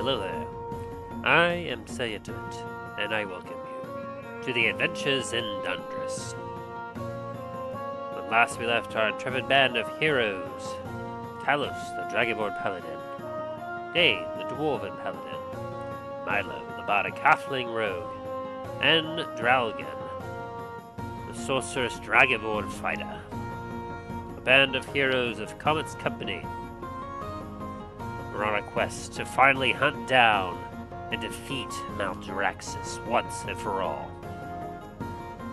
Hello there. I am Sayatut, and I welcome you to the adventures in Dundras. When last we left our intrepid band of heroes, Talos, the Dragonborn Paladin, Dane, the Dwarven Paladin, Milo, the Bardic Halfling Rogue, and Drallgon, the Sorceress Dragonborn Fighter. A band of heroes of Comet's company. We're on a quest to finally hunt down and defeat Mount Draxus once and for all.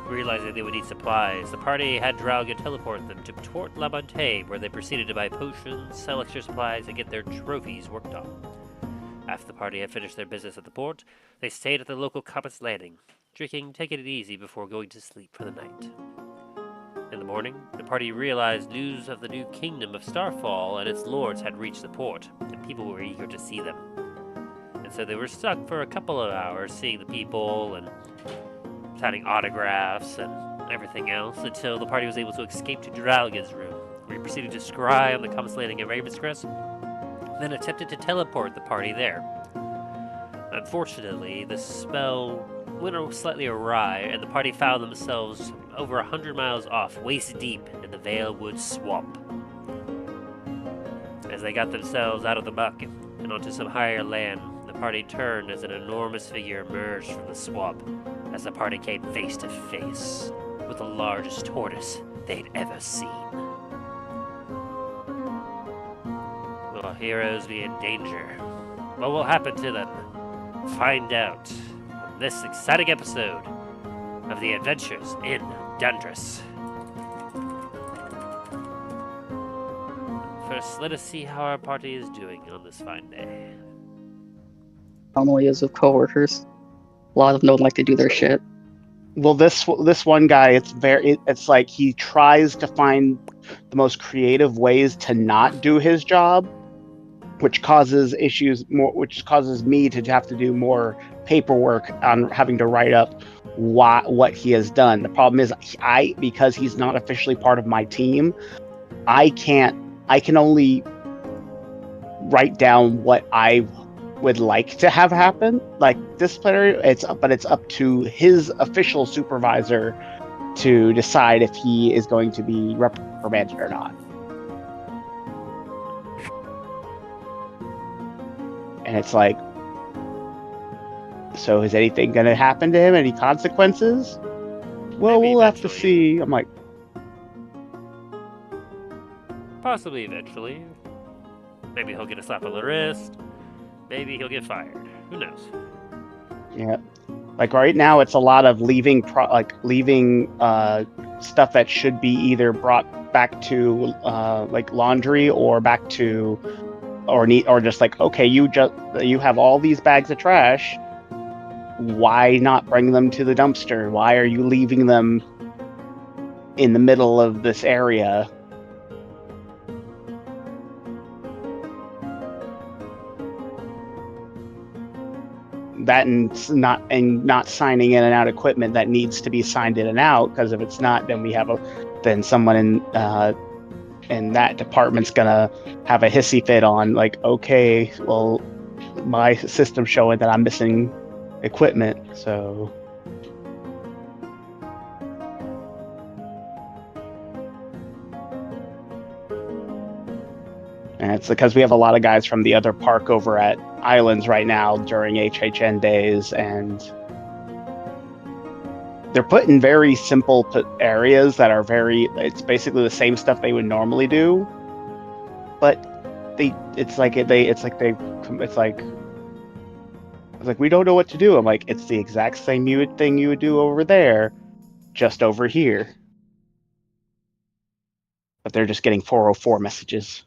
Realizing they would need supplies, the party had Drallgon teleport them to Port La Montagne, where they proceeded to buy potions, sell extra supplies, and get their trophies worked on. After the party had finished their business at the port, they stayed at the local Comet's Landing, drinking, taking it easy before going to sleep for the night. In the morning, the party realized news of the new kingdom of Starfall and its lords had reached the port, and people were eager to see them. And so they were stuck for a couple of hours seeing the people and signing autographs and everything else until the party was able to escape to Drallgon's room, where he proceeded to scry on the Comet's Landing at Ravenscrest, then attempted to teleport the party there. Unfortunately, the spell went slightly awry, and the party found themselves over 100 miles off, waist deep in the Veilwood Swamp. As they got themselves out of the muck and onto some higher land, the party turned as an enormous figure emerged from the swamp, as the party came face to face with the largest tortoise they'd ever seen. Will our heroes be in danger? What will happen to them? Find out on this exciting episode of the Adventures in Dundras. First, let us see how our party is doing on this fine day. Normally is with coworkers. A lot of them don't like to do their shit. Well, this one guy, it's like he tries to find the most creative ways to not do his job, which causes me to have to do more paperwork on having to write up what he has done. The problem is because he's not officially part of my team, I can only write down what I would like to have happen, like disciplinary. It's up to his official supervisor to decide if he is going to be reprimanded or not. And it's like, so is anything going to happen to him? Any consequences? Well, Maybe we'll have to eventually. see. I'm like, Possibly eventually. Maybe he'll get a slap on the wrist. Maybe he'll get fired. Who knows? yeah. Like right now, it's a lot of leaving stuff that should be either brought back to like laundry or back to or just like, okay, you have all these bags of trash. Why not bring them to the dumpster? Why are you leaving them in the middle of this area? That and not signing in and out equipment that needs to be signed in and out, because if it's not, then then someone in that department's gonna have a hissy fit on, like, okay, well, my system's showing that I'm missing equipment, so and it's because we have a lot of guys from the other park over at Islands right now during HHN days, and they're put in very simple areas that are it's basically the same stuff they would normally do, but it's like we don't know what to do. I'm like, it's the exact same thing you would do over there, just over here. But they're just getting 404 messages.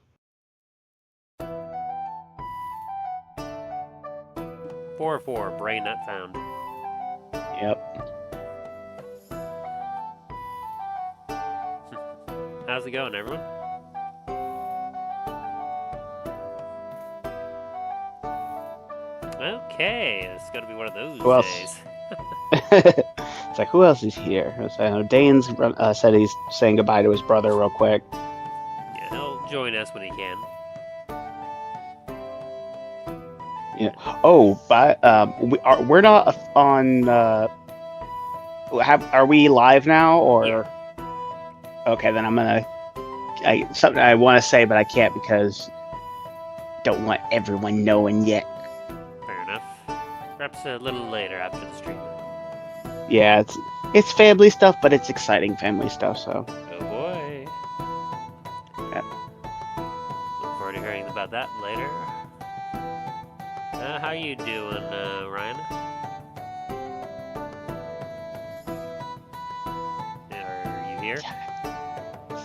404, brain not found. Yep. How's it going, everyone? Okay, it's gonna be one of those Who else? days. It's like, who else is here? I know Dane's said he's saying goodbye to his brother real quick. Yeah, he'll join us when he can. Yeah. Oh, but we're not on. Are we live now or? Yeah. Okay, then I'm gonna. Something I want to say, but I can't because don't want everyone knowing yet. Fair enough. Perhaps a little later after the stream. Yeah, it's family stuff, but it's exciting family stuff. So. Oh boy. Yeah. Look forward to hearing about that later. How you doing, Ryan? Are you here?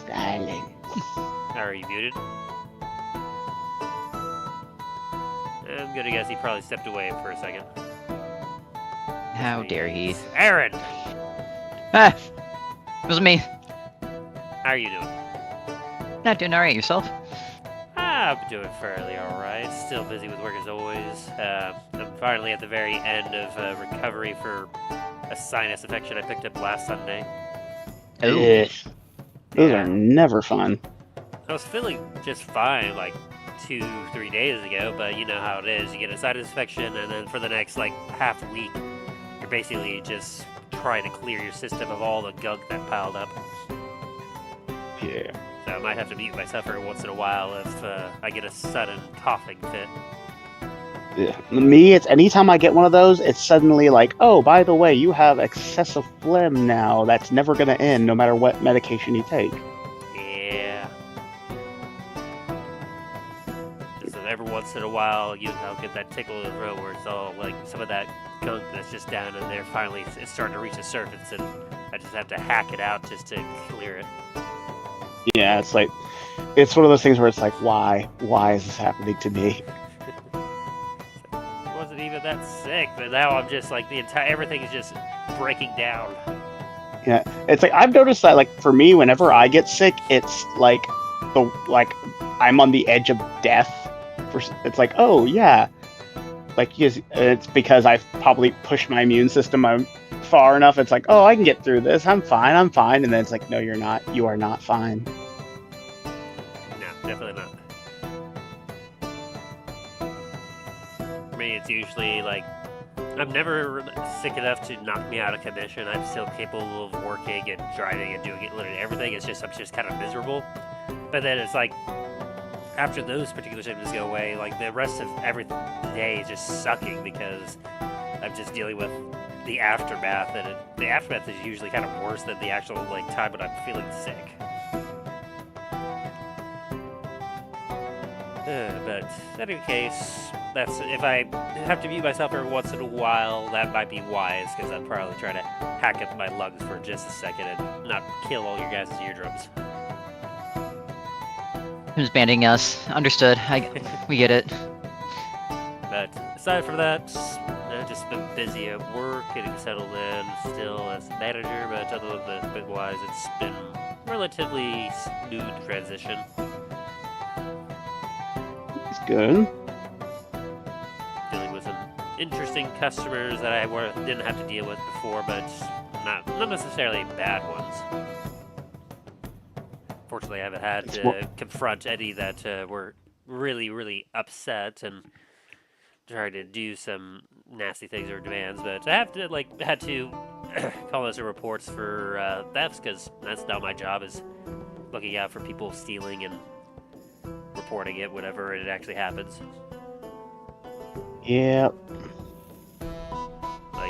Silent. Are you muted? I'm gonna guess he probably stepped away for a second. How dare he? Aaron! Ah! It was me. How are you doing? Not doing alright, yourself? I'm doing fairly alright. Still busy with work as always. I'm finally at the very end of recovery for a sinus infection I picked up last Sunday. Oh. Those are never fun. I was feeling just fine like 2-3 days ago, but you know how it is. You get a sinus infection, and then for the next like half week, you're basically just trying to clear your system of all the gunk that piled up. Yeah. So I might have to mute myself every once in a while if I get a sudden coughing fit. Yeah. Me, it's anytime I get one of those, it's suddenly like, oh, by the way, you have excessive phlegm now. That's never going to end, no matter what medication you take. Yeah. Just every once in a while, I'll get that tickle in the throat where it's all like some of that gunk that's just down in there. Finally, it's starting to reach the surface, and I just have to hack it out just to clear it. Yeah, it's like, it's one of those things where it's like, why? Why is this happening to me? I wasn't even that sick, but now I'm just like everything is just breaking down. Yeah, it's like I've noticed that, like for me, whenever I get sick, it's like I'm on the edge of death. It's like, oh yeah, like it's because I've probably pushed my immune system far enough. It's like, oh, I can get through this. I'm fine. And then it's like, no, you're not. You are not fine. No, definitely not. For me, it's usually like I'm never sick enough to knock me out of commission. I'm still capable of working and driving and doing literally everything. I'm just kind of miserable. But then it's like after those particular symptoms go away, like the rest of every day is just sucking because I'm just dealing with the aftermath, and the aftermath is usually kind of worse than the actual like time when I'm feeling sick. But in any case, that's if I have to mute myself every once in a while, that might be wise, because I'd probably try to hack up my lungs for just a second and not kill all your guys' eardrums. Who's banding us? Understood. We get it. But aside from that, I've just been busy at work, getting settled in, still as a manager, but other than that, wise, it's been relatively smooth transition. It's good. Dealing with some interesting customers that I didn't have to deal with before, but not necessarily bad ones. Fortunately, I haven't had to confront any that were really, really upset and trying to do some nasty things or demands, but I have to had to call in some reports for thefts, because that's now my job, is looking out for people stealing and reporting it whenever it actually happens. Yep.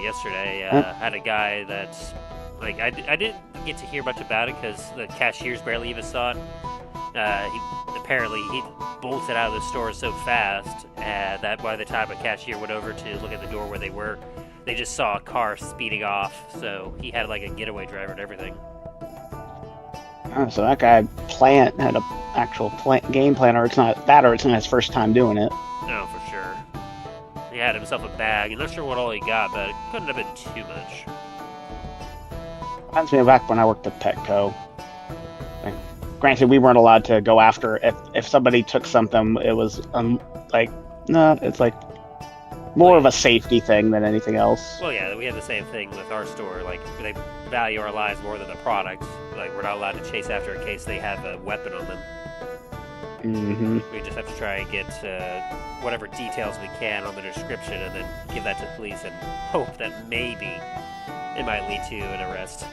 Yesterday, had a guy that I didn't get to hear much about it because the cashiers barely even saw it. He bolted out of the store so fast that by the time a cashier went over to look at the door where they were, they just saw a car speeding off. So he had like a getaway driver and everything. Oh, so that guy had an actual game plan, or it's not his first time doing it. No, for sure. He had himself a bag. I'm not sure what all he got, but it couldn't have been too much. Reminds me of back when I worked at Petco. Granted, we weren't allowed to go after if somebody took something. It was it's like more of a safety thing than anything else. Well, yeah, we have the same thing with our store. Like, they value our lives more than the product. Like, we're not allowed to chase after in case they have a weapon on them. Mm-hmm. We just have to try and get whatever details we can on the description and then give that to the police and hope that maybe it might lead to an arrest.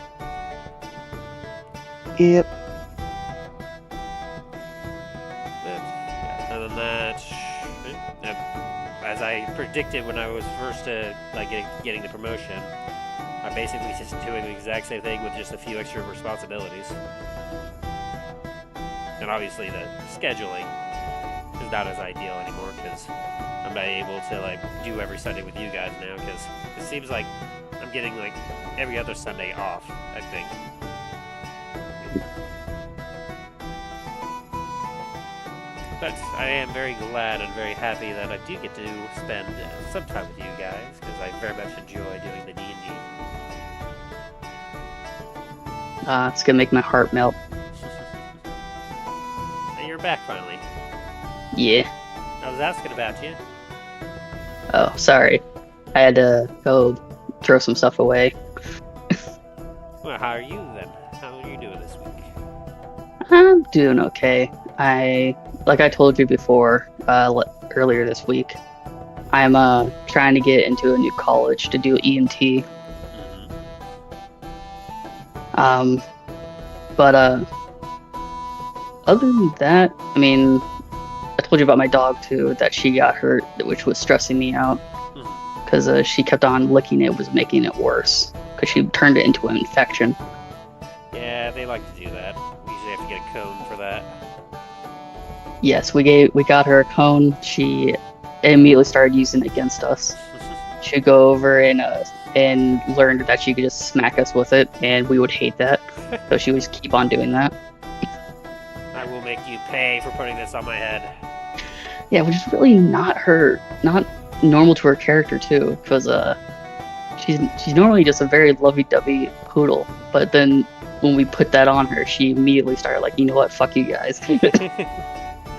Yep. But, other than that, as I predicted when I was first getting the promotion, I'm basically just doing the exact same thing with just a few extra responsibilities. And obviously the scheduling is not as ideal anymore because I'm not able to do every Sunday with you guys now because it seems like I'm getting every other Sunday off, I think. But I am very glad and very happy that I do get to spend some time with you guys because I very much enjoy doing the D&D. It's gonna make my heart melt. And you're back finally. Yeah. I was asking about you. Oh, sorry. I had to go throw some stuff away. Well, how are you then? How are you doing this week? I'm doing okay. Like I told you before, earlier this week, I'm trying to get into a new college to do EMT. But other than that, I mean, I told you about my dog too, that she got hurt, which was stressing me out because she kept on licking it, was making it worse because she turned it into an infection. Yeah, they like to do that. We usually have to get a cone for that. Yes, we got her a cone. She immediately started using it against us. She'd go over and learned that she could just smack us with it, and we would hate that. So she would just keep on doing that. I will make you pay for putting this on my head. Yeah, which is really not normal to her character too, because she's normally just a very lovey-dovey poodle, but then when we put that on her, she immediately started you know what, fuck you guys.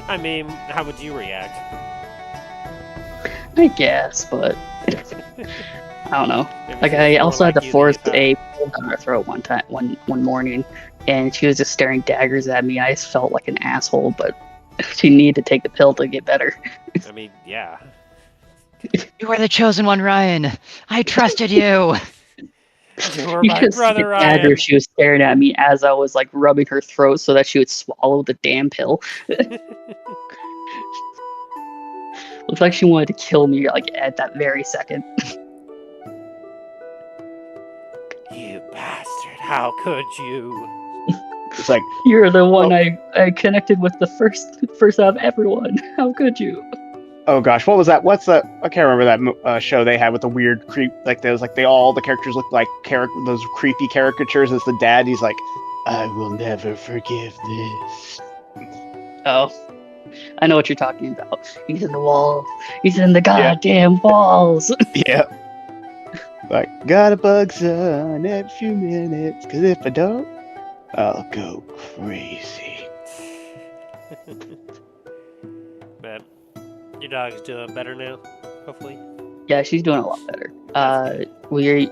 I mean, how would you react? I guess, but I don't know. I also had to force a pull down her throat one morning, and she was just staring daggers at me. I just felt like an asshole, but she needed to take the pill to get better. I mean, yeah. You were the chosen one, Ryan. I trusted you. You were You my should see brother, the Ryan. dagger she was staring at me as I was rubbing her throat so that she would swallow the damn pill. Looked like she wanted to kill me at that very second. You bastard! How could you? It's like, You're the one I connected with the first out of everyone. How could you? oh gosh, what was that? What's that? I can't remember that show they had with the weird creep. All the characters looked like those creepy caricatures. As the dad, he's like, I will never forgive this. Oh, I know what you're talking about. He's in the walls. He's in the goddamn walls. Yeah. Got a bug son every few minutes, cause if I don't, I'll go crazy. But your dog's doing better now, hopefully. Yeah, she's doing a lot better.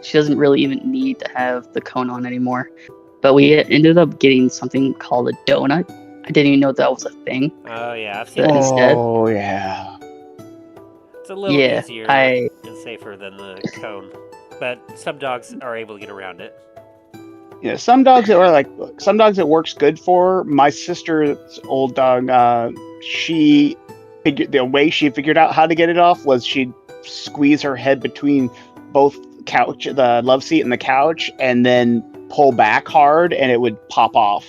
She doesn't really even need to have the cone on anymore. But we ended up getting something called a donut. I didn't even know that was a thing. Oh yeah, I've seen Yeah. it. Instead. Oh yeah. It's a little Yeah, easier and safer than the cone, but some dogs are able to get around it. Yeah, some dogs it works good for. My sister's old dog, the way she figured out how to get it off was she'd squeeze her head between both the love seat and the couch, and then pull back hard, and it would pop off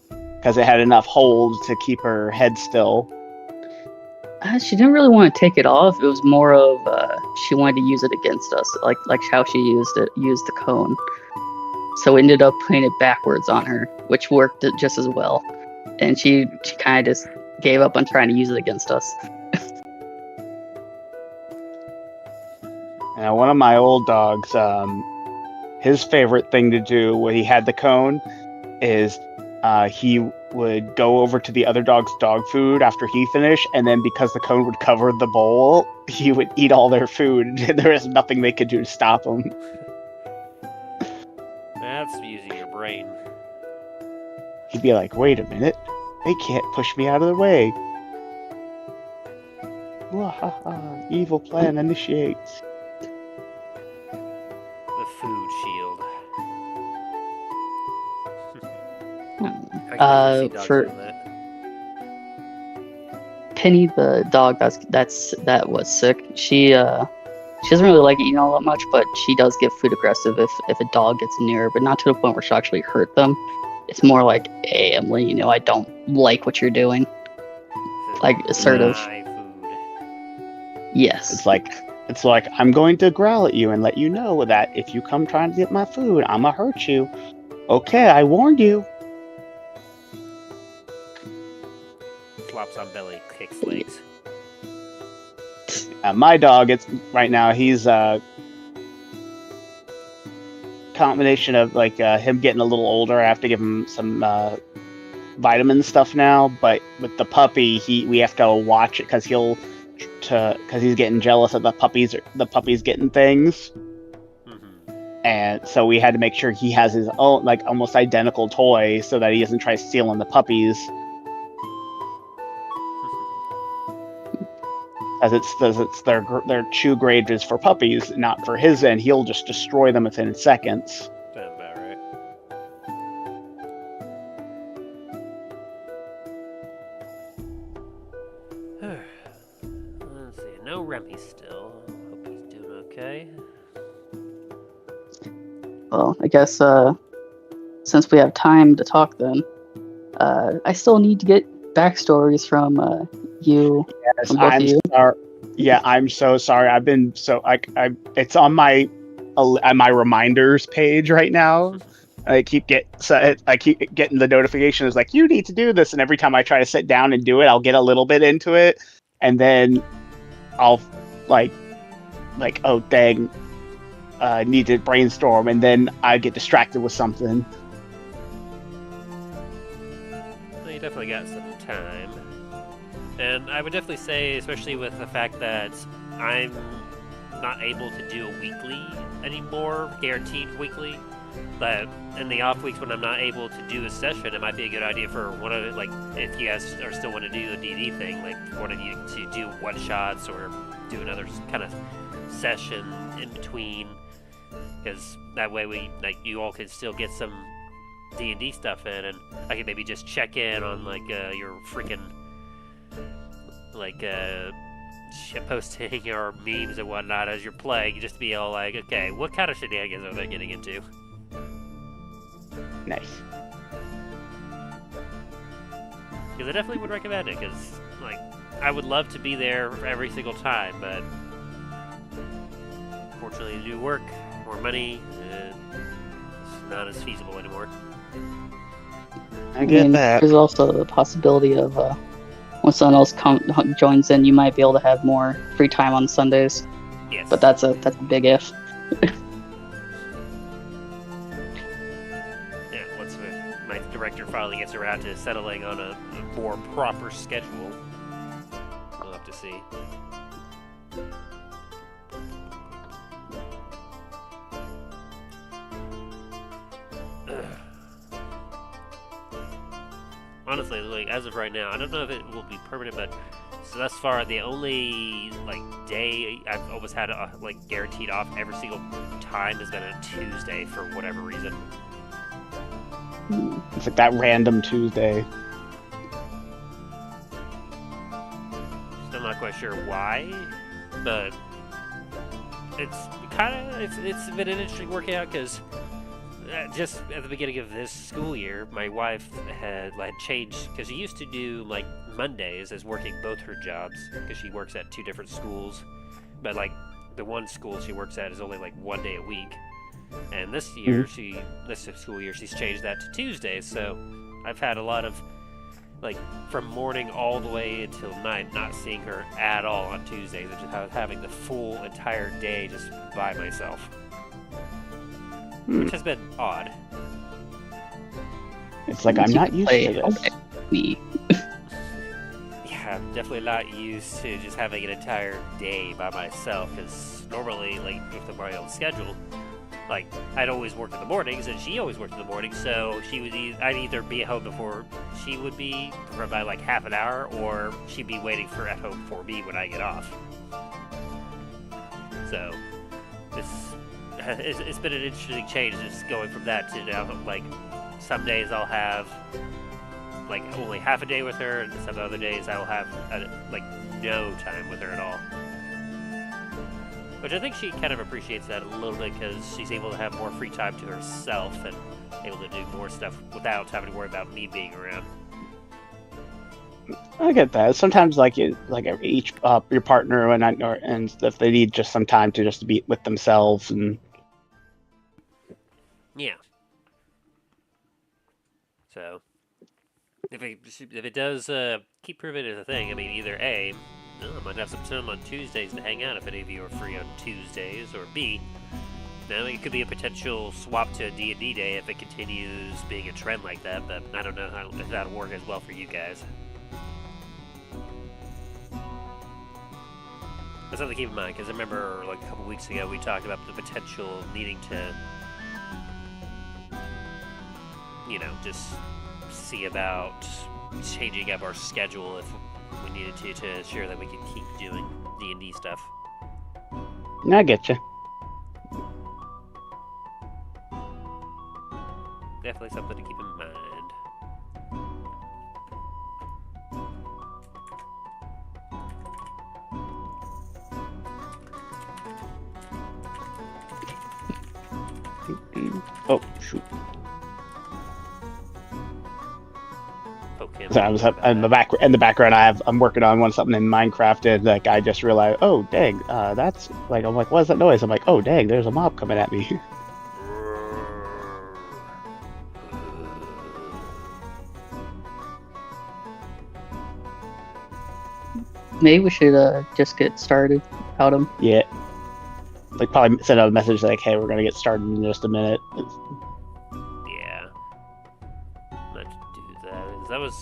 because it had enough hold to keep her head still. She didn't really want to take it off. It was more of she wanted to use it against us, like how she used the cone. So we ended up putting it backwards on her, which worked just as well. And she kind of just gave up on trying to use it against us. Now, one of my old dogs, his favorite thing to do when he had the cone is he would go over to the other dog's dog food after he finished, and then because the cone would cover the bowl, he would eat all their food, and there was nothing they could do to stop him. That's using your brain. He'd be like, wait a minute, They can't push me out of the way. Wahaha, evil plan initiates. The food shield. Hmm. I can definitely see dogs For doing that. Penny, the dog that was sick, she doesn't really like eating all that much, but she does get food aggressive if a dog gets near her, but not to the point where she'll actually hurt them. It's more like, hey, I'm letting you know I don't like what you're doing. Like assertive. My food. Yes. It's like I'm going to growl at you and let you know that if you come trying to get my food, I'ma hurt you. Okay, I warned you. Flops on belly, kicks legs. My dog, right now. He's a combination of like him getting a little older. I have to give him some vitamin stuff now. But with the puppy, we have to watch it because he's getting jealous of the puppies getting things. And so we had to make sure he has his own, like, almost identical toy so that he doesn't try stealing the puppies. As it's their chew grade is for puppies, not for his, and he'll just destroy them within seconds. Sounds about right. Let's see. No Remy still. Hope he's doing okay. Well, I guess since we have time to talk, then I still need to get backstories from you. Yes, From both of you. sorry. Yeah, I'm so sorry. I've been so it's on my reminders page right now. I keep getting the notification is like, you need to do this, and every time I try to sit down and do it, I'll get a little bit into it, and then I'll like oh dang, need to brainstorm, and then I get distracted with something. Well, you definitely got some time. And I would definitely say, especially with the fact that I'm not able to do a weekly anymore, guaranteed weekly, that in the off weeks when I'm not able to do a session, it might be a good idea for one of it, like, if you guys are still want to do the D&D thing, like, one of you to do one-shots or do another kind of session in between, because that way you all can still get some D&D stuff in, and I can maybe just check in on, like, your freaking, like, shit posting or memes and whatnot as you're playing, just to be all like, okay, what kind of shenanigans are they getting into? Nice. Because I definitely would recommend it, because, like, I would love to be there every single time, but unfortunately to do work, more money, it's not as feasible anymore. I get that. There's also the possibility of when someone else joins in, you might be able to have more free time on Sundays. Yes. But that's a big if. Yeah, once my director finally gets around to settling on a more proper schedule, we'll have to see. Honestly, like, as of right now, I don't know if it will be permanent, but so thus far, the only, like, day I've always had, like, guaranteed off every single time has been a Tuesday for whatever reason. It's like that random Tuesday. Still not quite sure why, but it's been an interesting workout, because just at the beginning of this school year, my wife had changed, because she used to do, like, Mondays as working both her jobs, because she works at 2 different schools, but, like, the one school she works at is only, like, 1 day a week, and this year, this school year, she's changed that to Tuesdays, so I've had a lot of, like, from morning all the way until night, not seeing her at all on Tuesdays, and just having the full entire day just by myself. Which has been odd. It's like, I'm not used to this. Me. Yeah, I'm definitely not used to just having an entire day by myself, because normally, like, with my own schedule, like, I'd always worked in the mornings, and she always worked in the mornings, so I'd either be at home before she would be for about like half an hour, or she'd be waiting at home for me when I get off. So, it's been an interesting change, just going from that to now, like, some days I'll have, like, only half a day with her, and some other days I'll have, like, no time with her at all. Which I think she kind of appreciates that a little bit, because she's able to have more free time to herself and able to do more stuff without having to worry about me being around. I get that. Sometimes, like each your partner and if they need just some time to just be with themselves and. Yeah. So, if it does keep proving as a thing, I mean, either A, I might have some time on Tuesdays to hang out if any of you are free on Tuesdays, or B, now it could be a potential swap to a D&D day if it continues being a trend like that, but I don't know if that'll work as well for you guys. That's something to keep in mind, because I remember like a couple weeks ago we talked about the potential of needing to, just see about changing up our schedule if we needed to ensure that we could keep doing D&D stuff. I get you. Definitely something to keep in mind. Oh shoot! Okay, So I was in the background. I'm working on something in Minecraft, and like I just realized, oh dang, that's like I'm like, what is that noise? I'm like, oh dang, there's a mob coming at me. Maybe we should just get started without him. Yeah. Like probably send out a message like, hey, we're gonna get started in just a minute. Yeah. Let's do that. That was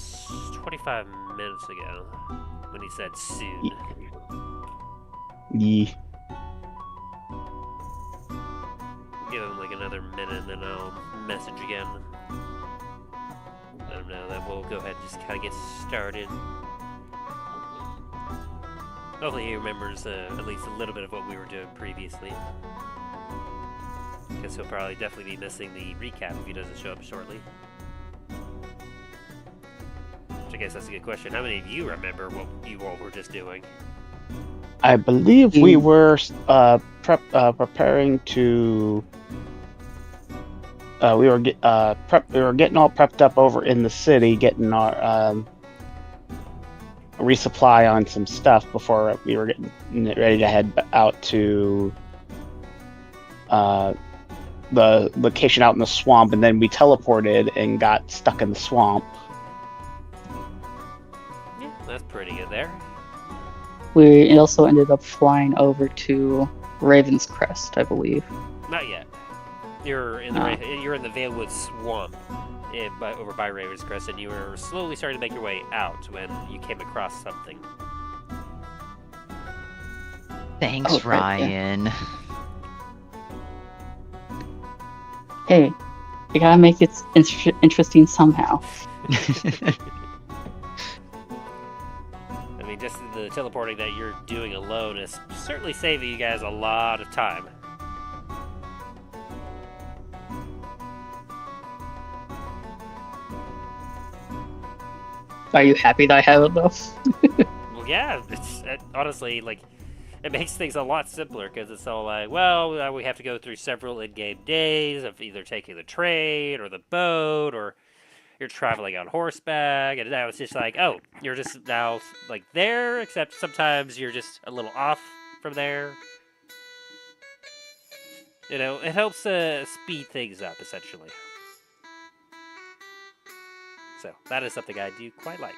25 minutes ago when he said soon. Yeah. Give him like another minute and then I'll message again. Let him know that we'll go ahead and just kind of get started. Hopefully he remembers at least a little bit of what we were doing previously. Because he'll probably definitely be missing the recap if he doesn't show up shortly. Which I guess that's a good question. How many of you remember what you all were just doing? I believe we were preparing to. We were getting all prepped up over in the city, getting our resupply on some stuff before we were getting ready to head out to the location out in the swamp, and then we teleported and got stuck in the swamp. Yeah, that's pretty good there. We also ended up flying over to Ravenscrest, I believe. Not yet. You're in the Veilwood Swamp over by Ravenscrest, and you were slowly starting to make your way out when you came across something. Thanks, Ryan. Yeah. Hey, you gotta make it interesting somehow. I mean, just the teleporting that you're doing alone is certainly saving you guys a lot of time. Are you happy that I have it though? Well, yeah, it's honestly, like, it makes things a lot simpler, because it's all like, well, we have to go through several in-game days of either taking the train or the boat, or you're traveling on horseback, and now it's just like, oh, you're just now, like, there, except sometimes you're just a little off from there. You know, it helps speed things up, essentially. So, that is something I do quite like.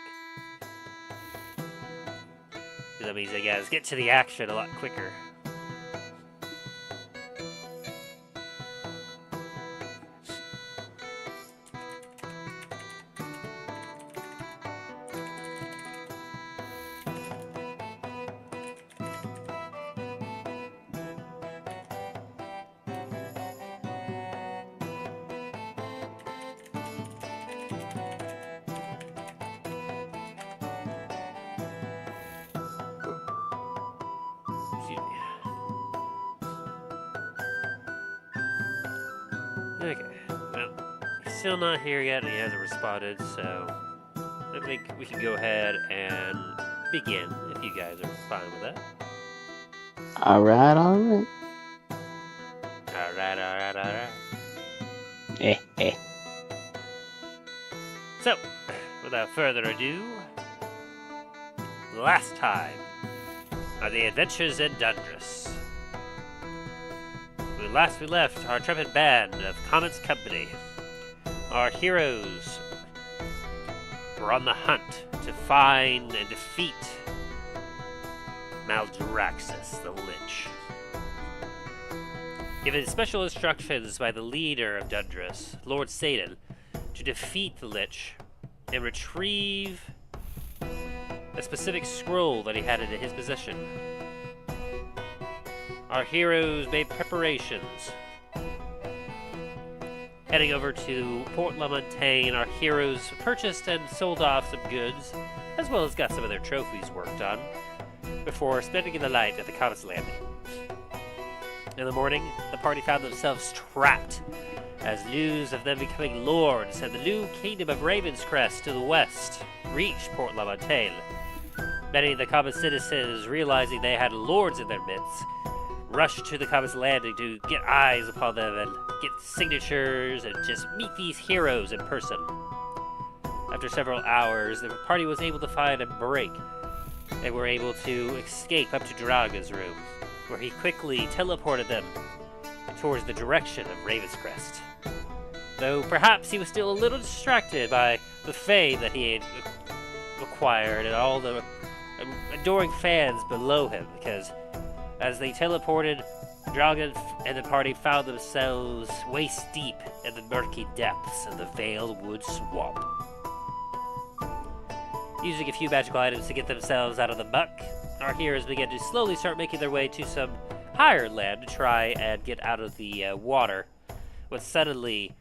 That means you guys get to the action a lot quicker. Okay. Well, he's still not here yet, and he hasn't responded, so I think we can go ahead and begin if you guys are fine with that. Alright. Alright. Eh. So, without further ado, last time on the adventures in Dundras. When last we left our intrepid band of Comet's company, our heroes were on the hunt to find and defeat Maldraxxus, the Lich. Given special instructions by the leader of Dundras, Lord Satan, to defeat the Lich and retrieve a specific scroll that he had in his possession. Our heroes made preparations. Heading over to Port La Montagne, our heroes purchased and sold off some goods, as well as got some of their trophies worked on, before spending the night at the Comet's Landing. In the morning, the party found themselves trapped, as news of them becoming lords and the new kingdom of Ravenscrest to the west reached Port La Montagne. Many of the common citizens, realizing they had lords in their midst, rushed to the Comet's Landing to get eyes upon them and get signatures and just meet these heroes in person. After several hours, the party was able to find a break. They were able to escape up to Drallgon's room, where he quickly teleported them towards the direction of Ravenscrest. Though perhaps he was still a little distracted by the fame that he had acquired and all the adoring fans below him, because as they teleported, Drallgon and the party found themselves waist deep in the murky depths of the Veilwood Swamp. Using a few magical items to get themselves out of the muck, our heroes began to slowly start making their way to some higher land to try and get out of the water, when suddenly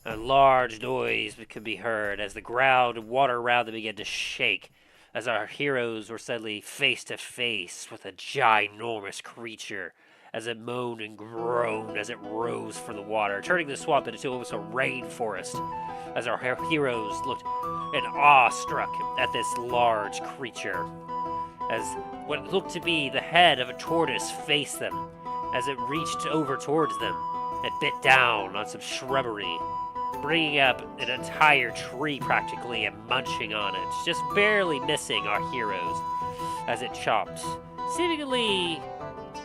a large noise could be heard as the ground and water around them began to shake, as our heroes were suddenly face to face with a ginormous creature, as it moaned and groaned as it rose from the water, turning the swamp into almost a rainforest, as our heroes looked in awe-struck at this large creature, as what looked to be the head of a tortoise faced them, as it reached over towards them and bit down on some shrubbery, bringing up an entire tree practically and munching on it, just barely missing our heroes as it chomped, seemingly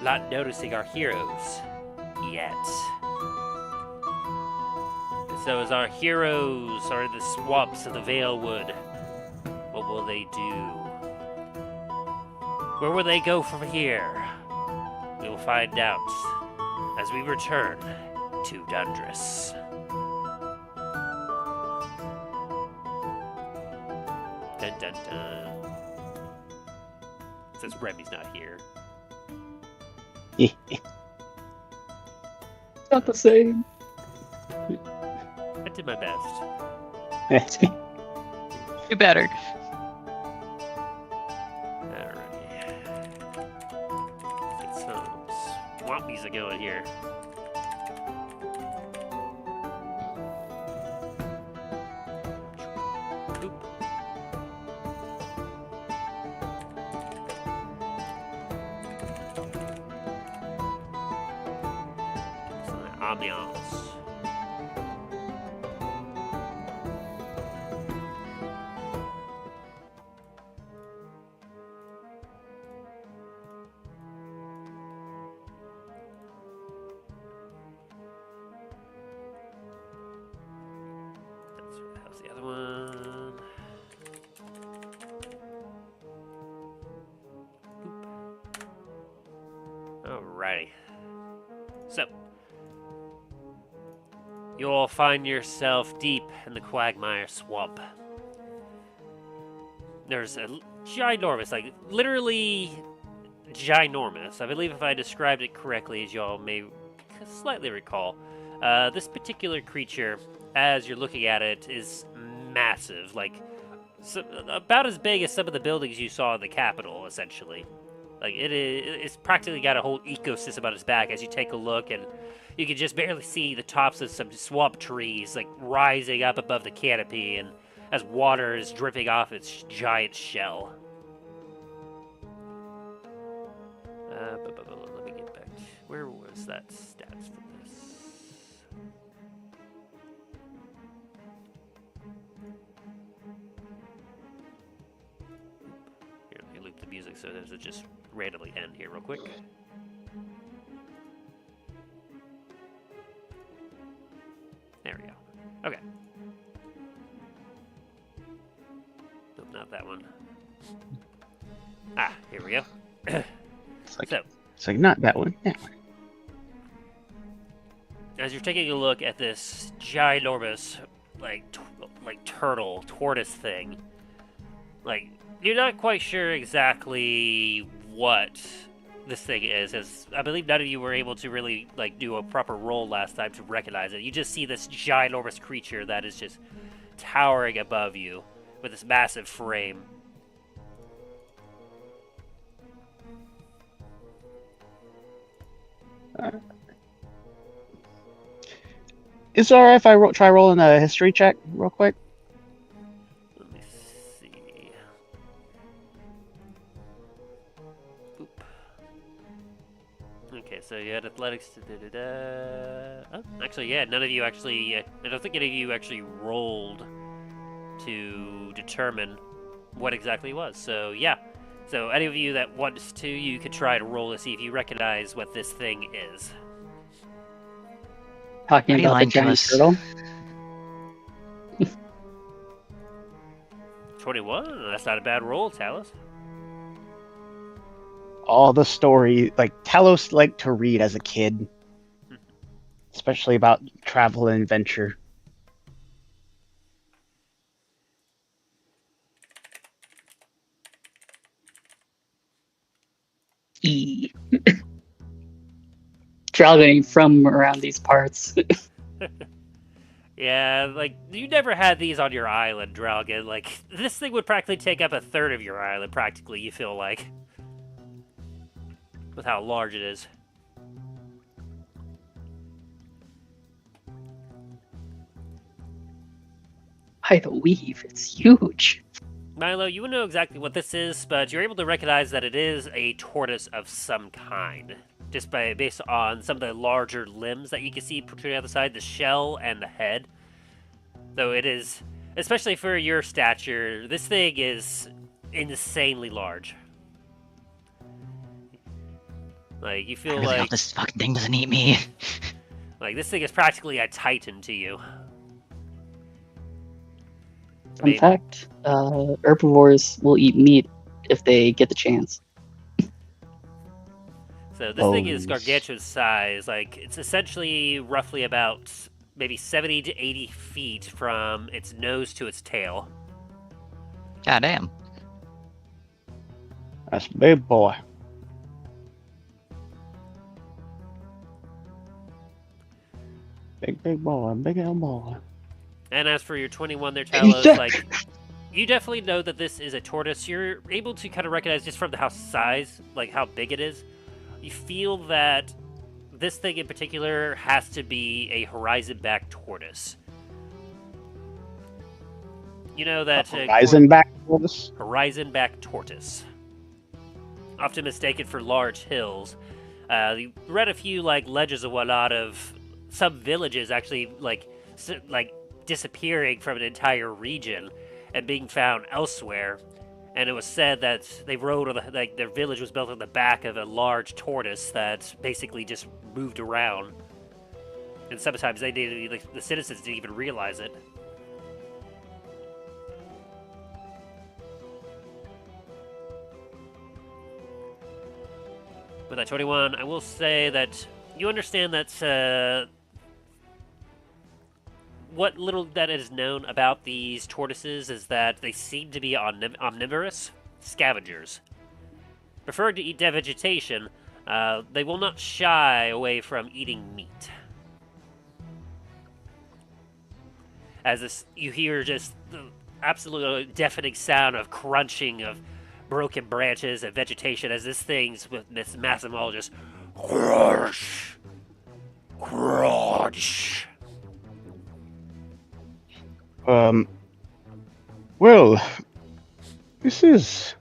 not noticing our heroes yet. And so as our heroes are in the swamps of the Veilwood, what will they do? Where will they go from here? We will find out as we return to Dundras. Dun dun dun. Since Remy's not here. It's not the same. I did my best. You better. Alrighty. Get some swamp music going here. Boop. Some ambiance. How's the other one? Boop. Alrighty. So, you'll find yourself deep in the Quagmire Swamp. There's a ginormous, like literally ginormous. I believe if I described it correctly, as y'all may slightly recall, this particular creature, as you're looking at it, is massive, like about as big as some of the buildings you saw in the capital, essentially. Like it's practically got a whole ecosystem on its back as you take a look, and You can just barely see the tops of some swamp trees, like, rising up above the canopy, and as water is dripping off its giant shell. Let me get back. Where was that stats for this? Here, let me loop the music so does it just randomly end here real quick. There we go. Okay. Nope, not that one. Ah, here we go. It's like not that one. That one. As you're taking a look at this ginormous, like tortoise thing, like, you're not quite sure exactly what this thing is, as I believe none of you were able to really, like, do a proper roll last time to recognize it. You just see this ginormous creature that is just towering above you with this massive frame. Is it alright if I try rolling a history check real quick? Let me see. Boop. Okay, so you had athletics. Oh, actually, yeah, none of you actually. I don't think any of you actually rolled to determine what exactly it was. So yeah. So any of you that wants to, you could try to roll to see if you recognize what this thing is. Talking Are you about the lying to giant us? turtle. 21? That's not a bad roll, Talos. All the story, like Talos liked to read as a kid, especially about travel and adventure. E. Drallgon ain't from around these parts. Yeah, like, you never had these on your island, Drallgon. Like, this thing would practically take up a third of your island, practically, you feel like. With how large it is. By the weave, it's huge. Milo, you wouldn't know exactly what this is, but you're able to recognize that it is a tortoise of some kind. Just based on some of the larger limbs that you can see protruding out the side, the shell and the head. Though it is, especially for your stature, this thing is insanely large. Like, you I feel really like hope this fucking thing doesn't eat me. like this thing is practically a titan to you. I Fun mean, fact, herbivores will eat meat if they get the chance. so this thing is Bones. gargantuan size. Like, it's essentially roughly about maybe 70 to 80 feet from its nose to its tail. God damn. That's a big boy. Big boy, big old boy. And as for your 21 there, Talos, like, you definitely know that this is a tortoise. You're able to kind of recognize just from the house size, like how big it is. You feel that this thing in particular has to be a horizon-back tortoise. You know that Horizon back tortoise. horizon-back tortoise, often mistaken for large hills. You read a few like legends and whatnot of some villages actually like disappearing from an entire region and being found elsewhere. And it was said that they rode on their village was built on the back of a large tortoise that basically just moved around. And sometimes they didn't, like, the citizens didn't even realize it. With that 21, I will say that you understand that what little that is known about these tortoises is that they seem to be omnivorous scavengers. Preferring to eat dead vegetation, they will not shy away from eating meat. As this, you hear just the absolute deafening sound of crunching of broken branches and vegetation as this thing's with this massive maul just whoosh, Crunch. Well, this is.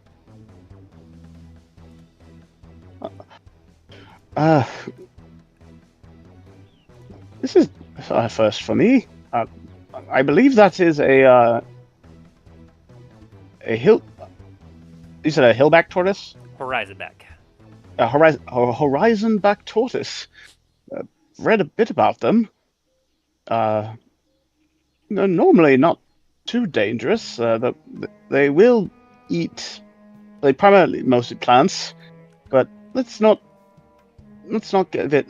This is a first for me. I believe that is a hill. You said a hillback tortoise? Horizon back. A horizon-back tortoise. Read a bit about them. They're normally not too dangerous. They will eat. They primarily mostly plants, but let's not give it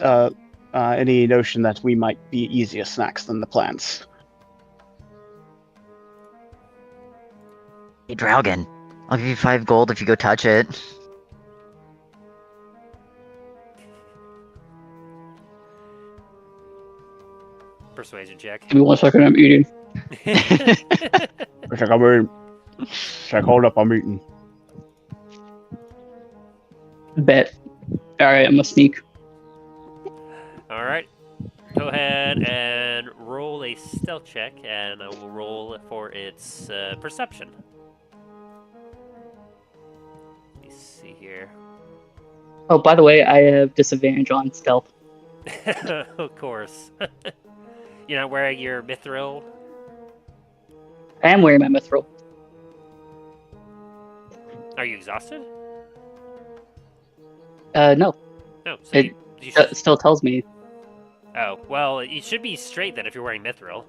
any notion that we might be easier snacks than the plants. Hey, Drallgon, I'll give you 5 gold if you go touch it. Persuasion check. Give me 1 second, I'm eating. Hold up, I'm eating. Bet. Alright, I'm gonna sneak. Alright. Go ahead and roll a stealth check, and I will roll for its perception. Let me see here. Oh, by the way, I have disadvantage on stealth. Of course. You're not wearing your mithril? I am wearing my mithril. Are you exhausted? No. No. So It you should... still tells me. Oh, well, you should be straight then if you're wearing mithril.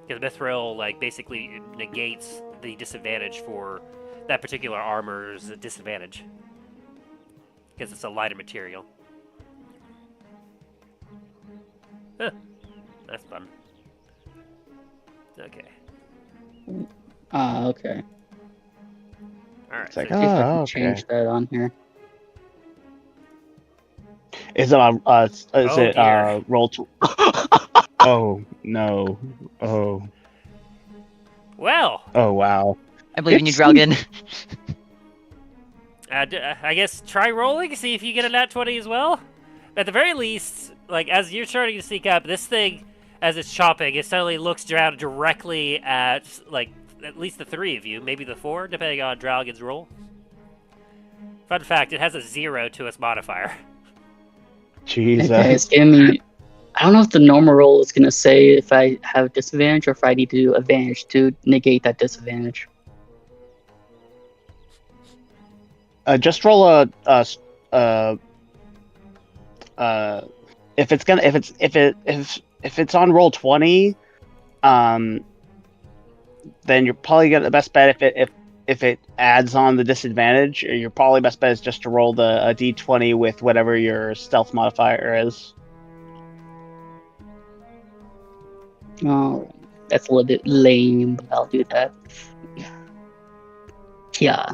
Because mithril, like, basically negates the disadvantage for that particular armor's disadvantage. Because it's a lighter material. Huh. That's fun. Okay. Okay. Alright. It's like, So See if I can okay. change that on here. Is it dear. roll to? Oh no! Oh well, wow! I believe in you, It's- Drallgon. I guess try rolling, see if you get a nat 20 as well. At the very least, like, as you're starting to sneak up, this thing, as it's chopping, it suddenly looks down directly at, like, at least the 3 of you, maybe the 4, depending on Drallgon's roll. Fun fact, it has a 0 to its modifier. Jesus. Okay, it's giving me. I don't know if the normal roll is gonna say if I have disadvantage or if I need to do advantage to negate that disadvantage. Just roll if it's on roll 20, then you're probably gonna the best bet if it adds on the disadvantage. Your probably best bet is just to roll a d20 with whatever your stealth modifier is. Oh, that's a little bit lame, but I'll do that. Yeah.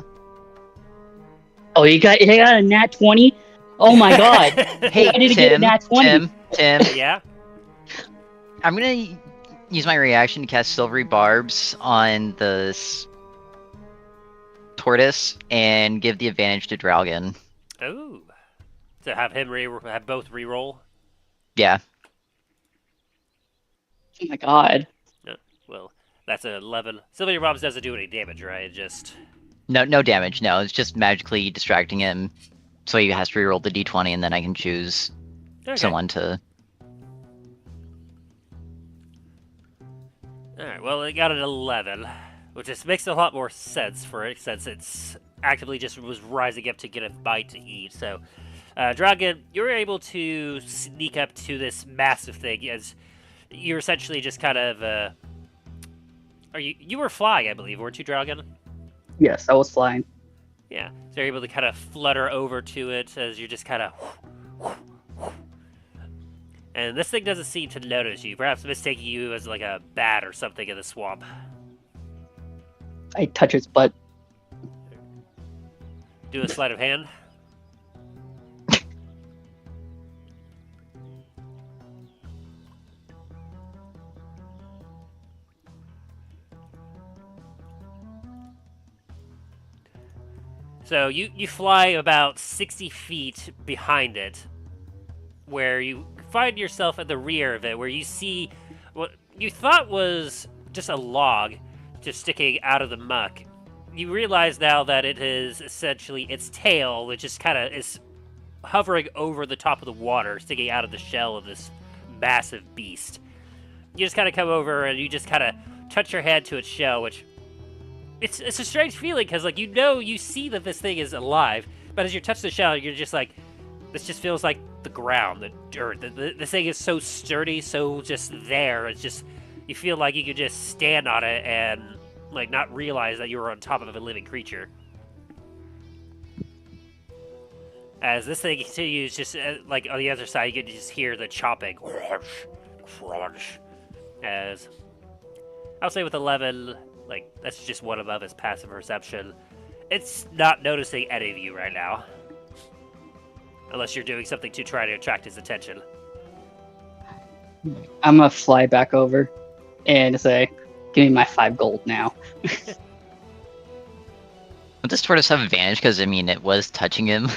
Oh, you got a nat 20? Oh my god! Hey, I didn't get a Tim, nat 20. Tim, Yeah? I'm gonna use my reaction to cast Silvery Barbs on the tortoise and give the advantage to Drallgon. Ooh. To have him have both reroll? Yeah. Oh my god. Well, that's an 11. Silver Bombs doesn't do any damage, right? Just... No damage. No, it's just magically distracting him, so he has to reroll the d20, and then I can choose someone to. Alright, well, it got an 11, which just makes a lot more sense for it, since it's actively just was rising up to get a bite to eat. So, Drallgon, you're able to sneak up to this massive thing, as you're essentially just kind of, you were flying, I believe, weren't you, Drallgon? Yes, I was flying. Yeah, so you're able to kind of flutter over to it as you're just kind of... And this thing doesn't seem to notice you, perhaps mistaking you as like a bat or something in the swamp. I touch its butt. Do a sleight of hand. So you fly about 60 feet behind it, where you find yourself at the rear of it, where you see what you thought was just a log just sticking out of the muck. You realize now that it is essentially its tail, which just kind of is hovering over the top of the water, sticking out of the shell of this massive beast. You just kind of come over and you just kind of touch your hand to its shell, which it's a strange feeling because like you see that this thing is alive, but as you touch the shell, you're just like, this just feels like the ground, the dirt. This thing is so sturdy, so just there. It's just you feel like you could just stand on it and like not realize that you were on top of a living creature. As this thing continues, just like on the other side, you can just hear the chopping. As I'll say with 11, like that's just one above his passive perception. It's not noticing any of you right now, unless you're doing something to try to attract his attention. I'm gonna fly back over and say, "Give me my 5 gold now." Would this tortoise have advantage? Because I mean, it was touching him.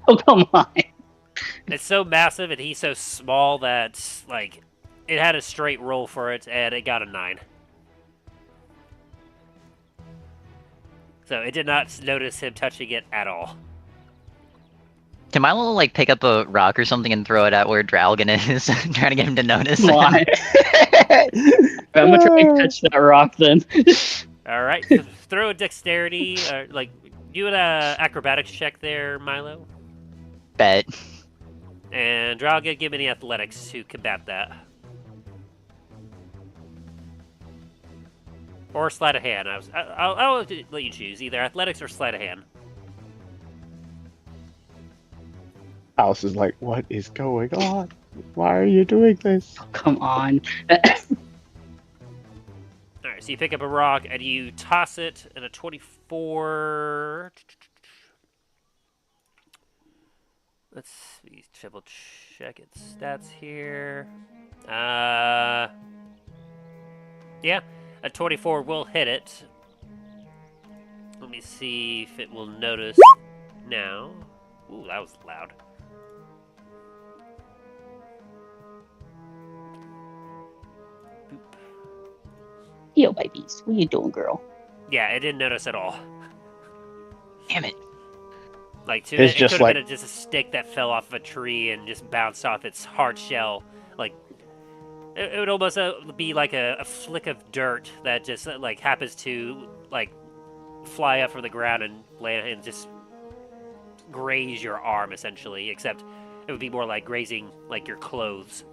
Oh, come on. It's so massive and he's so small that, like, it had a straight roll for it and it got a 9. So it did not notice him touching it at all. Can Milo, like, pick up a rock or something and throw it at where Drallgon is? Trying to get him to notice. Come on. I'm gonna try and catch that rock then. Alright, throw a dexterity, like, do an acrobatics check there, Milo. Bet. And Drallgon, give me the athletics to combat that. Or sleight of hand. I'll let you choose, either athletics or sleight of hand. Alice is like, what is going on? Why are you doing this? Oh, come on. Alright, so you pick up a rock and you toss it in a 24. Let's see, triple check its stats here. Yeah, a 24 will hit it. Let me see if it will notice now. Ooh, that was loud. Boop. Yo, babies, what you doing, girl? Yeah, it didn't notice at all. Damn it. Like, to It's it just could have like- been just a stick that fell off of a tree and just bounced off its hard shell. Like, it would almost be like a flick of dirt that just, like, happens to, like, fly up from the ground and land and just graze your arm, essentially. Except it would be more like grazing, like, your clothes.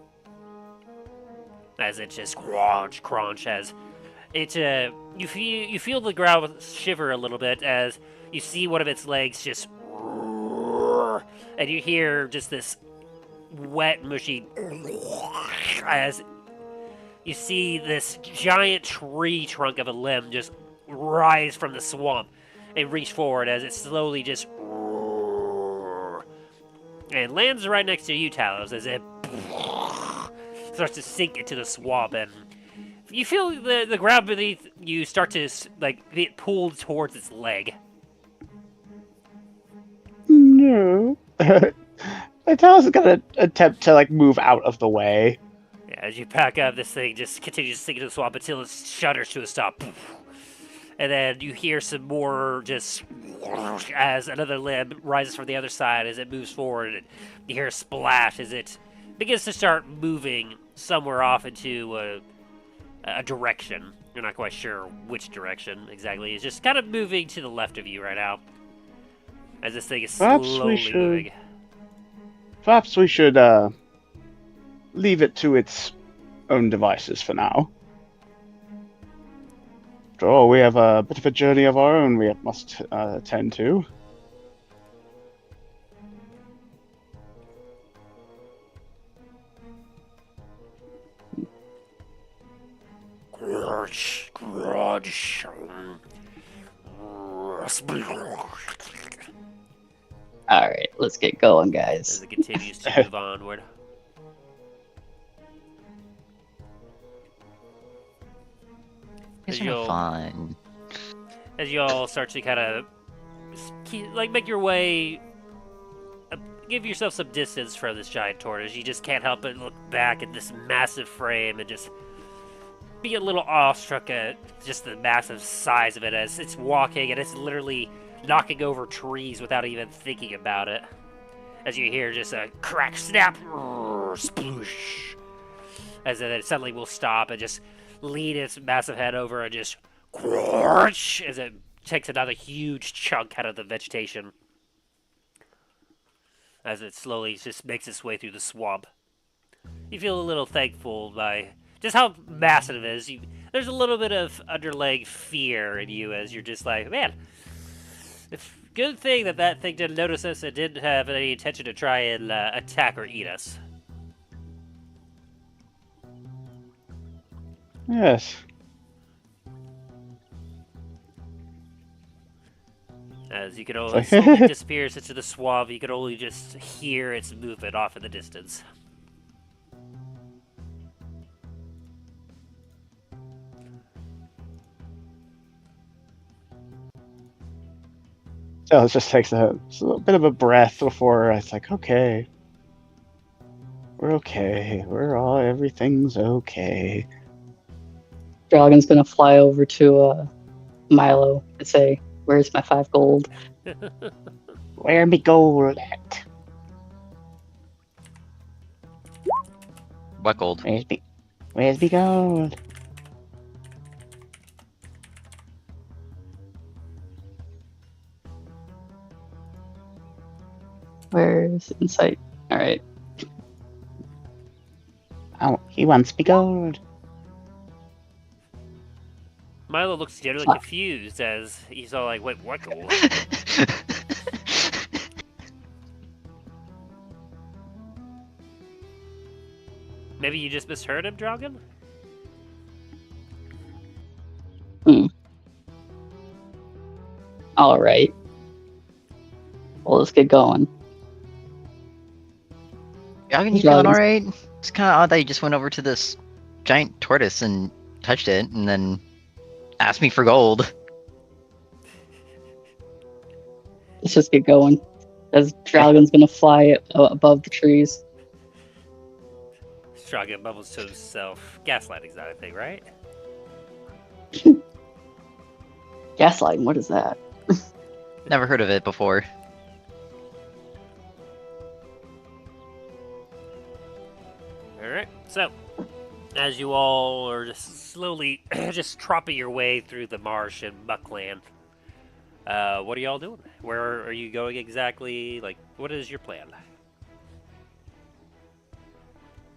As it just crunch, as it, you feel the ground shiver a little bit as you see one of its legs just, and you hear just this wet, mushy, as you see this giant tree trunk of a limb just rise from the swamp and reach forward as it slowly just and lands right next to you, Talos, as it starts to sink into the swamp, and you feel the ground beneath you start to, like, get pulled towards its leg. No. Vitalis is gonna attempt to like move out of the way. Yeah, as you pack up, this thing just continues to sink into the swamp until it shudders to a stop. And then you hear some more just as another limb rises from the other side as it moves forward, and you hear a splash as it begins to start moving somewhere off into a direction. You're not quite sure which direction exactly. It's just kind of moving to the left of you right now, as this thing is Perhaps we slowly should- moving. Perhaps we should leave it to its own devices for now. After all, we have a bit of a journey of our own we must attend to. Alright, let's get going, As guys. it continues to move onward. These You'll- are fun. As you all start to kind of like make your way give yourself some distance from this giant tortoise. You just can't help but look back at this massive frame and just be a little awestruck at just the massive size of it as it's walking and it's literally knocking over trees without even thinking about it. As you hear just a crack, snap, sploosh, as it suddenly will stop and just lean its massive head over and just crunch as it takes another huge chunk out of the vegetation. As it slowly just makes its way through the swamp. You feel a little thankful by just how massive it is. There's a little bit of underlying fear in you as you're just like, man, good thing that thing didn't notice us and didn't have any intention to try and attack or eat us. Yes. As you can only slowly disappears into the swamp, you can only just hear its movement off in the distance. So it just takes a bit of a breath before it's like, okay. We're okay. Everything's okay. Drallgon's gonna fly over to Milo and say, "Where's my 5 gold?" Where me gold at? What gold? Where's me gold? Where's insight? All right. Oh, he wants me gold. Milo looks genuinely confused as he's all like, wait, what gold? Maybe you just misheard him, Drallgon? All right. Well, let's get going. Drallgon, you feeling alright? It's kind of odd that you just went over to this giant tortoise and touched it, and then asked me for gold. Let's just get going. As Drallgon's gonna fly above the trees. Drallgon bubbles to himself. Gaslighting's not a thing, right? Gaslighting, what is that? Never heard of it before. Alright, so, as you all are just slowly just tropping your way through the marsh and muckland, what are y'all doing? Where are you going exactly? Like, what is your plan?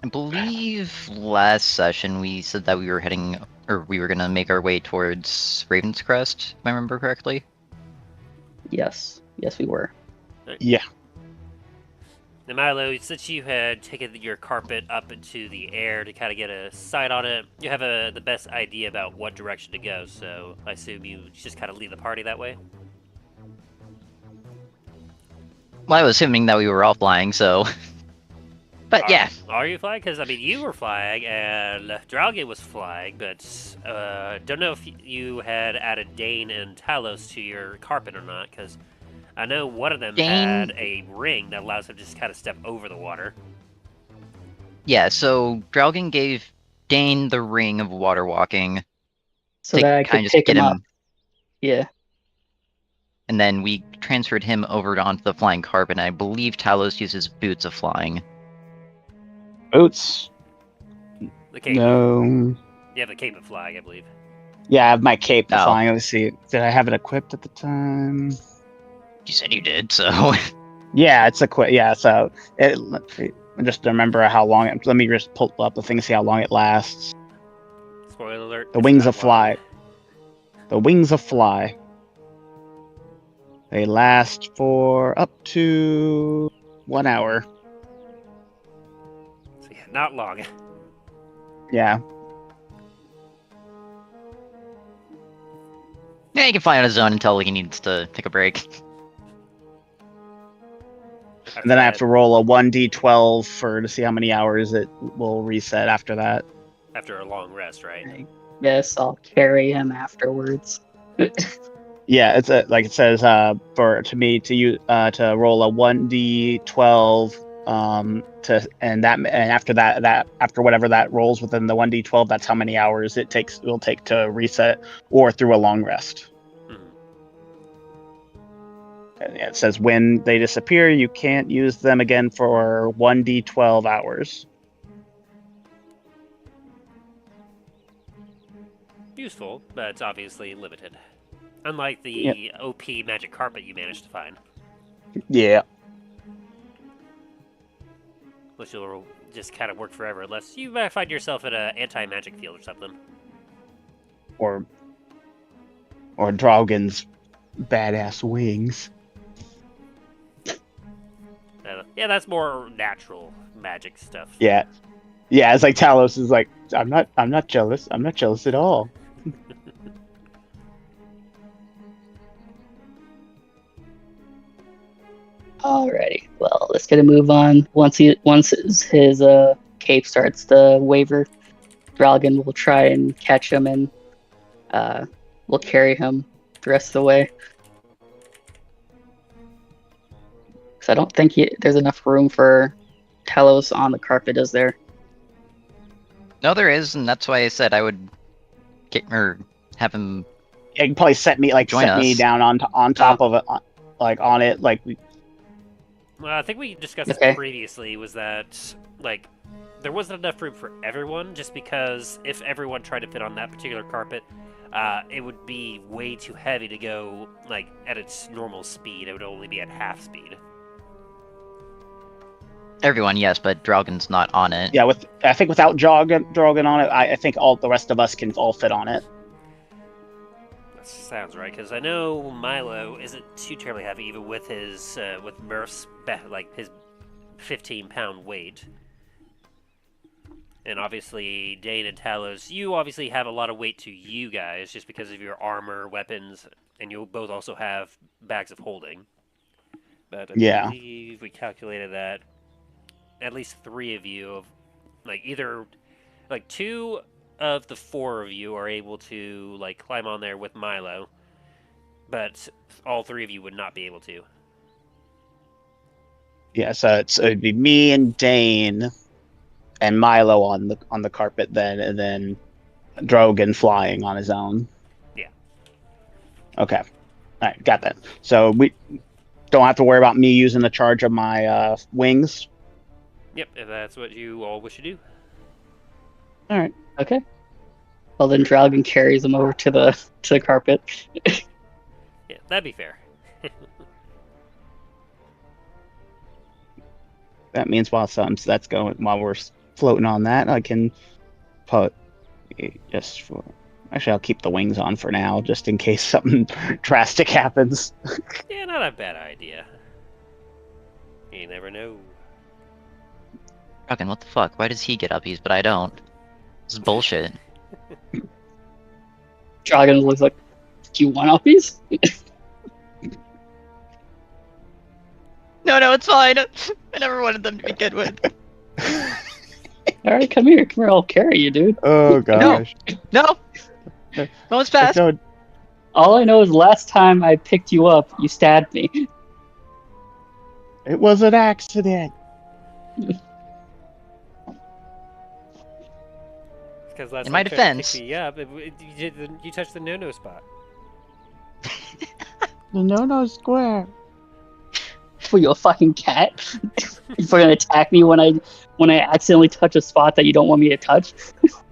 I believe last session we said that we were heading, or we were gonna make our way towards Ravenscrest, if I remember correctly. Yes, we were. Yeah. Now, Milo, since you had taken your carpet up into the air to kind of get a sight on it, you have the best idea about what direction to go, so I assume you just kind of lead the party that way? Well, I was assuming that we were all flying, so... But yeah. Are you flying? Because, I mean, you were flying, and Drallgon was flying, but don't know if you had added Dane and Talos to your carpet or not, because I know one of them had a ring that allows him to just kind of step over the water. Yeah, so Drallgon gave Dane the ring of water walking. So that I could pick him up. Yeah. And then we transferred him over onto the flying carpet, and I believe Talos uses boots of flying. Boots? The cape. No. You have a cape of flying, I believe. Yeah, I have my cape of flying. Let's see. Did I have it equipped at the time? You said you did, so... Yeah, it's equipped. Yeah, so... Just to remember how long it... Let me just pull up the thing and see how long it lasts. Spoiler alert. The wings of fly. The wings of fly. They last for up to 1 hour. So yeah, not long. Yeah. Yeah, he can fly on his own until he needs to take a break. And then I have to roll a 1d12 to see how many hours it will reset after that. After a long rest, right? I guess I'll carry him afterwards. Yeah, it's like it says for me to use to roll a 1d12 and after that after whatever that rolls within the 1d12, that's how many hours it will take to reset or through a long rest. Mhm. And it says when they disappear, you can't use them again for 1d12 hours. Useful, but it's obviously limited. Unlike the Yep. OP magic carpet you managed to find. Yeah. Which will just kind of work forever, unless you might find yourself in an anti-magic field or something. Or Drallgon's badass wings. Yeah, that's more natural magic stuff. Yeah. Yeah, it's like Talos is like, I'm not jealous. I'm not jealous at all. Alrighty. Well, let's get a move on. Once his cape starts to waver, Drallgon will try and catch him and we'll carry him the rest of the way. Because I don't think there's enough room for Talos on the carpet, is there? No, there is, and that's why I said I would have him. Yeah, you can probably set me us. down on top of it, like on it, like. Well, I think we discussed Okay. this previously, was that, like, there wasn't enough room for everyone, just because if everyone tried to fit on that particular carpet, it would be way too heavy to go, like, at its normal speed. It would only be at half speed. Everyone, yes, but Drallgon's not on it. Yeah, I think without Drallgon on it, I think all the rest of us can all fit on it. That sounds right, because I know Milo isn't too terribly heavy, even with his, with Murph's, like, his 15-pound weight. And obviously, Dane and Talos, you obviously have a lot of weight to you guys, just because of your armor, weapons, and you both also have bags of holding. But I believe we calculated that at least 3 of you, like, either, like, 2 of the 4 of you are able to, like, climb on there with Milo, but all 3 of you would not be able to. Yeah, so it'd be me and Dane and Milo on the carpet then, and then Drallgon flying on his own. Yeah. Okay. All right, got that. So we don't have to worry about me using the charge of my wings. Yep, if that's what you all wish to do. All right. Okay. Well, then Drallgon carries him over to the carpet. Yeah, that'd be fair. That means while we're floating on that, I can put actually I'll keep the wings on for now, just in case something drastic happens. Yeah, not a bad idea. You never know. Drallgon, what the fuck? Why does he get uppies, but I don't? This is bullshit. Drallgon looks like, do you want uppies? No, it's fine. I never wanted them to begin with. Alright, come here, I'll carry you, dude. Oh gosh. No! Moment's passed. No, All I know is last time I picked you up, you stabbed me. it was an accident. Because last In my time I tried to defense- pick me up, you touched the no-no spot. The no square. For you a fucking cat? You're gonna attack me when I accidentally touch a spot that you don't want me to touch?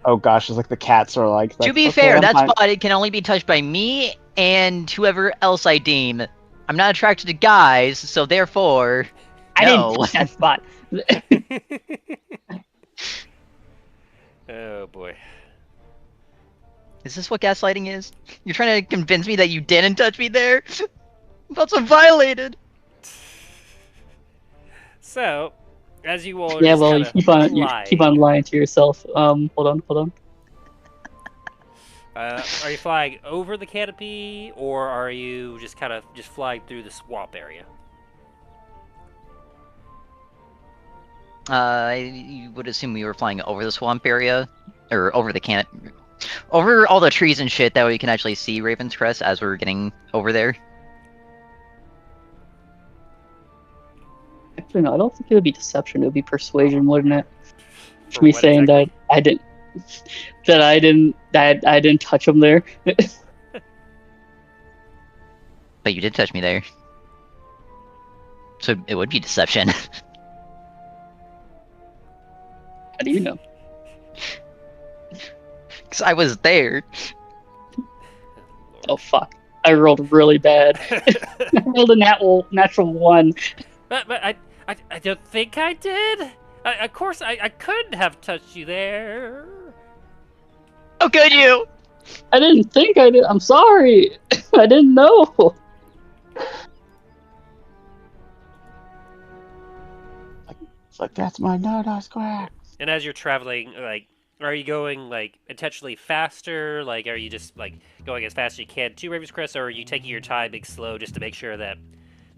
Oh gosh, it's like the cats are like. To be okay, fair, I'm that fine. spot it can only be touched by me and whoever else I deem. I'm not attracted to guys, so therefore, I no. didn't touch that spot. Oh boy. Is this what gaslighting is? You're trying to convince me that you didn't touch me there? I felt so violated. So, as you all are Yeah, just well, you kinda keep on lying to yourself. Hold on. are you flying over the canopy, or are you just kind of flying through the swamp area? You would assume we were flying over the swamp area, or over the Over all the trees and shit, that way we can actually see Ravenscrest as we're getting over there. Actually, no, I don't think it would be deception. It would be persuasion, wouldn't it? For For me what saying exactly? that I didn't touch him there. But you did touch me there. So it would be deception. How do you know? Because I was there. Oh fuck! I rolled really bad. I rolled a natural one. But I don't think I did. Of course, I couldn't have touched you there. How could you? I didn't think I did. I'm sorry. I didn't know. It's like, that's my nut, I square. And as you're traveling, like, are you going like intentionally faster? Like, are you just like going as fast as you can to Ravenscrest, or are you taking your time, being slow, just to make sure that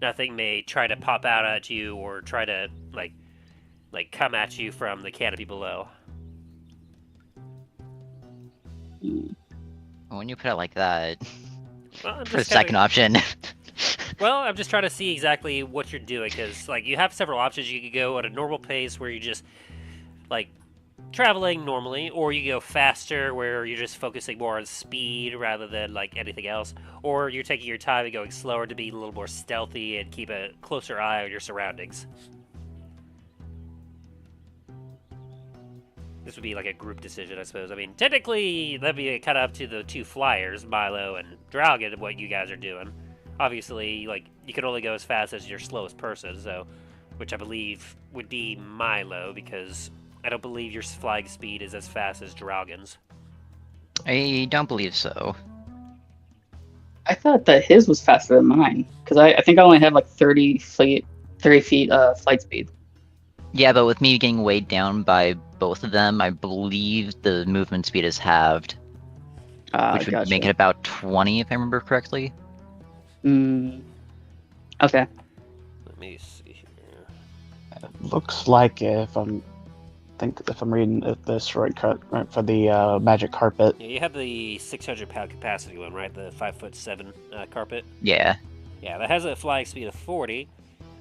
nothing may try to pop out at you or try to like come at you from the canopy below? When you put it like that, Well, I'm for the just second option. Well, I'm just trying to see exactly what you're doing, because like you have several options. You could go at a normal pace where you just like traveling normally, or you go faster where you're just focusing more on speed rather than like anything else, or you're taking your time and going slower to be a little more stealthy and keep a closer eye on your surroundings. This would be like a group decision, I suppose. I mean, technically, that'd be kind of up to the two flyers, Milo and Drallgon, what you guys are doing. Obviously, like, you can only go as fast as your slowest person, so, which I believe would be Milo, because I don't believe your flying speed is as fast as Drallgon's. I don't believe so. I thought that his was faster than mine because I think I only have like 30 feet flight speed. Yeah, but with me getting weighed down by both of them, I believe the movement speed is halved, which would Gotcha. make it about 20, if I remember correctly. Okay. Let me see here. It looks like if I'm reading this right for the magic carpet. Yeah, you have the 600-pound capacity one, right? The 5'7" carpet. Yeah. Yeah, that has a flying speed of 40,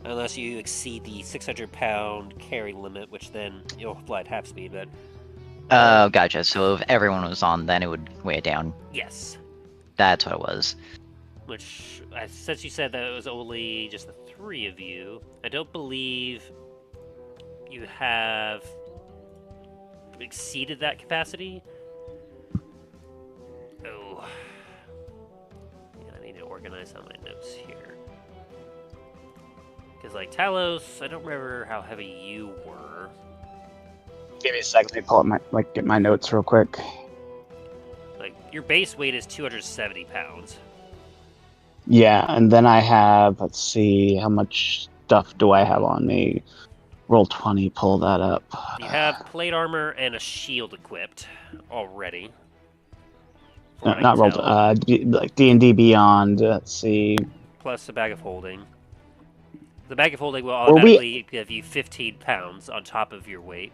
unless you exceed the 600-pound carry limit, which then you'll fly at half speed. But Oh, gotcha. So if everyone was on, then it would weigh it down. yes, That's what it was. which since you said that it was only just the three of you, I don't believe you have exceeded that capacity. Oh, yeah, I need to organize on my notes here. Because, like, Talos, I don't remember how heavy you were. Give me a second. Let me pull up get my notes real quick. Like, your base weight is 270 pounds. Yeah, and then I have, let's see, how much stuff do I have on me? Roll 20, pull that up. You have plate armor and a shield equipped already. from No, what I not can rolled, tell. like D&D Beyond, let's see. Plus a bag of holding. The bag of holding will Were we- automatically give you 15 pounds on top of your weight.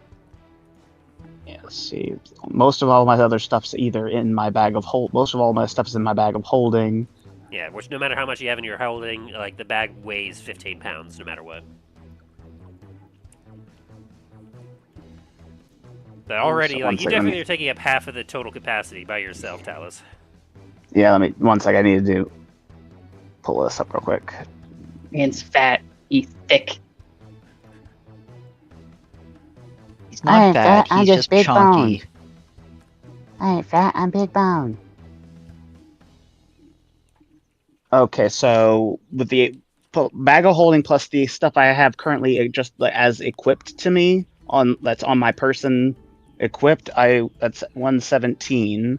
Yeah, let's see. Most of all my other stuff's either in my bag of most of all my stuff's in my bag of holding. Yeah, which no matter how much you have in your holding, like the bag weighs 15 pounds no matter what. But already, So like, you one definitely second. are taking up half of the total capacity by yourself, Talos. Yeah, let me, one sec, I need to pull this up real quick. Man's fat. He's thick. He's not fat, I'm he's just just big chunky. boned. I ain't fat, I'm big bone. Okay, so with the bag of holding plus the stuff I have currently just as equipped to me that's on my person equipped, that's 117.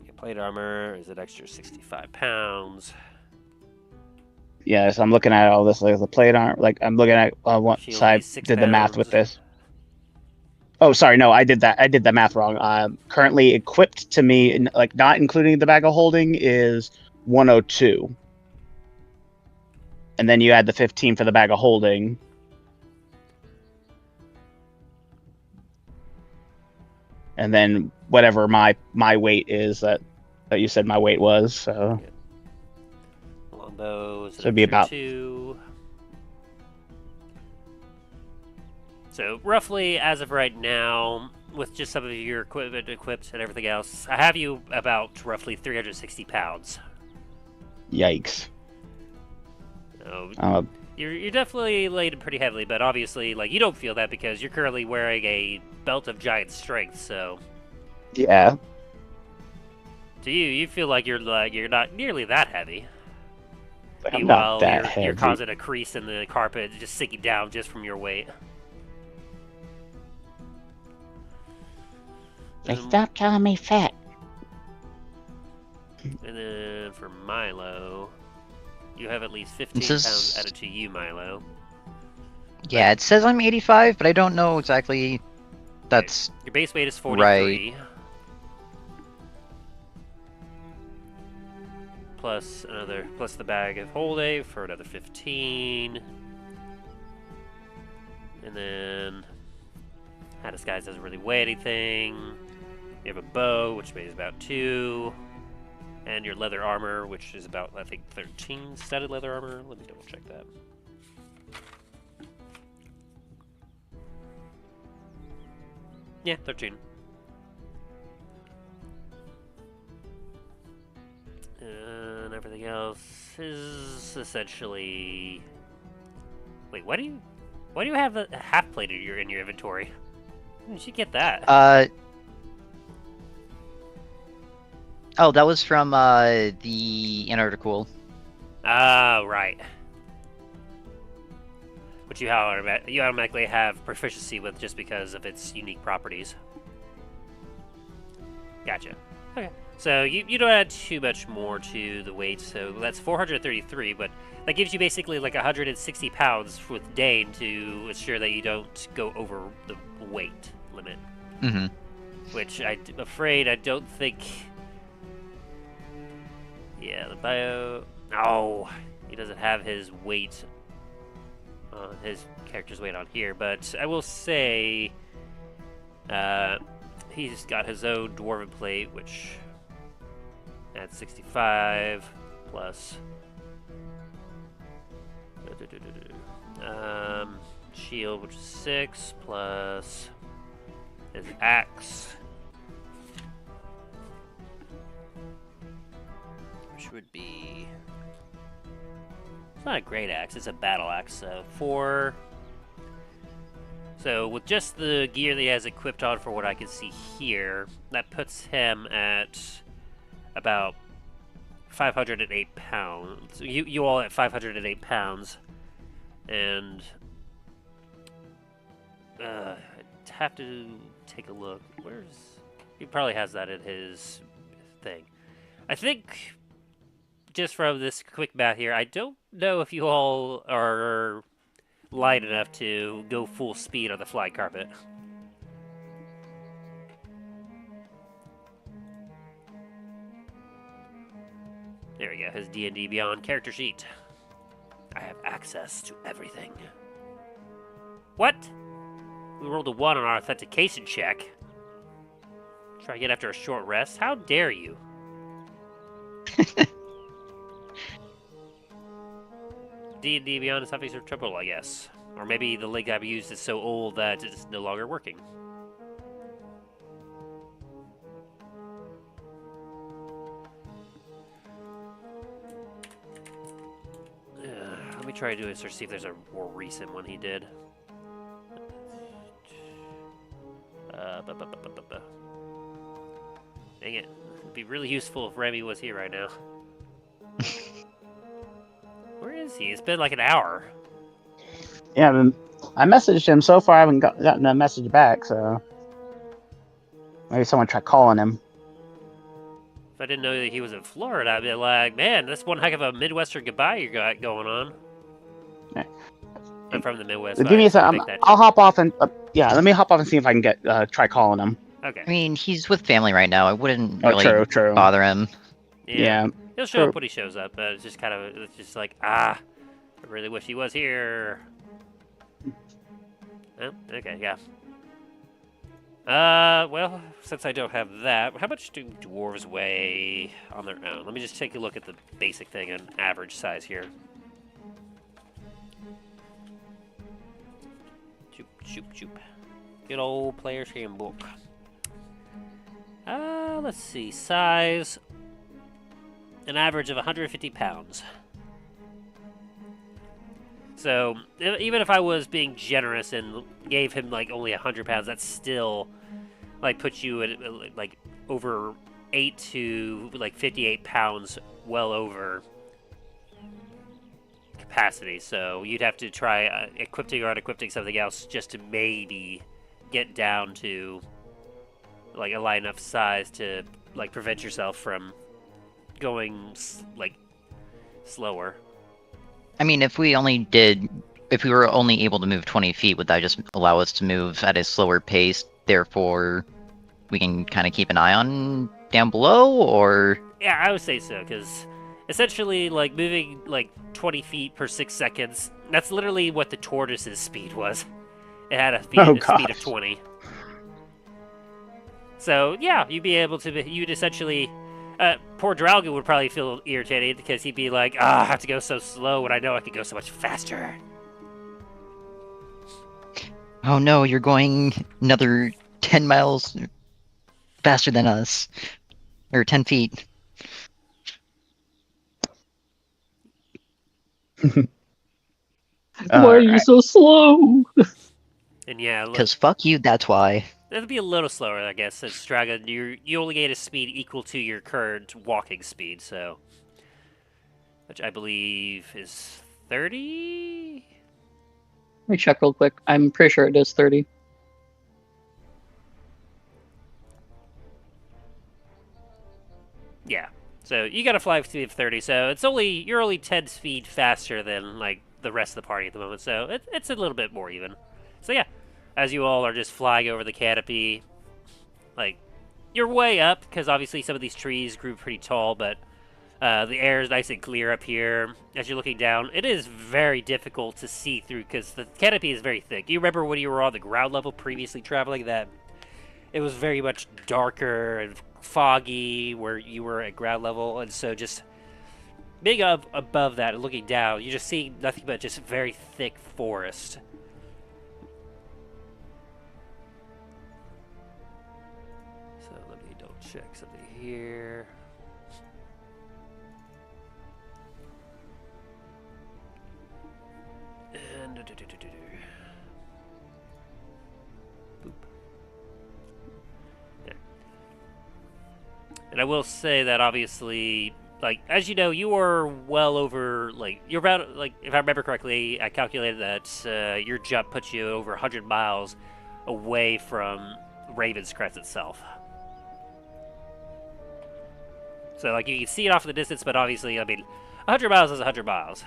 Your plate armor is an extra 65 pounds. Yeah, so I'm looking at all this like the plate armor. Like I'm looking at what Shield side weighs 6 did the math with pounds. this. Oh, sorry, no, I did the math wrong. Currently equipped to me, like not including the bag of holding, is 102. And then you add the 15 for the bag of holding. and then whatever my weight is that you said my weight was. So Longbow is So it'd be about 2. So roughly, as of right now, with just some of your equipment equipped and everything else, I have you about roughly 360 pounds. yikes. So you're definitely laden pretty heavily, but obviously, like, you don't feel that because you're currently wearing a belt of giant strength. So Yeah. to you, you feel like you're not nearly that heavy. I'm not Meanwhile, that heavy. you're causing a crease in the carpet, just sinking down just from your weight. They stop calling me fat. And then for Milo, you have at least 15 This is- pounds added to you, Milo. Yeah, it says I'm 85, but I don't know exactly. That's Your base weight is 43. Plus the bag of holding for another 15. And then how disguise doesn't really weigh anything. You have a bow, which weighs about 2. And your leather armor, which is about, I think, 13 studded leather armor. Let me double check that. Yeah, 13. And everything else is essentially... Wait, why do you have the half plate in your inventory? When did you get that? Oh, that was from the Antarctical. Ah, right. Which you automatically have proficiency with just because of its unique properties. Gotcha. Okay. So you don't add too much more to the weight, so that's 433, but that gives you basically like 160 pounds with Dane to ensure that you don't go over the weight limit. Mm-hmm. Which I'm afraid I don't think... Yeah, the bio... No! He doesn't have his weight... his character's weight on here, but I will say... he's got his own Dwarven plate, which... adds 65, plus... shield, which is 6, plus... his axe... which would be... It's not a great axe, it's a battle axe, so 4... So with just the gear that he has equipped on for what I can see here, that puts him at about 508 pounds. You all at 508 pounds. And I'd have to take a look. He probably has that in his thing. I think just from this quick math here, I don't know if you all are light enough to go full speed on the flying carpet. There we go, his D&D Beyond character sheet. I have access to everything. What? We rolled a 1 on our authentication check. Try again after a short rest? How dare you? D&D Beyond is having some trouble, I guess. Or maybe the link I've used is so old that it's no longer working. Let me try to do this or see if there's a more recent one he did. Dang it. It'd be really useful if Remy was here right now. Where is he? It's been like an hour. Yeah, I messaged him. So far, I haven't gotten a message back, so maybe someone tried calling him. If I didn't know that he was in Florida, I'd be like, man, that's one heck of a Midwestern goodbye you got going on. Yeah. I'm from the Midwest. Give me a second. I'll hop off and let me hop off and see if I can get try calling him. Okay. I mean, he's with family right now. I wouldn't really True. bother him. Yeah. He'll show up when he shows up, but it's just kind of, it's just like, I really wish he was here. Oh, okay, yeah. Well, since I don't have that, how much do dwarves weigh on their own? Let me just take a look at the basic thing on average size here. Choop, choop, choop. Good old player's handbook. Let's see. Size. An average of 150 pounds. So, even if I was being generous and gave him, like, only 100 pounds, that's still, like, puts you at, like, over 8 to, like, 58 pounds well over capacity. So, you'd have to try equipping or unequipping something else just to maybe get down to, like, a light enough size to, like, prevent yourself from going, like, slower. I mean, if we were only able to move 20 feet, would that just allow us to move at a slower pace? Therefore, we can kind of keep an eye on down below, or? Yeah, I would say so, because essentially, like, moving, like, 20 feet per 6 seconds, that's literally what the tortoise's speed was. It had a speed of 20. So, yeah, you'd essentially... poor Drallgon would probably feel irritated, because he'd be like, I have to go so slow when I know I could go so much faster. Oh no, you're going another 10 miles faster than us. Or 10 feet. Why are you so slow? And yeah, Because fuck you, that's why. that'd be a little slower, I guess, since Drallgon, you only gain a speed equal to your current walking speed, so... Which I believe is 30? Let me check real quick. I'm pretty sure it is 30. Yeah. So you got a fly speed of 30, so you're only 10 speed faster than, like, the rest of the party at the moment, so it's a little bit more even. So yeah, as you all are just flying over the canopy, like, you're way up, because obviously some of these trees grew pretty tall, but the air is nice and clear up here. As you're looking down, it is very difficult to see through, because the canopy is very thick. You remember when you were on the ground level previously traveling, that it was very much darker and foggy where you were at ground level, and so just being up above that and looking down, you just see nothing but just very thick forest. So let me double check something here. And boop. There. And I will say that obviously, like, as you know, you are well over, like, you're about, like, if I remember correctly, I calculated that your jump puts you over 100 miles away from Ravenscrest itself. So, like, you can see it off in the distance, but obviously, I mean, 100 miles is 100 miles.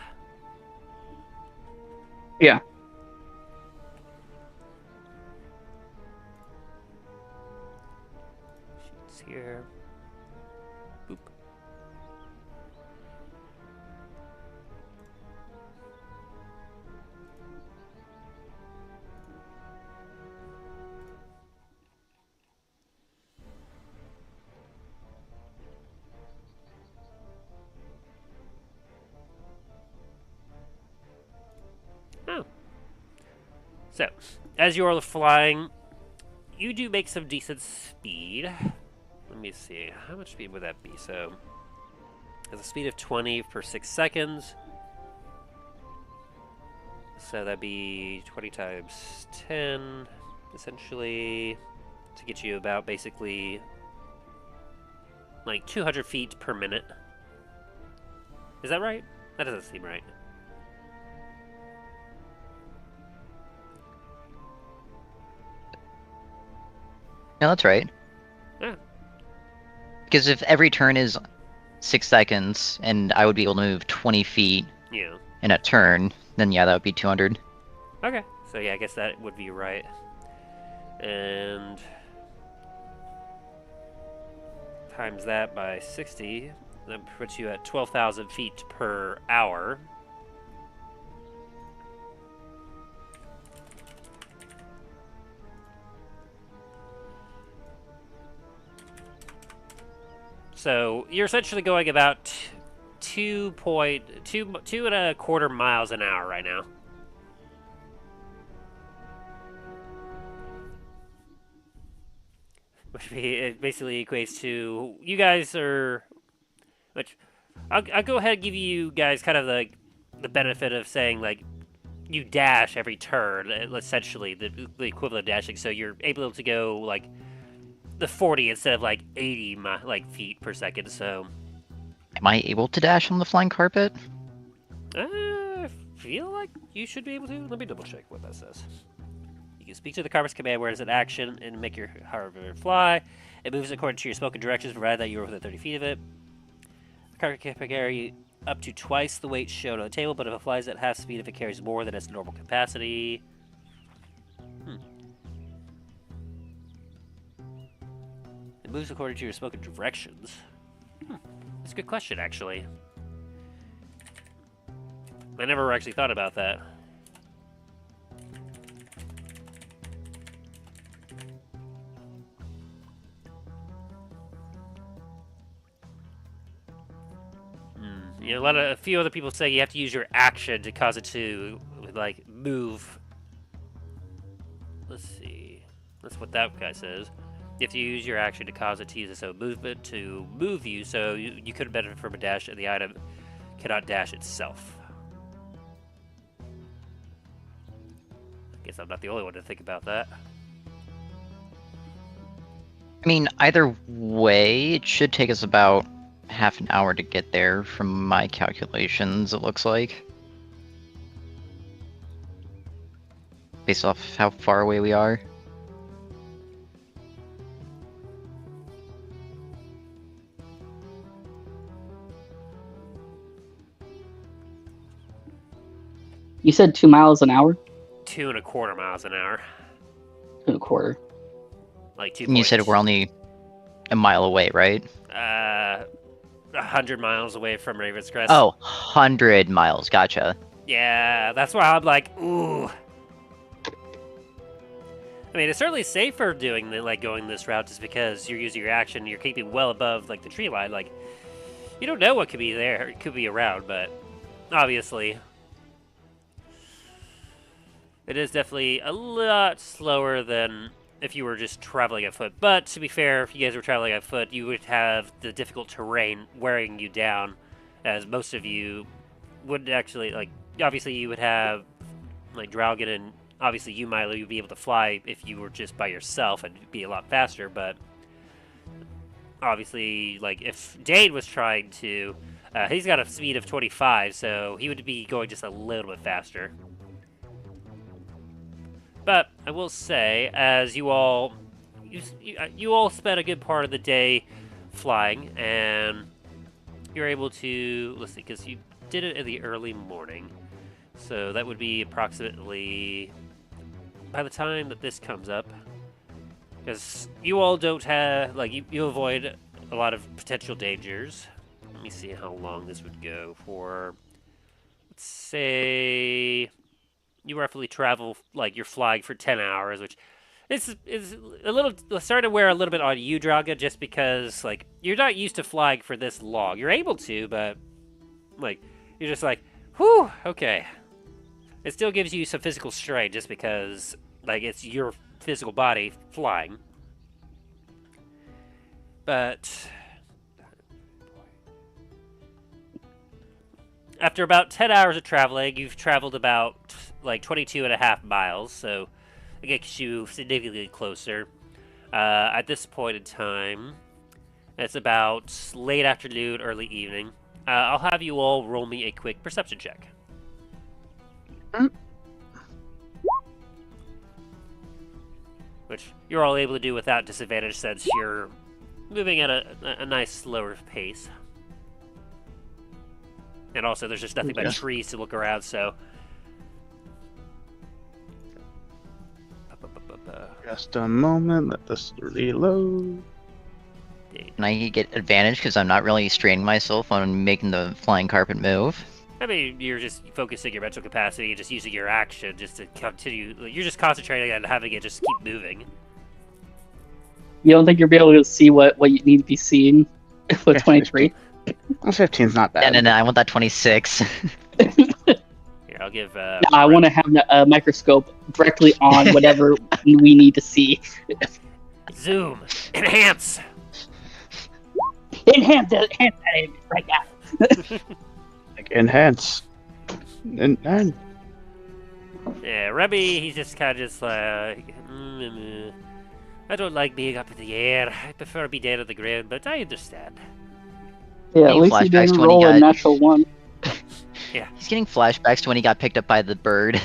Yeah. Shoots here. Boop. Oh. So, as you are flying, you do make some decent speed. Let me see. How much speed would that be? So, has a speed of 20 per 6 seconds. So that'd be 20 times 10, essentially, to get you about basically like 200 feet per minute. Is that right? That doesn't seem right. No, that's right. Yeah. Because if every turn is 6 seconds, and I would be able to move 20 feet Yeah. in a turn, then yeah, that would be 200. Okay. So yeah, I guess that would be right. And times that by 60, that puts you at 12,000 feet per hour. So you're essentially going about 2.2 miles an hour right now. Which it basically equates to you guys are. Which I'll go ahead and give you guys kind of the benefit of saying like you dash every turn, essentially the equivalent of dashing. So you're able to go like the 40 instead of like 80 feet per second. So Am I able to dash on the flying carpet? I feel like you should be able to. Let me double check what that says. You can speak to the carpet's command where it's an action and make your hover fly. It moves according to your spoken directions, provided that you're within 30 feet of it. The carpet can carry up to twice the weight shown on the table, but if it flies at half speed, if it carries more than its normal capacity. It moves according to your spoken directions. That's a good question, actually. I never actually thought about that. You know, a few other people say you have to use your action to cause it to, like, move. Let's see. That's what that guy says. You have to use your action to cause it to use its own movement to move you, so you could benefit from a dash, and the item cannot dash itself. I guess I'm not the only one to think about that. I mean, either way, it should take us about half an hour to get there from my calculations, it looks like. Based off how far away we are. You said 2 miles an hour? 2.25 miles an hour. 2.25. Like 2. And you said we're only a mile away, right? 100 miles away from Ravenscrest. Oh, 100 miles. Gotcha. Yeah, that's why I'm like, ooh. I mean, it's certainly safer doing going this route just because you're using your action, you're keeping well above like the tree line. Like, you don't know what could be there, it could be around, but obviously, it is definitely a lot slower than if you were just traveling on foot. But to be fair, if you guys were traveling on foot, you would have the difficult terrain wearing you down, as most of you wouldn't actually, like, obviously you would have, like, Drallgon, and obviously you, Milo, you'd be able to fly if you were just by yourself and be a lot faster, but obviously, like, if Dane was trying to, he's got a speed of 25, so he would be going just a little bit faster. But I will say, as you all spent a good part of the day flying, and you're able to, let's see, because you did it in the early morning, so that would be approximately, by the time that this comes up, because you all don't have, like, you avoid a lot of potential dangers. Let me see how long this would go for. Let's say you roughly travel, like, you're flying for 10 hours, which is a little starting to wear a little bit on you, Drallgon, just because, like, you're not used to flying for this long. You're able to, but, like, you're just like, whew, okay. It still gives you some physical strain just because, like, it's your physical body flying. But after about 10 hours of traveling, you've traveled about, like, 22.5 miles, so it gets you significantly closer. At this point in time, it's about late afternoon, early evening. I'll have you all roll me a quick perception check. Which you're all able to do without disadvantage since you're moving at a nice slower pace. And also, there's just nothing but trees to look around, so. Just a moment, let this reload. Can I get advantage because I'm not really straining myself on making the flying carpet move? I mean, you're just focusing your mental capacity and just using your action just to continue. You're just concentrating on having it just keep moving. You don't think you'll be able to see what you need to be seeing? With 23. 15's not bad. No, I want that 26. Here, I'll give. No, I want to have the microscope directly on whatever we need to see. Zoom. Enhance. Enhance that image right now. Like, enhance. And Yeah, Rebby, he's just kind of just like, I don't like being up in the air. I prefer to be down on the ground, but I understand. Yeah, at Any least you flashbacks didn't to when he roll a got- natural one. He's getting flashbacks to when he got picked up by the bird.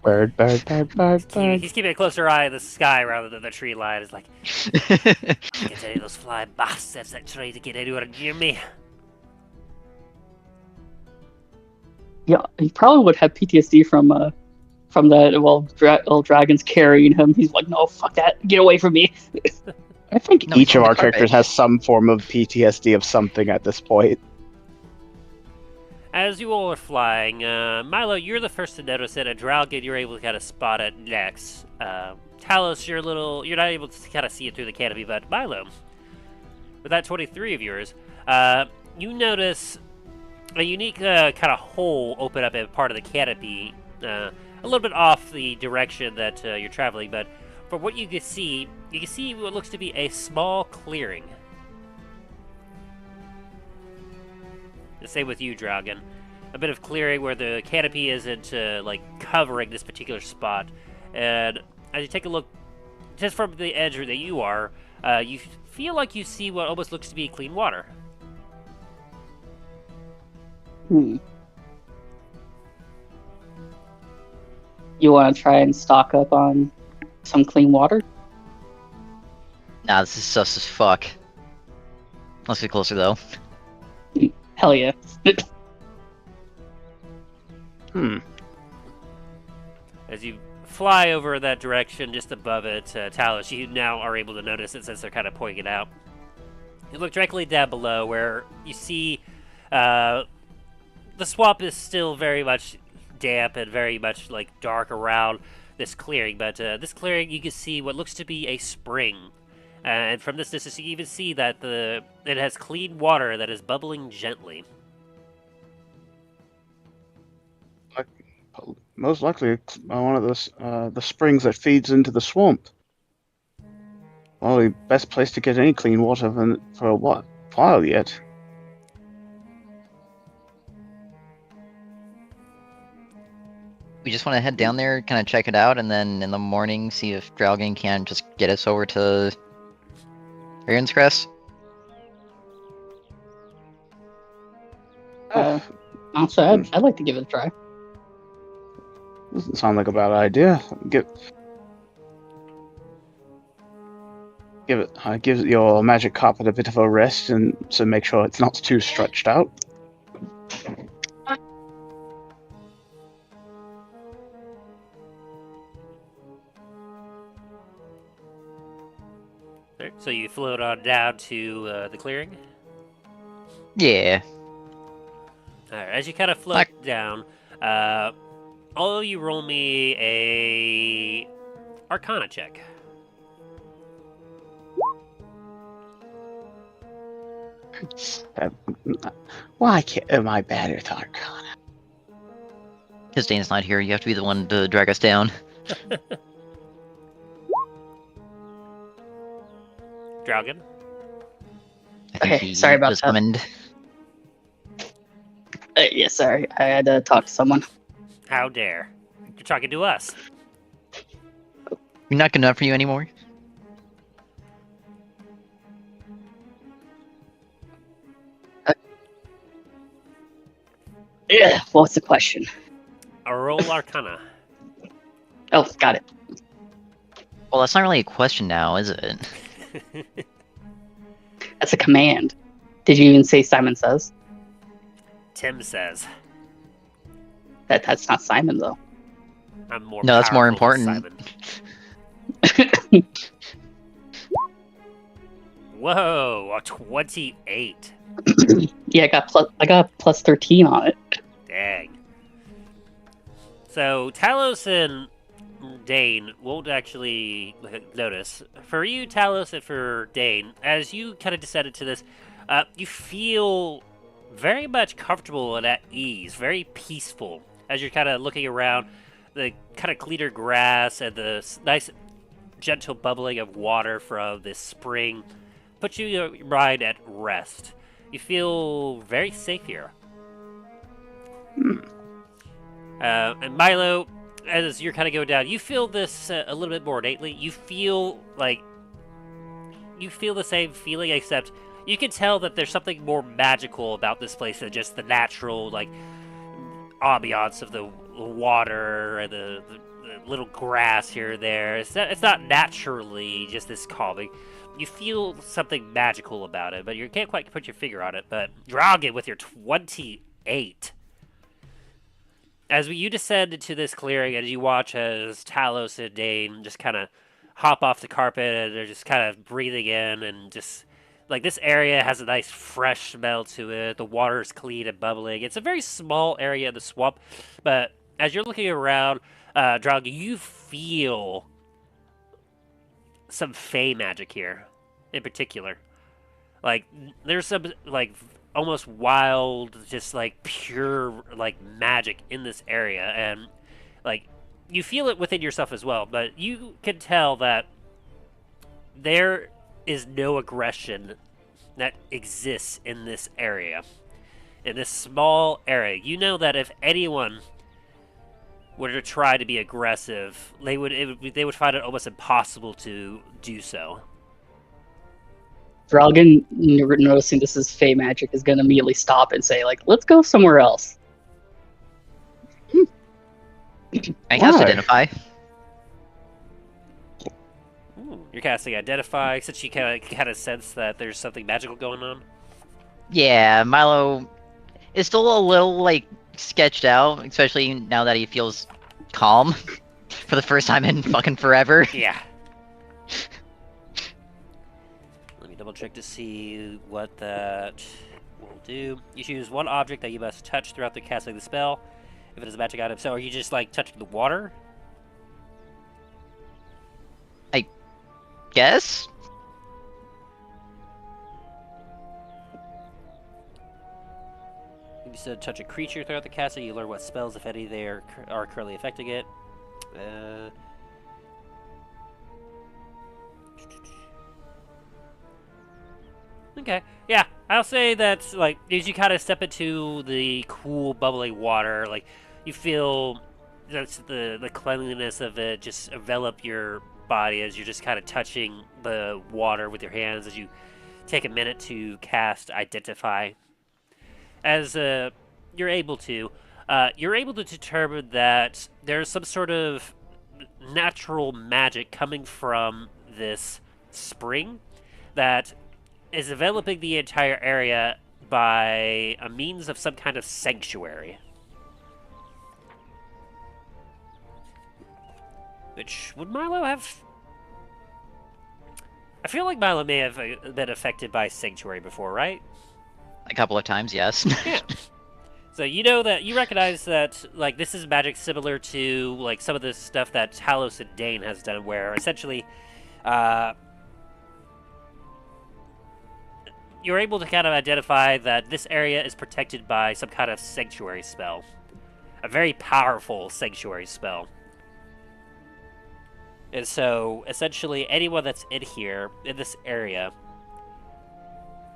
bird. He's keeping a closer eye on the sky rather than the tree line. It's like, get any of those flying bastards that try to get anywhere near me. Yeah, he probably would have PTSD from that while Dragon's carrying him. He's like, no, fuck that, get away from me. I think No, each he's of on our the characters carpet. has some form of PTSD of something at this point. As you all are flying, Milo, you're the first to notice it, and Drallgon, you're able to kind of spot it next. Talos, you're not able to kind of see it through the canopy, but Milo, with that 23 of yours, you notice a unique kind of hole open up in part of the canopy, a little bit off the direction that you're traveling, but from what you can see what looks to be a small clearing. The same with you, Drallgon. A bit of clearing where the canopy isn't like covering this particular spot, and as you take a look, just from the edge that you are, you feel like you see what almost looks to be clean water. You want to try and stock up on some clean water? Nah, this is sus as fuck. Let's get closer though. Hell yeah. As you fly over that direction, just above it, Talos, you now are able to notice it since they're kind of pointing it out. You look directly down below where you see the swamp is still very much damp and very much like dark around this clearing, but this clearing you can see what looks to be a spring. And from this distance, you can even see that it has clean water that is bubbling gently. Most likely one of the springs that feeds into the swamp. Well, the best place to get any clean water for a while yet. We just want to head down there, kind of check it out, and then in the morning see if Drallgon can just get us over to Ravenscrest. Honestly, I'd like to give it a try. Doesn't sound like a bad idea. Give your magic carpet a bit of a rest, and so make sure it's not too stretched out. So you float on down to the clearing. Yeah. Alright, as you kind of float down, all you roll me a Arcana check. Why am I bad at Arcana? Because Dane's not here, you have to be the one to drag us down. Drallgon? I think Okay, he sorry about was that. summoned. Yeah, sorry. I had to talk to someone. How dare. You're talking to us. We're not good enough for you anymore? Yeah, what's the question? A roll Arcana. Oh, got it. Well, that's not really a question now, is it? That's a command. Did you even say Simon Says? Tim says. That's not Simon, though. I'm more No, that's more powerful than important. Simon. Whoa, a 28. Yeah, I got plus 13 on it. Dang. So Talos and Dane won't actually notice. For you, Talos, and for Dane, as you kind of descended to this, You feel very much comfortable and at ease, very peaceful as you're kind of looking around the kind of cleaner grass and the nice gentle bubbling of water from this spring. Puts your mind at rest. You feel very safe here. And Milo, as you're kind of going down, you feel this a little bit more innately. You feel the same feeling, except you can tell that there's something more magical about this place than just the natural, ambiance of the water and the little grass here and there. It's not naturally just this calming. You feel something magical about it, but you can't quite put your finger on it. But Drallgon, with your 28. As you descend into this clearing, and you watch as Talos and Dane just kind of hop off the carpet, and they're just kind of breathing in, and just this area has a nice fresh smell to it. The water is clean and bubbling. It's a very small area in the swamp, but as you're looking around, Drallgon, you feel some fey magic here, in particular. There's some almost wild, just pure magic in this area, and you feel it within yourself as well. But you can tell that there is no aggression that exists in this area, in this small area. You know that if anyone were to try to be aggressive, they would find it almost impossible to do so. Drallgon, noticing this is fey magic, is going to immediately stop and say, let's go somewhere else. I cast Identify. You're casting Identify, since you kind of sense that there's something magical going on? Yeah, Milo is still a little, sketched out, especially now that he feels calm for the first time in fucking forever. Yeah. Let me double check to see what that will do. You choose one object that you must touch throughout the casting of the spell. If it is a magic item. So are you just touching the water? I guess? You said touch a creature throughout the casting. You learn what spells, if any, they are currently affecting it. Okay, yeah, I'll say that, as you kind of step into the cool, bubbling water, you feel that's the cleanliness of it just envelop your body as you're just kind of touching the water with your hands as you take a minute to cast Identify. As you're able to determine that there's some sort of natural magic coming from this spring that is enveloping the entire area by a means of some kind of sanctuary. Which, would Milo have... I feel like Milo may have been affected by sanctuary before, right? A couple of times, yes. Yeah. So you recognize that, this is magic similar to, some of the stuff that Talos and Dane has done, where essentially, you're able to kind of identify that this area is protected by some kind of sanctuary spell. A very powerful sanctuary spell. And so, essentially, anyone that's in here, in this area,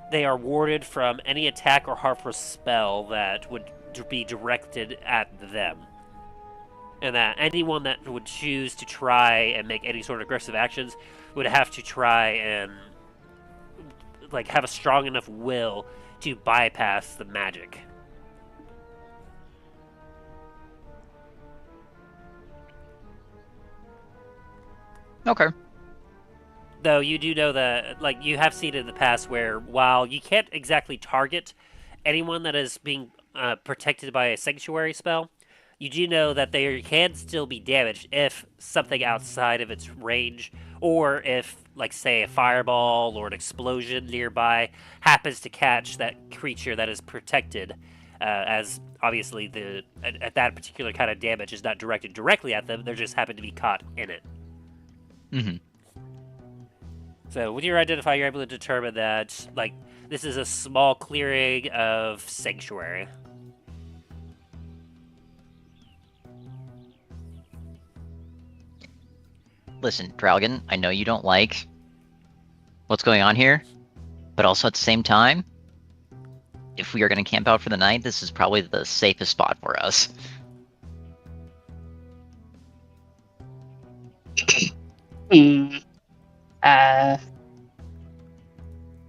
they are warded from any attack or harmful spell that would be directed at them. And that anyone that would choose to try and make any sort of aggressive actions would have to try and have a strong enough will to bypass the magic. Okay. Though you do know that, you have seen in the past where, while you can't exactly target anyone that is being protected by a sanctuary spell, you do know that they can still be damaged if something outside of its range, or if, say, a fireball or an explosion nearby happens to catch that creature that is protected, as obviously at that particular kind of damage is not directed directly at them, they just happen to be caught in it. Mm-hmm. So with your identifier, you're able to determine that, like, this is a small clearing of sanctuary. Listen, Drallgon, I know you don't like what's going on here, but also at the same time, if we are going to camp out for the night, this is probably the safest spot for us.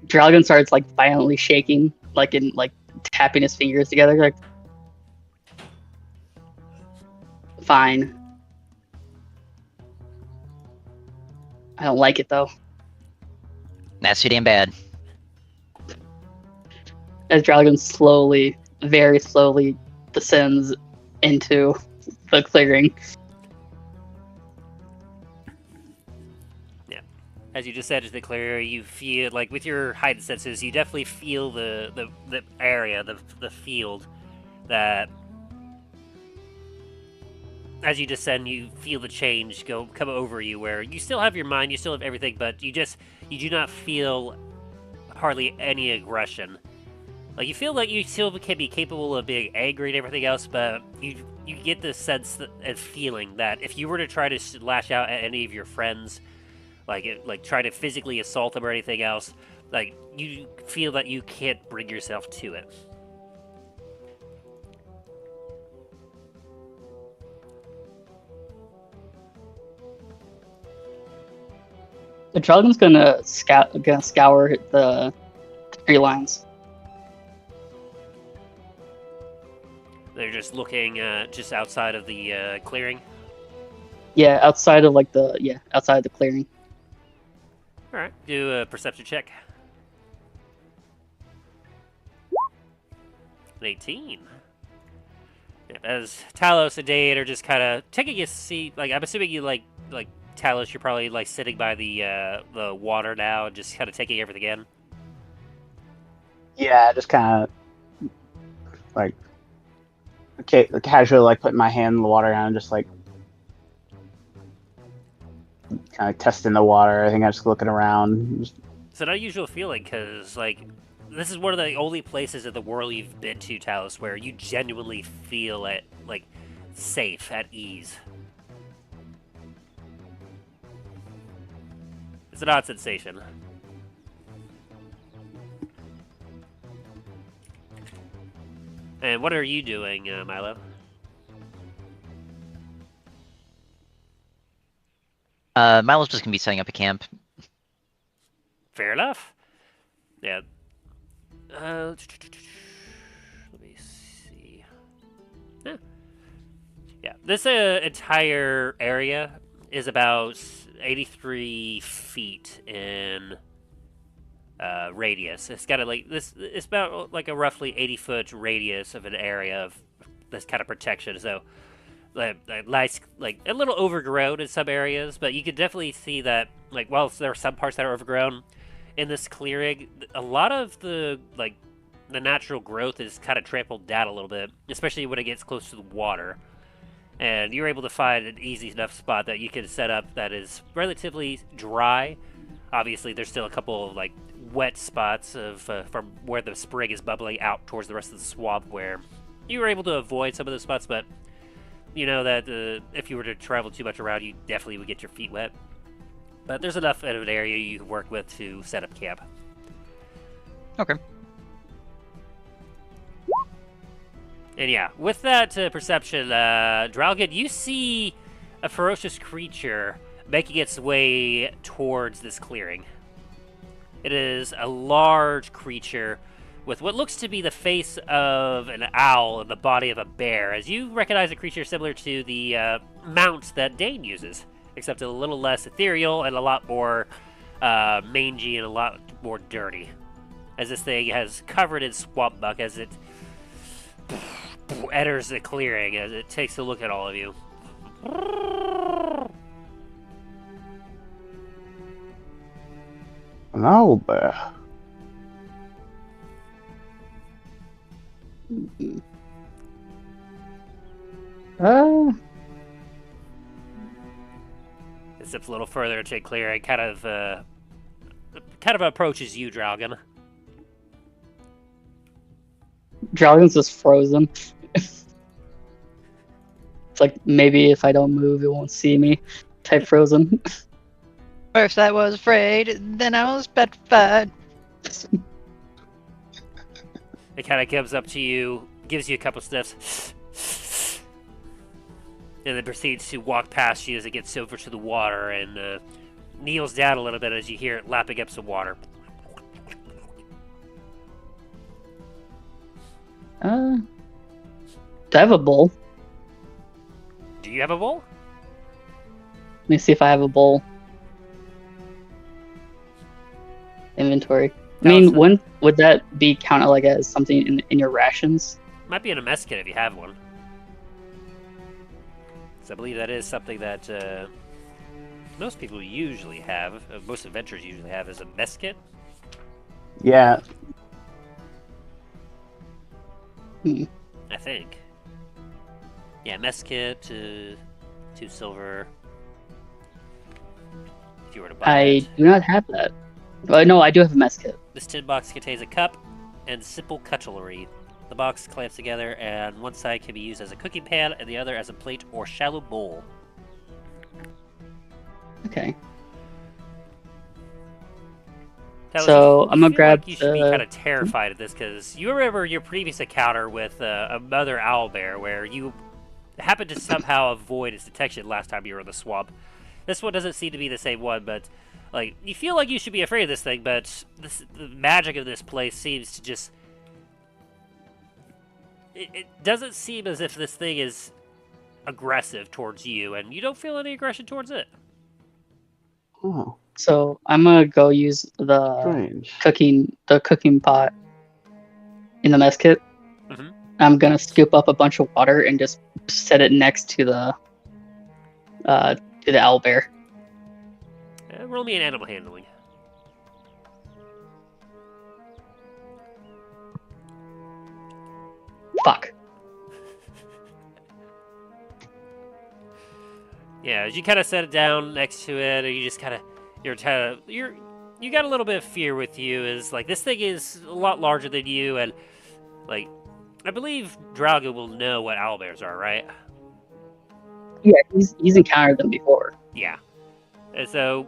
Drallgon starts like violently shaking, like tapping his fingers together, like fine. I don't like it though. That's too damn bad. As Drallgon slowly, very slowly descends into the clearing. As you descend into the clearing, you feel, like, with your heightened senses, you definitely feel the area, the field, that as you descend, you feel the change come over you, where you still have your mind, you still have everything, but you do not feel hardly any aggression. Like, you feel like you still can be capable of being angry and everything else, but you get the sense and feeling that if you were to try to lash out at any of your friends, like try to physically assault them or anything else, like, you feel that you can't bring yourself to it. The Drallgon's gonna scour the tree lines. They're just looking just outside of the clearing. Yeah, outside of outside the clearing. All right, do a perception check. An 18. Yeah, as Talos and Dade are just kind of taking a seat, like, I'm assuming you like Talos, you're probably like sitting by the water now and just kind of taking everything in. Yeah, just kind of like casually like putting my hand in the water and just like kind of testing the water. I think I'm just looking around. It's an unusual feeling because, like, this is one of the only places in the world you've been to, Talos, where you genuinely feel it, like, safe, at ease. It's an odd sensation. And what are you doing, Milo? Milo's just gonna be setting up a camp. Fair enough. Yeah. Let me see. Yeah. This entire area is about 83 feet in radius. It's got it's about like a roughly 80-foot radius of an area of this kind of protection. So, like a little overgrown in some areas, but you can definitely see that, like, while there are some parts that are overgrown in this clearing, a lot of the natural growth is kind of trampled down a little bit, especially when it gets close to the water. And you're able to find an easy enough spot that you can set up that is relatively dry. Obviously, there's still a couple of like wet spots from where the spring is bubbling out towards the rest of the swamp, where you were able to avoid some of those spots, but you know that if you were to travel too much around, you definitely would get your feet wet. But there's enough of an area you can work with to set up camp. Okay. And yeah, with that perception, Drallgon, you see a ferocious creature making its way towards this clearing. It is a large creature with what looks to be the face of an owl and the body of a bear, as you recognize a creature similar to the mount that Dane uses, except a little less ethereal and a lot more mangy and a lot more dirty. As this thing has covered in swamp muck as it enters the clearing, as it takes a look at all of you. No, bear. It steps a little further into the clearing, kind of kind of approaches you, Drallgon. Drallgon's just frozen. It's like maybe if I don't move, it won't see me. Type frozen. First I was afraid, then I was petrified. It kind of comes up to you, gives you a couple sniffs, and then proceeds to walk past you as it gets over to the water and kneels down a little bit as you hear it lapping up some water. Do I have a bowl? Do you have a bowl? Let me see if I have a bowl. Inventory. I mean, when would that be counted like as something in your rations? Might be in a mess kit if you have one. So I believe that is something that most people usually have, most adventurers usually have, is a mess kit. Yeah. I think. Yeah, mess kit, 2 silver. If you were to buy it. I do not have that. No, I do have a mess kit. This tin box contains a cup and simple cutlery. The box clamps together, and one side can be used as a cooking pan, and the other as a plate or shallow bowl. Okay. So I'm gonna grab. Like you should be kind of terrified of this because you remember your previous encounter with a mother owlbear, where you happened to somehow avoid its detection last time you were in the swamp. This one doesn't seem to be the same one, but like you feel like you should be afraid of this thing, but the magic of this place seems to just. It doesn't seem as if this thing is aggressive towards you, and you don't feel any aggression towards it. Oh, So I'm gonna go use the strange. cooking pot in the mess kit. Mhm. I'm gonna scoop up a bunch of water and just set it next to the owlbear. Roll me an animal handling. Fuck. Yeah, as you kind of set it down next to it, or you just kind of, you got a little bit of fear with you. Is like this thing is a lot larger than you, and like I believe Drallgon will know what owlbears are, right? Yeah, he's encountered them before. Yeah, and so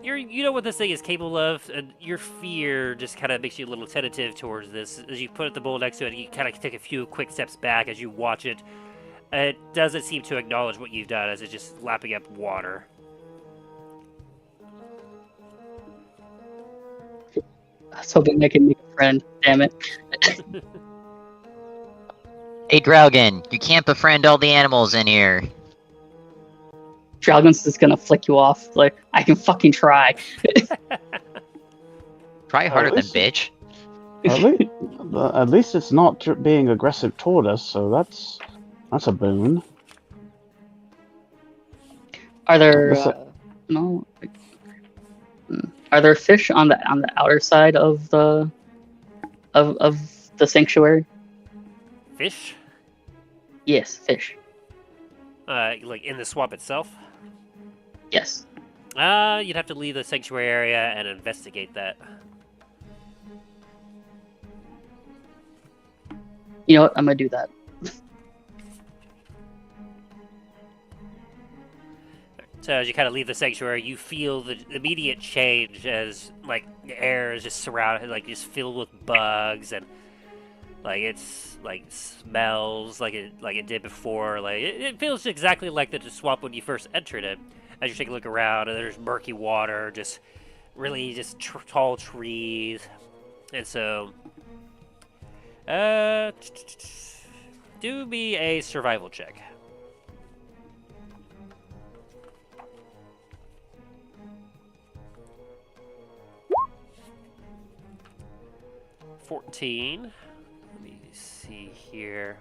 you know what this thing is capable of, and your fear just kind of makes you a little tentative towards this. As you put the bowl next to it, you kind of take a few quick steps back as you watch it. It doesn't seem to acknowledge what you've done, as it's just lapping up water. I was hoping I could make a friend. Damn it. Hey, Drallgon, you can't befriend all the animals in here. Drallgon's just gonna flick you off. Like, I can fucking try. Try harder than least- bitch. At least it's not being aggressive toward us, so that's a boon. Are there Listen- no? Are there fish on the outer side of the sanctuary? Fish? Yes, fish. Like in the swamp itself? Yes. You'd have to leave the sanctuary area and investigate that. You know what? I'm gonna do that. So as you kind of leave the sanctuary, you feel the immediate change as like the air is just surrounded, like just filled with bugs, and like it's like smells like it did before. Like it feels exactly like the swamp when you first entered it. As you take a look around, and there's murky water, just really just tall trees, and so do me a survival check. Let me see here.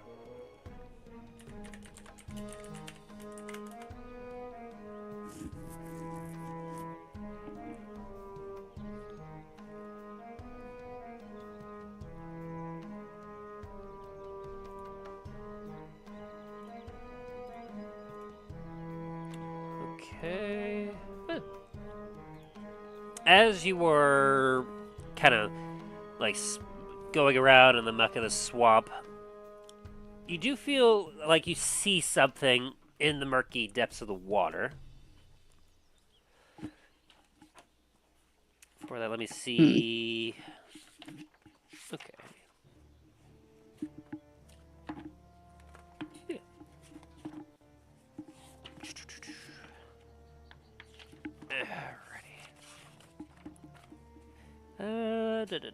Okay. as you were kind of like going around in the muck of the swamp, you do feel like you see something in the murky depths of the water. For that, let me see. Okay. Yeah. Alrighty.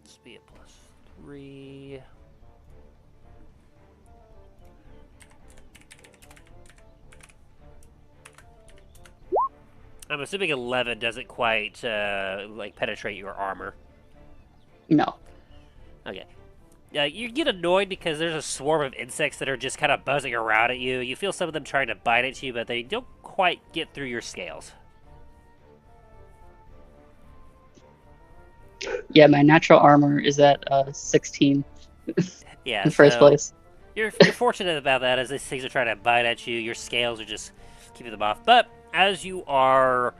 Let's be a +3. I'm assuming 11 doesn't quite like penetrate your armor. No. Okay. You get annoyed because there's a swarm of insects that are just kind of buzzing around at you. You feel some of them trying to bite at you, but they don't quite get through your scales. Yeah, my natural armor is at 16 Yeah, in first place. You're fortunate about that, as these things are trying to bite at you. Your scales are just keeping them off. But as you are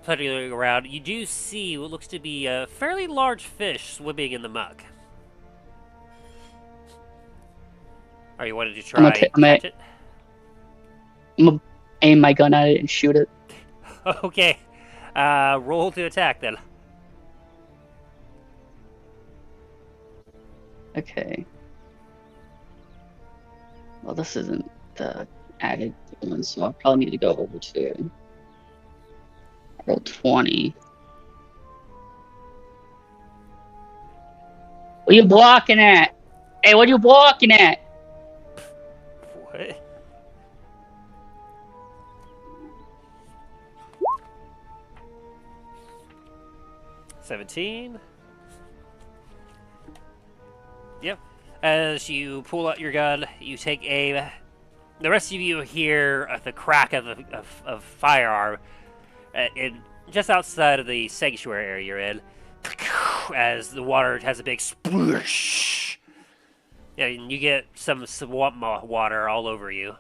fluttering around, you do see what looks to be a fairly large fish swimming in the muck. Are you wanting to try and catch it? I'm gonna aim my gun at it and shoot it. Okay. Roll to attack then. Okay. Well, this isn't the added one, so I'll probably need to go over to roll 20. What are you blocking at? Hey, what are you blocking at? What? $17. Yep. As you pull out your gun, you take aim. The rest of you hear the crack of firearm just outside of the sanctuary area you're in, as the water has a big sploosh. Yeah, and you get some swamp water all over you.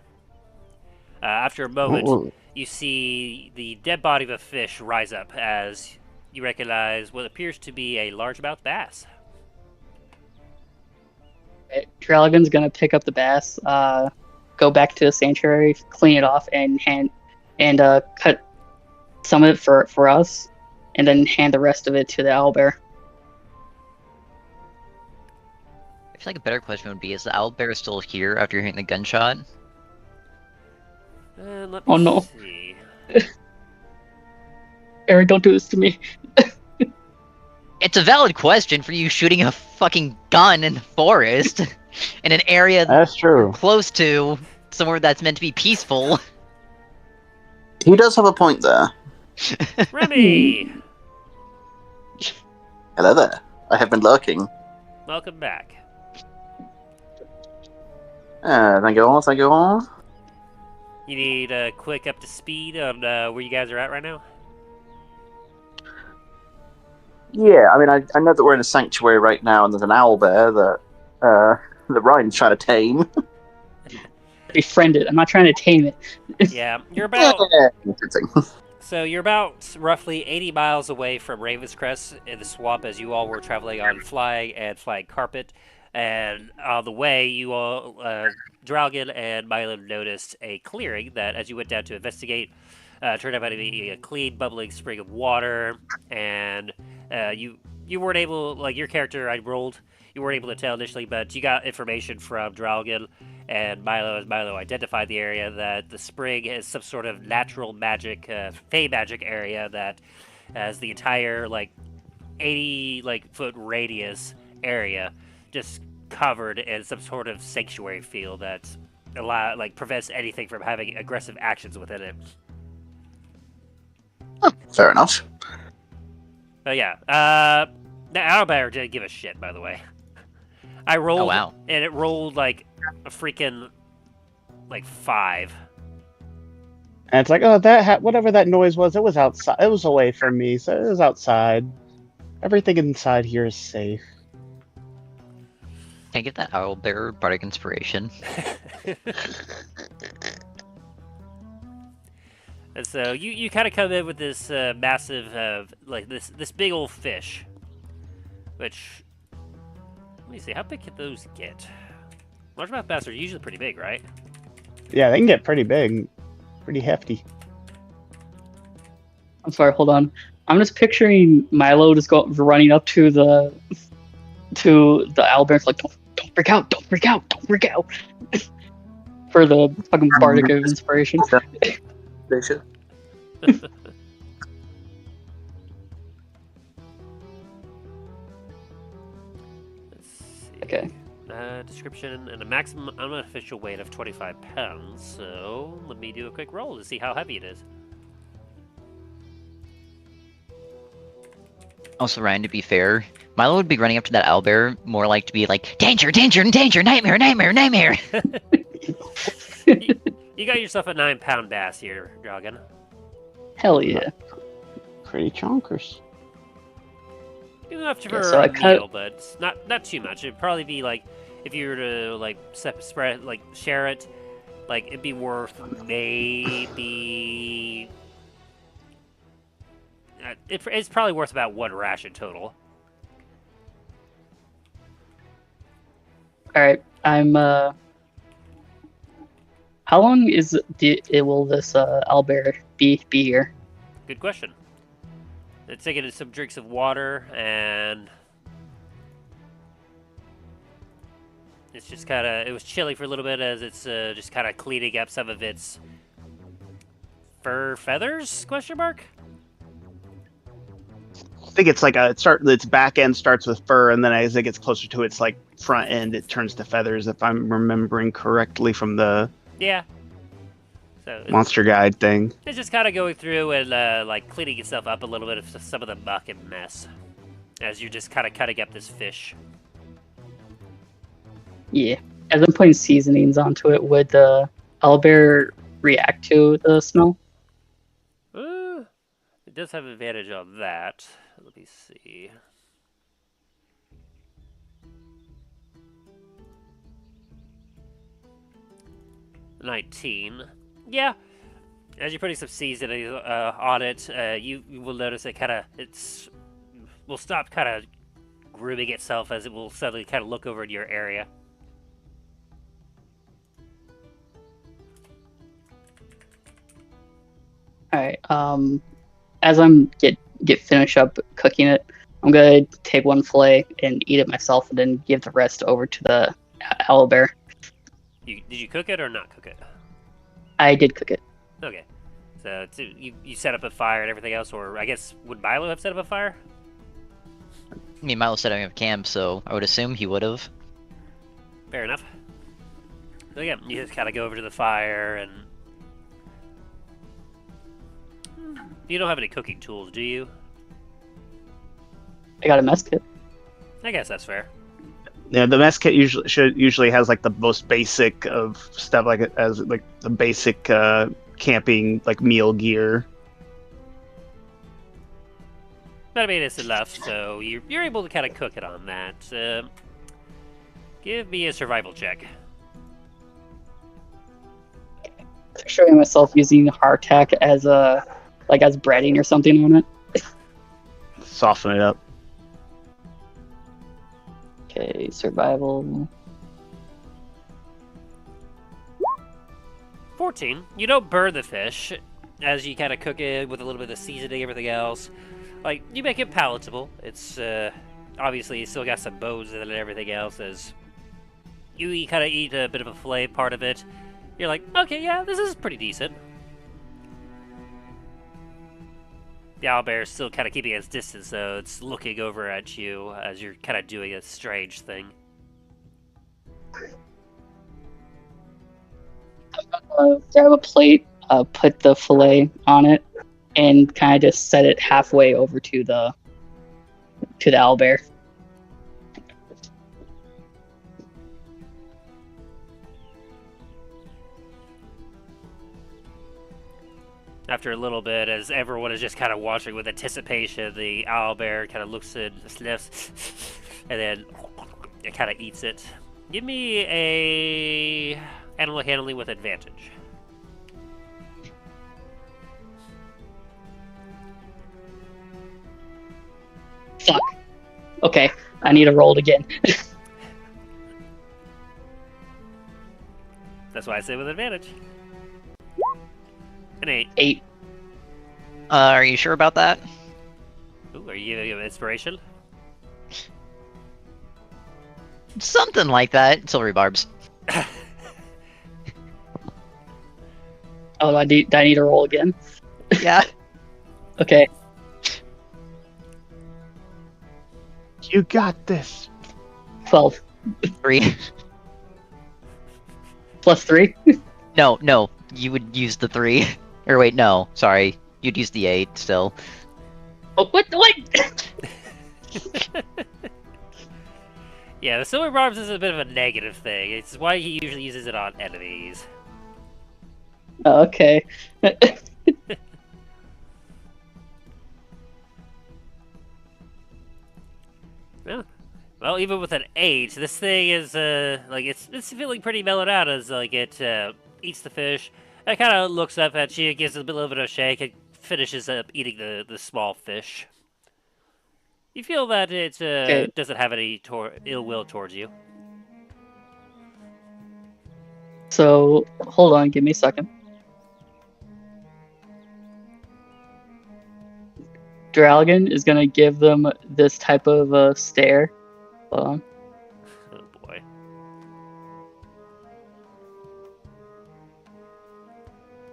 After a moment, you see the dead body of a fish rise up as you recognize what appears to be a largemouth bass. Drallgon's gonna pick up the bass, go back to the sanctuary, clean it off, and cut some of it for us, and then hand the rest of it to the owlbear. I feel like a better question would be: is the owlbear still here after hearing the gunshot? Let Oh me no. see. Eric, don't do this to me. It's a valid question for you shooting a fucking gun in the forest in an area That's true. close to somewhere that's meant to be peaceful. He does have a point there. Remy! Hello there. I have been lurking. Welcome back. Thank you all, thank you all. You need a quick up to speed on where you guys are at right now? Yeah, I mean, I know that we're in a sanctuary right now, and there's an owlbear that Ryan's trying to tame. Befriend it. I'm not trying to tame it. Yeah, you're about... Interesting. So you're about roughly 80 miles away from Ravenscrest in the swamp, as you all were traveling on flying carpet. And on the way, you all, Drallgon and Milo, noticed a clearing that, as you went down to investigate, turned out to be a clean, bubbling spring of water. And you weren't able, like your character I rolled, you weren't able to tell initially, but you got information from Drallgon and Milo, as Milo identified the area, that the spring is some sort of natural magic, fey magic area that has the entire 80 foot radius area just covered in some sort of sanctuary field that prevents anything from having aggressive actions within it. Fair enough. Yeah, the owlbear didn't give a shit, by the way. I rolled, Oh, wow. and it rolled like a freaking 5. And it's like, oh, whatever that noise was, it was outside. It was away from me, so it was outside. Everything inside here is safe. Can I get that owlbear bardic inspiration? And so you kind of come in with this massive, like this big old fish, which, let me see, how big can those get? Largemouth bass are usually pretty big, right? Yeah, they can get pretty big, pretty hefty. I'm sorry, hold on. I'm just picturing Milo just running up to the owlbear, like, don't freak out, don't freak out, don't freak out. For the fucking bardic of inspiration. They should. Let's see. Okay. Description and a maximum unofficial weight of 25 pounds. So let me do a quick roll to see how heavy it is. Also, Ryan, to be fair, Milo would be running up to that owlbear more like to be like, danger, danger, danger, nightmare, nightmare, nightmare. You got yourself a 9-pound bass here, Drallgon. Hell yeah. Pretty chonkers. Enough for Yeah, so I a cut- meal, but it's not too much. It'd probably be like, if you were to like spread, like share it, like it'd be worth maybe. It's probably worth about 1 ration total. All right. I'm. How long will this owlbear be here? Good question. It's taking some drinks of water, and it's just kind of, it was chilly for a little bit as it's just kind of cleaning up some of its fur feathers? Question mark. I think it's like its back end starts with fur, and then as it gets closer to its like front end, it turns to feathers. If I'm remembering correctly from the Yeah. So Monster Guide thing. it's just kind of going through and like cleaning itself up a little bit of some of the muck and mess as you're just kind of cutting up this fish. Yeah. As I'm putting seasonings onto it, would the owlbear react to the smell? It does have advantage on that. Let me see. $19. Yeah. As you're putting some seasoning on it, you will notice it will stop kind of grooming itself as it will suddenly kind of look over in your area. All right. As I'm get finished up cooking it, I'm gonna take one fillet and eat it myself, and then give the rest over to the owlbear. Did you cook it or not cook it? I did cook it. Okay. So you set up a fire and everything else, or I guess would Milo have set up a fire? I mean, Milo said I have camp, so I would assume he would have. Fair enough. So yeah, you just kind of go over to the fire and you don't have any cooking tools, do you? I got a mess kit. I guess that's fair. Yeah, the mess kit usually has like the most basic of stuff, like as like the basic camping like meal gear. But I mean, it's enough, so you're able to kind of cook it on that. Give me a survival check. Picturing myself using hardtack as as breading or something on it. Soften it up. Okay, survival. 14. You don't burn the fish as you kind of cook it with a little bit of seasoning, everything else. Like, you make it palatable. It's obviously you still got some bones in it and everything else. As you kind of eat a bit of a fillet part of it, you're like, okay, yeah, this is pretty decent. The owlbear is still kind of keeping its distance, though. It's looking over at you as you're kind of doing a strange thing. Grab a plate, put the fillet on it, and kind of just set it halfway over to the owlbear. After a little bit, as everyone is just kind of watching with anticipation, the owlbear kind of looks and sniffs, and then it kind of eats it. Give me a animal handling with advantage. Fuck. Okay, I need to roll it again. That's why I say with advantage. An 8. 8. Are you sure about that? Ooh, are you giving him inspiration? Something like that. Silvery barbs. Oh, do I need to roll again? Yeah. Okay. You got this. 12. 3. Plus 3? No. You would use the 3. Or wait, no. Sorry. You'd use the 8 still. Oh, what? Yeah, the silver barbs is a bit of a negative thing. It's why he usually uses it on enemies. Oh, okay. Yeah. Well, even with an 8, this thing is like it's feeling pretty mellowed out as like it eats the fish. It kind of looks up at you, gives it a little bit of a shake, and finishes up eating the small fish. You feel that it Okay. doesn't have any ill will towards you. So, hold on, give me a second. Drallgon is gonna give them this type of stare. Hold on. Oh boy.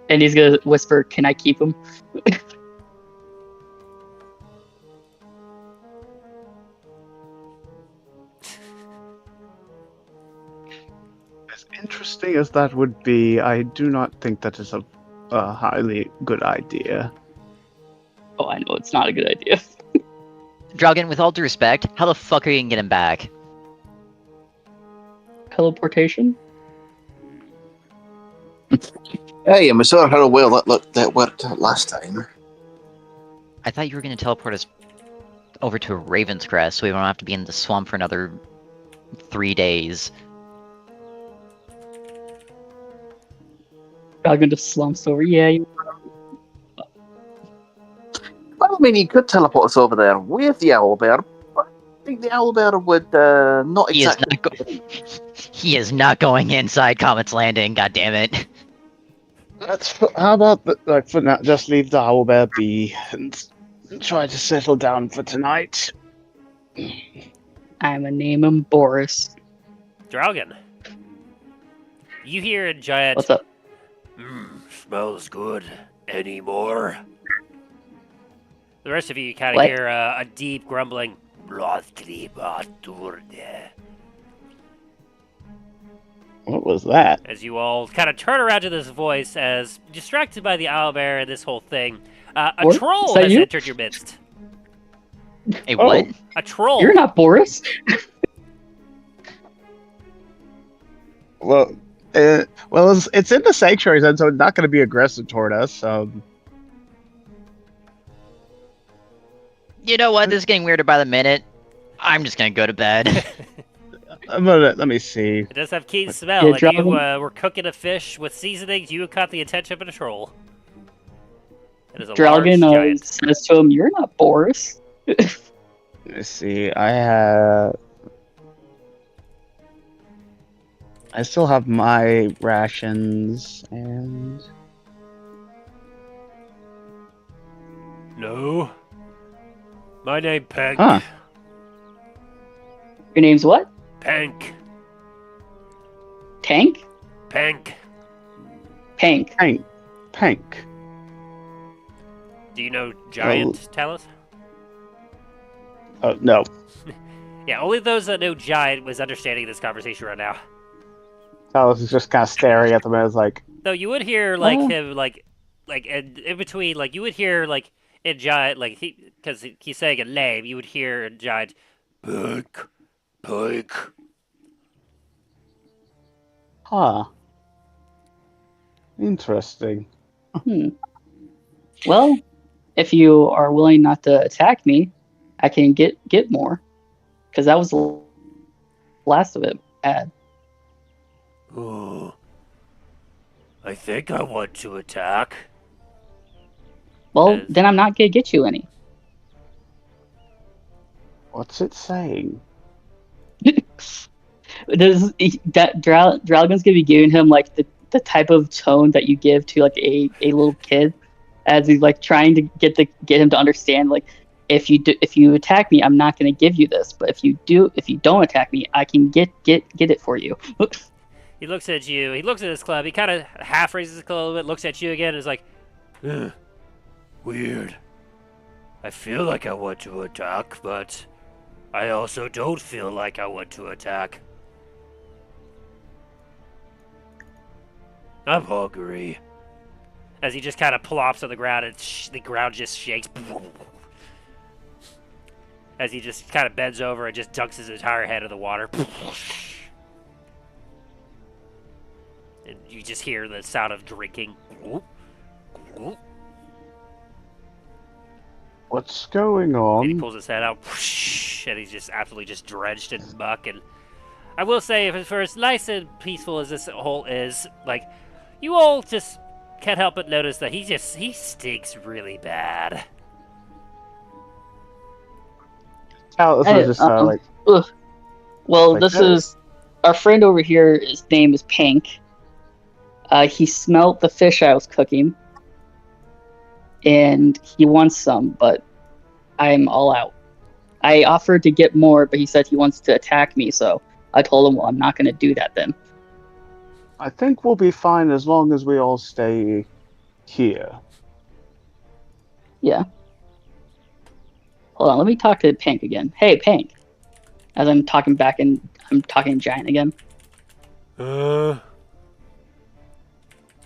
And he's gonna whisper, "Can I keep him?" As interesting as that would be, I do not think that is a highly good idea. Oh, I know it's not a good idea. Drallgon, with all due respect, how the fuck are you gonna get him back? Teleportation? Hey, and we saw how well that worked out last time. I thought you were gonna teleport us over to Ravenscrest so we don't have to be in the swamp for another 3 days. Drallgon just slumps over. Yeah, Well, I mean, he could teleport us over there with the owlbear, but I think the owlbear would not He is exactly... He is not going inside Comet's Landing, god damn it. How about for now, just leave the owlbear be and try to settle down for tonight. I'm gonna name him Boris. Drallgon. You hear a giant. What's up? Smells good. Any more? The rest of you kind of What? hear a deep grumbling. What was that? As you all kind of turn around to this voice, as distracted by the owlbear and this whole thing, a What? troll Is that has you? entered your midst. Hey, what? A troll. You're not Boris. Well, it's in the sanctuary zone, so it's not going to be aggressive toward us. You know what? This is getting weirder by the minute. I'm just gonna go to bed. Let me see. It does have keen smell. Yeah, If you Drallgon- were cooking a fish with seasonings, you caught the attention of a troll. It is a Drallgon large giant. says to him, "You're not Boris." Let me see. I still have my rations and No. My name Pank. Huh. Your name's what? Pank. Tank? Pank. Pank. Pank. Do you know giant, Talos? Oh no. Yeah, only those that know giant was understanding this conversation right now. Talos is just kind of staring at them as like, Though you would hear like Oh. him like in between, like you would hear like in giant, like because he's saying a name, you would hear in giant Pank. Pank. huh. Interesting. Well, if you are willing not to attack me, I can get more. Because that was the last of it. Bad. Oh, I think I want to attack. Well, Yes. then I'm not gonna get you any. What's it saying? Drallgon's gonna be giving him like the type of tone that you give to like a little kid, as he's like trying to get him to understand, like, if you attack me, I'm not gonna give you this, but if you don't attack me, I can get it for you. He looks at you. He looks at his club. He kind of half raises his club a little bit, looks at you again, and is like, "Ugh, weird. I feel like I want to attack, but I also don't feel like I want to attack. I'm hungry." As he just kind of plops on the ground, and the ground just shakes. As he just kind of bends over and just dunks his entire head in the water. And you just hear the sound of drinking. What's going And he on? pulls his head out, and he's just absolutely just drenched in muck. And I will say, for as nice and peaceful as this hole is, like, you all just can't help but notice that he stinks really bad. Talus Hey, was just like, ugh. Well, Like this that. is our friend over here. His name is Pink. He smelled the fish I was cooking, and he wants some, but I'm all out. I offered to get more, but he said he wants to attack me, so I told him, well, I'm not going to do that then. I think we'll be fine as long as we all stay here. Yeah. Hold on, let me talk to Pink again. Hey, Pink. As I'm talking back, and I'm talking giant again.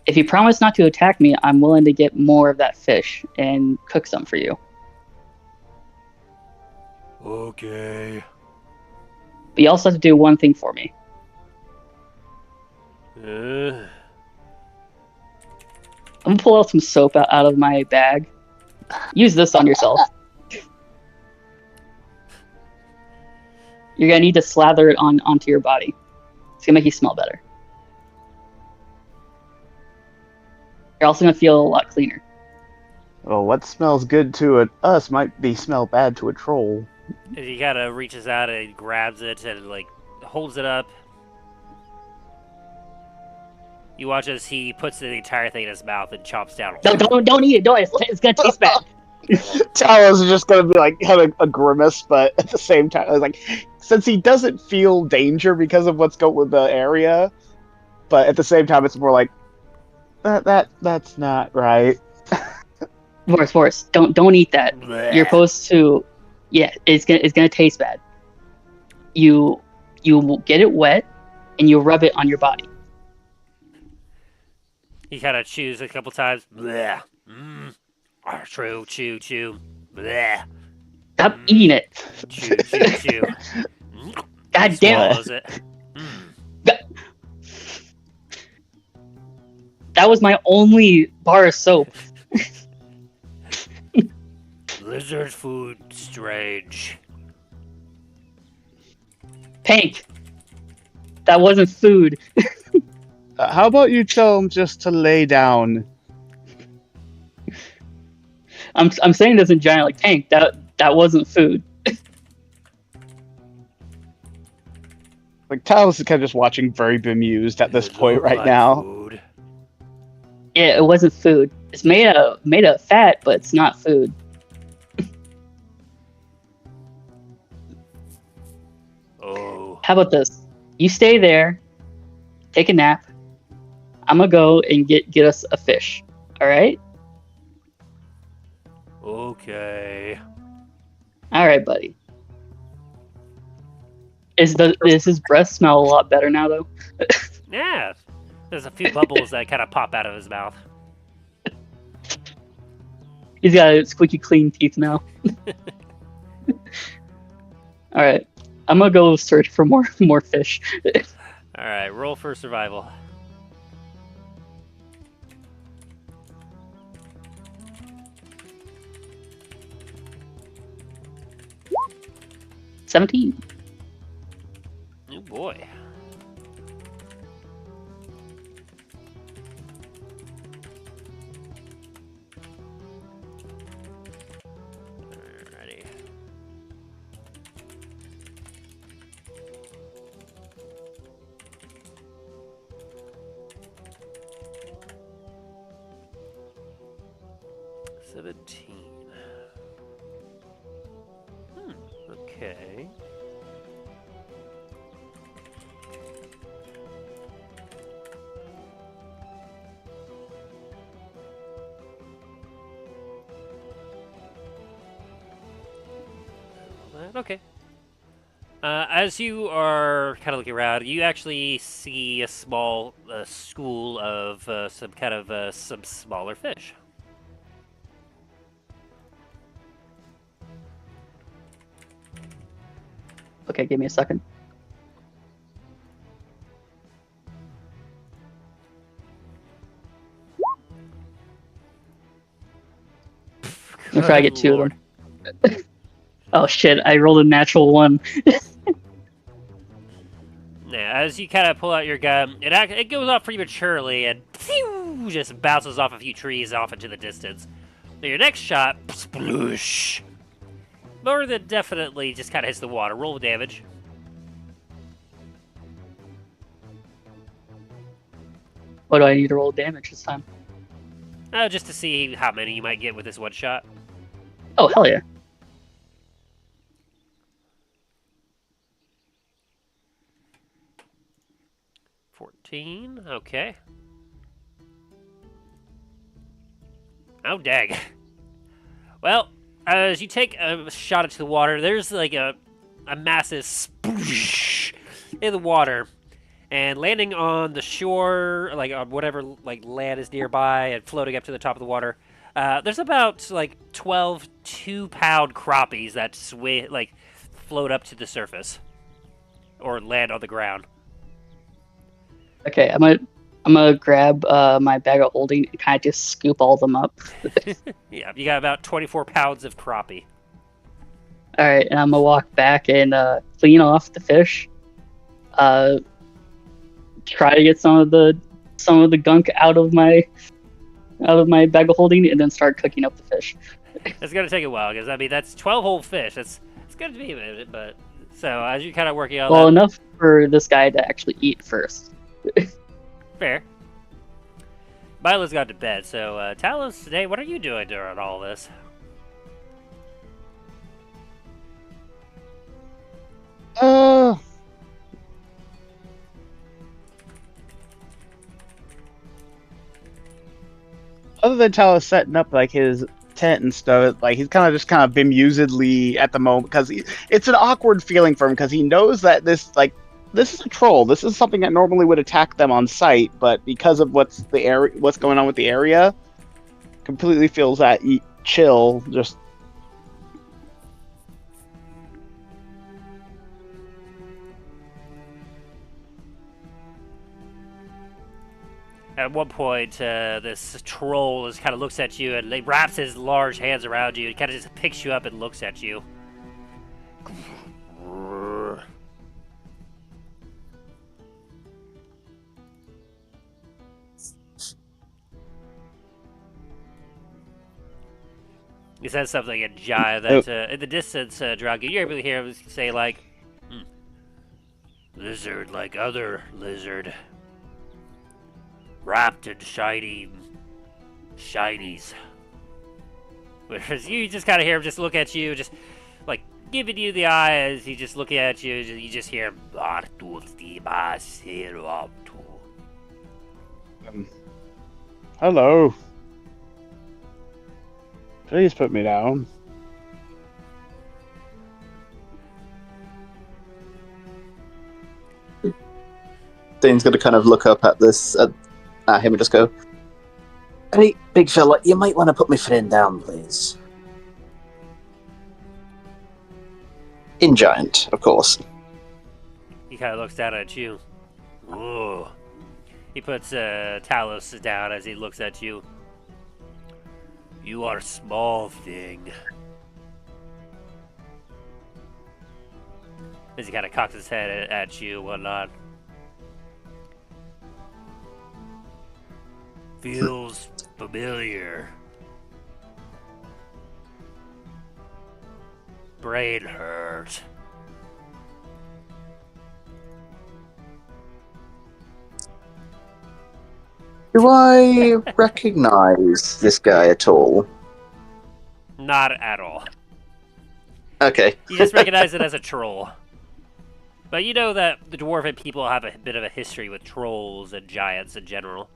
If you promise not to attack me, I'm willing to get more of that fish and cook some for you. Okay. But you also have to do one thing for me. Uh, I'm gonna pull out some soap out of my bag. Use this on yourself. You're gonna need to slather it onto your body. It's gonna make you smell better. You're also gonna feel a lot cleaner. Well, what smells good to us might be smell bad to a troll. and he kind of reaches out and grabs it and, like, holds it up. You watch as he puts the entire thing in his mouth and chops down. Don't eat it. Don't. It's gonna taste bad. Talus is just gonna be like having a grimace, but at the same time, I was like, since he doesn't feel danger because of what's going with the area, but at the same time, it's more like that's not right. Force. Don't eat that. Blech. You're supposed to. Yeah, it's gonna taste bad. You get it wet, and you rub it on your body. He kind of chews a couple times. Blech. True. Chew. Blech. Stop eating it. Chew. God He damn it. swallows it. That was my only bar of soap. Lizard food strange. Pink. That wasn't food. How about you tell him just to lay down? I'm saying this in giant, like, Pink. That wasn't food. Like, Talus is kind of just watching, very bemused at this It point looked right like now. food. Yeah, it wasn't food. It's made of fat, but it's not food. Oh. How about this? You stay there, take a nap. I'm gonna go and get us a fish. All right? Okay. All right, buddy. Does his breath smell a lot better now, though? Yeah. There's a few bubbles that kind of pop out of his mouth. He's got squeaky clean teeth now. All right, I'm gonna go search for more fish. All right, roll for survival. $17. Oh boy. Alrighty. 17. Okay. Okay. As you are kind of looking around, you actually see a small school of some smaller fish. Okay, give me a second. I'm gonna try to get two of them. Oh shit, I rolled a natural one. Yeah, as you kind of pull out your gun, it goes off prematurely and phew, just bounces off a few trees off into the distance. Now your next shot, sploosh, more than definitely just kind of hits the water. Roll damage. What do I need to roll damage this time? Just to see how many you might get with this one shot. Oh, hell yeah. Okay. Oh, dang. Well, as you take a shot into the water, there's like a massive sploosh in the water. And landing on the shore, like on whatever like land is nearby and floating up to the top of the water, there's about like 12 2-pound crappies that float up to the surface. Or land on the ground. Okay, I'm gonna grab my bag of holding and kind of just scoop all of them up. Yeah, you got about 24 pounds of crappie. All right, and I'm gonna walk back and clean off the fish. Try to get some of the gunk out of my bag of holding, and then start cooking up the fish. It's gonna take a while because I mean that's 12 whole fish. It's gonna be a minute, but so as you're kind of working on well that, enough for this guy to actually eat first. Fair. Milo's gone to bed, so Talos, today, what are you doing during all this? Other than Talos setting up like his tent and stuff, like he's kind of bemusedly at the moment because it's an awkward feeling for him because he knows that this is a troll. This is something that normally would attack them on sight, but because of what's going on with the area, completely feels that chill. Just at one point, this troll kind of looks at you and he wraps his large hands around you and kind of just picks you up and looks at you. He says something in Jai that, in the distance, Drallgon, you're able to hear him say, like, lizard like other lizard. Wrapped in shinies. Whereas you just kind of hear him just look at you, just, like, giving you the eye as he just looking at you, you just hear him, hello. Please put me down. Dane's going to kind of look up at him and just go, "Hey, big fella, you might want to put my friend down, please." In giant, of course. He kind of looks down at you. Whoa. He puts Talos down as he looks at you. You are a small thing. As he kind of cocks his head at you and whatnot. Feels familiar. Brain hurt. Do I recognize this guy at all? Not at all. Okay. You just recognize it as a troll. But you know that the dwarven people have a bit of a history with trolls and giants in general.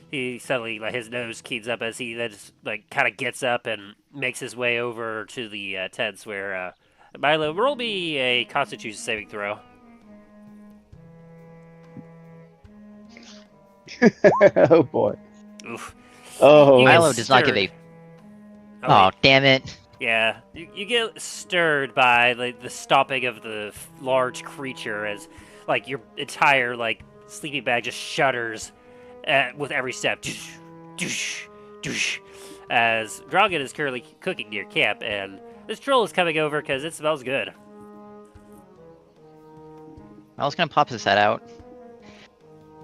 He suddenly, like, his nose keens up as he then just, like, kind of gets up and makes his way over to the tents where, Milo, roll me a Constitution saving throw. Oh boy. Oof. Oh. You get Milo does not give a. stirred. Oh, wait. damn it. Yeah, you get stirred by like the stomping of the large creature as like your entire like sleeping bag just shudders with every step. Doosh, doosh, doosh, as Drallgon is currently cooking near camp, and this troll is coming over because it smells good. I was gonna pop his head out.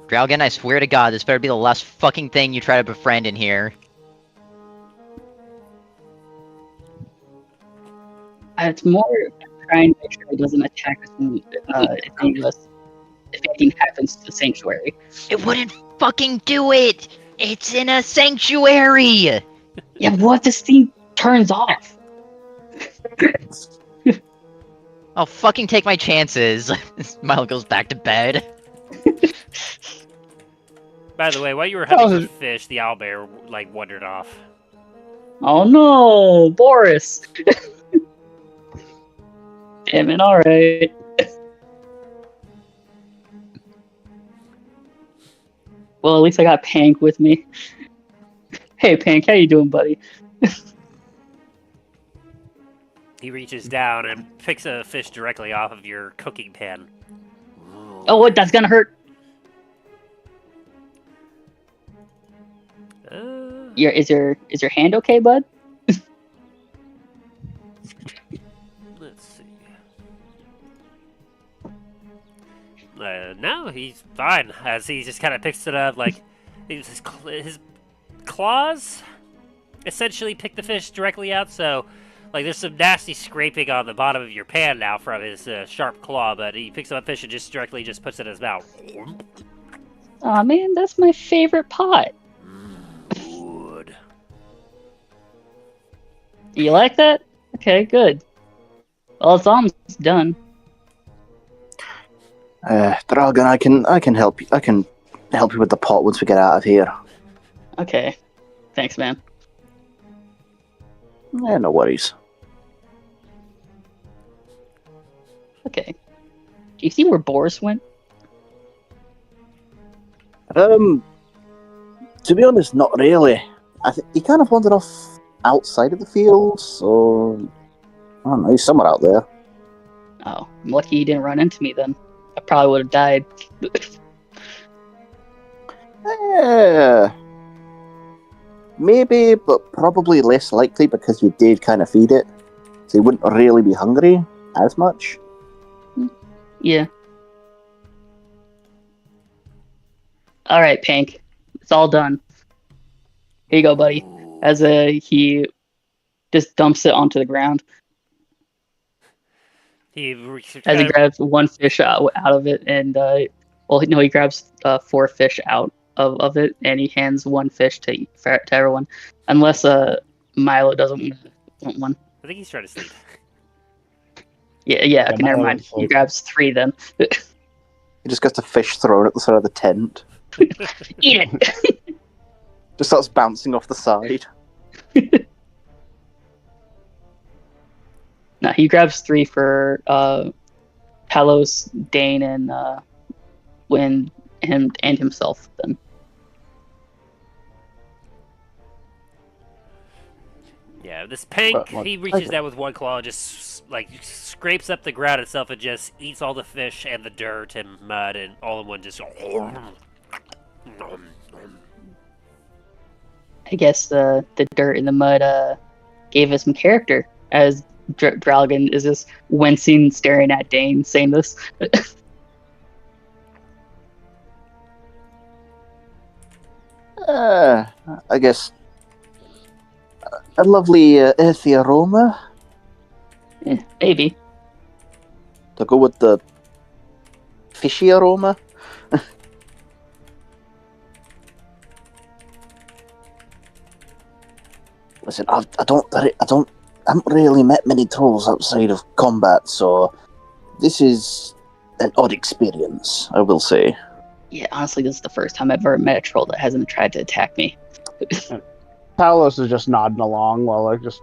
Drallgon, I swear to God, this better be the last fucking thing you try to befriend in here. It's more trying to make sure it doesn't attack us if anything happens to the sanctuary. It wouldn't fucking do it! It's in a sanctuary! Yeah, what if this thing turns off? I'll fucking take my chances. Milo goes back to bed. By the way, while you were hunting for fish, the owlbear like wandered off. Oh no, Boris! Damn it, alright. Well, at least I got Pank with me. Hey Pank, how you doing, buddy? He reaches down and picks a fish directly off of your cooking pan. Oh, what? That's gonna hurt. Is your hand okay, bud? Let's see. No, he's fine. As he just kind of picks it up, like his claws essentially pick the fish directly out. So, like, there's some nasty scraping on the bottom of your pan now from his sharp claw. But he picks up a fish and just directly just puts it in his mouth. Aw, man, that's my favorite pot. Good. You like that? Okay, good. Well, it's almost done. Drallgon, I can help you. I can help you with the pot once we get out of here. Okay. Thanks, man. Yeah, no worries. Okay. Do you see where Boris went? To be honest, not really. I think he kind of wandered off outside of the field, so I don't know. He's somewhere out there. Oh, I'm lucky he didn't run into me then. I probably would have died. Maybe, but probably less likely because you did kind of feed it, so he wouldn't really be hungry as much. Yeah. Alright, Pank. It's all done. Here you go, buddy. As he just dumps it onto the ground. He As he grabs one fish out of it, and he grabs 4 fish out of it, and he hands one fish to everyone, unless Milo doesn't want one. I think he's trying to sleep. Yeah. Okay, never Milo mind. won't He sleep. grabs 3 then. He just gets the fish thrown at the side of the tent. Eat it. Just starts bouncing off the side. No, he grabs 3 for Palos, Dane, and and himself. Then Yeah, this Pank, Well, he reaches okay. down with one claw and just, like, scrapes up the ground itself and just eats all the fish and the dirt and mud and all in one just... I guess the dirt and the mud gave us some character, as Drallgon is just wincing, staring at Dane, saying this. I guess a lovely earthy aroma Yeah, maybe. to go with the fishy aroma. Listen, I haven't really met many trolls outside of combat, so this is an odd experience, I will say. Yeah, honestly, this is the first time I've ever met a troll that hasn't tried to attack me. Talos is just nodding along while like just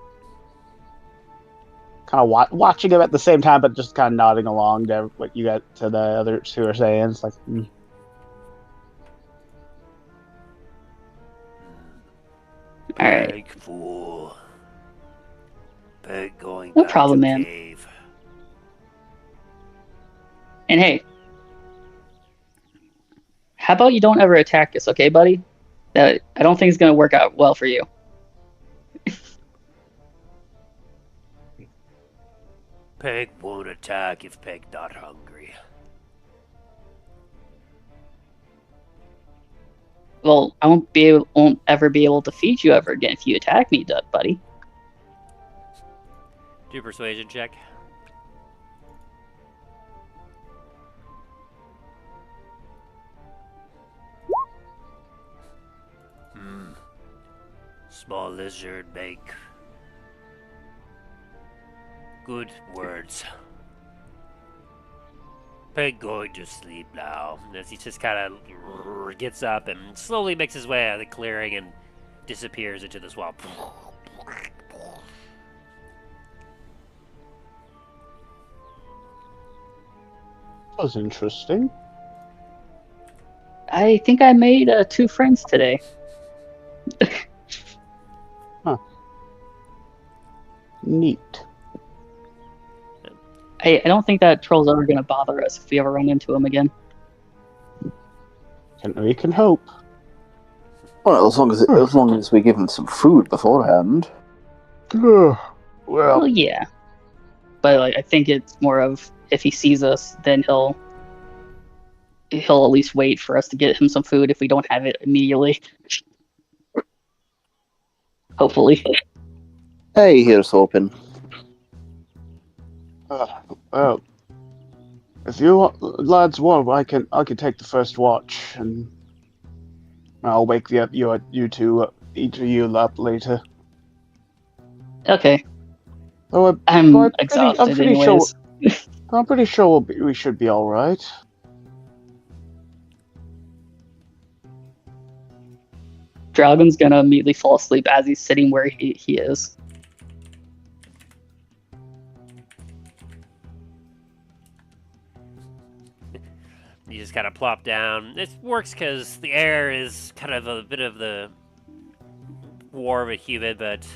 kind of watching him at the same time, but just kind of nodding along to what you got to the other two are saying. It's like, All right. Big fool. Big going No back problem, to man. cave. And hey, how about you don't ever attack us, okay, buddy? I don't think it's gonna work out well for you. Pig won't attack if Pig not hungry. Well, I won't ever be able to feed you ever again if you attack me, buddy. Do a persuasion check. Small lizard make good words. Pig going to sleep now. As he just kind of gets up and slowly makes his way out of the clearing and disappears into the swamp. that was interesting. I think I made 2 friends today. Neat. I don't think that troll's ever gonna bother us if we ever run into him again. We can hope. Well, as long as we give him some food beforehand. Well, Well, yeah, but like I think it's more of if he sees us, then he'll at least wait for us to get him some food if we don't have it immediately. Hopefully. Hey, here's hoping. well, if you lads want, I can take the first watch, and I'll wake you two, each of you up later. Okay. Oh, I'm I'm exhausted pretty anyways. I'm pretty sure we should be all right. Drallgon's gonna immediately fall asleep as he's sitting where he is. You just kind of plop down. It works because the air is kind of a bit of the warm and humid, but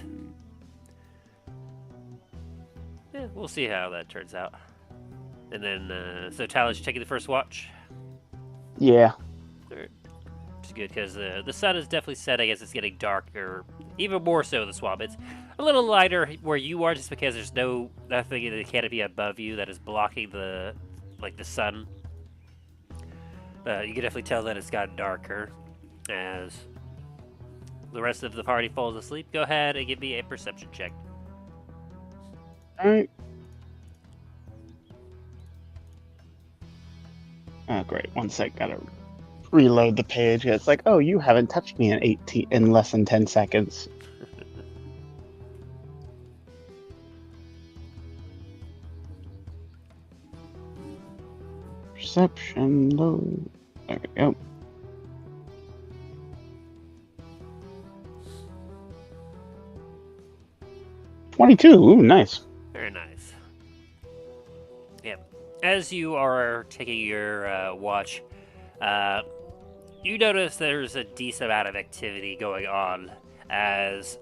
yeah, we'll see how that turns out. And then, so Tyler's taking the first watch. Yeah. It's good because the sun is definitely setting as it's getting darker, even more so in the swamp. It's a little lighter where you are just because there's nothing in the canopy above you that is blocking the sun. You can definitely tell that it's gotten darker as the rest of the party falls asleep. Go ahead and give me a perception check. Alright. Oh, great. One sec. Gotta reload the page. It's like, oh, you haven't touched me in less than 10 seconds. Perception load. There we go. 22. Ooh, nice. Very nice. Yep. As you are taking your watch, you notice there's a decent amount of activity going on as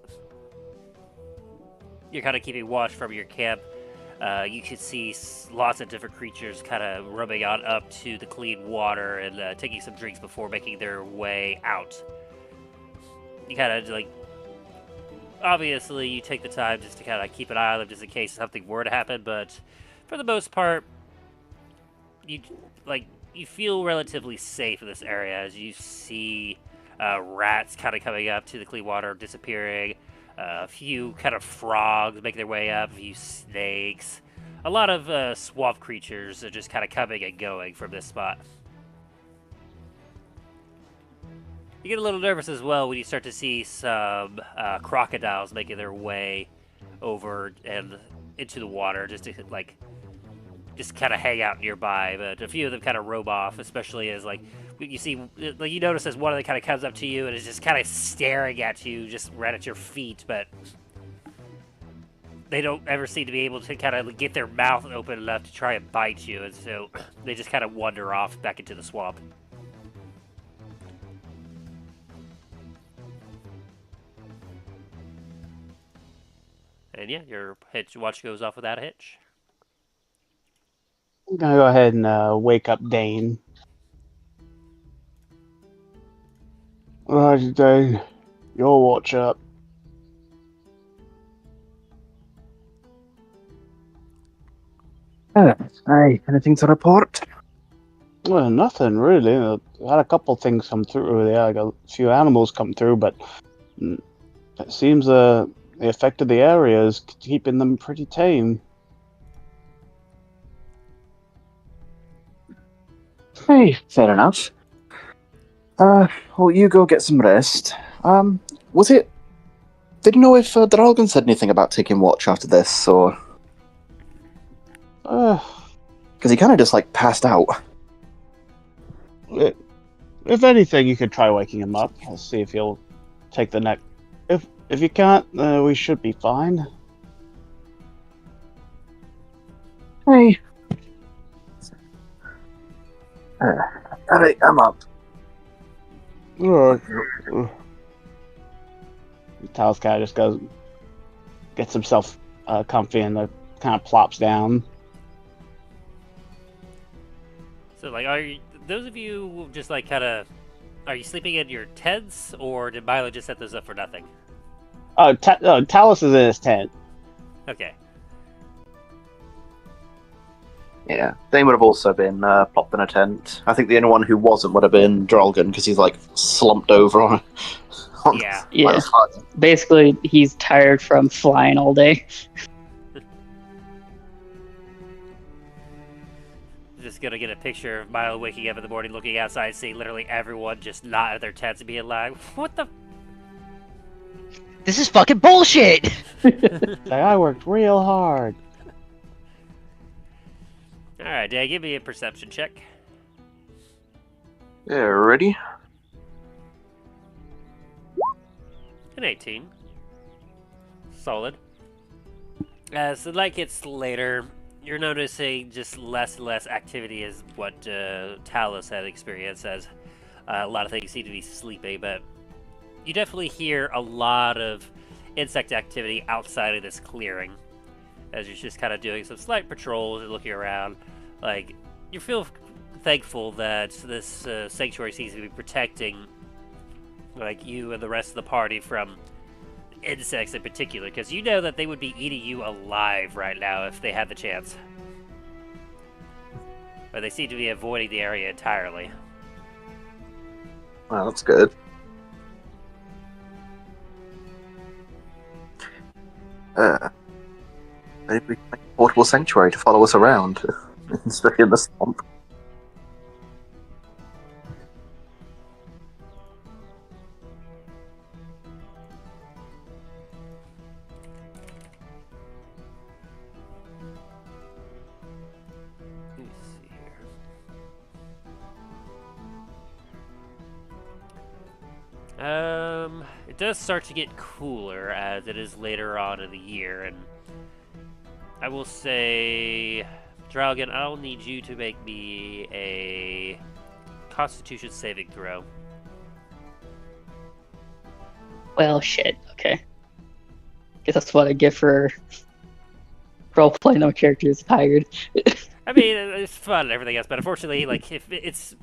you're kind of keeping watch from your camp. You can see lots of different creatures kind of rubbing on up to the clean water and taking some drinks before making their way out. You kind of obviously you take the time just to kind of keep an eye on them just in case something were to happen, but for the most part, you feel relatively safe in this area as you see rats kind of coming up to the clean water, disappearing. A few kind of frogs make their way up, a few snakes. A lot of swamp creatures are just kind of coming and going from this spot. You get a little nervous as well when you start to see some crocodiles making their way over and into the water, just to just kind of hang out nearby. But a few of them kind of roam off, especially as you see, like you notice as one of them kind of comes up to you and is just kind of staring at you, just right at your feet. But they don't ever seem to be able to kind of get their mouth open enough to try and bite you, and so they just kind of wander off back into the swamp. And yeah, your watch goes off without a hitch. I'm gonna go ahead and wake up Dane. Right, Dane, your watch up. Aye, anything to report? Well, nothing really. I had a couple things come through there. I got a few animals come through, but it seems the effect of the area is keeping them pretty tame. Hey, fair enough. Well, you go get some rest. Was it... Did you know if Drallgon said anything about taking watch after this, or... Because he kind of just, passed out. If anything, you could try waking him up. I'll see if he'll take the neck. If you can't, we should be fine. Hey. Alright, I'm up. Talos kind of just gets himself comfy and kind of plops down. So, are you, those of you just are you sleeping in your tents, or did Milo just set those up for nothing? Talos is in his tent. Okay. Yeah, they would have also been plopped in a tent. I think the only one who wasn't would have been Drallgon, because he's slumped over on Yeah. Yeah. Basically, he's tired from flying all day. Just gonna get a picture of Milo waking up in the morning, looking outside, seeing literally everyone just not at their tents and being like, "What the?" This is fucking bullshit! I worked real hard. Alright, Dan, give me a perception check. Yeah, ready? An 18. Solid. As the light gets later, you're noticing just less and less activity as what Talos had experienced, as a lot of things seem to be sleeping, but you definitely hear a lot of insect activity outside of this clearing, as you're just kind of doing some slight patrols and looking around. You feel thankful that this sanctuary seems to be protecting you and the rest of the party from insects in particular, because you know that they would be eating you alive right now if they had the chance. But they seem to be avoiding the area entirely. Well, that's good. Maybe we can make a portable sanctuary to follow us around, especially in the swamp. Let me see here. It does start to get cooler as it is later on in the year, and I will say, Drallgon, I'll need you to make me a Constitution saving throw. Well, shit. Okay. Guess that's what I get for role-playing no characters tired. I mean, it's fun and everything else, but unfortunately, if it's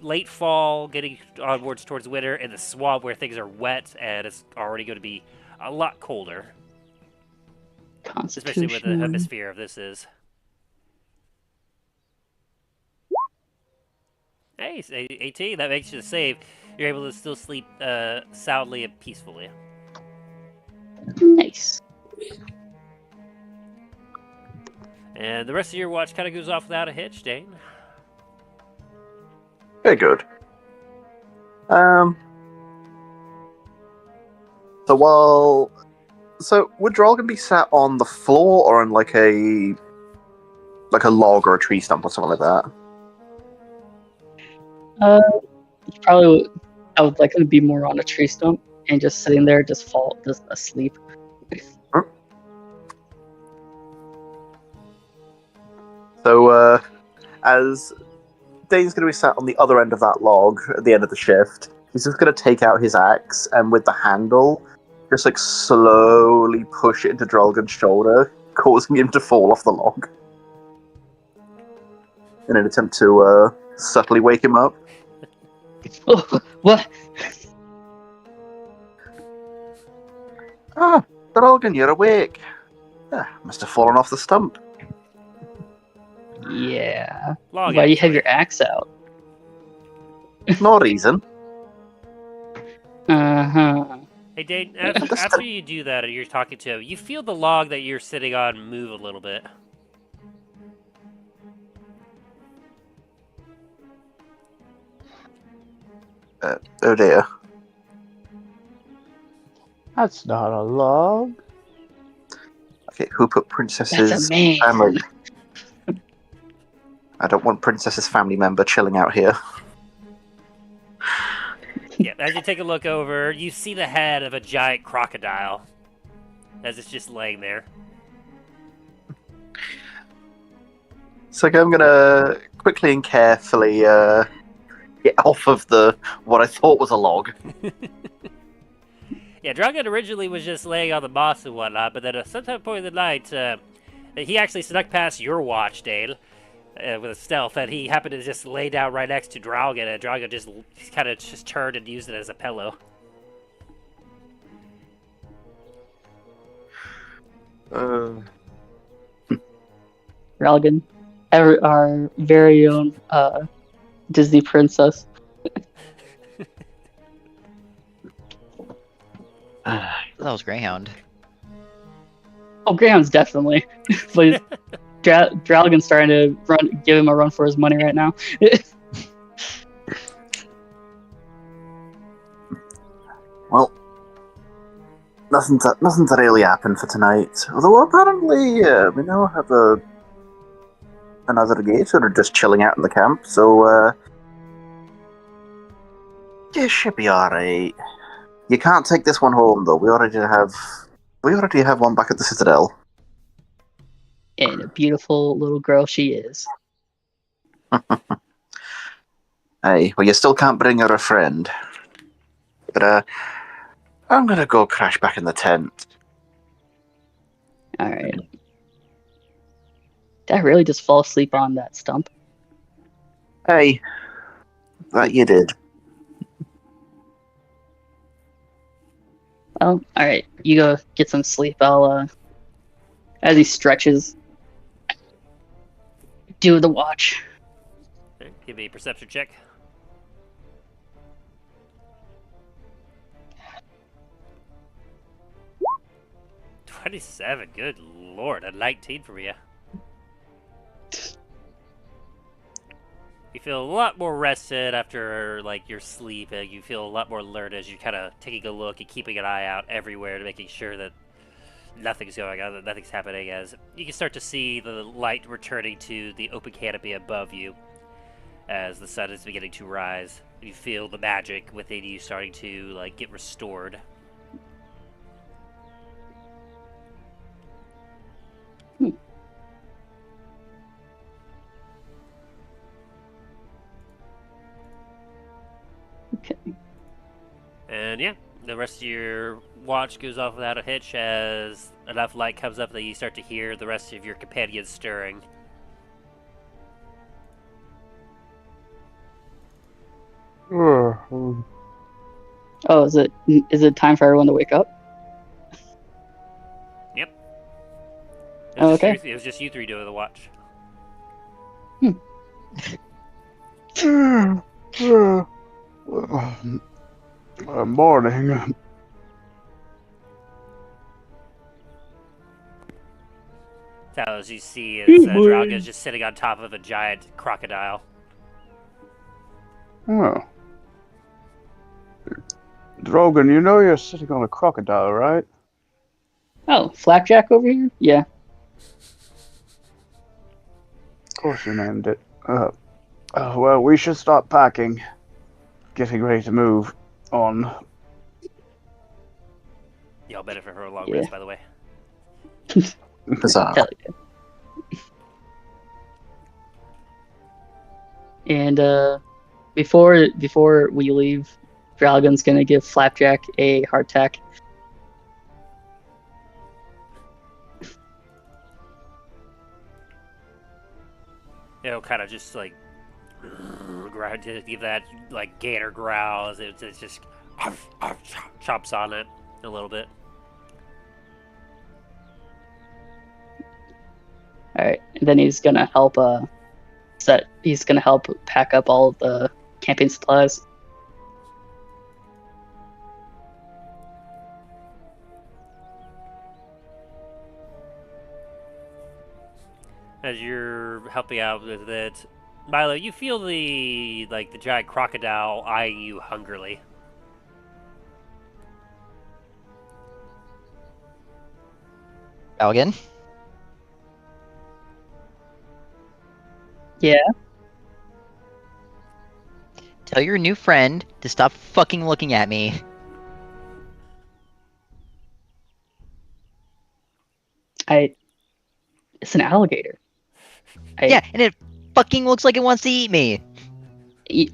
late fall, getting onwards towards winter, in the swamp where things are wet, and it's already going to be a lot colder. Especially with the hemisphere of this is. Hey, 18, that makes you save. You're able to still sleep soundly and peacefully. Nice. And the rest of your watch kind of goes off without a hitch, Dane. Very good. Um. So would Drallgon be sat on the floor or on like a log or a tree stump or something like that? Probably, I would like him to be more on a tree stump and just sitting there, just asleep. So, as Dane's going to be sat on the other end of that log at the end of the shift, he's just going to take out his axe and with the handle, just like slowly push it into Drallgon's shoulder, causing him to fall off the log. In an attempt to subtly wake him up. Oh, what? Ah, Drallgon, you're awake. Must have fallen off the stump. Yeah. Log, Why do you have actually. your axe out? No reason. Uh-huh. Hey, Dane, after you do that and you're talking to him, you feel the log that you're sitting on move a little bit. Oh dear. That's not a log. Okay, who put That's Princess's a man. family? I don't want Princess's family member chilling out here. Yeah, as you take a look over, you see the head of a giant crocodile as it's just laying there. So I'm gonna quickly and carefully get off of what I thought was a log. Yeah, Drallgon originally was just laying on the moss and whatnot, but then at some point in the night, he actually snuck past your watch, Dane, with a stealth, and he happened to just lay down right next to Drallgon, and Drallgon just kind of just turned and used it as a pillow. Drallgon, our very own Disney princess. That was Greyhound. Oh, Graham's definitely. But Drallgon's starting to give him a run for his money right now. Well, nothing's really happened for tonight. Although apparently we now have another gator just chilling out in the camp. So it should be all right. You can't take this one home though. We already have one back at the Citadel. And a beautiful little girl she is. Hey, well, you still can't bring her a friend. But I'm gonna go crash back in the tent. Alright. Did I really just fall asleep on that stump? Hey, that you did. Well, alright. You go get some sleep. I'll, as he stretches, do the watch. Okay, give me a perception check. $27, good lord, a 19 from you. You feel a lot more rested after like your sleep, and you feel a lot more alert as you're kind of taking a look and keeping an eye out everywhere to making sure that nothing's going on, that nothing's happening, as you can start to see the light returning to the open canopy above you as the sun is beginning to rise. You feel the magic within you starting to like get restored. Okay. And yeah, the rest of your watch goes off without a hitch as enough light comes up that you start to hear the rest of your companions stirring. Oh, is it time for everyone to wake up? Yep. Oh, okay. It was just you three doing the watch. Morning. So as you see, Good is morning. Drallgon just sitting on top of a giant crocodile. Oh. Drallgon, you know you're sitting on a crocodile, right? Oh, Flapjack over here? Yeah. Of course you named it. Well, we should start packing. Getting ready to move on. Y'all benefit from a long Yeah. rest, by the way. Huzzah. Hell yeah. And before we leave, Drallgon's gonna give Flapjack a hardtack. It'll kind of just like give that like gator growls. It's just chops on it a little bit. All right, and then he's gonna help He's gonna help pack up all of the camping supplies. As you're helping out with it, Milo, you feel the giant crocodile eyeing you hungrily. Drallgon? Yeah. Tell your new friend to stop fucking looking at me. It's an alligator. Yeah, and it fucking looks like it wants to eat me.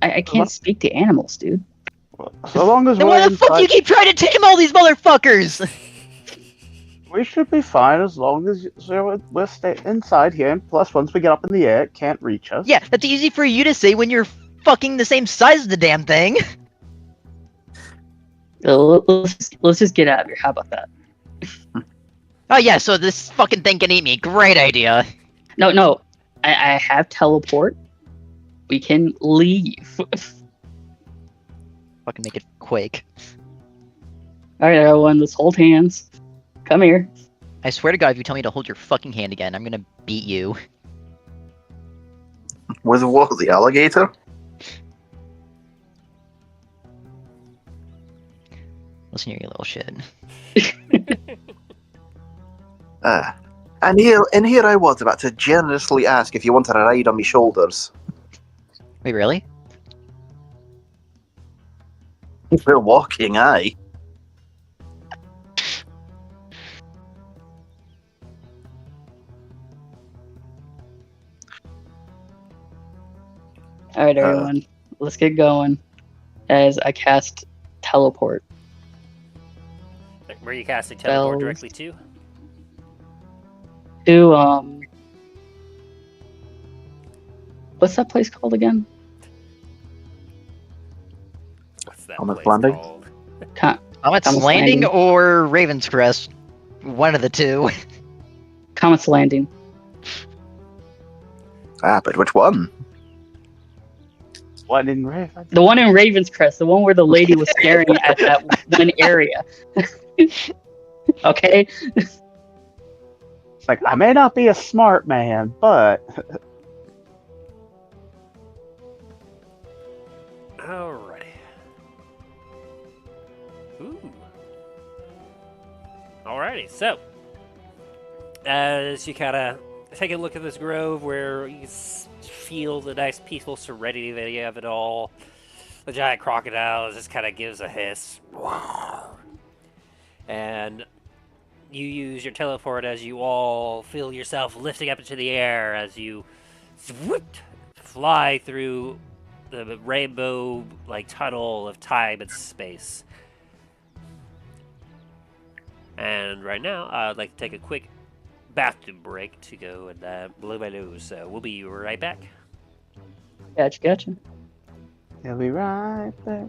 I can't speak to animals, dude. So long as Then we're why the fuck do inside, you keep trying to tame all these motherfuckers? we should be fine as long as we're stay inside here. And plus, once we get up in the air, it can't reach us. Yeah, that's easy for you to say when you're fucking the same size as the damn thing. Let's just get out of here. How about that? Oh yeah, so this fucking thing can eat me. Great idea. No. I have teleport. We can leave. Fucking make it quake. All right, everyone. Let's hold hands. Come here. I swear to God, if you tell me to hold your fucking hand again, I'm gonna beat you. With what? The alligator? Listen here, you little shit. And here I was about to generously ask if you wanted a ride on my shoulders. Wait, really? We're walking, aye. All right, everyone. Let's get going. As I cast teleport. Where are you casting teleport Spells. directly to? To what's that place called again? What's that Comet place Landing? called? Comet's Comet's Landing or Ravenscrest? One of the two. Comet's Landing. Ah, but which one? What in Raven? The one in Ravenscrest, the one where the lady was staring at that one area. Okay? It's like, I may not be a smart man, but Alrighty. Ooh. Alrighty, so as you kind of take a look at this grove where you feel the nice peaceful serenity that you have it all, the giant crocodile just kind of gives a hiss. And you use your teleport as you all feel yourself lifting up into the air as you fly through the rainbow tunnel of time and space. And right now, I'd like to take a quick bathroom break to go and blow my nose. So we'll be right back. Gotcha. he'll be right there.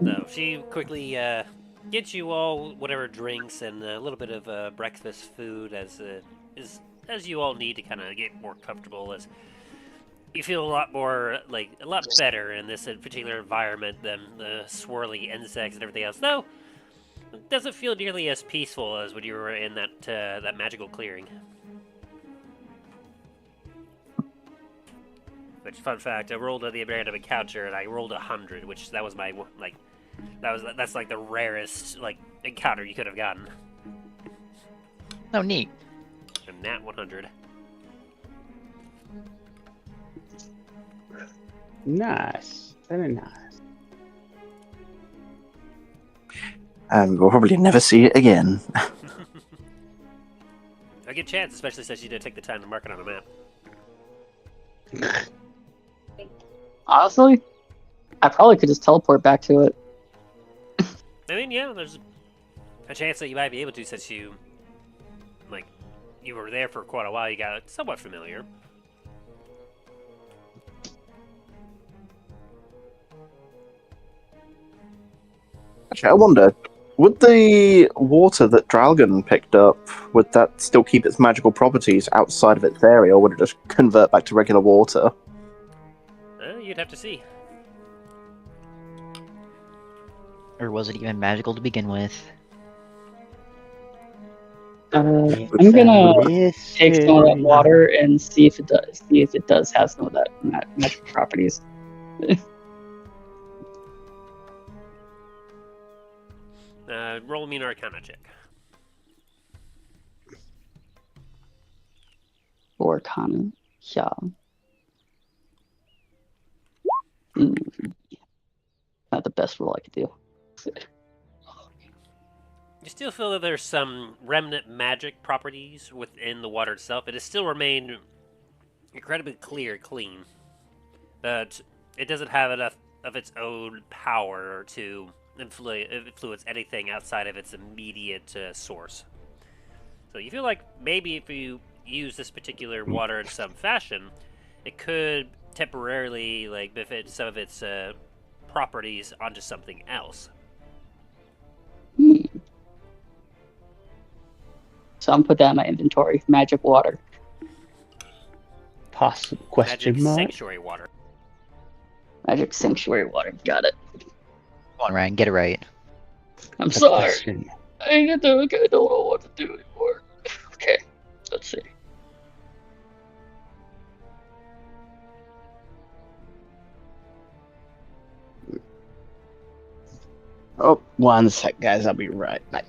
So she quickly gets you all whatever drinks and a little bit of breakfast food as you all need to kind of get more comfortable. As you feel a lot more a lot better in this particular environment than the swirly insects and everything else. Though it doesn't feel nearly as peaceful as when you were in that magical clearing. Which, fun fact, I rolled on the random encounter and I rolled 100, which that was my that's like the rarest encounter you could have gotten. Oh, neat. And nat 100. Nice. Very nice. And we'll probably never see it again. A good chance, especially since you did take the time to mark it on a map. Honestly, I probably could just teleport back to it. I mean, yeah, there's a chance that you might be able to, since you were there for quite a while. You got somewhat familiar. Actually, I wonder, would the water that Drallgon picked up, would that still keep its magical properties outside of its area, or would it just convert back to regular water? You'd have to see. Or was it even magical to begin with? I'm gonna take some of that water and see if it does have some of that magic properties. Roll me an Arcana check. Arcana, yeah. Not the best roll I could do. You still feel that there's some remnant magic properties within the water itself. It has still remained incredibly clean, but it doesn't have enough of its own power to influence anything outside of its immediate source. So you feel like maybe if you use this particular water in some fashion, it could temporarily benefit some of its properties onto something else. So I'm put that in my inventory. Magic water. Possible question Magic mark? sanctuary water. Magic sanctuary water. Got it. Come on, Ryan, get it right. I'm The sorry. question. I don't know what to do anymore. Okay, let's see. Oh, 1 sec, guys. I'll be right back.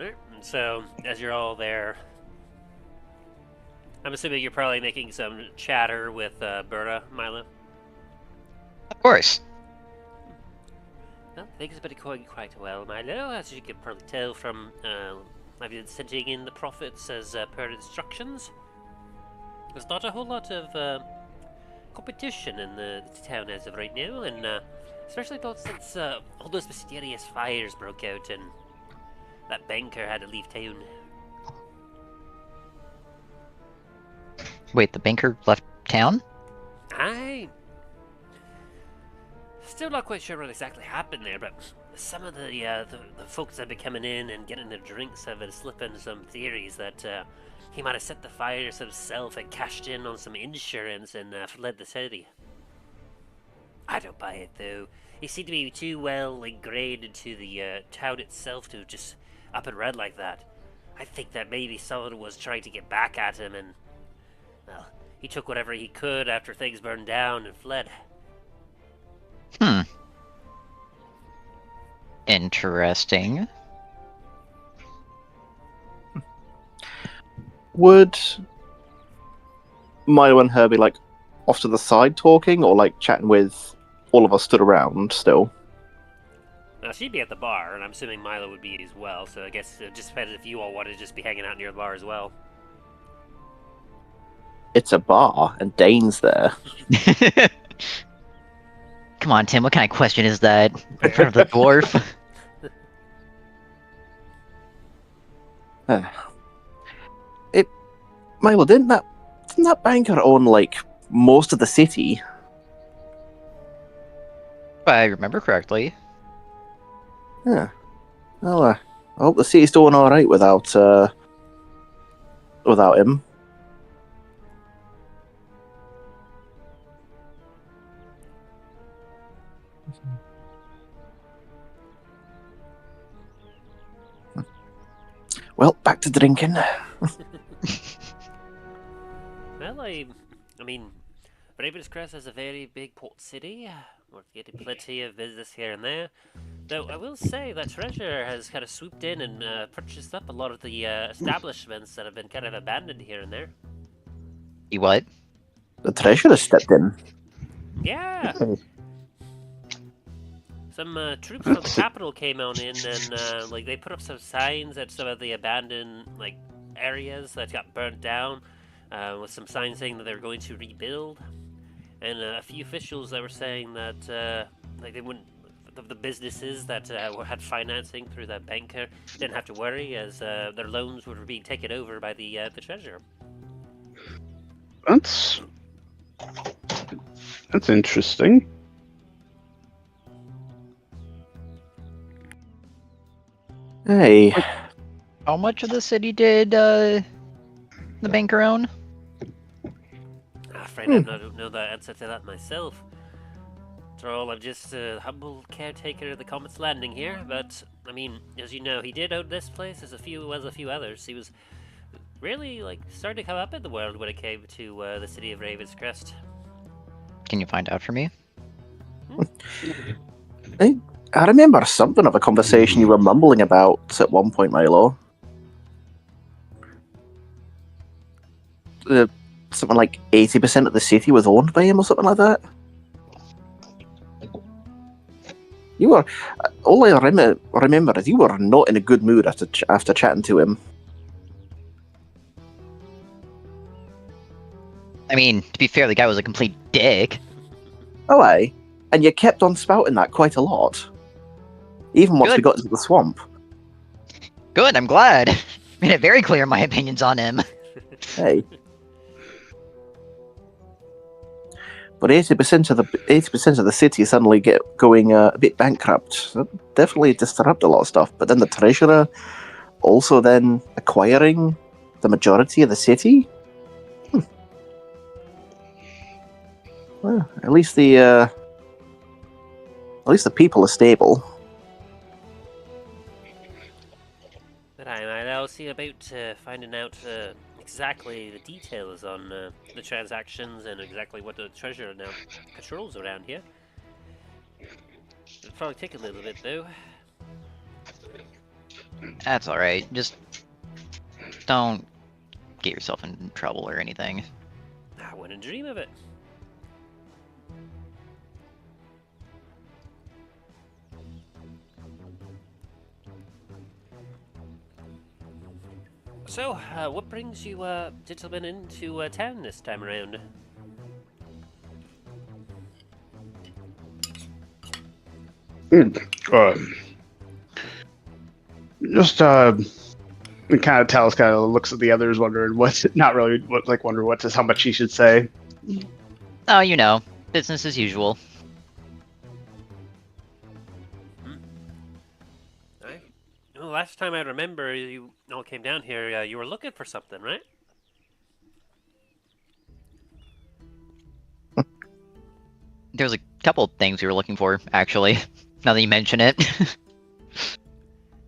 Alright, and so as you're all there, I'm assuming you're probably making some chatter with Berta, Milo. Of course. Well, things have been going quite well, Milo, as you can probably tell from I've been sending in the prophets as per instructions. There's not a whole lot of competition in the town as of right now, and especially not since all those mysterious fires broke out and that banker had to leave town. Wait, the banker left town? I still not quite sure what exactly happened there, but some of the folks that have been coming in and getting their drinks have been slipping some theories that he might have set the fires himself and cashed in on some insurance and fled the city. I don't buy it, though. He seemed to be too well ingrained into the town itself to just up and run like that. I think that maybe someone was trying to get back at him and, well, he took whatever he could after things burned down and fled. Interesting. Would Milo and her be off to the side talking, or chatting with all of us stood around still? Now, she'd be at the bar, and I'm assuming Milo would be as well, so I guess it just depends if you all wanted to just be hanging out near the bar as well. It's a bar, and Dane's there. Come on, Tim, what kind of question is that? In front of the dwarf? Milo, didn't that banker own like most of the city? If I remember correctly. Yeah. Well, I hope the city's doing all right without him. Well, back to drinking. Well, I mean, Ravenscrest is a very big port city. We're getting plenty of business here and there. Though I will say that Treasure has kind of swooped in and purchased up a lot of the establishments that have been kind of abandoned here and there. You what? The treasurer stepped in. Yeah. Some troops from the capital came on in and like they put up some signs at some of the abandoned like areas that got burnt down, with some signs saying that they were going to rebuild, and a few officials that were saying that like they wouldn't. The businesses that had financing through that banker didn't have to worry as their loans were being taken over by the treasurer. That's interesting. Hey. How much of the city did the banker own? I'm afraid I don't know the answer to that myself. After all, I'm just a humble caretaker of the Comet's Landing here, but, I mean, as you know, he did own this place as a few others. He was really, like, starting to come up in the world when it came to the city of Ravenscrest. Can you find out for me? I remember something of a conversation you were mumbling about at one point, Milo. Something like 80% of the city was owned by him or something like that. You were... all I remember is you were not in a good mood after chatting to him. I mean, to be fair, the guy was a complete dick. Oh, aye. And you kept on spouting that quite a lot. Even once we got into the swamp. Good, I'm glad. Made it very clear my opinions on him. Hey. But 80% of the city suddenly going a bit bankrupt. That definitely disrupt a lot of stuff. But then the treasurer also then acquiring the majority of the city. Well, at least the people are stable. But I'll see about finding out exactly the details on the transactions and exactly what the treasurer now controls around here. It'll probably take a little bit, though. That's alright. Just don't get yourself in trouble or anything. I wouldn't dream of it. So, what brings you gentlemen into town this time around? Just it kind of tells, kind of looks at the others, wondering what's not really what, like wonder what how much he should say. Oh, you know, business as usual. Well, last time I remember you all came down here, you were looking for something, right? There was a couple of things we were looking for, actually. Now that you mention it.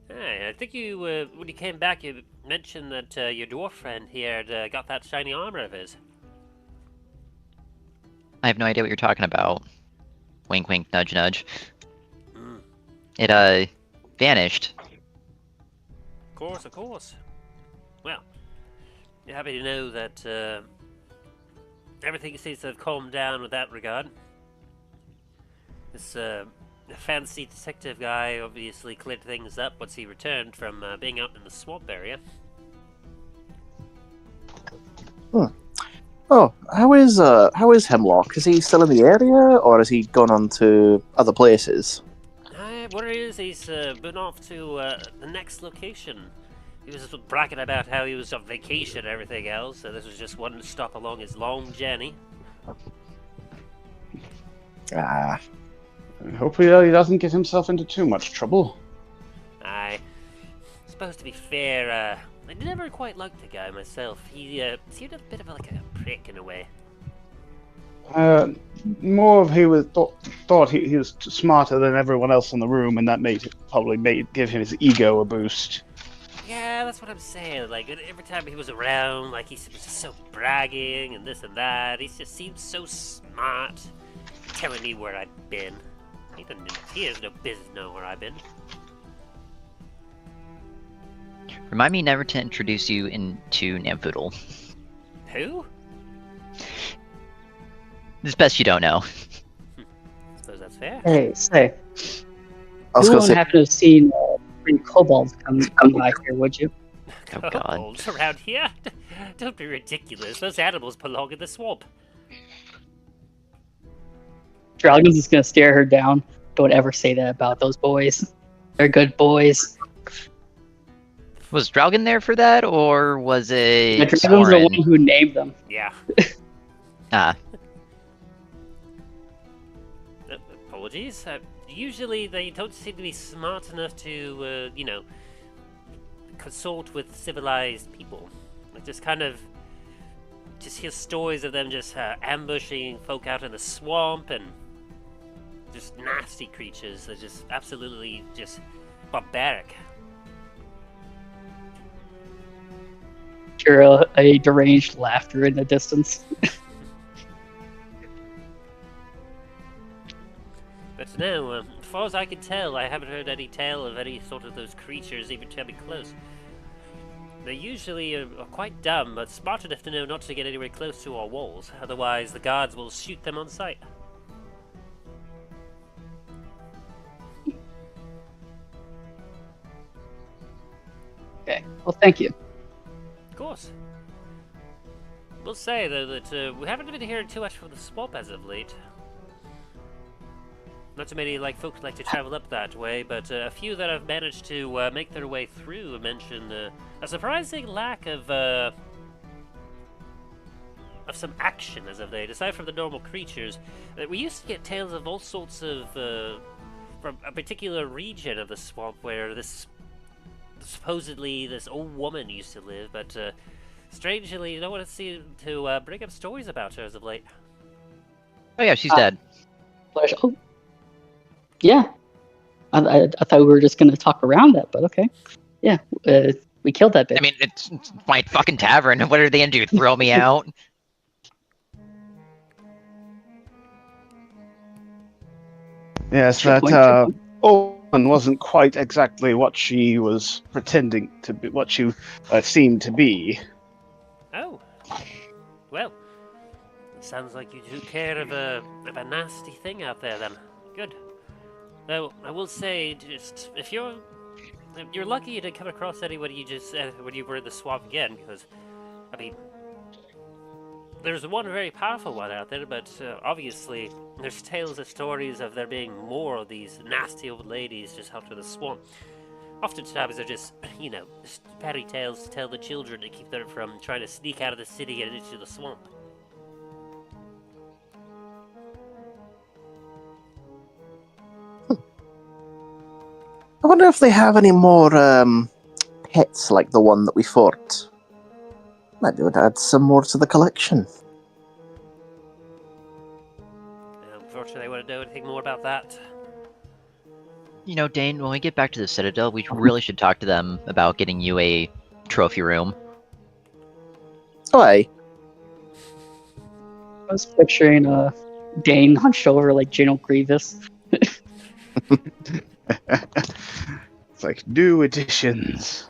Hey, I think you, when you came back, you mentioned that your dwarf friend here had got that shiny armor of his. I have no idea what you're talking about. Wink, wink, nudge, nudge. It, vanished. Of course. Well, you're happy to know that everything seems to have calmed down with that regard. This fancy detective guy obviously cleared things up once he returned from being out in the swamp area. Oh, how is Hemlock? Is he still in the area, or has he gone on to other places? What it is, he's been off to the next location. He was just bragging about how he was on vacation and everything else, so this was just one stop along his long journey. Ah. Hopefully he doesn't get himself into too much trouble. I suppose to be fair, I never quite liked the guy myself. He seemed a bit of like a prick in a way. More of he was thought he was smarter than everyone else in the room, and that give him his ego a boost. Yeah, that's what I'm saying. Like every time he was around, like he was just so bragging and this and that. He just seemed so smart, telling me where I've been. He has no business knowing where I've been. Remind me never to introduce you into Namfoodle. Who? It's best you don't know. Suppose that's fair. Hey, say, I was you going to wouldn't say, happen to have seen 3 kobolds come by here, would you? Oh, God. Kobolds around here? Don't be ridiculous. Those animals belong in the swamp. Drallgon's just gonna stare her down. Don't ever say that about those boys. They're good boys. Was Drallgon there for that, or was it Drallgon's the Soren? one who named them. Yeah. Ah, Apologies. Usually they don't seem to be smart enough to, consult with civilized people. Like just kind of just hear stories of them just ambushing folk out in the swamp and just nasty creatures. They're just absolutely just barbaric. Hear a deranged laughter in the distance. But no, as far as I can tell, I haven't heard any tale of any sort of those creatures even coming close. They usually are quite dumb, but smart enough to know not to get anywhere close to our walls, otherwise the guards will shoot them on sight. Okay, well, thank you. Of course. We'll say, though, that we haven't been hearing too much from the swamp as of late. Not too many folks like to travel up that way, but a few that have managed to make their way through mention a surprising lack of some action as of late. Aside from the normal creatures, we used to get tales of all sorts of from a particular region of the swamp where supposedly this old woman used to live, but strangely, no one has seemed to bring up stories about her as of late. oh yeah, she's dead. Oh, yeah. I thought we were just gonna talk around that, but okay. Yeah, we killed that bitch. I mean, it's my fucking tavern. What are they gonna do? Throw me out? Yes, Good that point. old woman wasn't quite exactly what she was pretending to be, what she seemed to be. Oh, well, it sounds like you took care of a nasty thing out there then. Good. Though I will say, just if you're lucky you didn't come across anyone you just when you were in the swamp again, because I mean, there's one very powerful one out there, but obviously there's tales and stories of there being more of these nasty old ladies just out in the swamp. Oftentimes they're just, just fairy tales to tell the children to keep them from trying to sneak out of the city and into the swamp. I wonder if they have any more pets like the one that we fought. Might be able to add some more to the collection. Unfortunately, I wouldn't know anything more about that. You know, Dane, when we get back to the Citadel, we really should talk to them about getting you a trophy room. Oh, aye. I was picturing Dane hunched over like General Grievous. It's like new editions.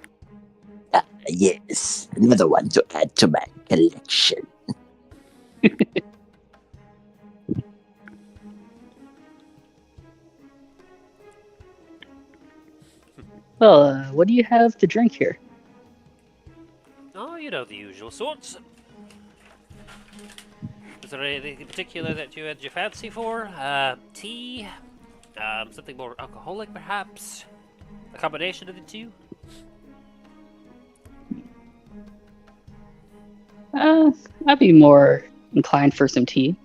Yes, another one to add to my collection. Well, what do you have to drink here? Oh, the usual sorts. Is there anything in particular that you had your fancy for? Tea? Something more alcoholic, perhaps? A combination of the two? I'd be more inclined for some tea.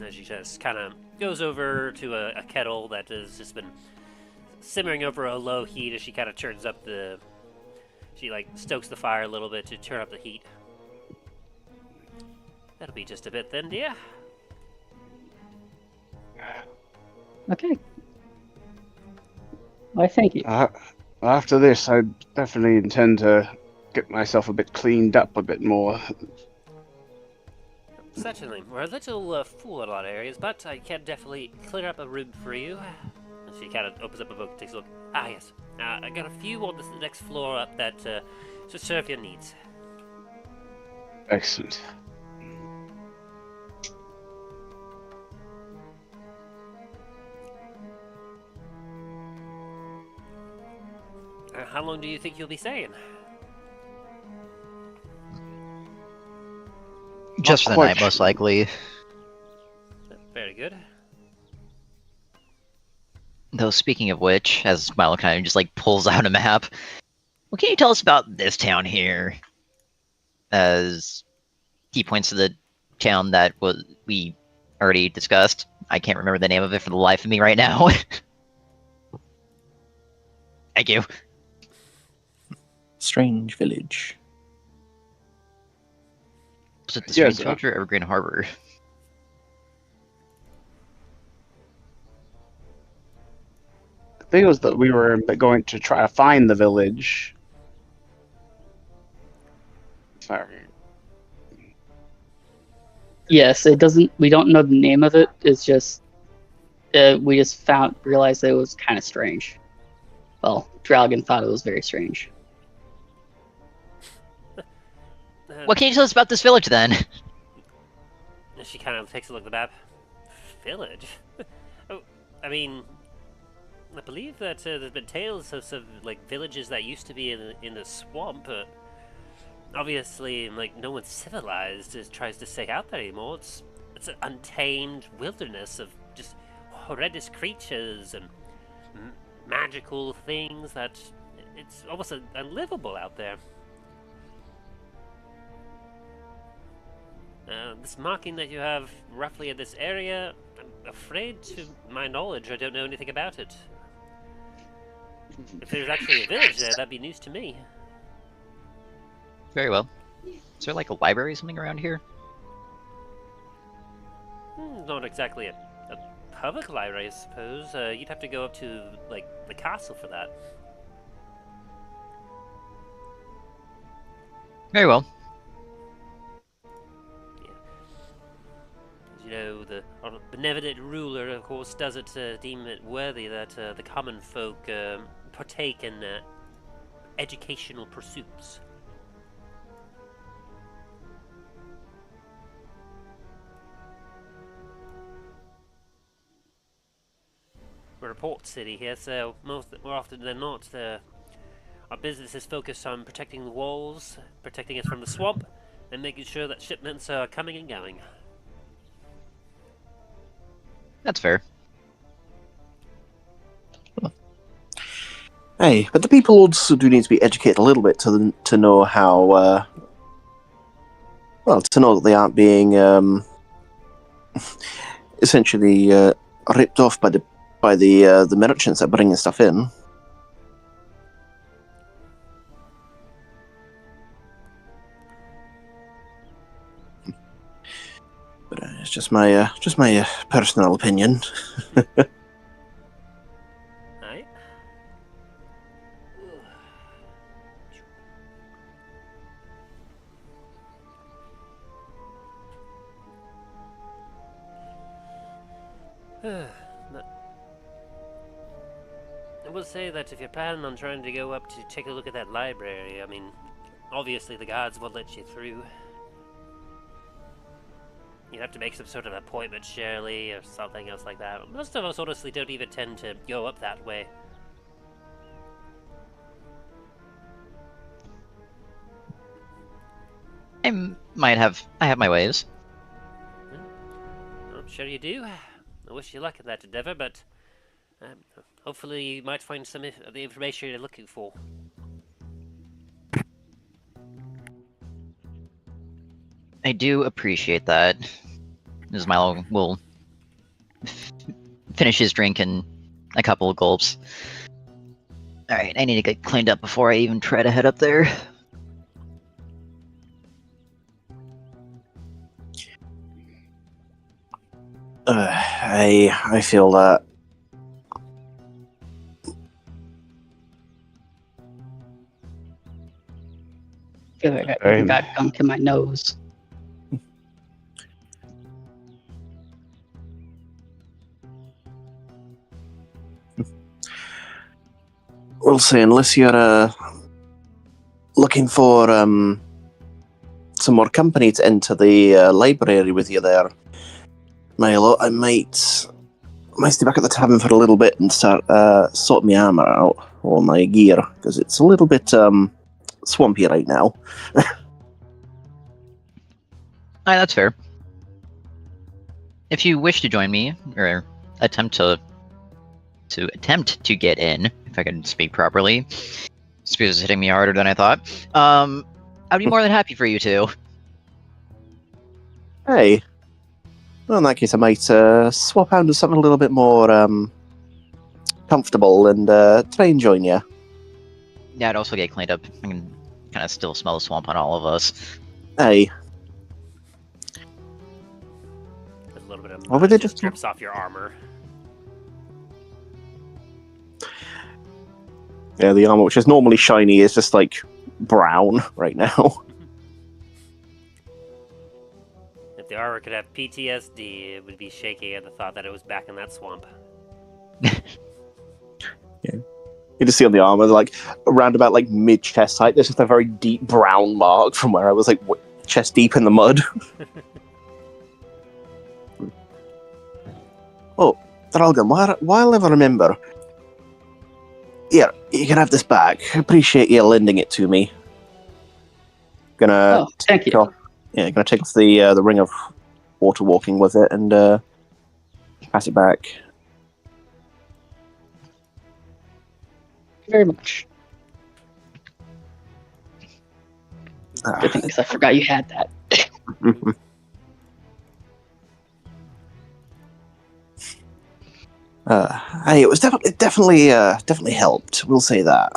As she just kind of goes over to a kettle that has just been simmering over a low heat as she kind of turns up the... She, like, stokes the fire a little bit to turn up the heat. That'll be just a bit then, dear. Okay. Why, thank you. After this, I definitely intend to get myself a bit cleaned up a bit more. Certainly. We're a little full in a lot of areas, but I can definitely clear up a room for you. And she kind of opens up a book and takes a look. Ah, yes. I got a few on the next floor up that should serve your needs. Excellent. How long do you think you'll be staying? Just for the quite night, most likely. Very good. Though, speaking of which, as Milo kind of just like pulls out a map, what can you tell us about this town here? As he points to the town that we already discussed. I can't remember the name of it for the life of me right now. Thank you. Strange village. Was it the Yes, Strange Village or Evergreen Harbor? I think it was that we were going to try to find the village. Sorry. Yes, it doesn't. We don't know the name of it. It's just we just realized that it was kind of strange. Well, Drallgon thought it was very strange. What can you tell us about this village then? She kind of takes a look at the map. Village? Oh, I mean, I believe that there's been tales of some like villages that used to be in the swamp. Obviously, like no one civilized tries to stay out there anymore. It's an untamed wilderness of just horrendous creatures and magical things that it's almost unlivable out there. This marking that you have roughly in this area, I'm afraid to my knowledge I don't know anything about it. If there's actually a village there, that'd be news to me. Very well. Is there like a library or something around here? Not exactly a public library, I suppose. You'd have to go up to, like, the castle for that. Very well. You know, our benevolent ruler, of course, doesn't deem it worthy that the common folk partake in educational pursuits. We're a port city here, so more often than not, our business is focused on protecting the walls, protecting us from the swamp, and making sure that shipments are coming and going. That's fair. Hey, but the people also do need to be educated a little bit to know how, to know that they aren't being essentially ripped off by the merchants that are bringing stuff in. But it's just my personal opinion. Aye. I will say that if you're planning on trying to go up to take a look at that library, I mean, obviously the guards won't let you through. You'd have to make some sort of appointment, surely, or something else like that. Most of us honestly don't even tend to go up that way. I have my ways. I'm sure you do. I wish you luck in that endeavor, but hopefully you might find some of the information you're looking for. I do appreciate that. Milo will finish his drink in a couple of gulps. Alright, I need to get cleaned up before I even try to head up there. I feel that. I feel like I Same. got gunk in my nose. We'll say, unless you're looking for some more company to enter the library with you there, Milo, I might stay back at the tavern for a little bit and start sorting my armor out or my gear, because it's a little bit swampy right now. Aye, that's fair. If you wish to join me, or attempt to get in, if I can speak properly. Spears is hitting me harder than I thought. I'd be more than happy for you to. Hey. Well, in that case, I might swap out to something a little bit more comfortable and try and join you. Yeah, I'd also get cleaned up. I can kind of still smell the swamp on all of us. Hey. There's a little bit of What mud would they just just- drips off your armor. Yeah, the armor, which is normally shiny, is just like brown right now. If the armor could have PTSD, it would be shaking at the thought that it was back in that swamp. You just see on the armor, like around about like mid chest height, there's just a very deep brown mark from where I was like chest deep in the mud. Oh, Drallgon, while I'll never remember. Here, you can have this back. Appreciate you lending it to me. Gonna Oh, thank you. gonna take off the ring of water walking with it and pass it back. Thank you very much. Good thing, because I forgot you had that. Hey, it was definitely helped. We'll say that.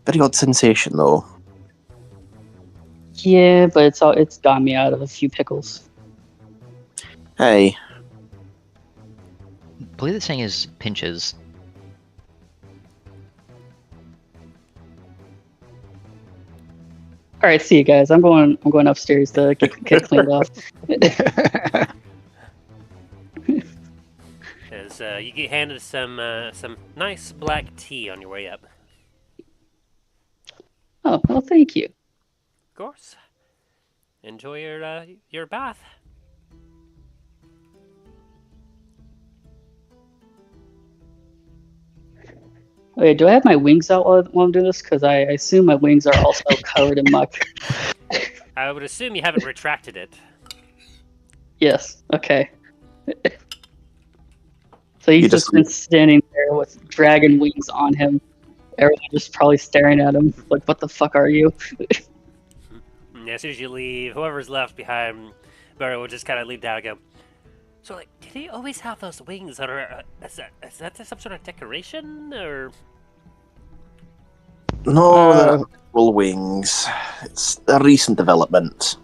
Very odd sensation, though. Yeah, but it's got me out of a few pickles. Hey, I believe the saying is pinches. All right, see you guys. I'm going upstairs to get cleaned off. As you get handed some nice black tea on your way up. Oh, well, thank you. Of course. Enjoy your bath. Wait, do I have my wings out while I'm doing this? Because I assume my wings are also covered in muck. I would assume you haven't retracted it. Yes. Okay. So he's You just just- been standing there with dragon wings on him. Everyone just probably staring at him like, "What the fuck are you?" And as soon as you leave, whoever's left behind, Barry will just kind of leave down and go. So, like, did he always have those wings? Or is that some sort of decoration? Or no, they're actual wings. It's a recent development.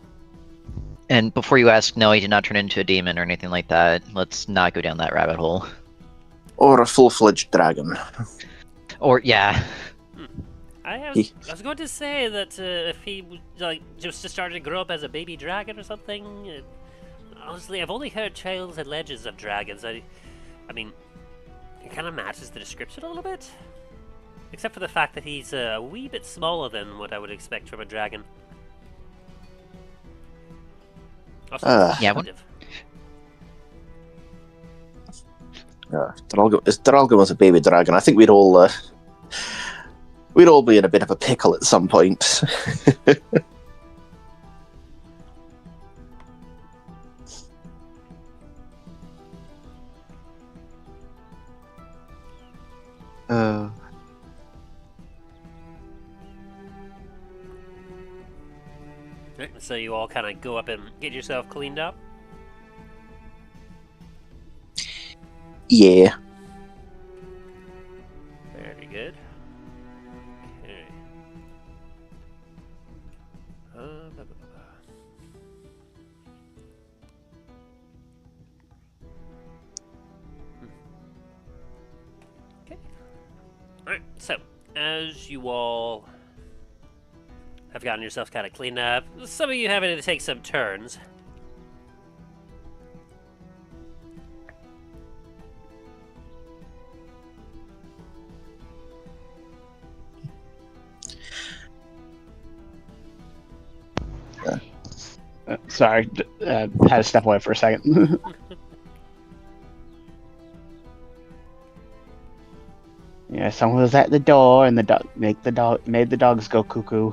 And before you ask, no, he did not turn into a demon or anything like that. Let's not go down that rabbit hole. Or a full-fledged dragon. Or, yeah. I was going to say that if he like just started to grow up as a baby dragon or something. Honestly, I've only heard tales and legends of dragons. I mean, it kind of matches the description a little bit, except for the fact that he's a wee bit smaller than what I would expect from a dragon. Also, Yeah, sensitive. Drallgon was a baby dragon. I think we'd all be in a bit of a pickle at some point. Right, so you all kind of go up and get yourself cleaned up. Yeah. Very good. Okay. Blah, blah, blah. Okay. Alright, so as you all have gotten yourself kind of cleaned up, some of you having to take some turns. Sorry, had to step away for a second. Yeah, someone was at the door, and the dog made the dogs go cuckoo.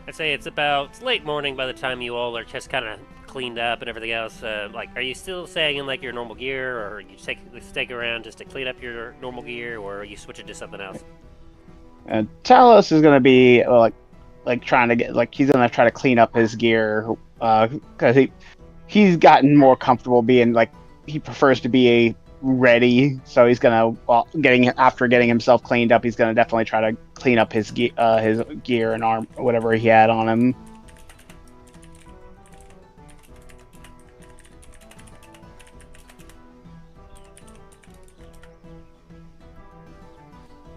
I'd say it's about late morning by the time you all are just kind of cleaned up and everything else. Like, are you still staying in like your normal gear, or you stick around just to clean up your normal gear, or are you switching to something else? Talos is gonna be like trying to get he's gonna try to clean up his gear because he's gotten more comfortable being he prefers to be ready. So he's gonna after getting himself cleaned up, he's gonna definitely try to clean up his gear and arm, whatever he had on him.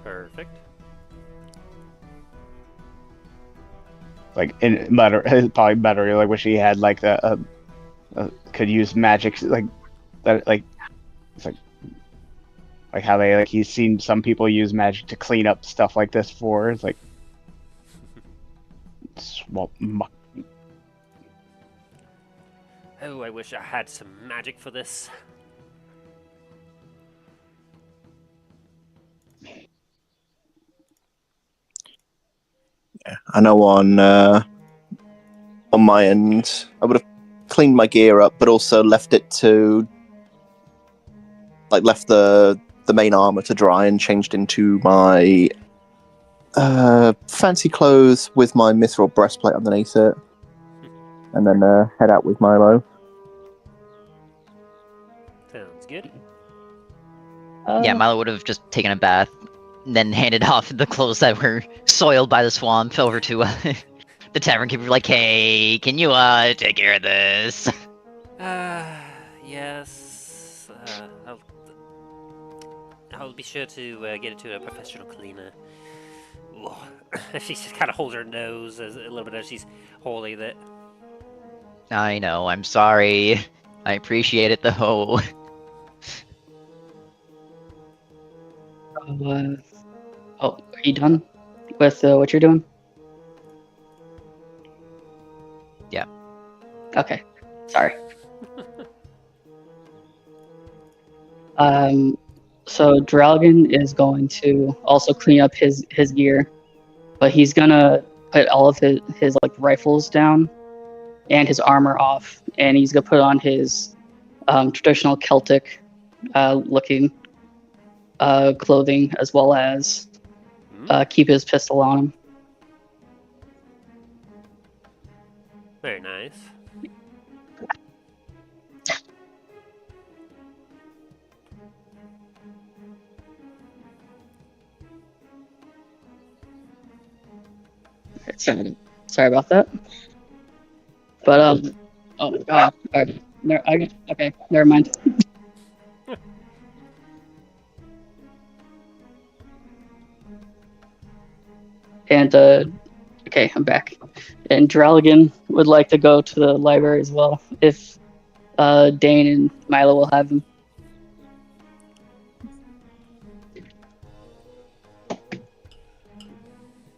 Perfect. It's probably better. Wish he had could use magic that it's like how he's seen some people use magic to clean up stuff like this before. It's like swamp muck. Oh, I wish I had some magic for this. Yeah, I know on my end, I would have cleaned my gear up, but also left it to left the main armor to dry and changed into my fancy clothes with my mithril breastplate underneath it, and then head out with Milo. Sounds good. Yeah, Milo would have just taken a bath, then handed off the clothes that were soiled by the swamp over to the tavern keeper. Like, hey, can you take care of this? Yes. I'll be sure to get it to a professional cleaner. She just kind of holds her nose a little bit as she's holding it. I know, I'm sorry. I appreciate it though. Are you done with what you're doing? Yeah. Okay. Sorry. So Drallgon is going to also clean up his gear, but he's gonna put all of his rifles down and his armor off, and he's gonna put on his traditional Celtic looking clothing, as well as keep his pistol on him. Very nice. Sorry about that. But oh my god. Okay, never mind. And okay, I'm back. And Drallgon would like to go to the library as well, if Dane and Milo will have him.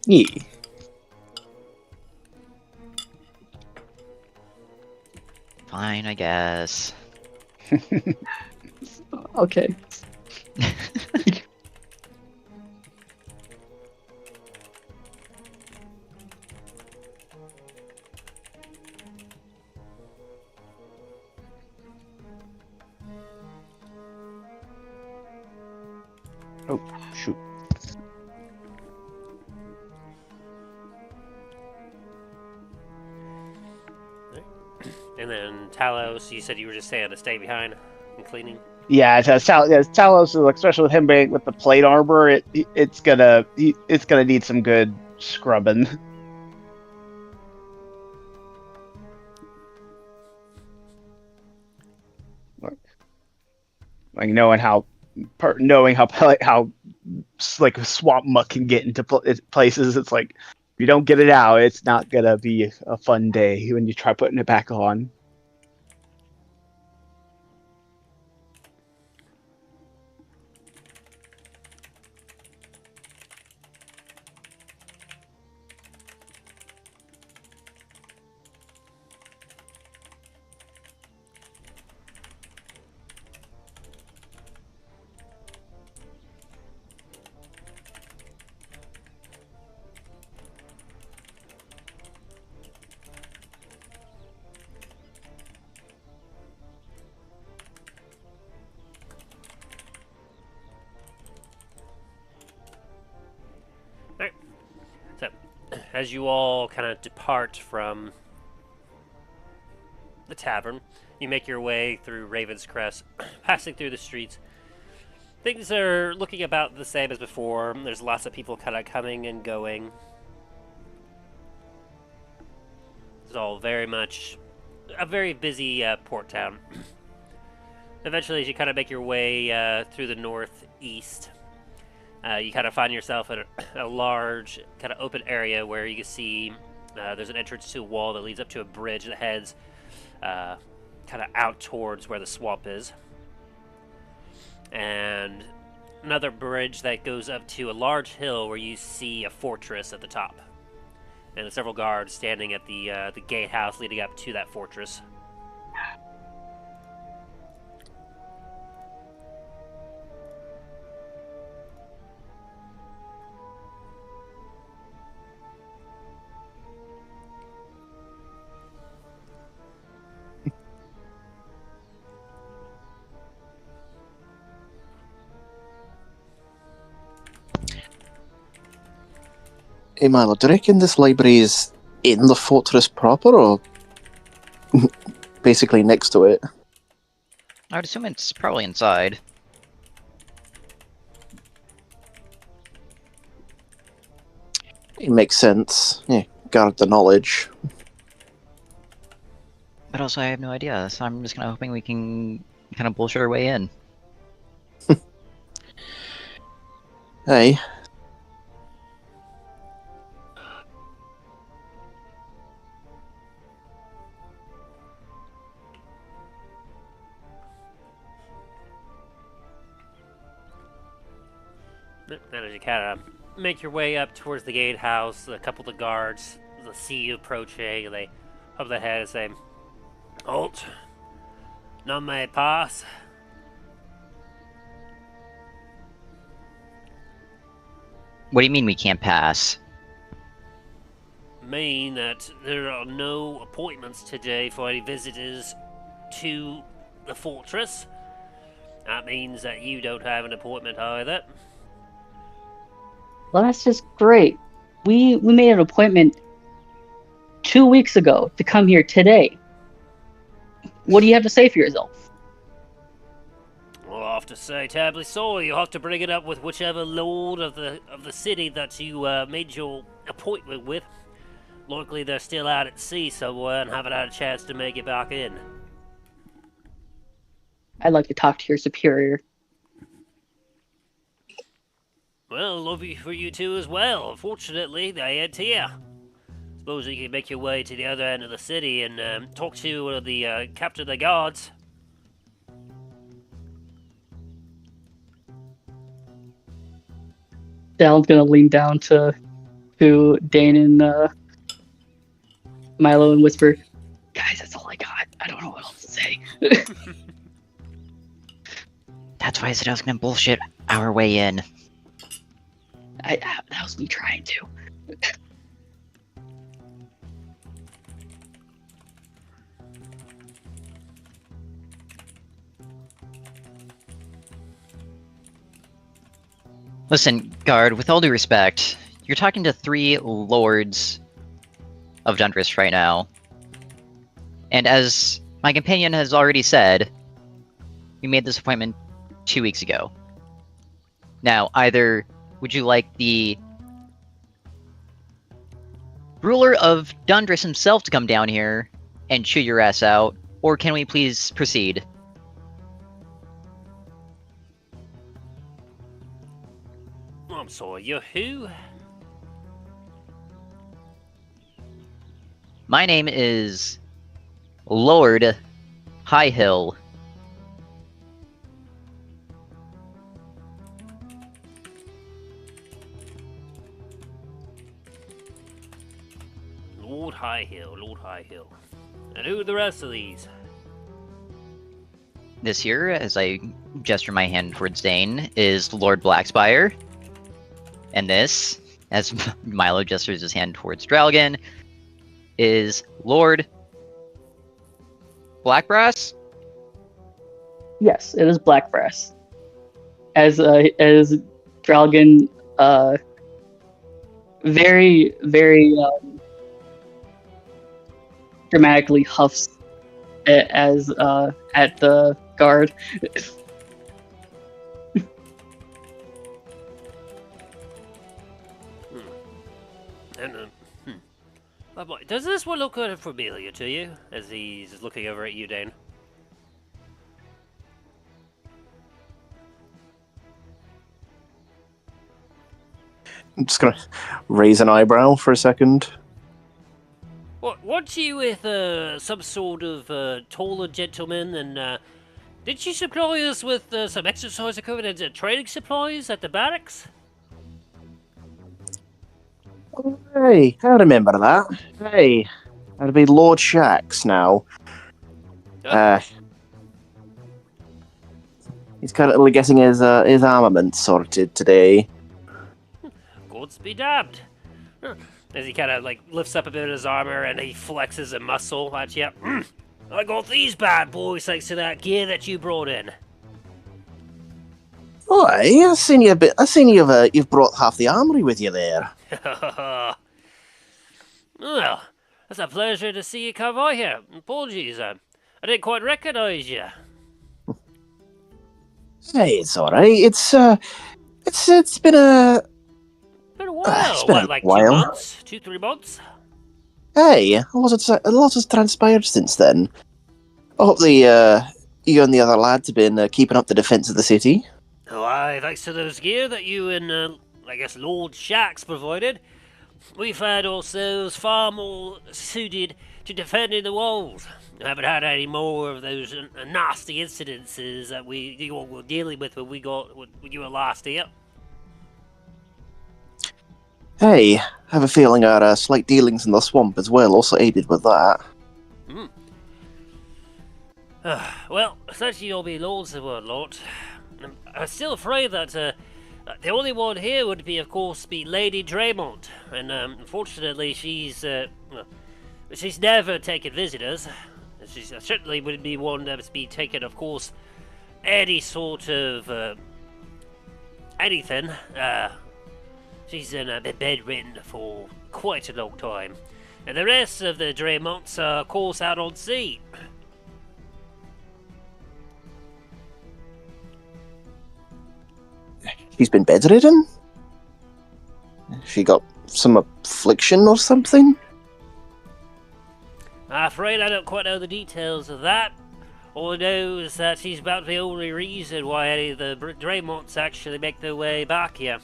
Yeah. Fine, I guess. Okay. Oh, shoot. Talos, you said you were just saying to stay behind and cleaning. Yeah, Talos, especially with him being with the plate armor, it's gonna need some good scrubbing. Like knowing how like swamp muck can get into places, it's like if you don't get it out, it's not gonna be a fun day when you try putting it back on. Alright. So, as you all kind of depart from the tavern, you make your way through Ravenscrest, passing through the streets. Things are looking about the same as before. There's lots of people kind of coming and going. It's all very much a very busy port town. Eventually, as you kind of make your way through the northeast, you kind of find yourself in a large, kind of open area where you can see there's an entrance to a wall that leads up to a bridge that heads kind of out towards where the swamp is. And another bridge that goes up to a large hill where you see a fortress at the top. And several guards standing at the gatehouse leading up to that fortress. Hey Milo, do you reckon this library is in the fortress proper, or basically next to it? I would assume it's probably inside. It makes sense. Yeah, guard the knowledge. But also, I have no idea, so I'm just kind of hoping we can kind of bullshit our way in. Hey. And as you kind of make your way up towards the gatehouse, a couple of the guards see you approaching, and they up their head and say, "Halt! None may pass." What do you mean we can't pass? Mean that there are no appointments today for any visitors to the fortress. That means that you don't have an appointment either. Well, that's just great. We made an appointment 2 weeks ago to come here today. What do you have to say for yourself? Well, I have to say, terribly sorry. You'll have to bring it up with whichever lord of the city that you made your appointment with. Likely they're still out at sea somewhere and haven't had a chance to make it back in. I'd like to talk to your superior. Well, lovely for you two as well. Unfortunately, they ain't here. Suppose you can make your way to the other end of the city and talk to the captain of the guards. Dal's gonna lean down to Dane and Milo and whisper, "Guys, that's all I got. I don't know what else to say." That's why I said I was gonna bullshit our way in. That was me trying to. Listen, guard, with all due respect, you're talking to 3 lords of Dundras right now. And as My companion has already said we made this appointment 2 weeks ago. Now, either would you like the ruler of Dundras himself to come down here and chew your ass out, or can we please proceed? I'm sorry, you're who? My name is Lord Highhill. Lord Highhill, Lord Highhill. And who are the rest of these? This here, as I gesture my hand towards Dane, is Lord Blackspire. And this, as Milo gestures his hand towards Drallgon, is Lord Blackbrass? Yes, it is Blackbrass. As Drallgon very, very dramatically huffs as at the guard. Does this one look kind of familiar to you? As he's looking over at you, Dane. I'm just gonna raise an eyebrow for a second. Weren't you with some sort of taller gentleman, and did she supply us with some exercise equipment and training supplies at the barracks? Hey, I remember that. Hey, that'd be Lord Shax now. He's currently getting his armament sorted today. Gods be damned. As he kind of like lifts up a bit of his armor and he flexes a muscle at you. I got these bad boys thanks to that gear that you brought in. Oh, I've seen you a bit. I've seen you've brought half the armory with you there. Well, it's a pleasure to see you come by here. Apologies, I didn't quite recognize you. Hey, it's all right. It's been a while. It's been What, a like while. 2 months? 2-3 months? Hey, a lot has transpired since then. I hope you and the other lads have been keeping up the defense of the city. Oh, aye, thanks to those gear that you and, I guess, Lord Shax provided, we've had ourselves far more suited to defending the walls. I haven't had any more of those nasty incidences that you all were dealing with when you were last here. Hey, I have a feeling our slight dealings in the swamp as well also aided with that. Well, essentially you'll be lords of one lot. I'm still afraid that the only one here would be, of course, Lady Draymond, and unfortunately she's never taken visitors. She certainly wouldn't be one that would be taking, of course, any sort of anything. She's been bedridden for quite a long time, and the rest of the Draymonts are, of course, out on sea. She's been bedridden? She got some affliction or something? I'm afraid I don't quite know the details of that. All I know is that she's about the only reason why any of the Draymonts actually make their way back here.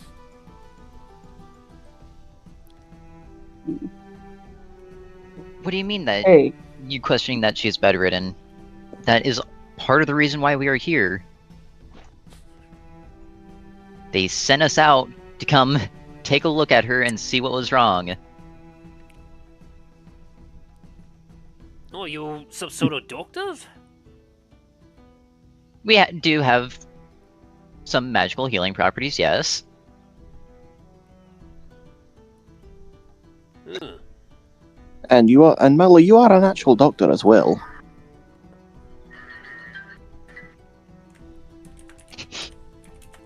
What do you mean that Hey, you questioning that she's bedridden? That is part of the reason why we are here. They sent us out to come take a look at her and see what was wrong. Oh, you some sort of doctors? We do have some magical healing properties, yes. And Mello, you are an actual doctor as well.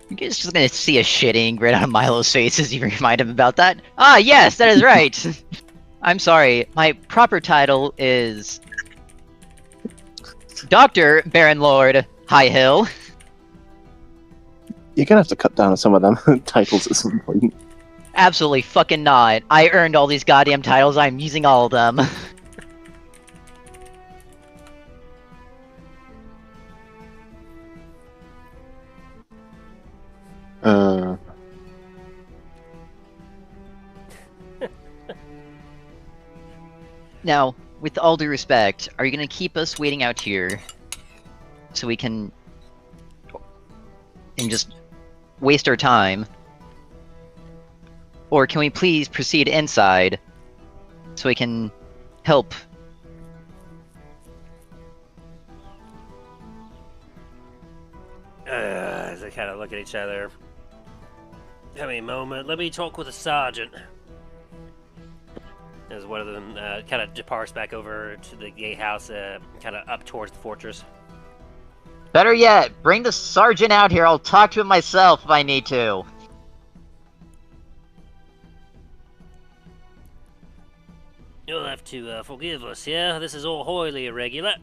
You guys just gonna see a shitting grin on Milo's face as you remind him about that? Ah, yes, that is right! I'm sorry, my proper title is Doctor Baron Lord High Hill. You're gonna have to cut down on some of them titles at some point. Absolutely fucking not. I earned all these goddamn titles. I'm using all of them. Now, with all due respect, are you gonna keep us waiting out here so we can and just waste our time? Or can we please proceed inside so we can help? As they kind of look at each other. Give me a moment. Let me talk with the sergeant. As one of them kind of departs back over to the gatehouse, kind of up towards the fortress. Better yet, bring the sergeant out here. I'll talk to him myself if I need to. You'll have to forgive us, yeah? This is all highly irregular.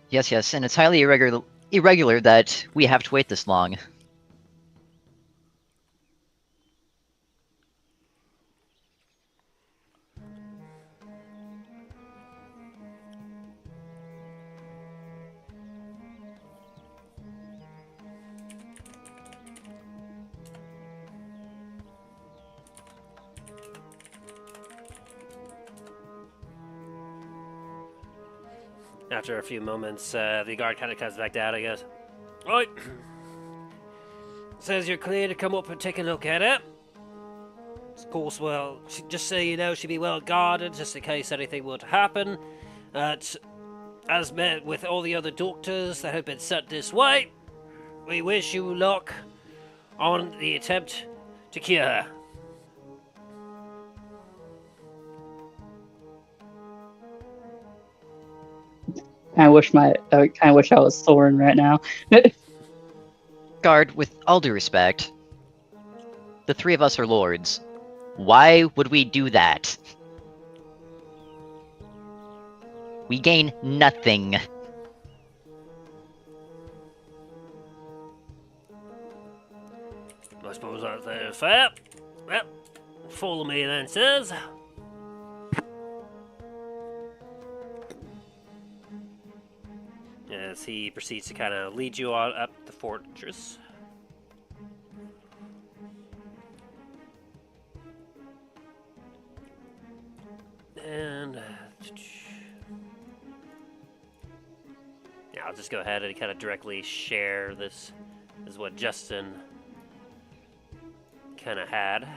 Yes, and it's highly irregular that we have to wait this long. After a few moments, the guard kind of comes back down, I guess. Right. Says you're clear to come up and take a look at it. Of course, well, just so you know, she'll be well guarded, just in case anything were to happen. As met with all the other doctors that have been sent this way, we wish you luck on the attempt to cure her. I wish I was Thorin right now. Guard, with all due respect, the three of us are lords. Why would we do that? We gain nothing. I suppose that's fair. Well, follow me then, sirs. As he proceeds to kind of lead you on up the fortress. And yeah, I'll just go ahead and kind of directly share this. Is what Justin kind of had.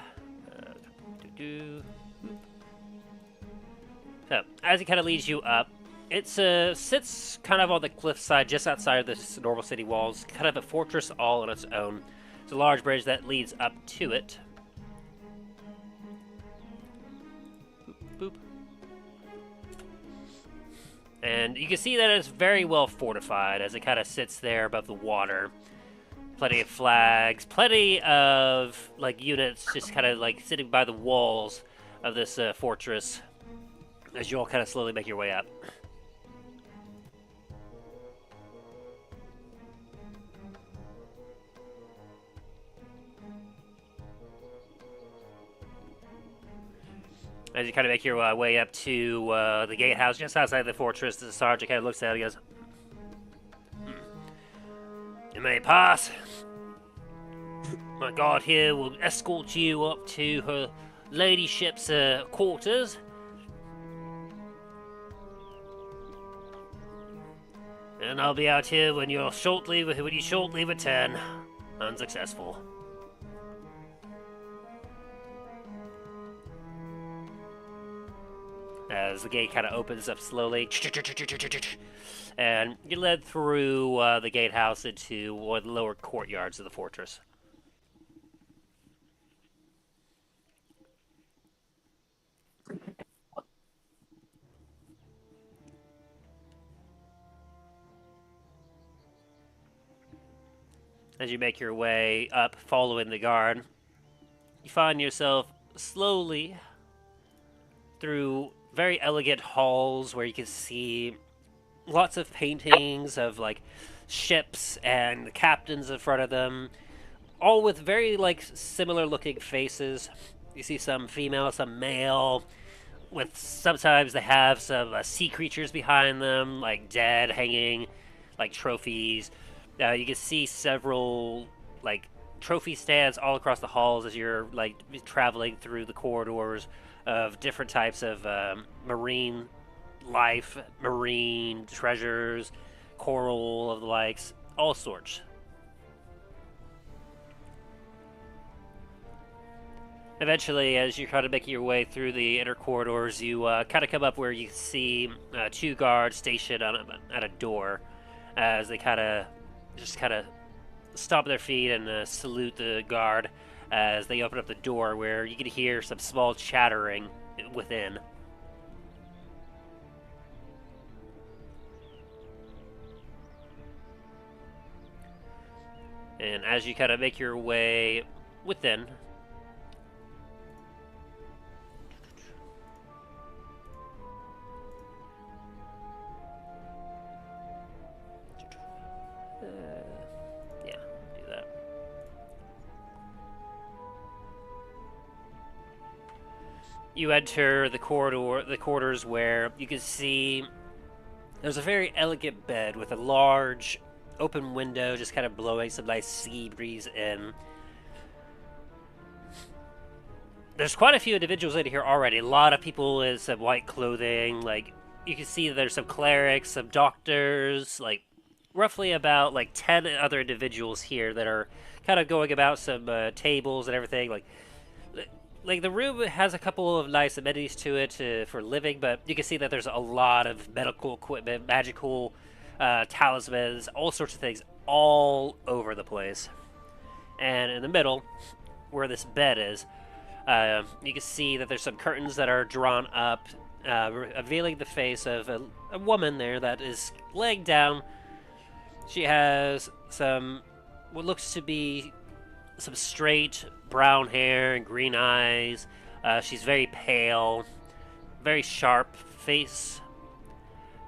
So, as he kind of leads you up, it sits kind of on the cliffside just outside of the normal city walls, kind of a fortress all on its own. It's a large bridge that leads up to it. Boop, boop. And you can see that it's very well fortified as it kind of sits there above the water. Plenty of flags, plenty of like units just kind of like sitting by the walls of this fortress as you all kind of slowly make your way up. As you kind of make your way up to the gatehouse just outside the fortress, the sergeant kind of looks at it and goes, "You may pass. My guard here will escort you up to her ladyship's quarters. And I'll be out here when you shortly return, unsuccessful." As the gate kind of opens up slowly, and you're led through the gatehouse into one of the lower courtyards of the fortress. As you make your way up, following the guard, you find yourself slowly through very elegant halls where you can see lots of paintings of like ships and the captains in front of them, all with very like similar looking faces. You see some female, some male, with sometimes they have some sea creatures behind them, like dead, hanging, like trophies. You can see several like trophy stands all across the halls as you're like traveling through the corridors of different types of marine life, marine treasures, coral of the likes, all sorts. Eventually, as you're kind of making your way through the inner corridors, you kind of come up where you see two guards stationed at a door, as they kind of stop their feet and salute the guard as they open up the door, where you can hear some small chattering within. And as you kind of make your way within, do that. You enter the quarters where you can see there's a very elegant bed with a large open window just kind of blowing some nice sea breeze in. There's quite a few individuals in here already. A lot of people in some white clothing. Like, you can see there's some clerics, some doctors, like roughly about like 10 other individuals here that are kind of going about some tables and everything. Like the room has a couple of nice amenities to it for living, but you can see that there's a lot of medical equipment, magical talismans, all sorts of things all over the place. And in the middle, where this bed is, you can see that there's some curtains that are drawn up, revealing the face of a woman there that is laying down. She has some, what looks to be some straight brown hair and green eyes. She's very pale, very sharp face,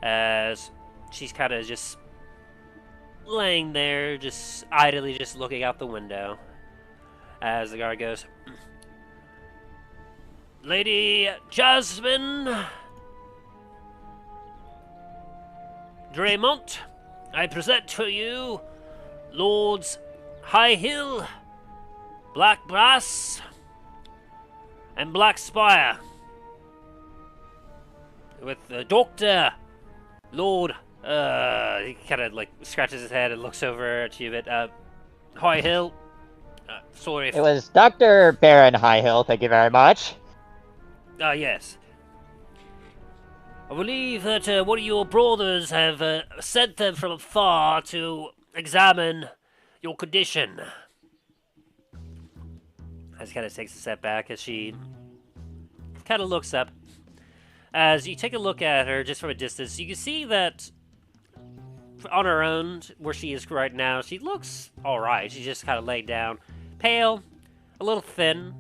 as she's kind of just laying there, just idly just looking out the window. As the guard goes, Lady Jasmine Draymont, I present to you Lords High Hill, Black Brass, and Black Spire, with the Doctor, Lord, he kind of like scratches his head and looks over at you a bit, High Hill, sorry if... It was Dr. Baron Highhill, thank you very much. Yes. I believe that one of your brothers have sent them from afar to examine your condition. As he kind of takes a step back as she kind of looks up. As you take a look at her just from a distance, you can see that on her own, where she is right now, she looks alright. She's just kind of laid down. Pale, a little thin.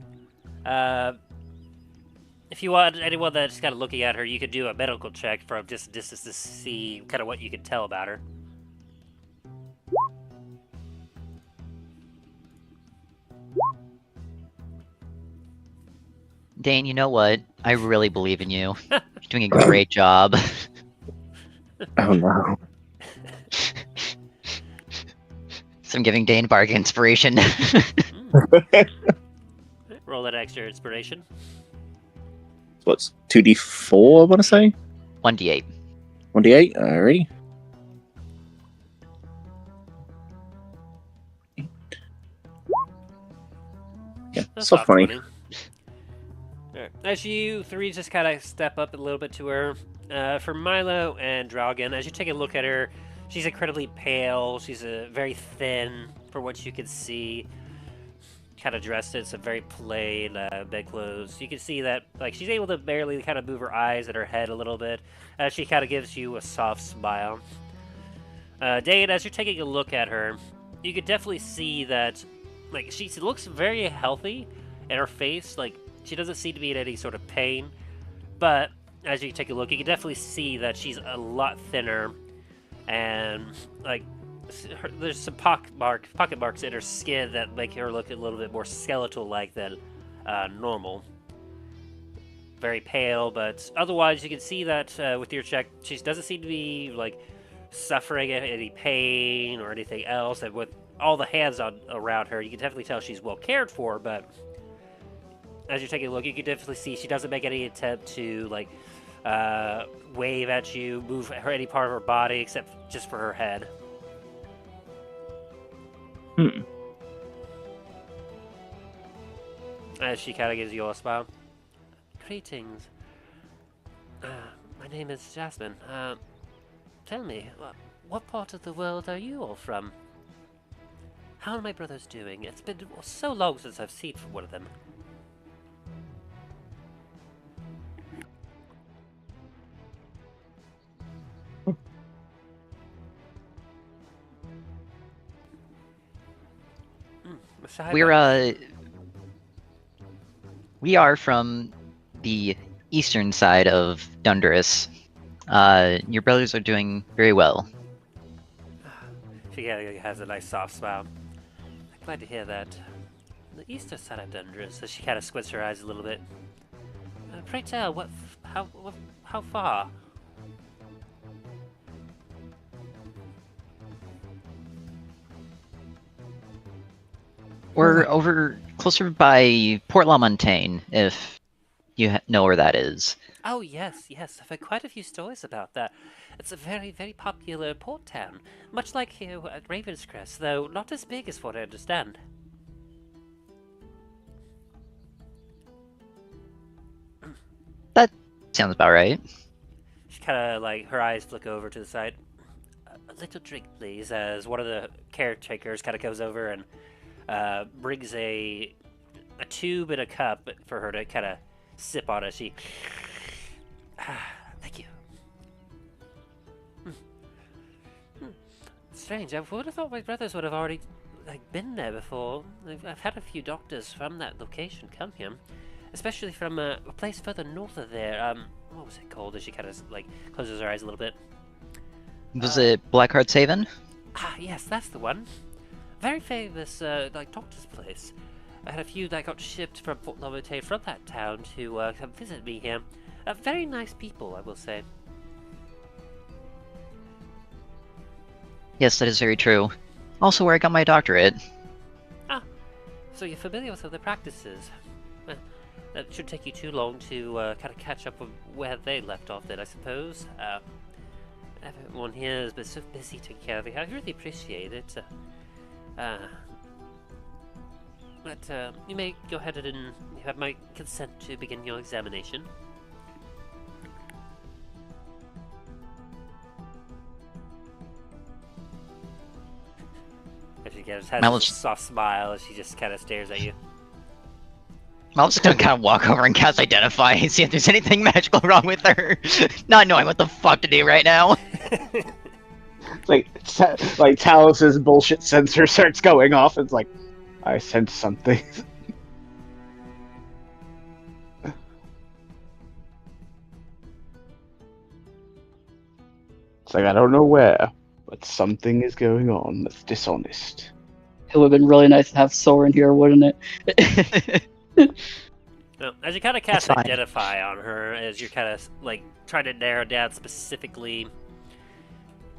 If you want anyone that's kind of looking at her, you could do a medical check from just a distance to see kind of what you can tell about her. Dane, you know what? I really believe in you. You're doing a great job. Oh no. So I'm giving Dane bargain inspiration. Roll that extra inspiration. What's 2d4, I want to say? 1d8. 1d8, alrighty. Yeah, That's soft not money. funny. Alright. As you three just kind of step up a little bit to her, for Milo and Drallgon, as you take a look at her, she's incredibly pale. She's very thin, for what you can see. Kind of dressed in some very plain bedclothes. You can see that like she's able to barely kind of move her eyes and her head a little bit, as she kind of gives you a soft smile. Dane, as you're taking a look at her, you could definitely see that like she looks very healthy, and her face, like, she doesn't seem to be in any sort of pain. But as you take a look, you can definitely see that she's a lot thinner, and like there's some pocket marks in her skin that make her look a little bit more skeletal-like than normal. Very pale, but otherwise you can see that with your check, she doesn't seem to be like suffering any pain or anything else. And with all the hands around her, you can definitely tell she's well cared for. But as you're taking a look, you can definitely see she doesn't make any attempt to like wave at you, move any part of her body except just for her head. As she kind of gives you a smile. Greetings. My name is Jasmine. Tell me, what part of the world are you all from? How are my brothers doing? It's been so long since I've seen from one of them. We are from the eastern side of Dundras. Your brothers are doing very well. She has a nice soft smile. I'm glad to hear that. The eastern side of Dundras, so she kind of squints her eyes a little bit. Pray tell, how far? We're over closer by Port La Montagne, if you know where that is. Oh, yes. I've heard quite a few stories about that. It's a very, very popular port town, much like here at Ravenscrest, though not as big as what I understand. That sounds about right. She kind of, like, her eyes flick over to the side. A little drink, please, as one of the caretakers kind of goes over and brings a tube and a cup for her to kind of sip on it. She... thank you. Strange. I would have thought my brothers would have already been there before. I've had a few doctors from that location come here, especially from a place further north of there. What was it called? As she kind of closes her eyes a little bit. Was it Blackheart's Haven? Yes, that's the one. Very famous, doctor's place. I had a few that got shipped from Port La Montagne from that town to come visit me here. Very nice people, I will say. Yes, that is very true. Also where I got my doctorate. So you're familiar with some of the practices. Well, that shouldn't take you too long to kind of catch up with where they left off then, I suppose. Everyone here has been so busy taking care of you. I really appreciate it. But you may go ahead and you have my consent to begin your examination. If she has a soft smile as she just kind of stares at you. I'm just gonna kind of walk over and cast Identify and see if there's anything magical wrong with her. Not knowing what the fuck to do right now. like Talos's bullshit sensor starts going off. It's like, I sense something. It's like, I don't know where, but something is going on that's dishonest. It would have been really nice to have Soren here, wouldn't it? Well, as you kind of cast Identify on her, as you're kind of trying to narrow down specifically.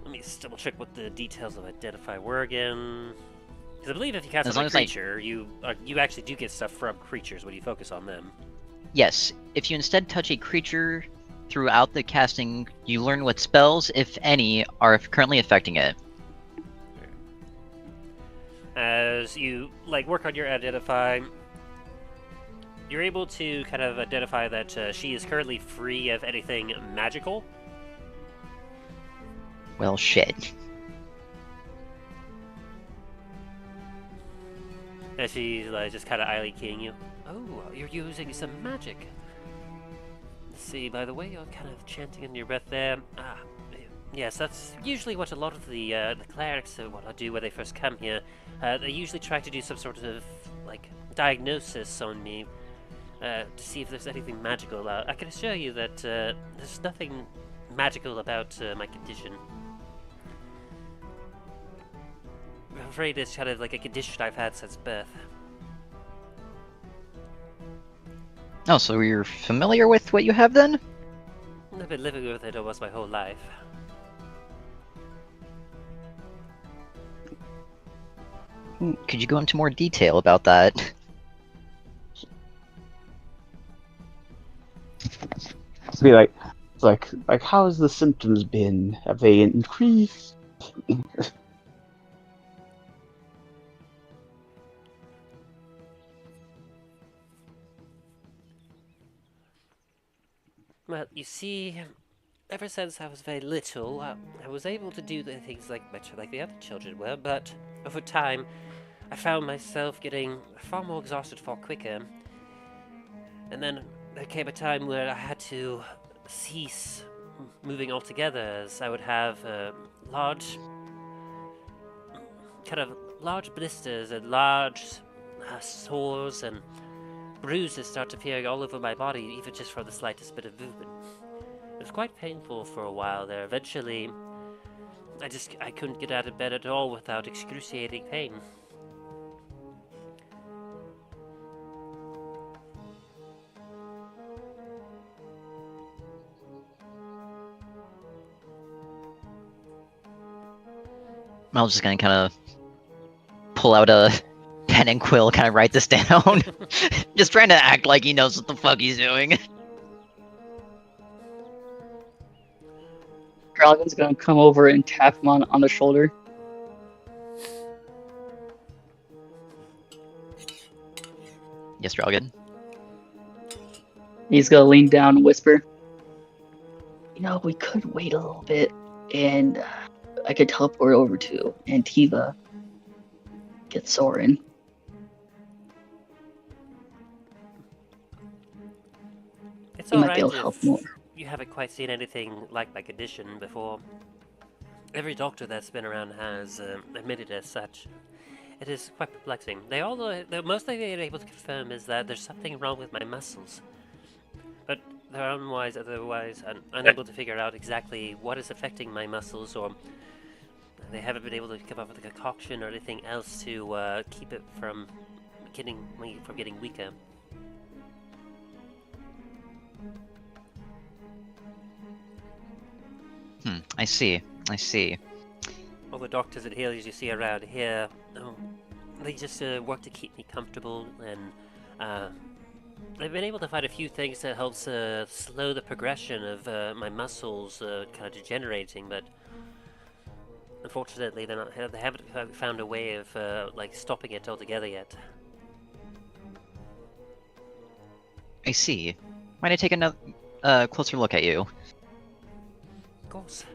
Let me just double check what the details of Identify were again. Because I believe if you cast on a creature, you actually do get stuff from creatures when you focus on them. Yes, if you instead touch a creature throughout the casting, you learn what spells, if any, are currently affecting it. As you work on your Identify, you're able to kind of identify that she is currently free of anything magical. Well, shit. And she's just kind of idly keying you. Oh, you're using some magic. Let's see, by the way, you're kind of chanting in your breath there. Yes, that's usually what a lot of the clerics want to do when they first come here. They usually try to do some sort of diagnosis on me. to see if there's anything magical. I can assure you that there's nothing magical about my condition. I'm afraid it's kind of like a condition I've had since birth. Oh, so you're familiar with what you have then? I've been living with it almost my whole life. Could you go into more detail about that? Be like, how has the symptoms been? Have they increased? Well, you see, ever since I was very little, I was able to do the things much like the other children were, but over time, I found myself getting far more exhausted far quicker. And then there came a time where I had to cease moving altogether, as I would have large blisters and large sores and bruises start appearing all over my body, even just from the slightest bit of movement. It was quite painful for a while there. Eventually, I couldn't get out of bed at all without excruciating pain. I was just gonna kind of pull out a pen and quill, kind of write this down. Just trying to act like he knows what the fuck he's doing. Drallgon's gonna come over and tap him on the shoulder. Yes, Drallgon. He's gonna lean down and whisper, we could wait a little bit, and I could teleport over to Antiva, get Soren. It's He might alright be able to help more. you haven't quite seen anything like my condition before. Every doctor that's been around has admitted as such. It is quite perplexing. The most they've been able to confirm is that there's something wrong with my muscles. But they're otherwise unable to figure out exactly what is affecting my muscles, or they haven't been able to come up with a concoction or anything else to keep it from getting weaker. I see. All the doctors and healers you see around here, they just work to keep me comfortable, and they've been able to find a few things that helps slow the progression of my muscles kind of degenerating, but unfortunately they haven't found a way of stopping it altogether yet. I see. Might I take another closer look at you? Of course.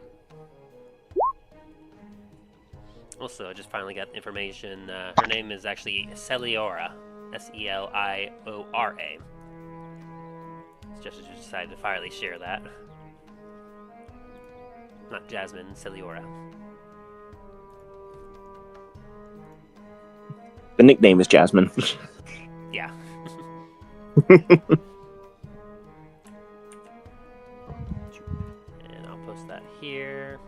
Also, I just finally got information. Her name is actually Celiora. Seliora. Just decided to finally share that. Not Jasmine, Celiora. The nickname is Jasmine. Yeah. And I'll post that here.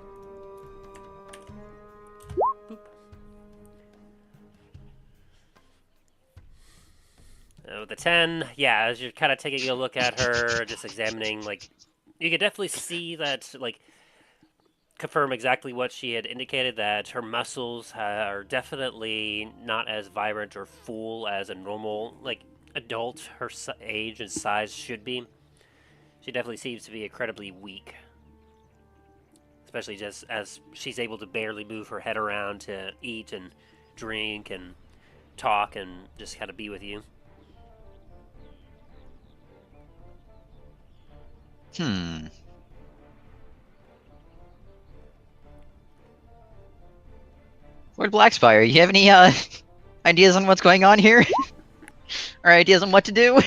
Boop. With the 10, yeah, as you're kind of taking a look at her, just examining, you could definitely see that, confirm exactly what she had indicated, that her muscles are definitely not as vibrant or full as a normal, adult her age and size should be. She definitely seems to be incredibly weak. Especially just as she's able to barely move her head around to eat and drink and talk and just kind of be with you. Lord Blackspire, you have any ideas on what's going on here? Or ideas on what to do?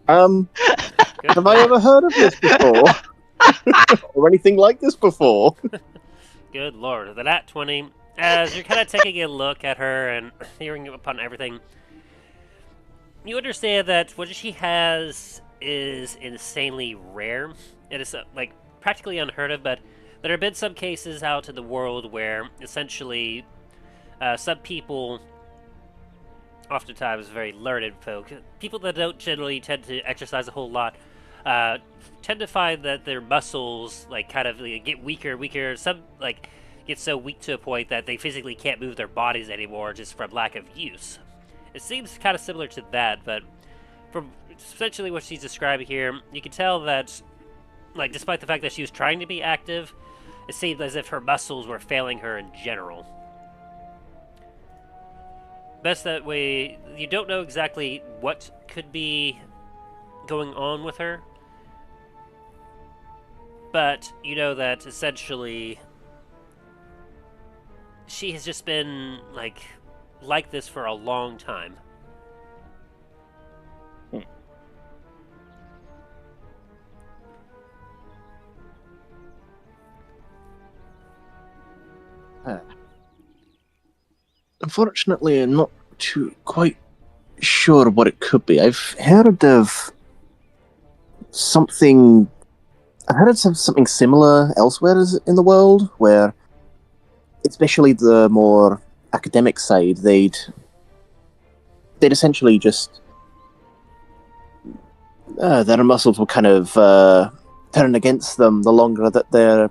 Have I ever heard of this before? Or anything like this before? Good lord, the nat 20. As you're kind of taking a look at her and hearing upon everything, you understand that what she has is insanely rare. It is like practically unheard of, but there have been some cases out in the world where essentially some people, oftentimes very learned folk, people that don't generally tend to exercise a whole lot, tend to find that their muscles like kind of get weaker, weaker. Some like get so weak to a point that they physically can't move their bodies anymore just from lack of use. It seems kind of similar to that, but from essentially what she's describing here, you can tell that, like, despite the fact that she was trying to be active, it seemed as if her muscles were failing her in general. Best that way, you don't know exactly what could be going on with her, but you know that essentially she has just been like this for a long time. Unfortunately, I'm not quite sure what it could be. I've heard of something. I've heard of something similar elsewhere in the world, where, especially the more academic side, they'd essentially just their muscles will kind of turn against them the longer that they're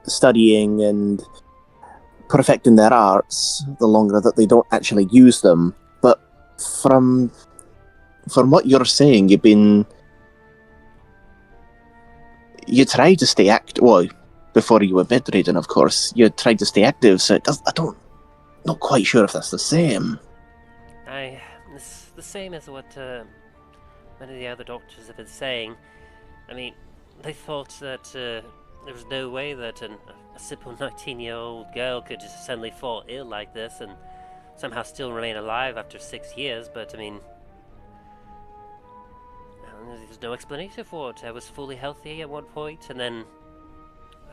studying and perfecting their arts, the longer that they don't actually use them. But from what you're saying, you tried to stay active. Well, before you were bedridden, of course, you tried to stay active. So not quite sure if that's the same. It's the same as what many of the other doctors have been saying. I mean, they thought that there was no way that a simple 19-year-old girl could just suddenly fall ill like this and somehow still remain alive after 6 years, but I mean, there's no explanation for it. I was fully healthy at one point, and then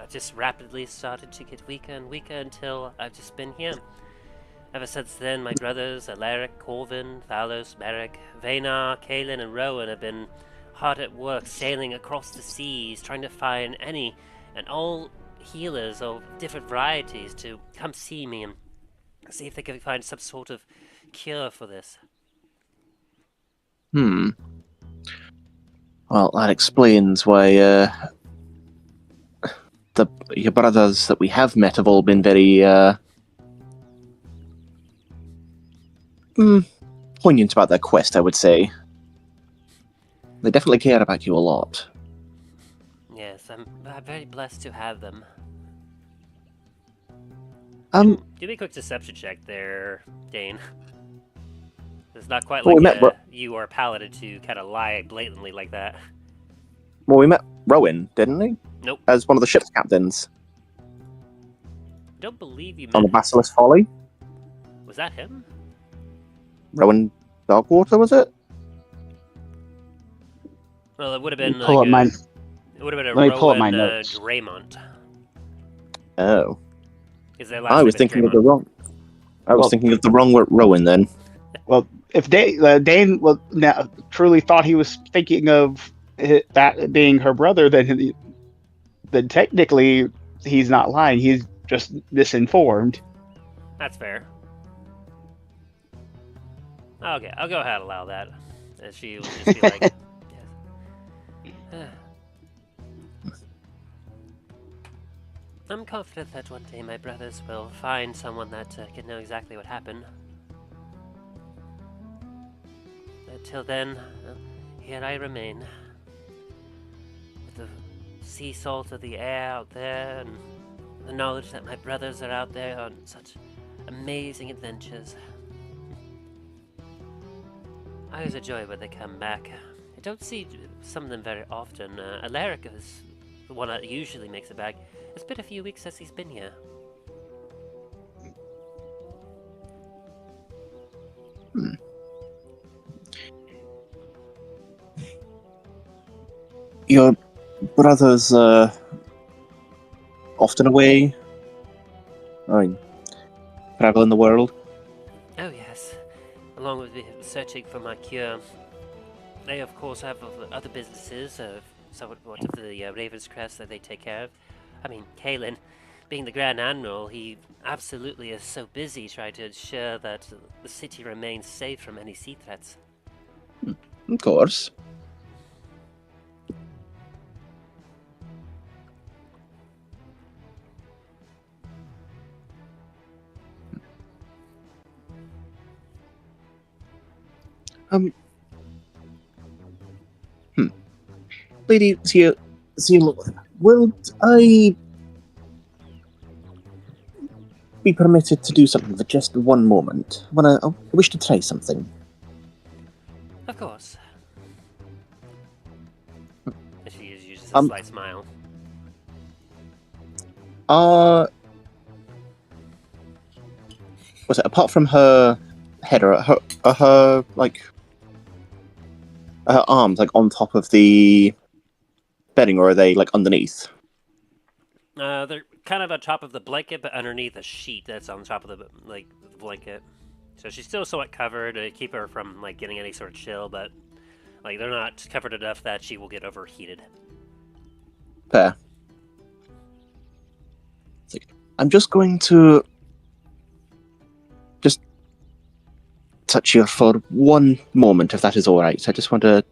I just rapidly started to get weaker and weaker until I've just been here. Ever since then, my brothers, Alaric, Corvin, Thalos, Merrick, Vaynar, Kaelin, and Rowan have been hard at work sailing across the seas, trying to find any and all healers of different varieties to come see me and see if they can find some sort of cure for this. Well, that explains why your brothers that we have met have all been very poignant about their quest, I would say. They definitely care about you a lot. Yes, I'm very blessed to have them. Um, Do me a quick deception check there, Dane. It's not quite Well, we like met you are paladin to kind of lie blatantly like that. well, we met Rowan, didn't we? Nope. As one of the ship's captains Don't believe you on the met. Basilisk Folly. Was that him? Rowan Darkwater, was it? Well, it would have Let been me pull up like my. it would have been a Let me pull up my Rowan notes. Draymont. Oh, Is their last I name was is thinking of Draymont. the wrong. I was Well- thinking of the wrong Rowan then. Well, if Dane truly thought he was thinking of that being her brother, then technically he's not lying. He's just misinformed. That's fair. Okay, I'll go ahead and allow that. And she will just be like, yes. I'm confident that one day my brothers will find someone that can know exactly what happened. Until then, here I remain. With the sea salt of the air out there, and the knowledge that my brothers are out there on such amazing adventures. I always enjoy when they come back. I don't see some of them very often. Alaric is the one that usually makes it back. It's been a few weeks since he's been here. Your brother's often away? I mean, travel in the world? Oh yes. along with searching for my cure. They, of course, have other businesses, somewhat of the Ravenscrest that they take care of. I mean, Kalen, being the Grand Admiral, he absolutely is so busy trying to ensure that the city remains safe from any sea threats. Of course. Lady Zeal, will I be permitted to do something for just one moment? I wish to try something. Of course. She uses a slight smile. Was it apart from her head or her like her arms like on top of the bedding, or are they like underneath? They're kind of on top of the blanket, but underneath a sheet that's on top of the blanket. So she's still somewhat covered to keep her from like getting any sort of chill, but like they're not covered enough that she will get overheated. Fair. It's like, I'm just going to touch you for one moment, if that is all right. I just want to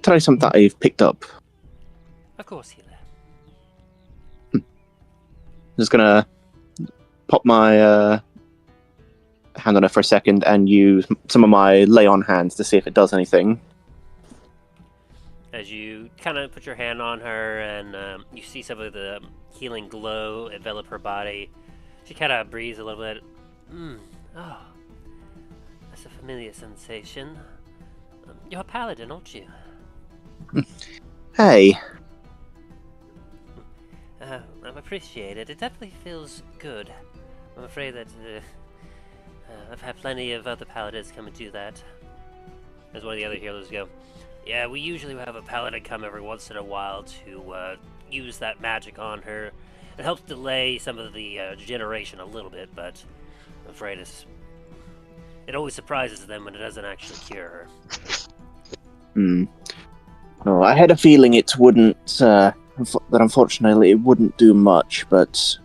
try something that I've picked up. Of course, healer. Just gonna pop my hand on her for a second and use some of my lay on hands to see if it does anything. As you kind of put your hand on her and you see some of the healing glow envelop her body, she kind of breathes a little bit. Oh, that's a familiar sensation. You're a paladin, aren't you? Hey. I appreciate it. It definitely feels good. I'm afraid that I've had plenty of other paladins come and do that. As one of the other healers go, yeah, we usually have a paladin come every once in a while to use that magic on her. It helps delay some of the degeneration a little bit, but I'm afraid it always surprises them when it doesn't actually cure her. No, I had a feeling it wouldn't, that unfortunately it wouldn't do much, but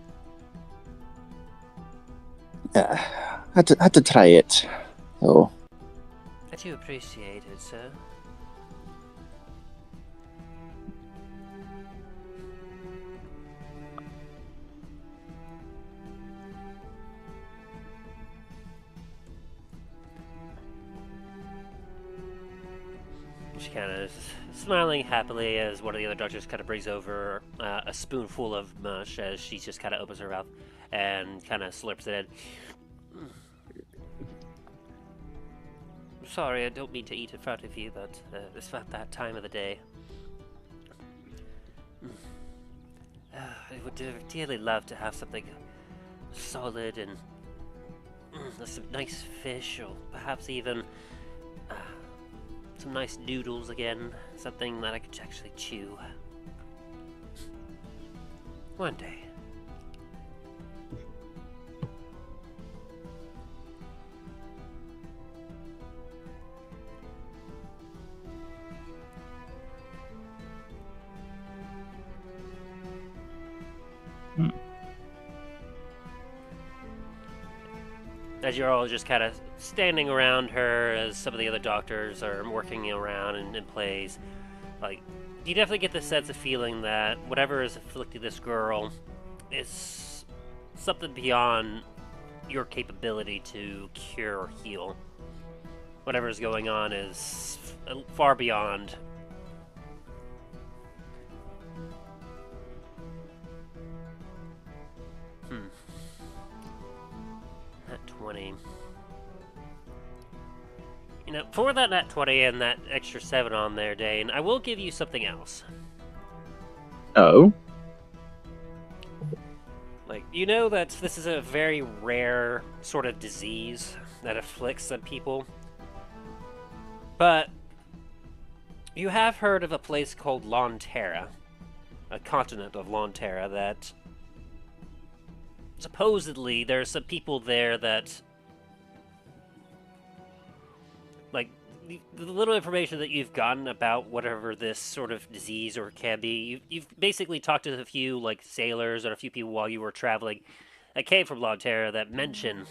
had to try it. Oh. I do appreciate it, sir. She kind of smiling happily as one of the other doctors kind of brings over a spoonful of mush as she just kind of opens her mouth and kind of slurps it in. Sorry, I don't mean to eat in front of you, but it's about that time of the day. I would dearly love to have something solid and some nice fish, or perhaps even some nice noodles again, something that I could actually chew. One day. As you're all just kind of standing around her, as some of the other doctors are working around and in plays, like, you definitely get the sense of feeling that whatever is afflicting this girl is something beyond your capability to cure or heal. Whatever is going on is far beyond. Nat 20. You know, for that nat 20 and that extra 7 on there, Dane, I will give you something else. Oh? Like, you know that this is a very rare sort of disease that afflicts some people. But you have heard of a place called Lonterra, a continent of Lonterra, that supposedly there's some people there that the little information that you've gotten about whatever this sort of disease or can be, you've basically talked to a few like sailors or a few people while you were traveling that came from Lonterra that mention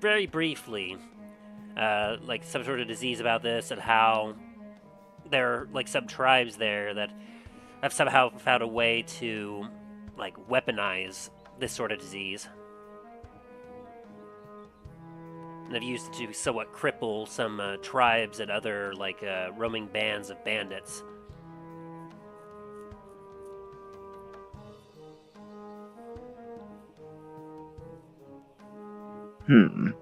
very briefly like some sort of disease about this and how there are like some tribes there that have somehow found a way to like weaponize this sort of disease. And have used it to somewhat cripple some tribes and other like roaming bands of bandits. Hmm.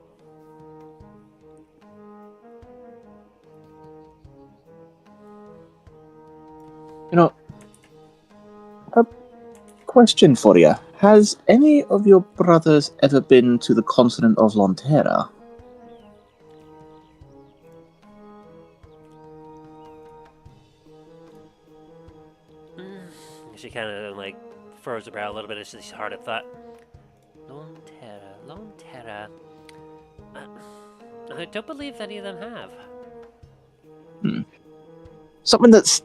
You know, a question for you. Has any of your brothers ever been to the continent of Lonterra? She kind of like furrows her brow a little bit as she's hard at thought. Lonterra. I don't believe any of them have. Something that's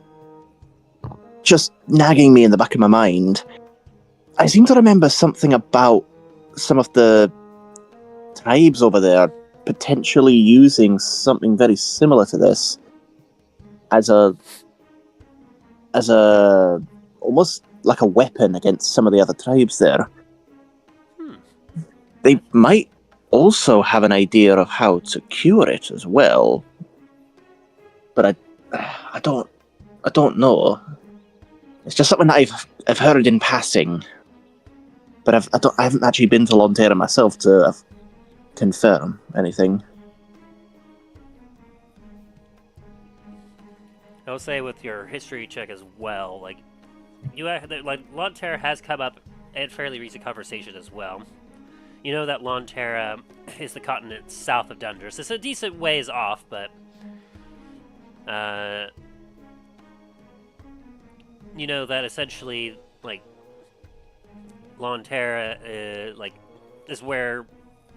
just nagging me in the back of my mind. I seem to remember something about some of the tribes over there potentially using something very similar to this as a almost like a weapon against some of the other tribes there. They might also have an idea of how to cure it as well, but I don't know. It's just something that I've heard in passing, but I haven't actually been to Lonterra myself to confirm anything. I'll say with your history check as well, like Lonterra has come up in fairly recent conversation as well. You know that Lonterra is the continent south of Dundras. It's a decent ways off, but you know that essentially, like, Lonterra, like, is where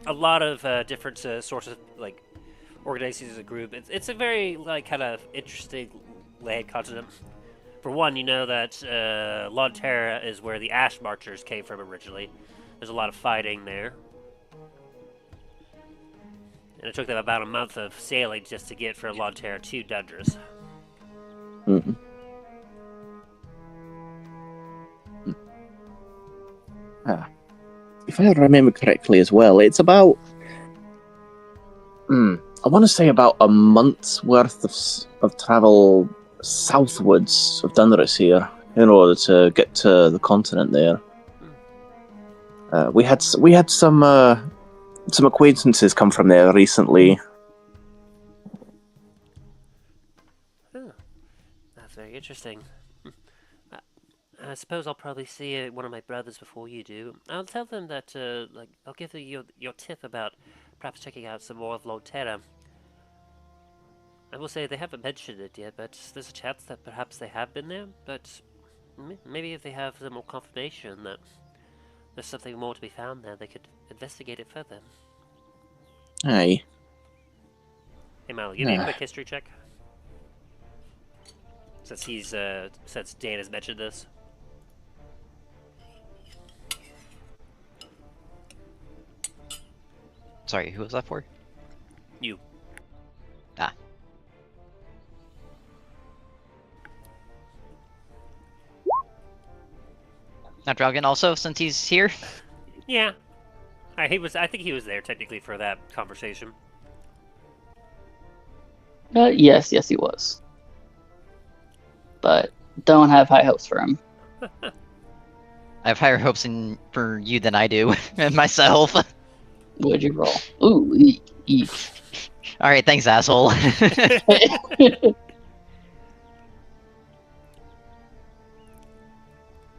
a lot of different sources, like, organizations as a group. It's a very, like, kind of interesting land continent. For one, you know that Lonterra is where the Ash Marchers came from originally. There's a lot of fighting there. And it took them about a month of sailing just to get from Lonterra to Dundras. Mm-hmm. If I remember correctly as well, it's about I want to say about a month's worth of travel southwards of Dundras here in order to get to the continent there. We had some acquaintances come from there recently. Oh, that's very interesting. I suppose I'll probably see one of my brothers before you do. I'll tell them that, I'll give them your tip about perhaps checking out some more of Lonterra. I will say they haven't mentioned it yet, but there's a chance that perhaps they have been there, but maybe if they have some more confirmation that there's something more to be found there, they could investigate it further. Aye. Hey, Mal, give me a quick history check. Since since Dan has mentioned this. Sorry, who was that for? You. Ah. Now Drallgon also, since he's here? Yeah. I think he was there technically for that conversation. Yes, he was. But don't have high hopes for him. I have higher hopes for you than I do myself. What'd you roll? Ooh, eek. Alright, thanks, asshole.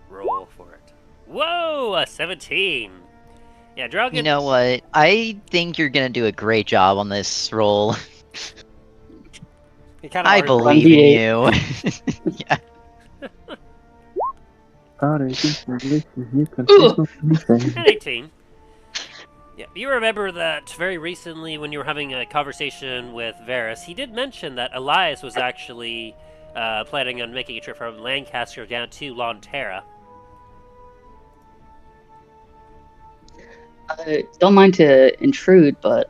Roll for it. Whoa, a 17. Yeah, Drallgon. You know what? I think you're gonna do a great job on this roll. I believe in you. Yeah. An 18. Yeah, you remember that very recently when you were having a conversation with Varys, he did mention that Elias was actually planning on making a trip from Lancaster down to Lonterra. Don't mind to intrude, but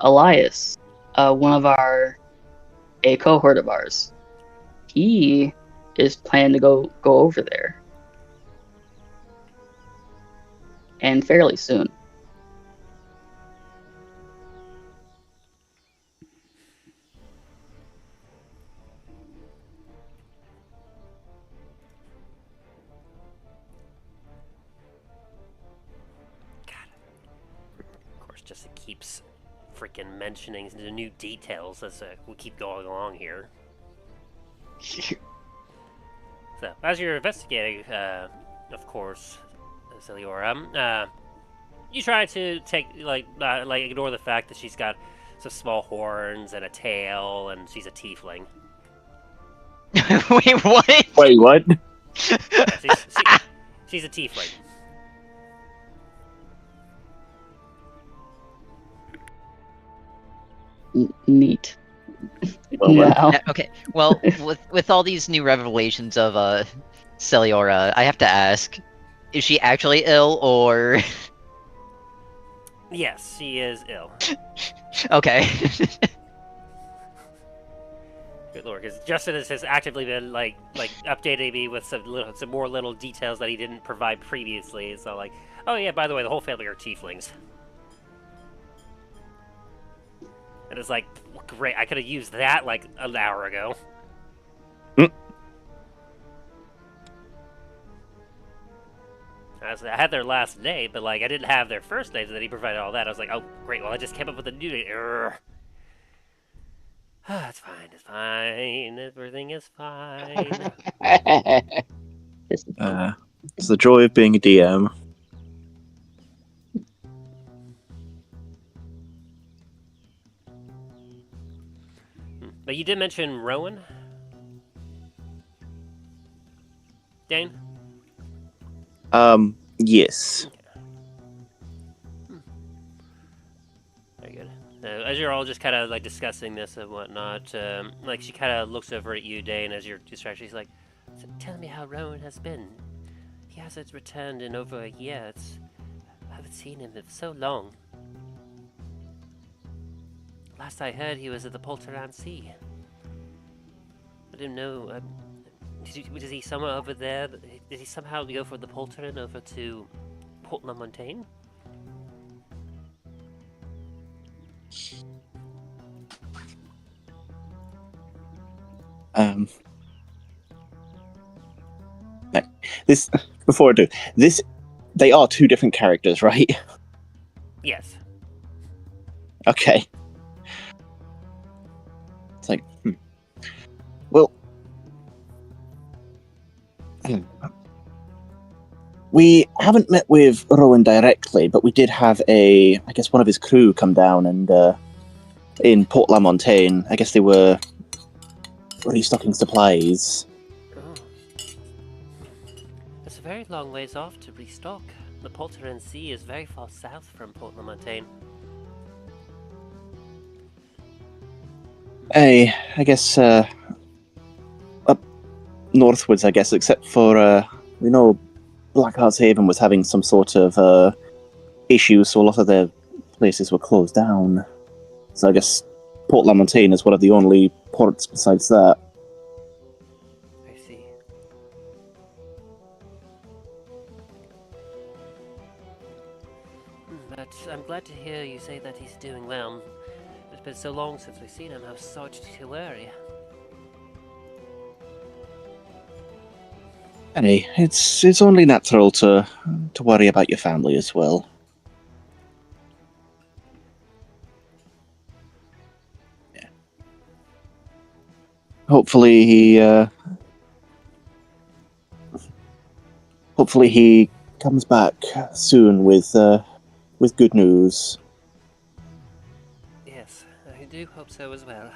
Elias, a cohort of ours, he is planning to go over there, and fairly soon. Of course, just it keeps freaking mentioning the new details as we keep going along here. So, as you're investigating, of course, Celiora, you try to take ignore the fact that she's got some small horns and a tail, and she's a tiefling. Wait, what? Wait, what? Yeah, she's a tiefling. Neat. Well, Now, Okay, well, with all these new revelations of Celiora, I have to ask, is she actually ill, or... Yes, she is ill. Okay. Good lord, because Justin has actively been like updating me with some more little details that he didn't provide previously. So like, oh yeah, by the way, the whole family are tieflings. And it's like, great, I could have used that like an hour ago. I had their last name, but like I didn't have their first names, and then he provided all that. I was like, oh great, well I just came up with a new name. It's fine, it's fine, everything is fine. it's the joy of being a DM. But you did mention Rowan, Dane? Yes. Very good. As you're all just kind of like discussing this and whatnot, like she kind of looks over at you, Dane, as you're distracted. She's like, "So tell me how Rowan has been. He hasn't returned in over a year. I haven't seen him in so long. Last I heard, he was at the Polterran Sea. I didn't know. Was he somewhere over there? Did he somehow go from the Polterran over to Port La Montagne? This before I do this, they are two different characters, right? Yes. Okay. It's like, well, we haven't met with Rowan directly, but we did have I guess one of his crew come down and in Port La Montagne. I guess they were restocking supplies. Oh. It's a very long ways off to restock. The Polterran Sea is very far south from Port La Montagne. I guess up northwards, I guess, except for we know Blackheart's Haven was having some sort of issues, so a lot of their places were closed down. So I guess Port La Montagne is one of the only ports besides that. I see. But I'm glad to hear you say that he's doing well. It's been so long since we've seen him. I'm sorry to worry. Hey, it's only natural to worry about your family as well. Yeah. Hopefully he comes back soon with good news. Yes, I do hope so as well.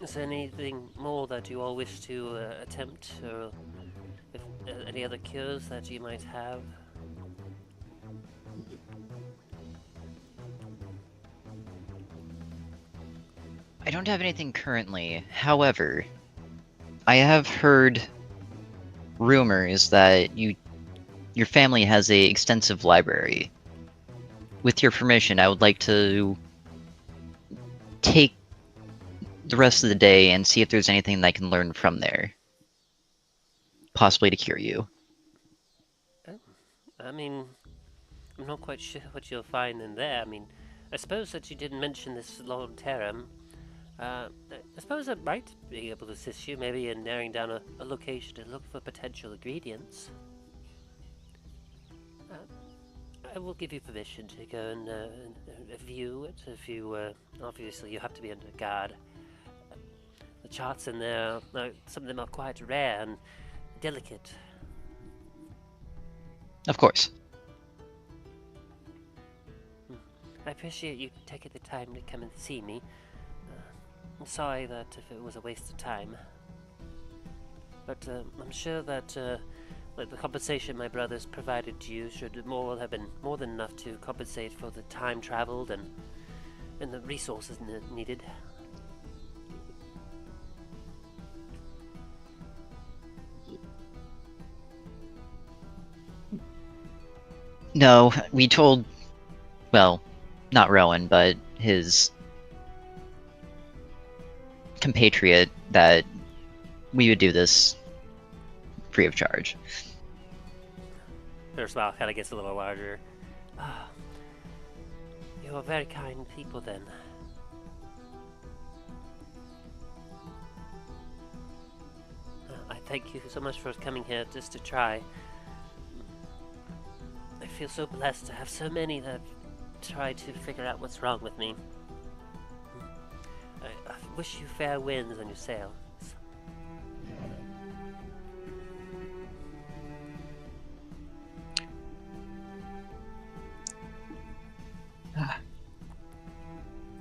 Is there anything more that you all wish to attempt or If, any other cures that you might have? I don't have anything currently. However, I have heard rumors that your family has a extensive library. With your permission, I would like to take the rest of the day and see if there's anything that I can learn from there. Possibly to cure you. I mean, I'm not quite sure what you'll find in there. I mean, I suppose that you didn't mention this Lord Terram. I suppose I might be able to assist you, maybe in narrowing down a location to look for potential ingredients. I will give you permission to go and view it if you, obviously you have to be under guard. The charts in there, some of them are quite rare and delicate. Of course. I appreciate you taking the time to come and see me. I'm sorry that if it was a waste of time. But I'm sure that like the compensation my brothers provided to you should have been more than enough to compensate for the time traveled and the resources needed. No, we told, well, not Rowan, but his compatriot that we would do this free of charge. Her smile kind of gets a little larger. Ah, you are very kind people then. I thank you so much for coming here just to try. I feel so blessed to have so many that try to figure out what's wrong with me. I wish you fair winds on your sails.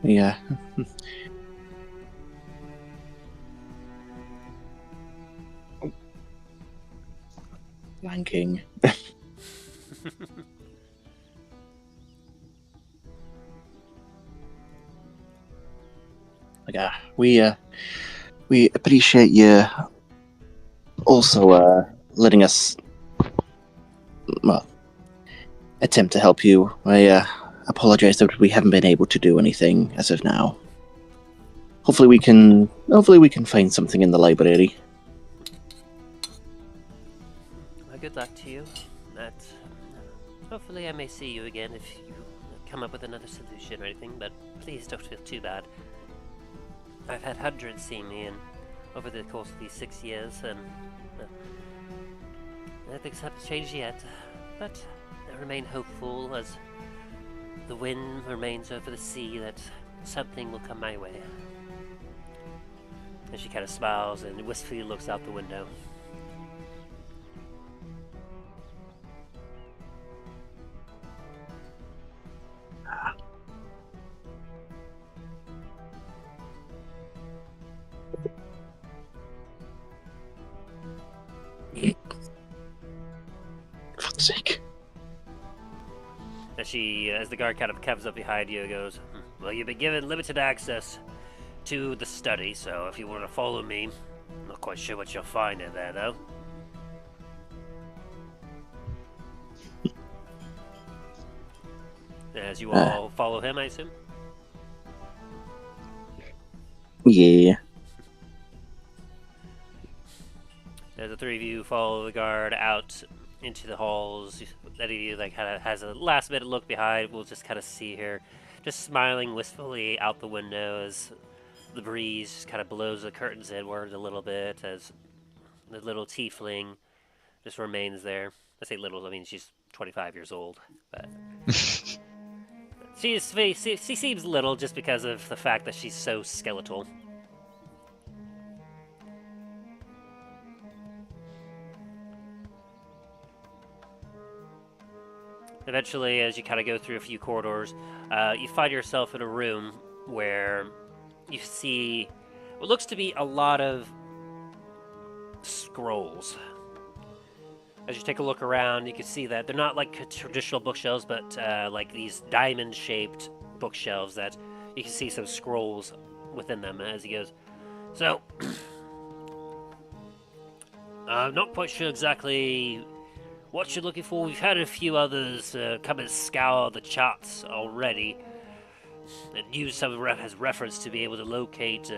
Yeah. Blanking. We appreciate you also letting us attempt to help you. I apologize that we haven't been able to do anything as of now. Hopefully we can find something in the library. Well, good luck to you. Hopefully I may see you again if you come up with another solution or anything, but please don't feel too bad. I've had hundreds see me over the course of these 6 years, and nothing's changed yet, but I remain hopeful as the wind remains over the sea that something will come my way. And she kind of smiles and wistfully looks out the window. For fuck's sake. As the guard kind of comes up behind you, goes, "Well, you've been given limited access to the study, so if you want to follow me, I'm not quite sure what you'll find in there, though." As you all follow him, I assume? Yeah. As the three of you follow the guard out into the halls, that of you that kind of has a last minute look behind, we'll just kind of see her just smiling wistfully out the window as the breeze just kind of blows the curtains inward a little bit as the little tiefling just remains there. I say little, I mean she's 25 years old, but she seems little just because of the fact that she's so skeletal. Eventually, as you kind of go through a few corridors, you find yourself in a room where you see what looks to be a lot of scrolls. As you take a look around, you can see that they're not like traditional bookshelves, but like these diamond-shaped bookshelves that you can see some scrolls within them as he goes. So, I'm not quite sure exactly what you're looking for. We've had a few others come and scour the charts already and use some as reference to be able to locate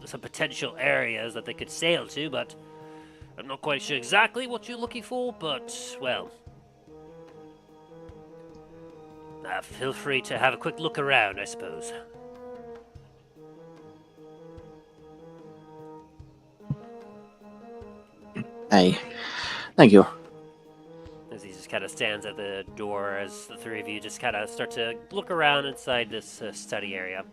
some potential areas that they could sail to, but I'm not quite sure exactly what you're looking for, but, well, feel free to have a quick look around, I suppose. Hey, thank you. As he just kind of stands at the door as the three of you just kind of start to look around inside this study area.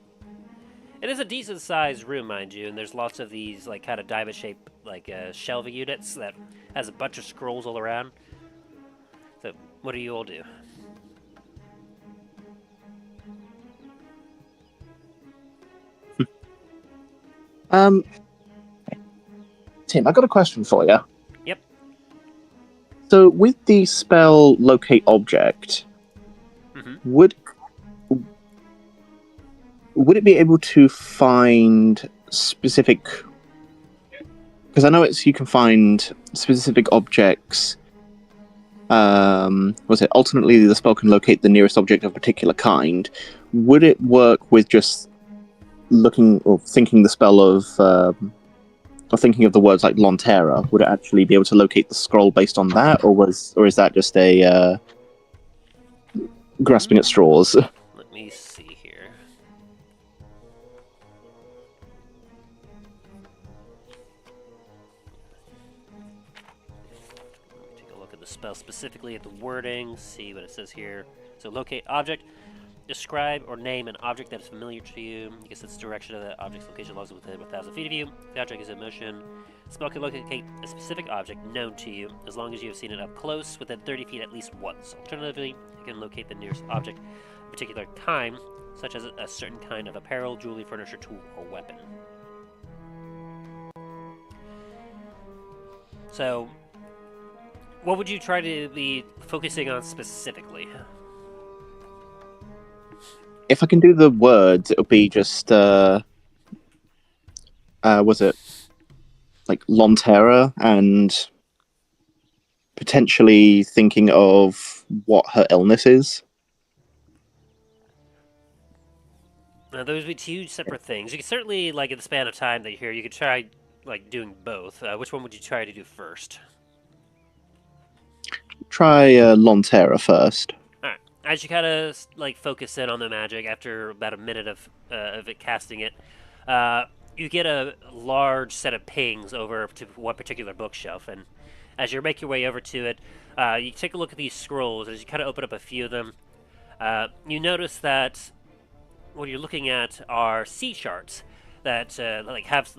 It is a decent-sized room, mind you, and there's lots of these, like, kind of diamond-shaped, like, shelving units that has a bunch of scrolls all around. So, what do you all do? Tim, I got a question for you. Yep. So, with the spell locate object, would it be able to find specific? Because I know you can find specific objects. Was it ultimately the spell can locate the nearest object of a particular kind? Would it work with just looking or thinking the spell of, or thinking of the words like Lontera? Would it actually be able to locate the scroll based on that, or is that just a grasping at straws? Let me see here. Take a look at the spell specifically, at the wording, see what it says here. So locate object. Describe or name an object that is familiar to you. You can set the direction of the object's location lies within 1,000 feet of you. The object is in motion. The spell can locate a specific object known to you as long as you have seen it up close within 30 feet at least once. Alternatively, you can locate the nearest object at a particular time, such as a certain kind of apparel, jewelry, furniture, tool, or weapon. So, what would you try to be focusing on specifically? If I can do the words, it'll be just was it like Lontera, and potentially thinking of what her illness is. Now, those would be two separate things. You could certainly, like, in the span of time that you're here, you could try, like, doing both. Which one would you try to do first? Try Lontera first. Alright. As you kind of, like, focus in on the magic, after about a minute of it casting it, you get a large set of pings over to one particular bookshelf, and as you make your way over to it, you take a look at these scrolls. As you kind of open up a few of them, you notice that what you're looking at are sea charts that have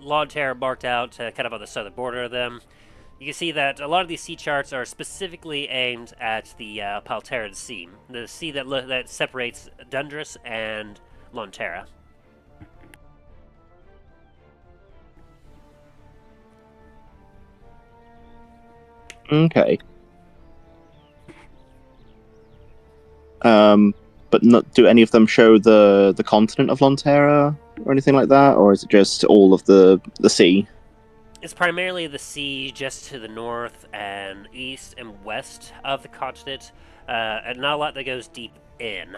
Lontera marked out kind of on the southern border of them. You can see that a lot of these sea charts are specifically aimed at the Palteran Sea, the sea that separates Dundras and Lontera. Okay. But not do any of them show the continent of Lontera or anything like that, or is it just all of the sea? It's primarily the sea just to the north and east and west of the continent, and not a lot that goes deep in.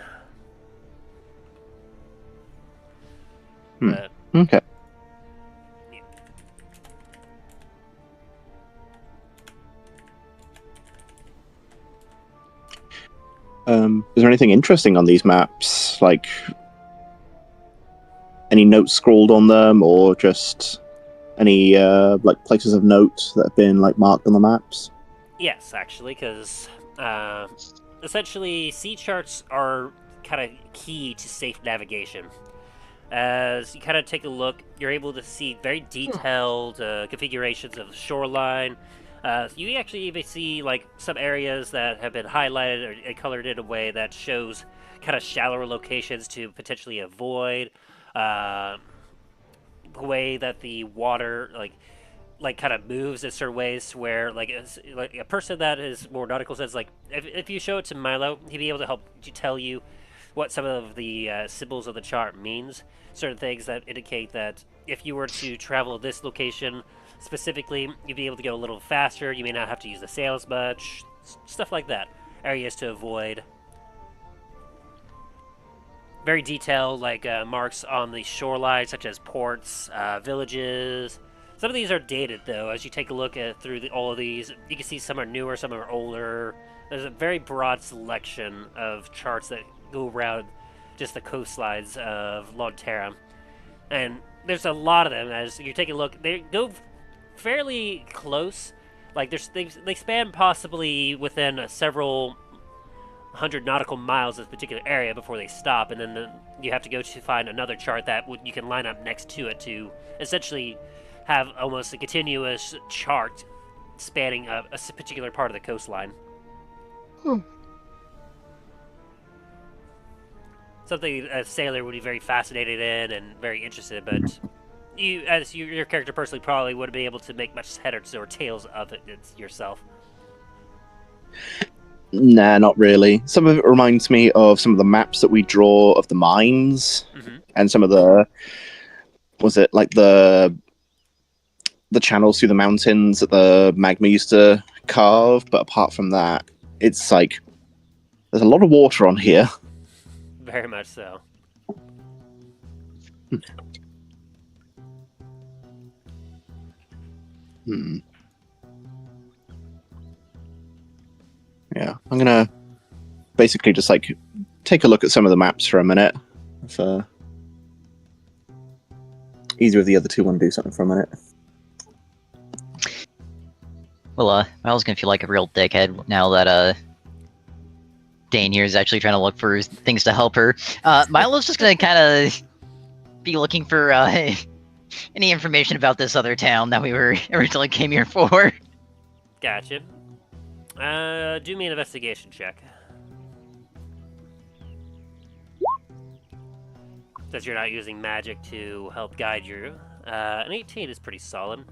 Okay. Is there anything interesting on these maps? Like any notes scrawled on them, or just any like places of note that have been like marked on the maps? Yes, actually, because essentially sea charts are kind of key to safe navigation. As you kind of take a look, you're able to see very detailed configurations of the shoreline. You actually even see like some areas that have been highlighted or colored in a way that shows kind of shallower locations to potentially avoid. The way that the water, like like kind of moves in certain ways where like a person that is more nautical sense, like if you show it to Milo, he'd be able to help to tell you what some of the symbols of the chart means. Certain things that indicate that if you were to travel this location specifically, you'd be able to go a little faster. You may not have to use the sail as much. Stuff like that. Areas to avoid. Very detailed, like marks on the shoreline, such as ports, villages. Some of these are dated, though. As you take a look at through all of these, you can see some are newer, some are older. There's a very broad selection of charts that go around just the coastlines of Lonterra. And there's a lot of them. As you take a look, they go fairly close. Like they span possibly within several 100 nautical miles of this particular area before they stop, and then you have to go to find another chart that you can line up next to it to essentially have almost a continuous chart spanning a particular part of the coastline. Something a sailor would be very fascinated in and very interested, but you, as your character personally, probably wouldn't be able to make much heads or tails of it yourself. Nah, not really. Some of it reminds me of some of the maps that we draw of the mines, and some of the the channels through the mountains that the magma used to carve. But apart from that, it's like there's a lot of water on here. Very much so. Yeah, I'm gonna basically just like take a look at some of the maps for a minute. If either of the other two want to do something for a minute. Well, Milo's gonna feel like a real dickhead now that Dane here is actually trying to look for things to help her. Milo's just gonna kind of be looking for any information about this other town that we were originally came here for. Gotcha. Do me an investigation check. Since you're not using magic to help guide you, an 18 is pretty solid.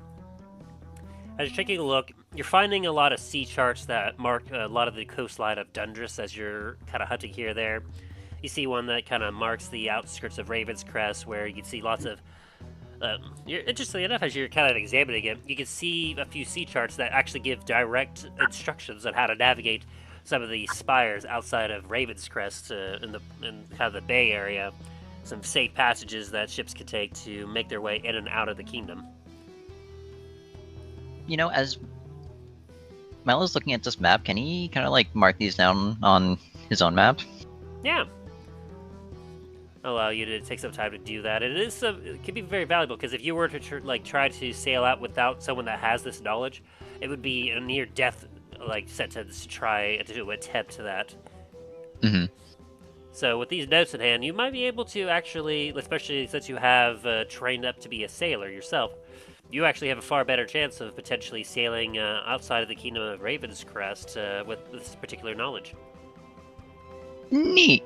As you're taking a look, you're finding a lot of sea charts that mark a lot of the coastline of Dundras as you're kind of hunting here or there. You see one that kind of marks the outskirts of Ravenscrest, where you can see lots of interestingly enough, as you're kind of examining it, you can see a few sea charts that actually give direct instructions on how to navigate some of the spires outside of Ravenscrest in kind of the bay area. Some safe passages that ships can take to make their way in and out of the kingdom. You know, as Milo's looking at this map, can he kind of like mark these down on his own map? Yeah. Allow you to take some time to do that. It can be very valuable, because if you were to try to sail out without someone that has this knowledge, it would be a near death sentence to try to attempt that. So with these notes in hand, you might be able to actually, especially since you have trained up to be a sailor yourself, you actually have a far better chance of potentially sailing outside of the kingdom of Ravenscrest with this particular knowledge. Neat.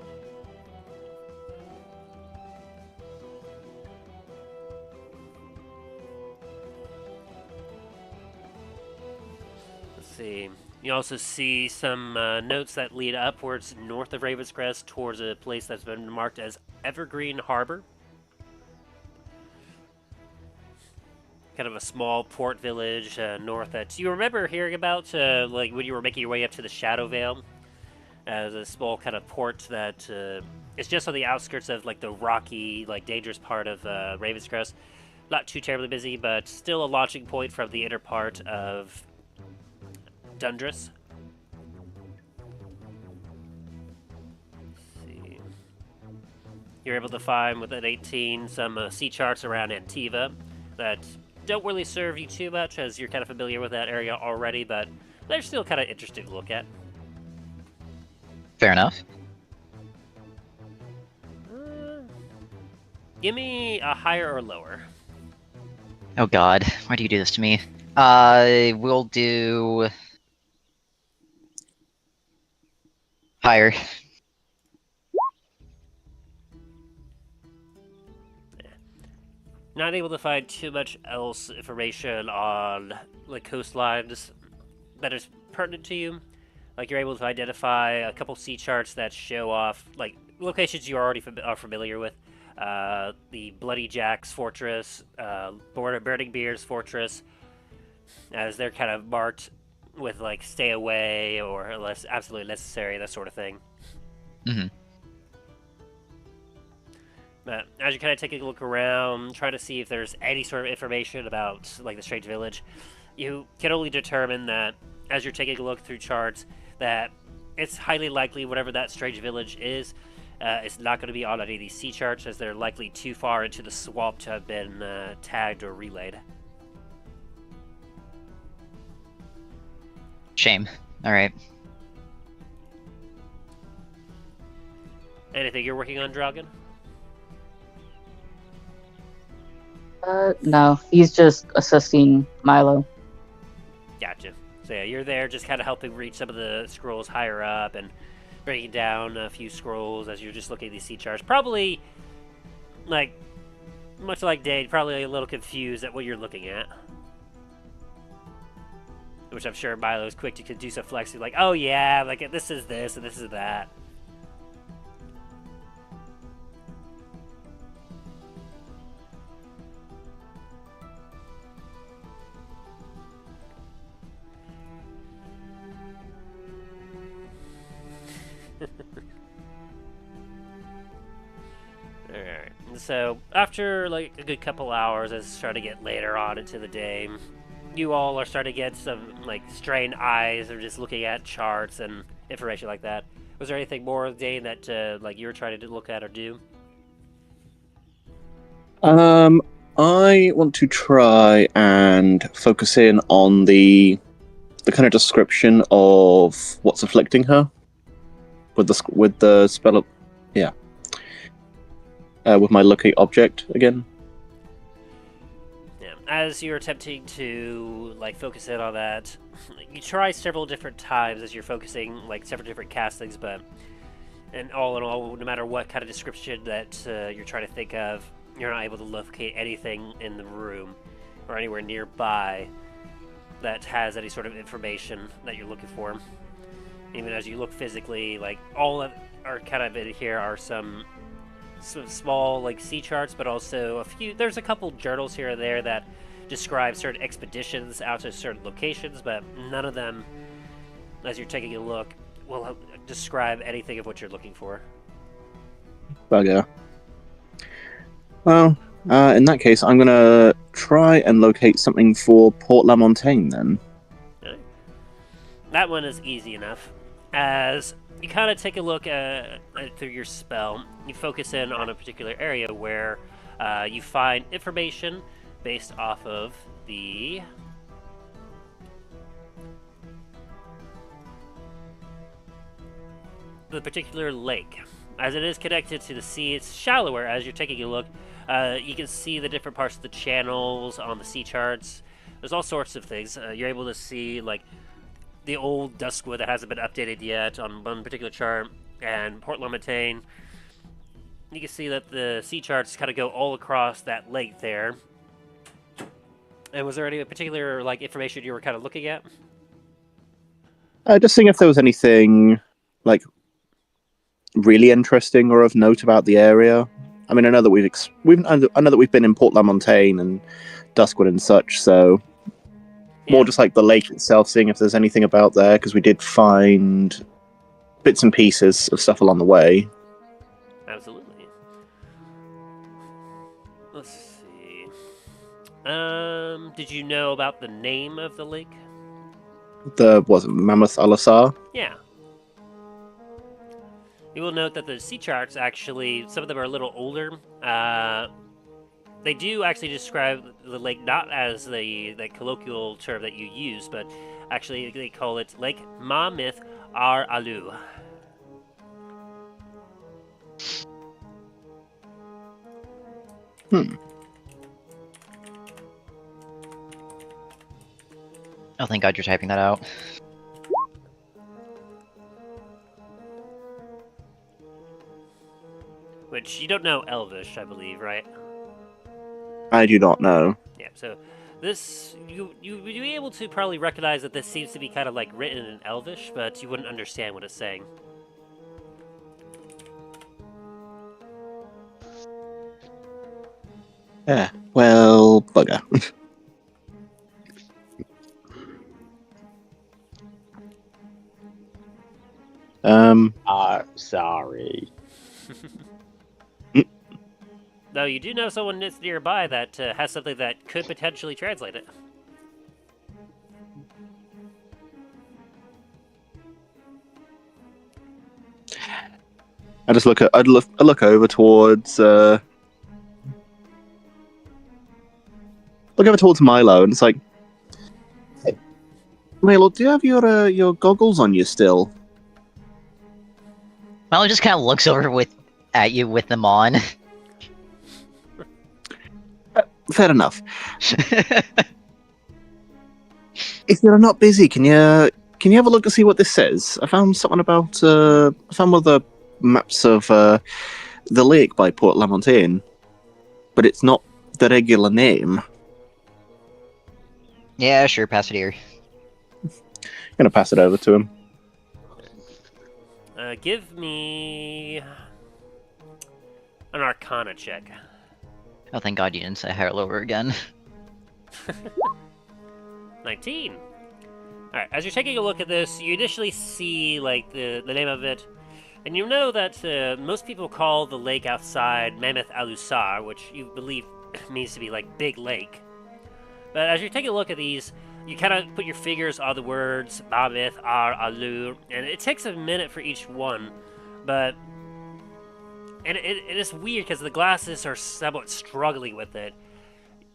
See. You also see some notes that lead upwards north of Ravenscrest towards a place that's been marked as Evergreen Harbor. Kind of a small port village north that you remember hearing about like when you were making your way up to the Shadow Vale. As a small kind of port that is just on the outskirts of like the rocky, like dangerous part of Ravenscrest. Not too terribly busy, but still a launching point from the inner part of Dundras. Let's see. You're able to find with an 18 some sea charts around Antiva that don't really serve you too much, as you're kind of familiar with that area already, but they're still kind of interesting to look at. Fair enough. Give me a higher or lower. Oh god, why do you do this to me? We'll do higher. Not able to find too much else information on like coastlines that is pertinent to you. Like you're able to identify a couple sea charts that show off like locations you already are familiar with. The Bloody Jack's Fortress, Burning Beer's Fortress, as they're kind of marked with like stay away or unless absolutely necessary, that sort of thing. Mm-hmm. But as you kind of take a look around, trying to see if there's any sort of information about like the strange village, you can only determine that as you're taking a look through charts that it's highly likely whatever that strange village is, it's not going to be on any of these sea charts as they're likely too far into the swamp to have been tagged or relayed. Shame. Alright. Anything you're working on, Drallgon? No, he's just assisting Milo. Gotcha. So yeah, you're there just kind of helping reach some of the scrolls higher up and breaking down a few scrolls as you're just looking at these sea charts. Probably, like, much like Dane, probably a little confused at what you're looking at. Which I'm sure Milo's quick to do some flexing, like, oh yeah, like this is this and this is that. Alright, so after like a good couple hours as it's starting to get later on into the day, you all are starting to get some like strained eyes or just looking at charts and information like that. Was there anything more, Dane, that like you were trying to look at or do? I want to try and focus in on the kind of description of what's afflicting her with the spell of, yeah. With my locate object again. Yeah, as you're attempting to like focus in on that, you try several different times as you're focusing like several different castings, but and all in all, no matter what kind of description that you're trying to think of, you're not able to locate anything in the room or anywhere nearby that has any sort of information that you're looking for. Even as you look physically, like all that are kind of in here are some small like sea charts, but also there's a couple journals here and there that describe certain expeditions out to certain locations, but none of them, as you're taking a look, will describe anything of what you're looking for. Bugger. Well, in that case, I'm gonna try and locate something for Port La Montagne then. Okay. That one is easy enough. As you kind of take a look through your spell, you focus in on a particular area where you find information based off of the particular lake. As it is connected to the sea, it's shallower. As you're taking a look, you can see the different parts of the channels on the sea charts. There's all sorts of things. You're able to see like the old Duskwood that hasn't been updated yet on one particular chart, and Port La Montagne. You can see that the sea charts kind of go all across that lake there. And was there any particular like information you were kind of looking at? Just seeing if there was anything like really interesting or of note about the area. I mean, I know that I know that we've been in Port La Montagne and Duskwood and such, so more just like the lake itself, seeing if there's anything about there, because we did find bits and pieces of stuff along the way. Absolutely. Let's see. Did you know about the name of the lake? Was it Mammoth Alasar? Yeah. You will note that the sea charts actually, some of them are a little older. They do actually describe the lake not as the colloquial term that you use, but actually they call it Lake Mammoth Ar Alu. Oh, thank God you're typing that out. Which you don't know Elvish, I believe, right? I do not know. Yeah, so this you'd be able to probably recognize that this seems to be kind of like written in Elvish, but you wouldn't understand what it's saying. Yeah. Well, bugger. Sorry. Though you do know someone that's nearby that has something that could potentially translate it. I just look over towards Milo, and it's like, hey, Milo, do you have your goggles on you still? Milo just kind of looks over at you with them on. Fair enough. If you're not busy, can you have a look to see what this says? I found something about I found one of the maps of the lake by Port La Montagne, but it's not the regular name. Yeah, sure, pass it here. I'm gonna pass it over to him. Give me an Arcana check. Oh, thank God you didn't say higher lower again. 19. Alright, as you're taking a look at this, you initially see, like, the name of it, and you know that most people call the lake outside Mammoth Alusar, which you believe means to be, like, big lake. But as you're taking a look at these, you kind of put your fingers on the words Mammoth, Ar, Alu, and it takes a minute for each one, but... And it is weird because the glasses are somewhat struggling with it.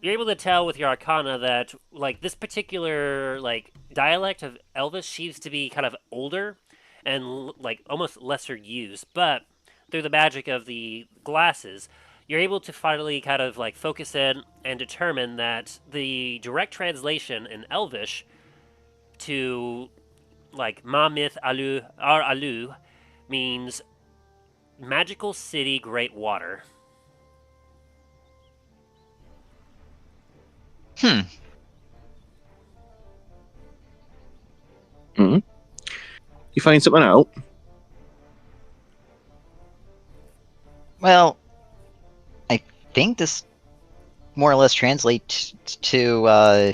You're able to tell with your Arcana that, like, this particular, like, dialect of Elvish seems to be kind of older and, like, almost lesser used. But through the magic of the glasses, you're able to finally kind of, like, focus in and determine that the direct translation in Elvish to, like, Mamith Alu, Ar Alu, means Magical City Great Water. Hmm. You find something out? Well, I think this more or less translates to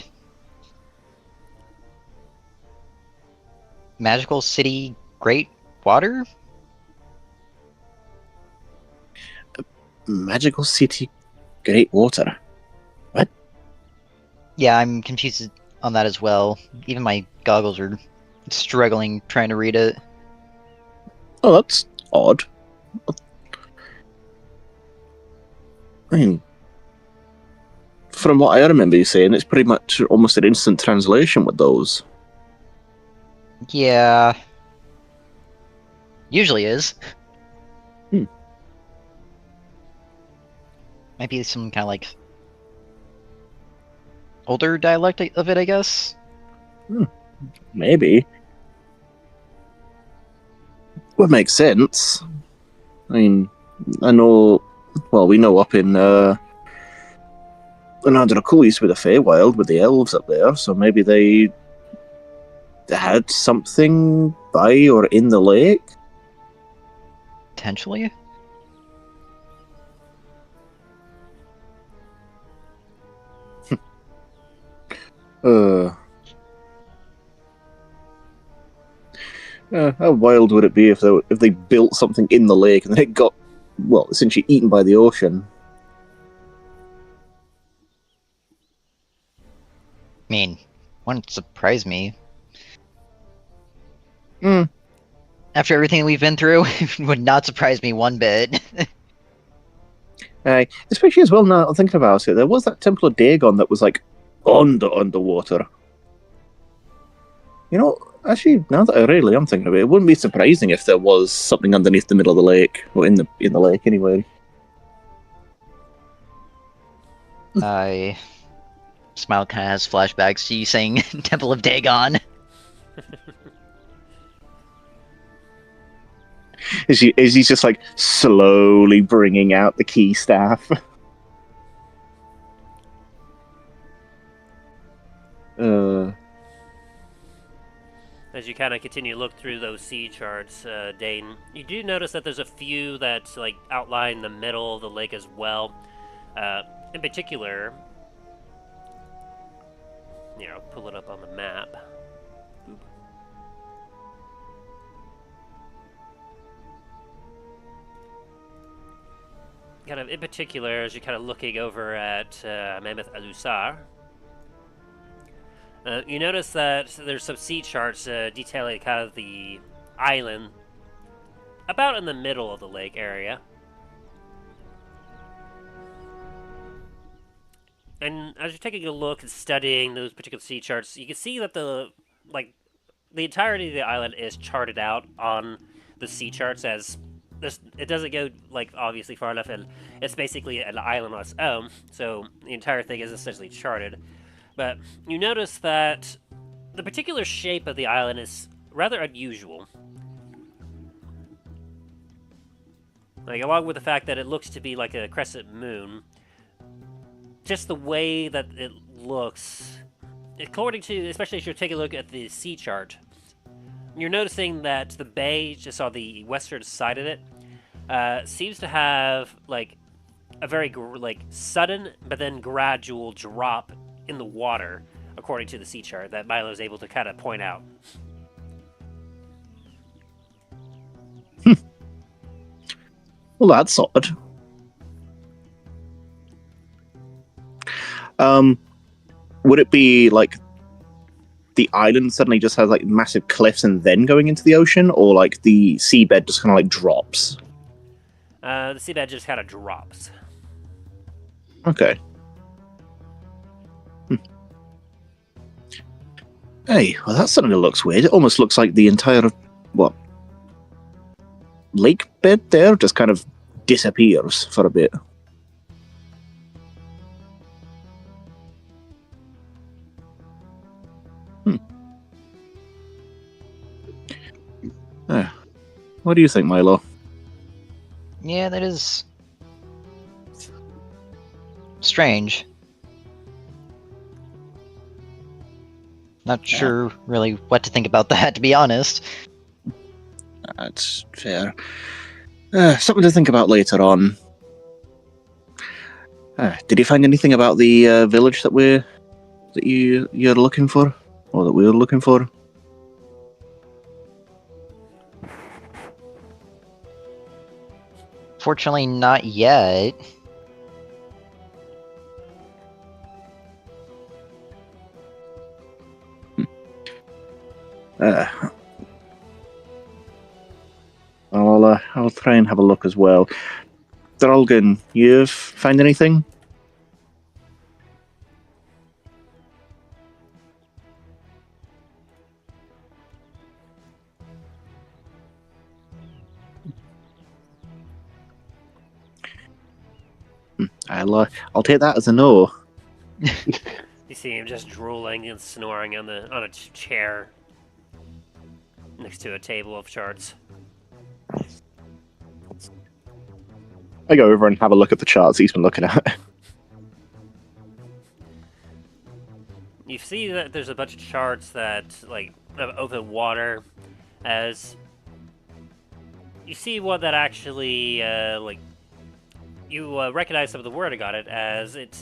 Magical City Great Water? Magical City Great Water. What? Yeah, I'm confused on that as well. Even my goggles are struggling trying to read it. Oh, that's odd. I mean, from what I remember you saying, it's pretty much almost an instant translation with those. Yeah. Usually is. Might be some kind of like older dialect of it, I guess. Maybe. Would make sense. I mean, I know. Well, we know up in Andrakulis with the Feywild with the elves up there, so maybe they had something by or in the lake. Potentially. How wild would it be if they built something in the lake and then it got, well, essentially eaten by the ocean? I mean, wouldn't surprise me. After everything we've been through, it would not surprise me one bit. Especially as well now I'm thinking about it, there was that Temple of Dagon that was like underwater. You know, actually, now that I really am thinking of it, it wouldn't be surprising if there was something underneath the middle of the lake, or in the lake anyway. Smile kind of has flashbacks to you saying Temple of Dagon. Is he's just like slowly bringing out the key staff? As you kind of continue to look through those sea charts, Dane, you do notice that there's a few that like outline the middle of the lake as well. In particular, I'll pull it up on the map. Boop. Kind of in particular, as you're kind of looking over at Mammoth Alusar, you notice that there's some sea charts detailing kind of the island about in the middle of the lake area. And as you're taking a look and studying those particular sea charts, you can see that the entirety of the island is charted out on the sea charts as this. It doesn't go obviously far enough, and it's basically an island on its own. So the entire thing is essentially charted. But you notice that the particular shape of the island is rather unusual. Along with the fact that it looks to be like a crescent moon, just the way that it looks, according to, especially as you're taking a look at the sea chart, you're noticing that the bay just on the western side of it seems to have a very sudden but then gradual drop in the water, according to the sea chart that Milo is able to kind of point out. Well, that's odd. Would it be the island suddenly just has massive cliffs and then going into the ocean, or the seabed just kind of drops? The seabed just kind of drops. Okay. Hey, well, that suddenly looks weird. It almost looks like the entire, lake bed there just kind of disappears for a bit. What do you think, Milo? Yeah, that is strange. Not sure really what to think about that, to be honest. That's fair. Something to think about later on. Did you find anything about the village that you're looking for, or that we were looking for? Fortunately, not yet. I'll try and have a look as well. Drallgon, you've found anything? I'll take that as a no. You see him just drooling and snoring on a chair next to a table of charts. I go over and have a look at the charts he's been looking at. You see that there's a bunch of charts that have open water, as you see one that actually you recognize some of the wording on it as it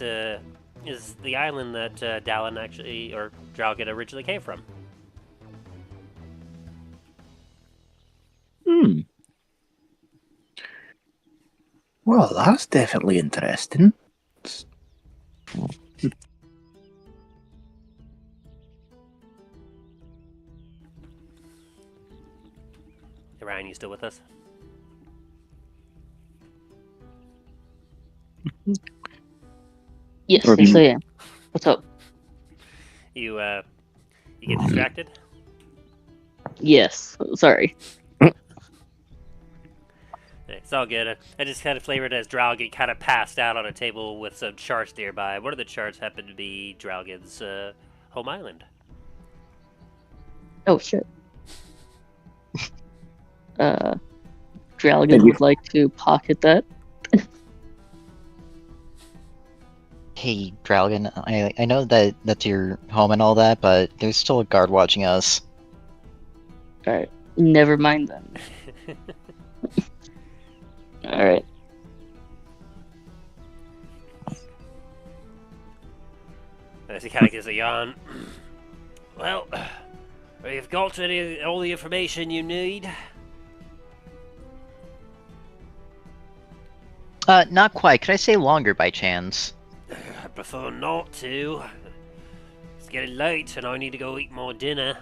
is the island that Drallgon originally came from. Well, that's definitely interesting. Ryan, you still with us? Yes, yes I am. What's up? You get distracted? Yes, sorry. It's all good. I just kind of flavored as Drallgon kind of passed out on a table with some charts nearby. One of the charts happened to be Drallgon's home island. Oh, shit. Drallgon would like to pocket that. Hey, Drallgon, I know that that's your home and all that, but there's still a guard watching us. Alright. Never mind then. Alright. As he kind of gives a yawn. Well, we've got all the information you need. Not quite. Could I say longer by chance? I prefer not to. It's getting late and I need to go eat more dinner.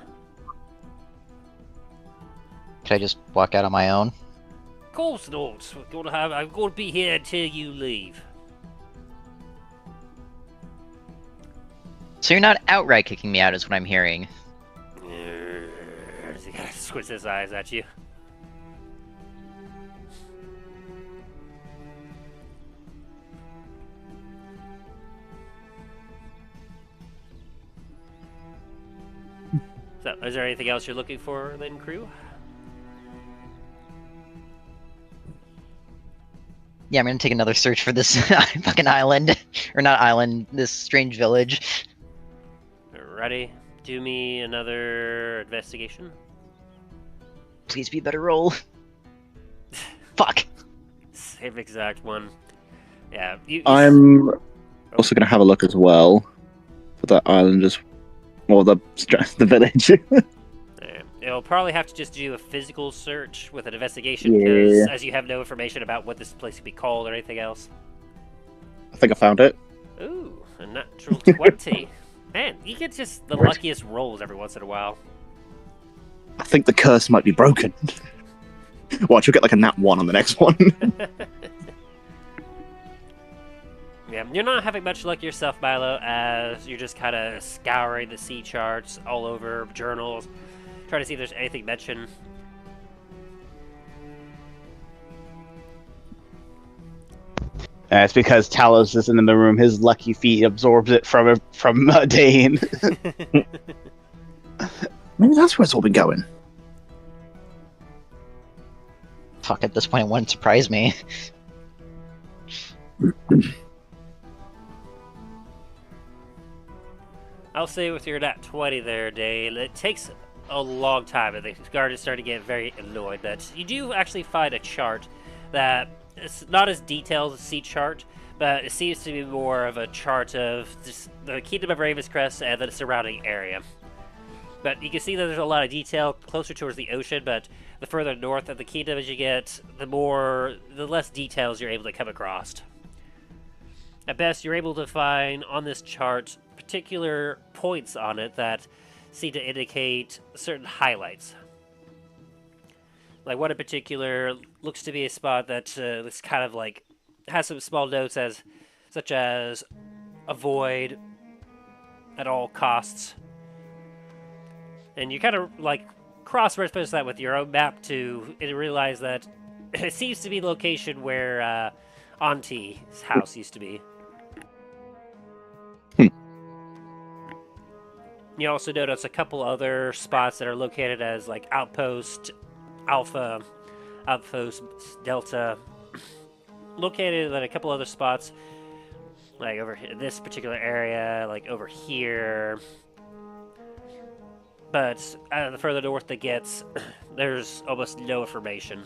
Could I just walk out on my own? Of course not. I'm going to be here until you leave. So you're not outright kicking me out, is what I'm hearing. He kind of squints his eyes at you. So, is there anything else you're looking for then, crew? Yeah, I'm gonna take another search for this fucking island. Or not island, this strange village. Ready? Do me another investigation. Please be a better roll. Fuck. Same exact one. Yeah, I'm also going to have a look as well for that island, or the village. It'll probably have to just do a physical search with an investigation, because as you have no information about what this place could be called or anything else. I think I found it. Ooh, a natural 20. Man, you get just the luckiest rolls every once in a while. I think the curse might be broken. Watch, you'll get like a nat 1 on the next one. Yeah, you're not having much luck yourself, Milo, as you're just kind of scouring the sea charts all over, journals, trying to see if there's anything mentioned. It's because Talos isn't in the room. His lucky feet absorbs it from Dane. Maybe that's where it's all been going. Fuck, at this point it wouldn't surprise me. I'll say with your nat 20 there, Dane, it takes a long time, and the guard is starting to get very annoyed, but you do actually find a chart that it's not as detailed as a sea chart, but it seems to be more of a chart of just the Kingdom of Ravenscrest and the surrounding area. But you can see that there's a lot of detail closer towards the ocean, but the further north of the kingdom as you get, the less details you're able to come across. At best, you're able to find on this chart particular points on it that seem to indicate certain highlights. Like one in particular looks to be a spot that is kind of like has some small notes such as avoid at all costs. And you kind of like cross-reference that with your own map to realize that it seems to be the location where Auntie's house used to be. You also notice a couple other spots that are located as like Outpost Alpha, Outpost Delta, located in a couple other spots, like over in this particular area, like over here. But the further north it gets, there's almost no information.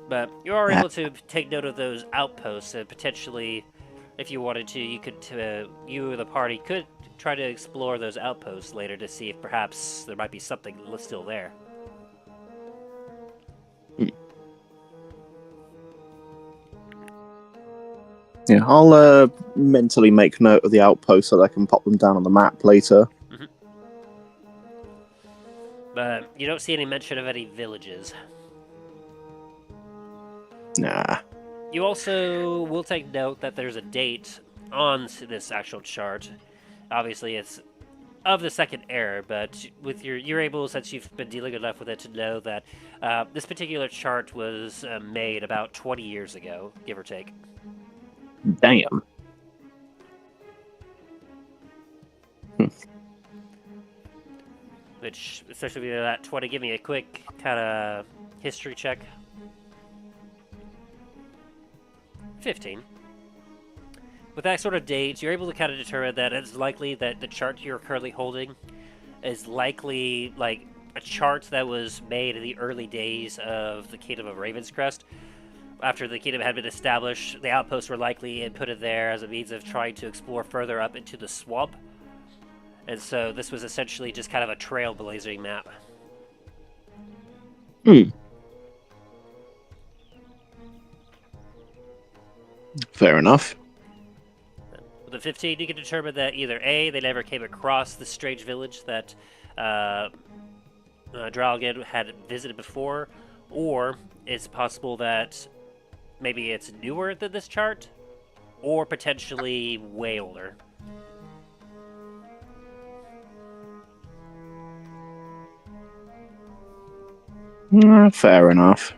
But you are able to take note of those outposts, and potentially, if you wanted to, you could, you or the party could try to explore those outposts later to see if perhaps there might be something still there. Yeah, I'll mentally make note of the outposts so that I can pop them down on the map later. Mm-hmm. But you don't see any mention of any villages. Nah. You also will take note that there's a date on this actual chart. Obviously, it's of the second era, but with you're able, since you've been dealing enough with it, to know that this particular chart was made about 20 years ago, give or take. Damn. Which, especially with that 20, give me a quick kind of history check. 15. With that sort of date, you're able to kind of determine that it's likely that the chart you're currently holding is likely like a chart that was made in the early days of the Kingdom of Ravenscrest. After the kingdom had been established, the outposts were likely put in there as a means of trying to explore further up into the swamp. And so this was essentially just kind of a trailblazing map. Fair enough. With the 15, you can determine that either A, they never came across the strange village that Drallgon had visited before, or it's possible that maybe it's newer than this chart, or potentially way older. Fair enough.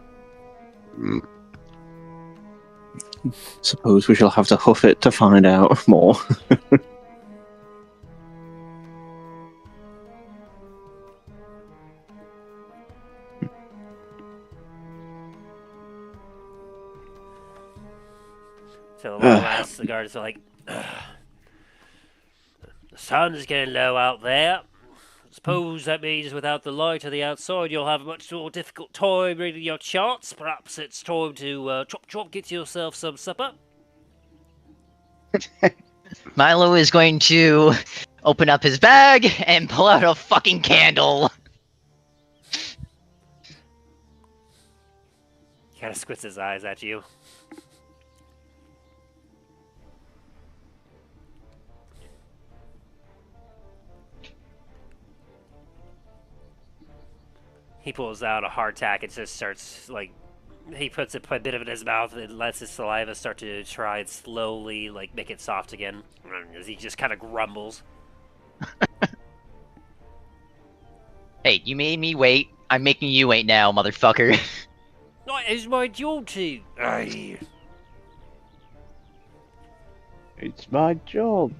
Suppose we shall have to hoof it to find out more. So the last the guards are like, "The sun's getting low out there. Suppose that means without the light on the outside, you'll have a much more difficult time reading your charts. Perhaps it's time to chop, get yourself some supper." Milo is going to open up his bag and pull out a fucking candle. He kind of squints his eyes at you. He pulls out a hardtack and just starts, like, he puts a bit of it in his mouth and lets his saliva start to try and slowly, like, make it soft again. As he just kind of grumbles. Hey, you made me wait. I'm making you wait now, motherfucker. That is my duty. Aye. It's my job.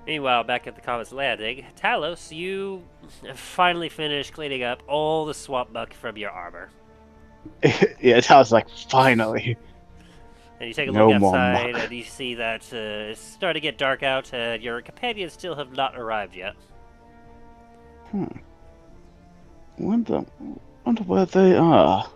Meanwhile, back at the Comet's Landing, Talos, you have finally finished cleaning up all the swamp muck from your armor. Yeah, I was like, finally. And you take a No look more outside, muck. and you see that it's starting to get dark out, and your companions still have not arrived yet. Wonder where they are.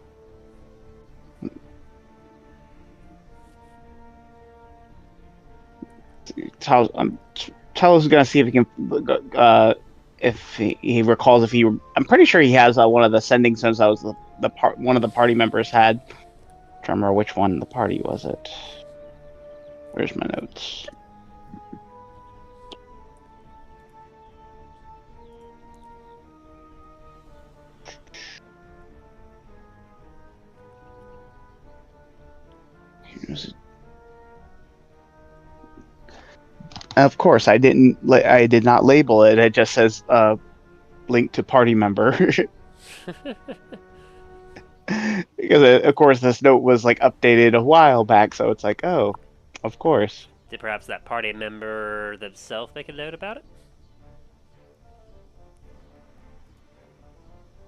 Talos is gonna see if he can, if he recalls if he. I'm pretty sure he has one of the sending stones that was one of the party members had. I'm trying to remember which one the party was it. Where's my notes? Of course, I did not label it. It just says link to party member. Because of course this note was like updated a while back, so it's like, oh, of course. Did perhaps that party member themselves make a note about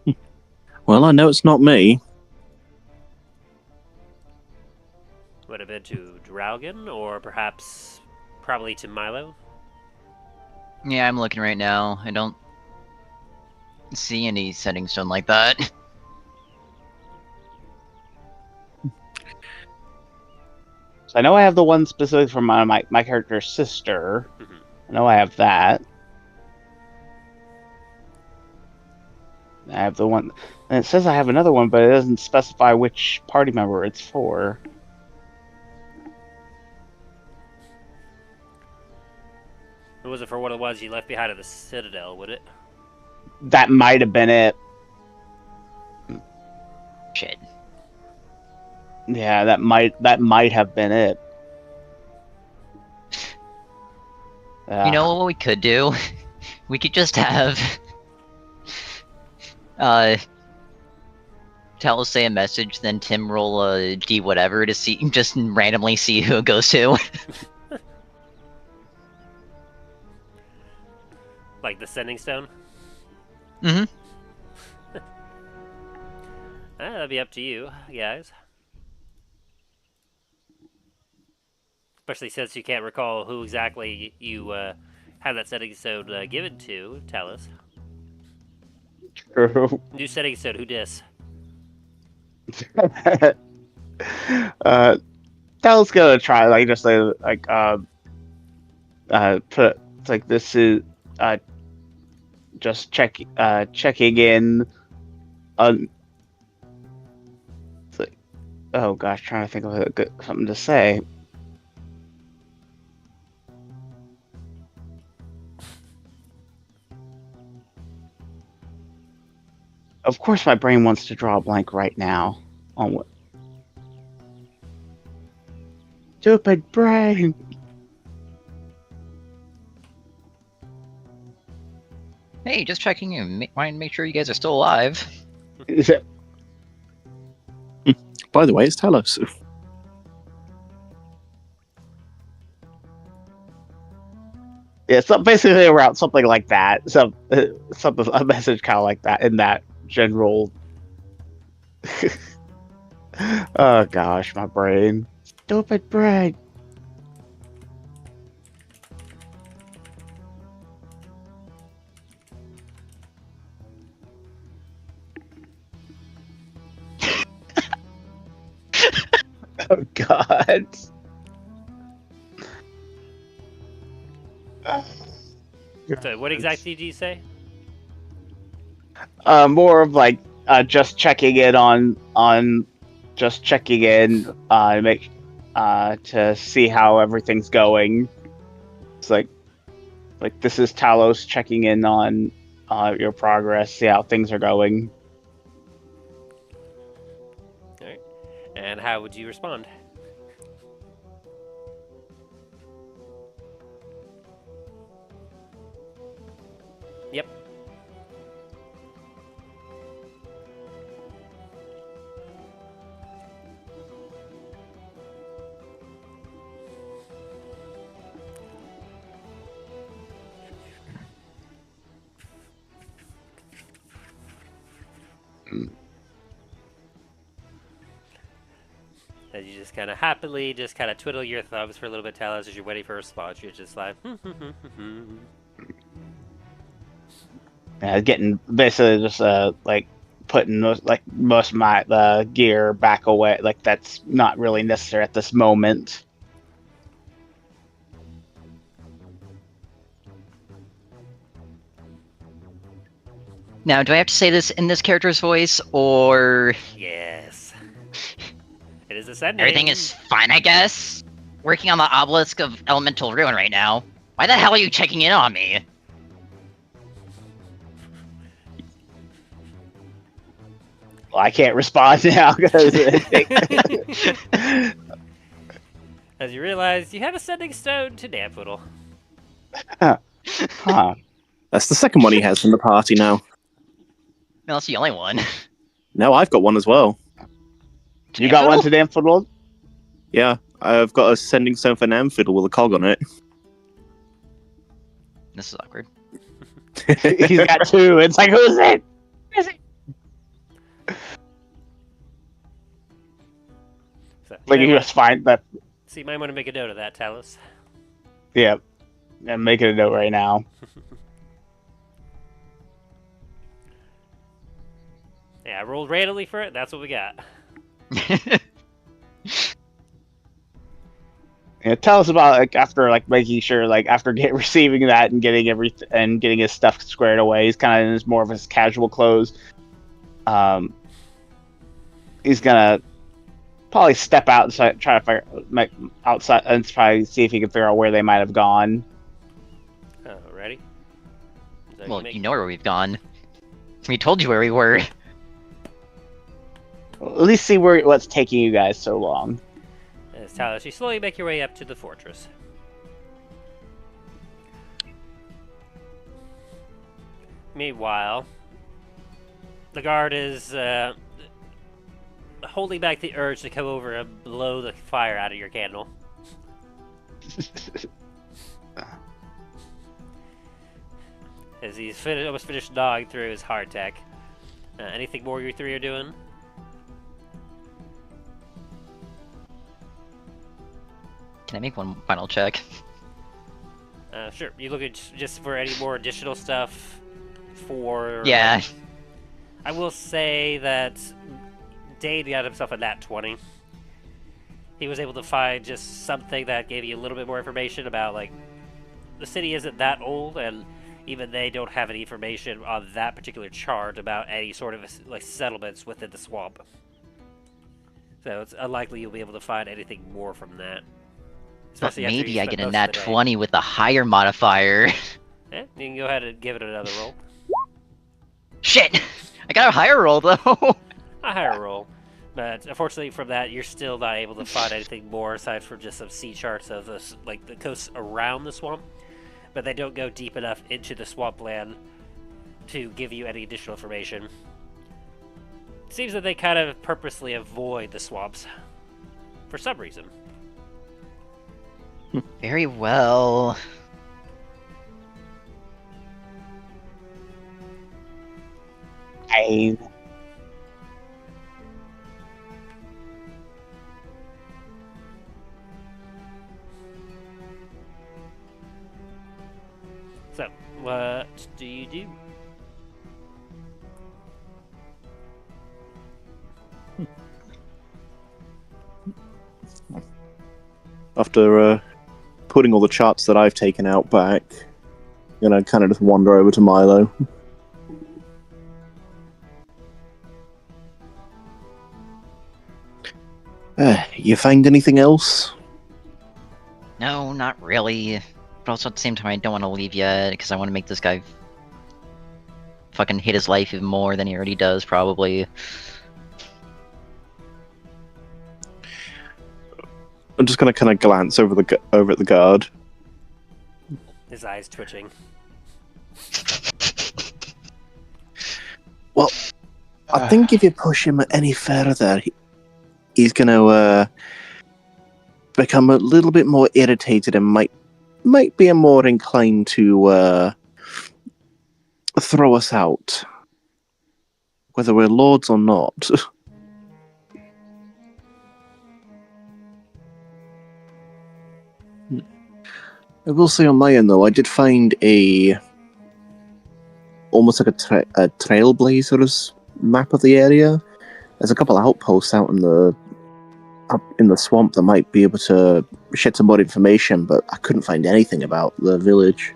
it? Well, I know it's not me. Would have been to Drallgon, or perhaps probably to Milo? Yeah, I'm looking right now. I don't see any setting stone like that. So I know I have the one specifically from my character's sister. Mhm. I know I have that. I have the one, and it says I have another one, but it doesn't specify which party member it's for. It wasn't for one of the ones you left behind at the Citadel, would it? That might have been it. Shit. Yeah, that might have been it. You know what we could do? We could just have Talos say a message, then Tim roll a D whatever to see, just randomly see who it goes to. Like the sending stone? Mm-hmm. That'll be up to you, guys. Especially since you can't recall who exactly you had that setting stone given to. Tell us. True. New setting stone. Who dis? Tal's gonna try like just put like this is just checking in on. It's like, oh gosh, trying to think of something to say. Of course, my brain wants to draw a blank right now on what. Stupid brain. Hey, just checking in. Wanting to make sure you guys are still alive. By the way, it's Talos. Yeah, so basically around something like that. Something a message kind of like that in that general. Oh gosh, my brain. Stupid brain. Oh god. So, what exactly did you say? More of like just checking in on just checking in make to see how everything's going. It's like this is Talos checking in on your progress, see how things are going. Alright. And how would you respond? Yep. And you just kind of happily just kind of twiddle your thumbs for a little bit, Talos, as you're waiting for a response. You're just like, Getting basically just like putting most of my gear back away. Like that's not really necessary at this moment. Now, do I have to say this in this character's voice, or yes. It is ascending. everything is fine, I guess? Working on the obelisk of elemental ruin right now. Why the hell are you checking in on me? Well, I can't respond now because As you realize, you have a sending stone to Dampoodle. huh. That's the second one he has from the party now. No, that's the only one. No, I've got one as well. You got one to damn football? Yeah, I've got a sending stone for Namfiddle with a cog on it. This is awkward. He's got two. It's like, who's it? Who's it? So, Like you just find that. So you might want to make a note of that, Talos. Yeah, I'm making a note right now. Yeah, I rolled randomly for it. That's what we got. Yeah, tell us about after making sure after receiving that and getting everything and getting his stuff squared away. He's kind of in more of his casual clothes. He's gonna probably step out and try to outside and try to see if he can figure out where they might have gone. Oh, ready? Well, you know where we've gone. We told you where we were. At least see what's taking you guys so long. As Talos, you slowly make your way up to the fortress. Meanwhile, the guard is holding back the urge to come over and blow the fire out of your candle. As he's almost finished gnawing through his hardtack. Anything more you three are doing? Can I make one final check? Sure. You looking just for any more additional stuff for... Yeah. I will say that Dane got himself a nat 20. He was able to find just something that gave you a little bit more information about, like, the city isn't that old, and even they don't have any information on that particular chart about any sort of, like, settlements within the swamp. So it's unlikely you'll be able to find anything more from that. But Especially after you maybe I spent get a most nat of the day. 20 with a higher modifier. Yeah, you can go ahead and give it another roll. Shit! I got a higher roll, though! A higher roll. But unfortunately from that, you're still not able to find anything more aside from just some sea charts of the coasts around the swamp. But they don't go deep enough into the swampland to give you any additional information. It seems that they kind of purposely avoid the swamps. For some reason. Very well. Pain. So, what do you do? After putting all the charts that I've taken out back, I'm gonna kind of just wander over to Milo. You find anything else? No, not really. But also at the same time, I don't want to leave yet, because I want to make this guy fucking hate his life even more than he already does, probably. I'm just gonna kind of glance over at the guard. His eyes twitching. Well, I think if you push him any further, he's gonna become a little bit more irritated and might be more inclined to throw us out, whether we're lords or not. I will say on my end, though, I did find almost like a trailblazer's map of the area. There's a couple of outposts out up in the swamp that might be able to shed some more information, but I couldn't find anything about the village.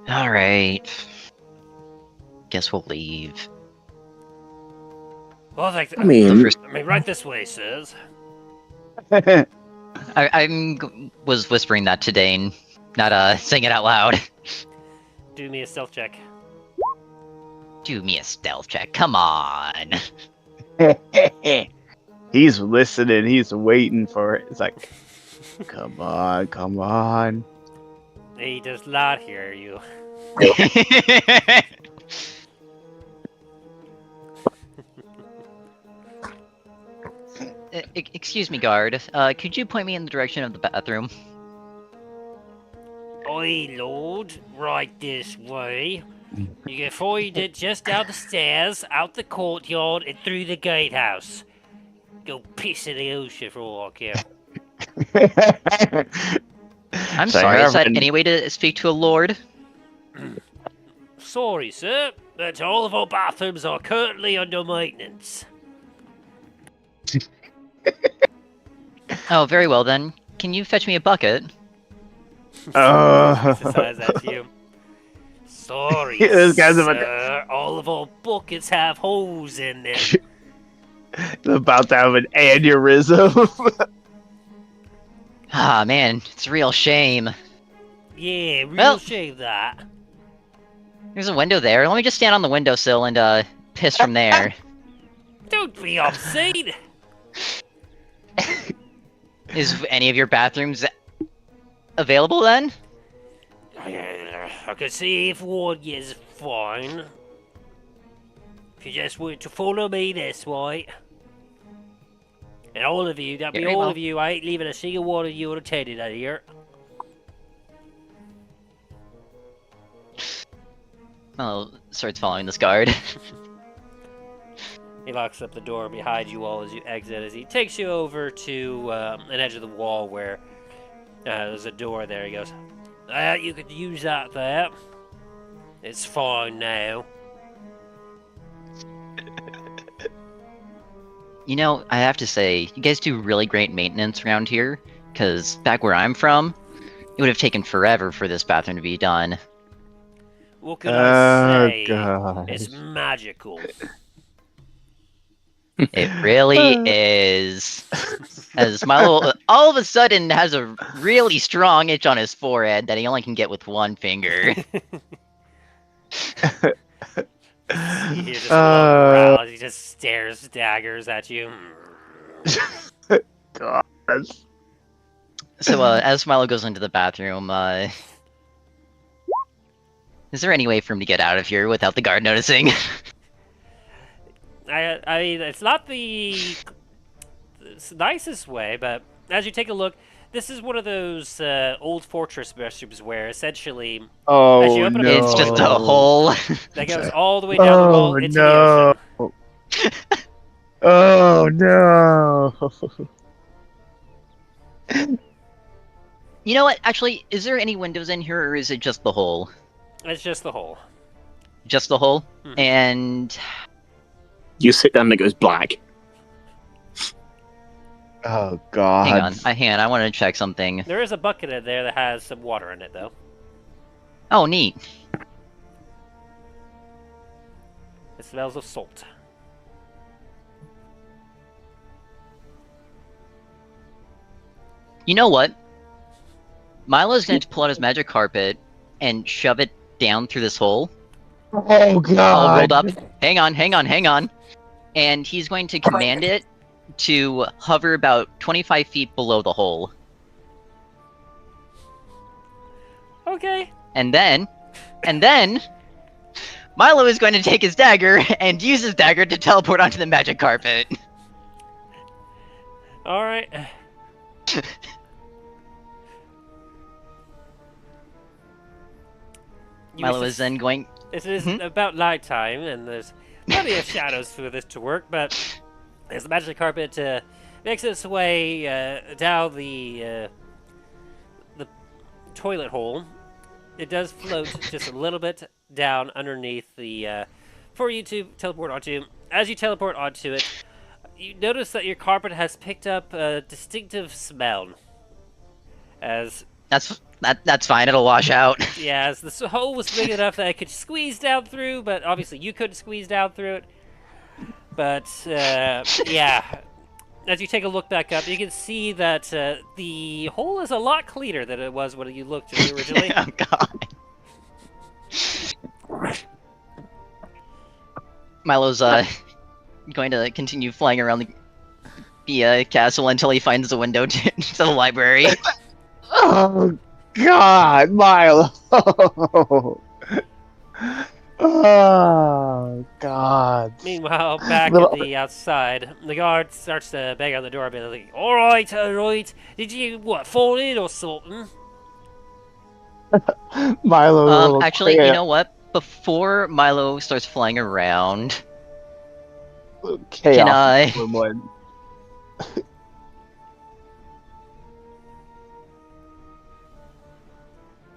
Alright. Guess we'll leave. Well, I I mean, right this way, sirs. Was whispering that to Dane, not saying it out loud. Do me a stealth check. Do me a stealth check, come on! He's listening. He's waiting for it. It's like, come on, come on. He does not hear you. Excuse me, guard. Could you point me in the direction of the bathroom? Oi, lord, right this way. You can find it just down the stairs, out the courtyard, and through the gatehouse. Go piss in the ocean for all I care. I'm sorry, is that any way to speak to a lord? Sorry, sir, but all of our bathrooms are currently under maintenance. Oh, very well then. Can you fetch me a bucket? Exercise at you. Sorry, This guy's sir. All of our buckets have holes in them. about to have an aneurysm. Ah, man, it's a real shame. Yeah, real Well- shame that. There's a window there. Let me just stand on the windowsill and piss from there. Don't be obscene. Is any of your bathrooms available then? I can see if one is fine. If you just want to follow me this way. And all of you, that'll be Very all well. of you, I ain't leaving a single one of you unattended out here. Milo starts following this guard. He locks up the door behind you all as you exit, as he takes you over to an edge of the wall where there's a door there. He goes, you could use that there. It's fine now. You know, I have to say, you guys do really great maintenance around here, because back where I'm from, it would have taken forever for this bathroom to be done. What can I say? God. It's magical. It really is. As Milo all of a sudden has a really strong itch on his forehead that he only can get with one finger. You hear just a little growl as he just stares daggers at you. God. So, as Milo goes into the bathroom, is there any way for him to get out of here without the guard noticing? I mean, it's not the nicest way, but as you take a look, this is one of those old fortress restrooms where essentially Oh, as you open up no. It's just a hole. that goes all the way down the wall into the ocean. Oh, no. You know what? Actually, is there any windows in here, or is it just the hole? It's just the hole. Just the hole? Mhm. And You sit down and it goes black. Oh, God. hang on, I want to check something. There is a bucket in there that has some water in it, though. Oh, neat. It smells of salt. You know what? Milo's going to pull out his magic carpet and shove it down through this hole, Oh, God. all rolled up. Hang on. And he's going to command it to hover about 25 feet below the hole. Okay. And then, Milo is going to take his dagger and use his dagger to teleport onto the magic carpet. All right. Milo is then going... It is about nighttime, and there's plenty of shadows for this to work, but as the magic carpet makes its way down the toilet hole, it does float just a little bit down underneath the for you to teleport onto. As you teleport onto it, you notice that your carpet has picked up a distinctive smell. As That's fine, it'll wash out. yeah, as the hole was big enough that I could squeeze down through, but obviously you couldn't squeeze down through it. But, yeah, as you take a look back up, you can see that the hole is a lot cleaner than it was when you looked at it originally. Oh, God. Milo's going to continue flying around the castle until he finds the window to the library. Oh, God, Milo. Oh, God. Meanwhile, back at the outside, the guard starts to bang on the door, being like, all right, did you, fall in or something? Milo. Actually, you know what? Before Milo starts flying around, Chaos. can I...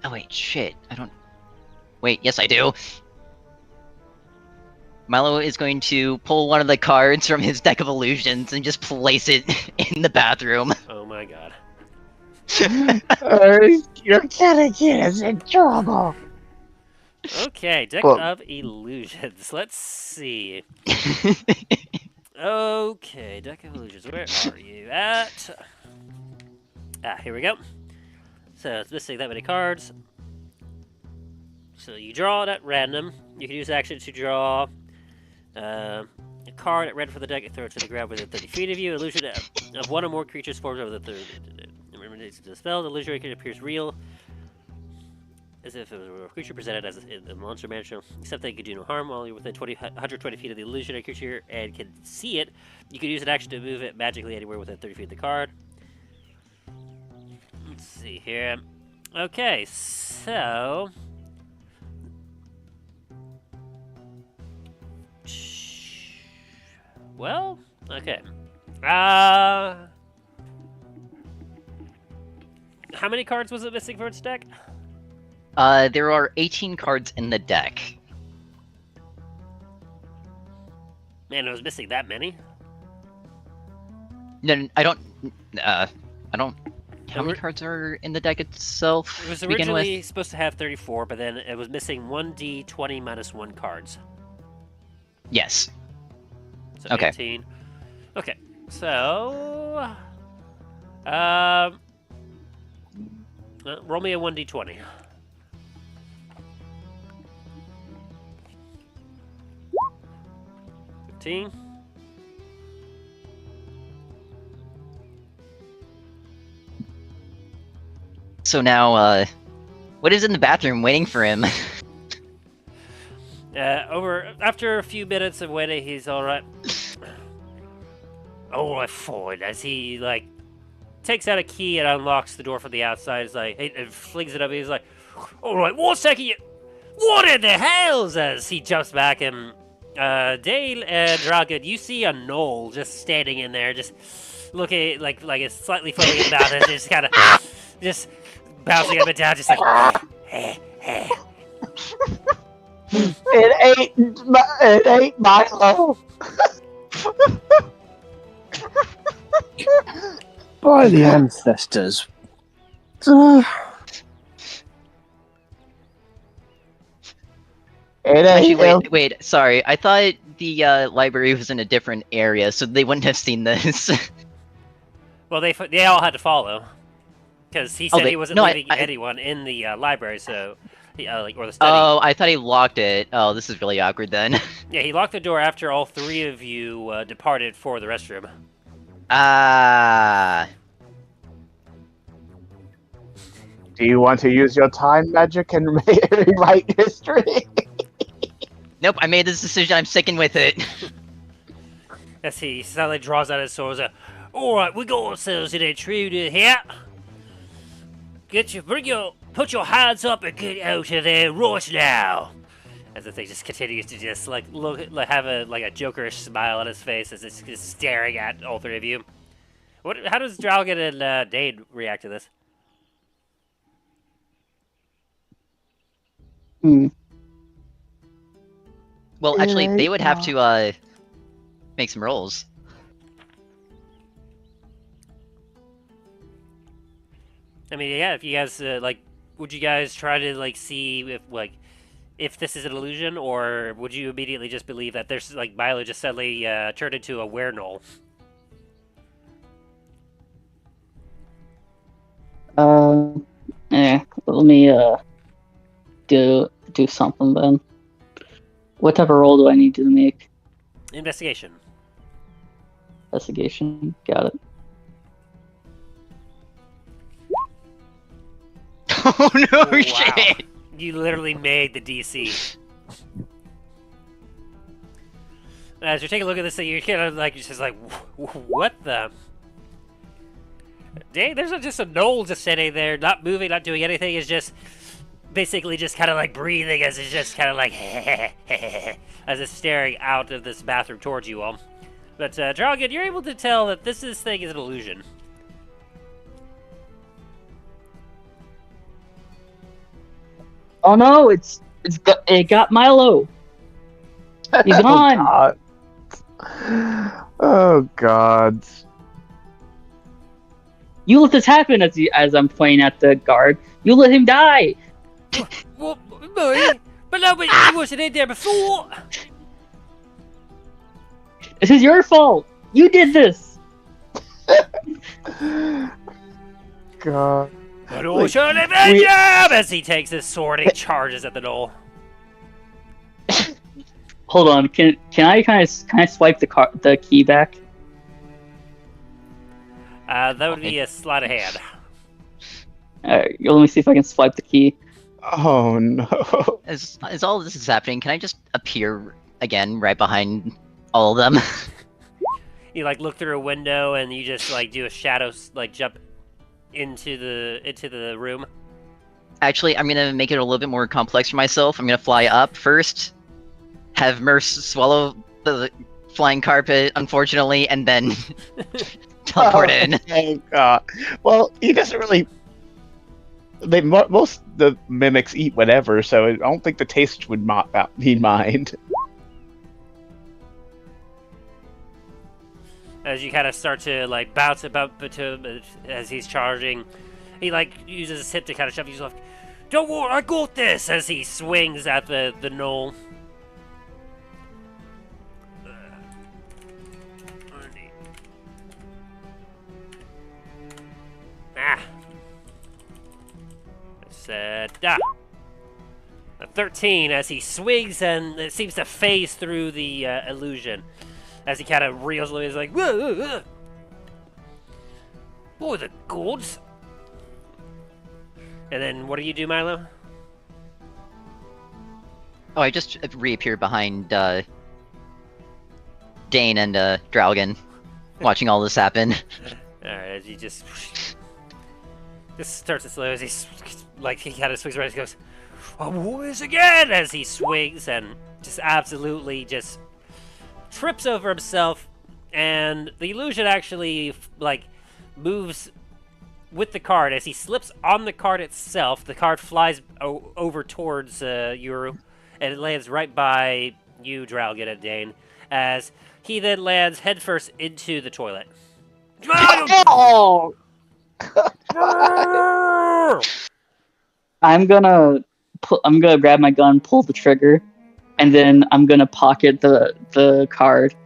Oh wait, shit, I don't... Wait, yes I do! Milo is going to pull one of the cards from his deck of illusions and just place it in the bathroom. Oh my god. You're gonna get us in trouble. Okay, deck Well- of illusions. Let's see. Okay, deck of illusions. Where are you at? Ah, here we go. So it's missing that many cards. So you draw it at random. You can use action to draw a card at random for the deck and throw it to the ground within 30 feet of you. Illusion of one or more creatures forms over the third. The spell, the illusionary creature appears real, as if it was a creature presented as a monster manager, except they could do no harm while you're within 120 feet of the illusionary creature and can see it. You can use an action to move it magically anywhere within 30 feet of the card. Let's see here. Okay, so Well, okay. How many cards was it missing for its deck? There are 18 cards in the deck. Man, it was missing that many. No, I don't. How many cards are in the deck itself? It was to begin originally with? supposed to have 34, but then it was missing 1d20 minus 1 cards. Yes. So Okay. 18. Okay, so... roll me a 1d20. $15. So now, what is in the bathroom waiting for him? After a few minutes of waiting, he's alright. Alright, fine. As he, like, takes out a key and unlocks the door from the outside, he's like, and flings it up, he's like, alright, 1 second, what in the hells? As he jumps back and, Dale and Drallgon, you see a knoll just standing in there, just looking, like it's slightly foaming in the mouth, and just kind of, just bouncing up and down, just like, It ain't Milo. By the ancestors. It Actually, ain't wait, sorry. I thought the library was in a different area, so they wouldn't have seen this. well, they all had to follow. Because he said he wasn't no, leaving anyone in the library, so, or the study. Oh, I thought he locked it. Oh, this is really awkward then. Yeah, he locked the door after all three of you departed for the restroom. Ah. Do you want to use your time magic and rewrite history? Nope, I made this decision. I'm sticking with it. As he suddenly draws out his sword, alright, we got ourselves an intruder here. Put your hands up and get out of there right now. As the thing just continues to just have a jokerish smile on his face as it's just staring at all three of you. How does Drallgon and Dane react to this? Well, actually, they would have to make some rolls. I mean, yeah, if you guys, would you guys try to, see if this is an illusion, or would you immediately just believe that there's, Milo just suddenly turned into a were-knoll? Let me, do something then. What type of roll do I need to make? Investigation. Investigation, got it. Oh no, Wow. shit! You literally made the DC. As you're taking a look at this thing, you're kind of what the? Dang, there's just a knoll just sitting there, not moving, not doing anything. It's just basically just kind of breathing as it's just kind of as it's staring out of this bathroom towards you all. But Drallgon, you're able to tell that this thing is an illusion. Oh no, it got Milo. He's gone. God. Oh God. You let this happen as I'm pointing at the guard. You let him die. Well, but no, but he wasn't in there before. This is your fault. You did this. God. But who shall avenge him? As he takes his sword and charges at the knoll. Hold on. Can I kind of swipe the key back? That would be a sleight of hand. Alright, let me see if I can swipe the key. Oh no. As all this is happening, can I just appear again right behind all of them? You look through a window and you just do a shadow jump into the room. Actually, I'm gonna make it a little bit more complex for myself. I'm gonna fly up first, have Merce swallow the flying carpet, unfortunately, and then teleport in. Thank God. Well, he doesn't really. Most the mimics eat whatever, so I don't think the taste would be mind. As you kind of start to like bounce about to him as he's charging, he like uses his hip to kind of shove you off. Don't worry, I got this! As he swings at the knoll. A 13 as he swings and it seems to phase through the illusion. As he kind of reels away, he's like, whoa, whoa, whoa. Boy, the gods. And then what do you do, Milo? Oh, I just reappeared behind Dane and Drallgon, watching all this happen. Alright, as he just starts to slow as he kind of swings around and goes, oh, warriors again! As he swings and just absolutely just trips over himself, and the illusion actually like moves with the card. As he slips on the card itself, the card flies over towards Yuru, and it lands right by you, Drallgon and Dane, as he then lands headfirst into the toilet. Oh! I'm gonna grab my gun, pull the trigger, and then I'm gonna pocket the card.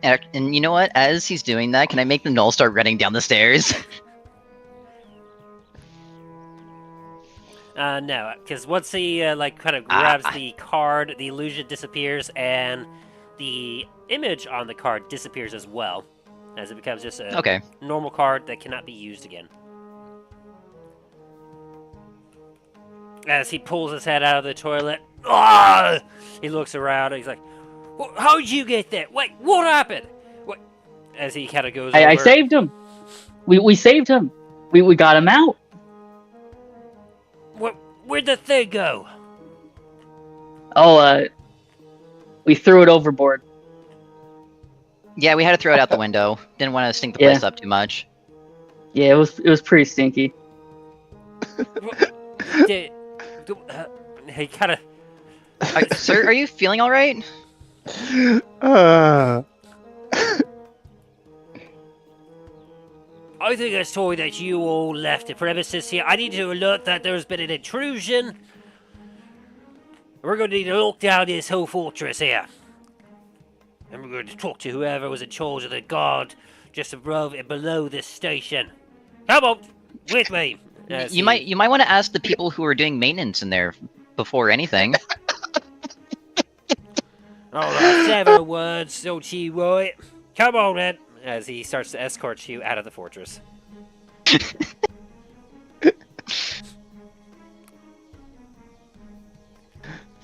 And you know what? As he's doing that, can I make the Null start running down the stairs? No, because once he kind of grabs the card, the illusion disappears, and the image on the card disappears as well, as it becomes just a normal card that cannot be used again. As he pulls his head out of the toilet, he looks around and he's like, how'd you get that? Wait, what happened? What? As he kind of goes over. I saved him. We saved him. We got him out. Where'd the thing go? Oh, we threw it overboard. Yeah, we had to throw it out the window. Didn't want to stink the place up too much. Yeah, it was pretty stinky. He kind of... Sir, are you feeling all right? I think I saw that you all left the premises here. I need to alert that there's been an intrusion. We're going to need to lock down this whole fortress here. And we're going to talk to whoever was in charge of the guard just above and below this station. Come on, with me. You might want to ask the people who are doing maintenance in there before anything. All right, 7 words, don't you worry. Come on then. As he starts to escort you out of the fortress.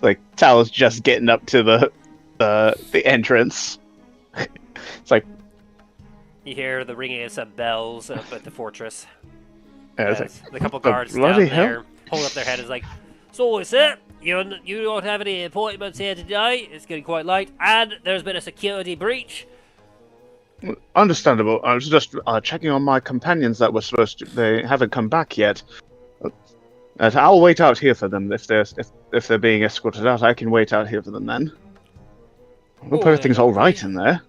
Like Tal's just getting up to the entrance. It's like you hear the ringing of some bells up at the fortress. Like, the couple guards down there hold up their head. Is like, so is it? You don't have any appointments here today. It's getting quite late, and there's been a security breach. Understandable. I was just checking on my companions that were supposed to. They haven't come back yet. I'll wait out here for them if they're being escorted out. I can wait out here for them then. I hope everything's all right in there.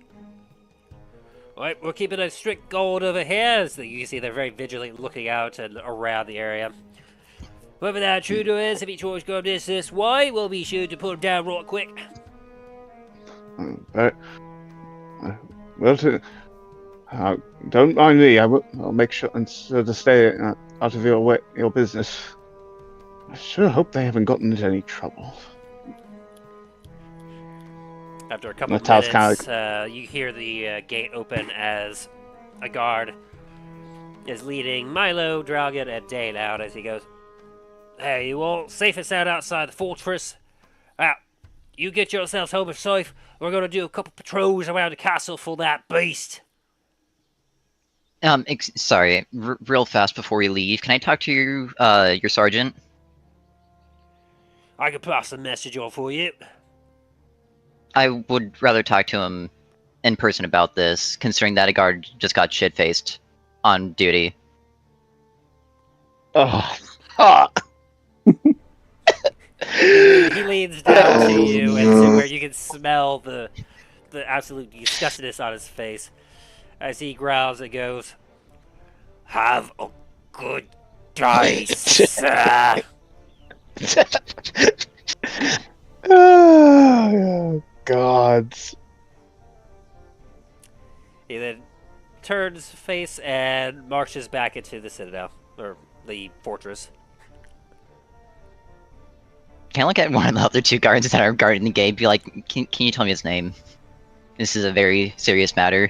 Right, we're keeping a strict guard over here. So you can see they're very vigilantly looking out and around the area. Whoever that intruder is, if he tries to go this way, we'll be sure to put him down real quick. Well, don't mind me. I'll make sure to stay out of your business. I sure hope they haven't gotten into any trouble. After a couple of minutes, you hear the gate open as a guard is leading Milo, Drallgon, and Dane out as he goes, hey, you all safe and sound outside the fortress? You get yourselves home safe. We're going to do a couple patrols around the castle for that beast. Sorry, real fast before we leave, can I talk to your sergeant? I could pass a message on for you. I would rather talk to him in person about this, considering that a guard just got shit-faced on duty. Oh, fuck. He leans down to you, and to where you can smell the absolute disgustedness on his face as he growls and goes, "Have a good day, sir." Oh, God. He then turns face and marches back into the citadel, or the fortress. Can I look at one of the other two guards that are guarding the gate? Be like, can you tell me his name? This is a very serious matter.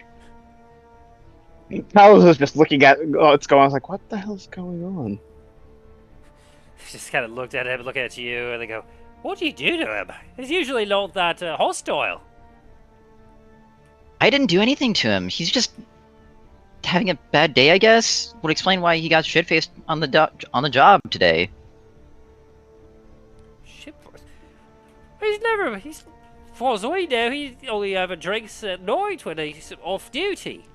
Talos is just looking at what's going on. I was like, what the hell's going on? He just kind of looked at him, looking at you, and they go, "What do you do to him? He's usually not that hostile." I didn't do anything to him. He's just having a bad day, I guess. Would explain why he got shit-faced on the job today. He's far as I know, he only ever drinks at night when he's off duty.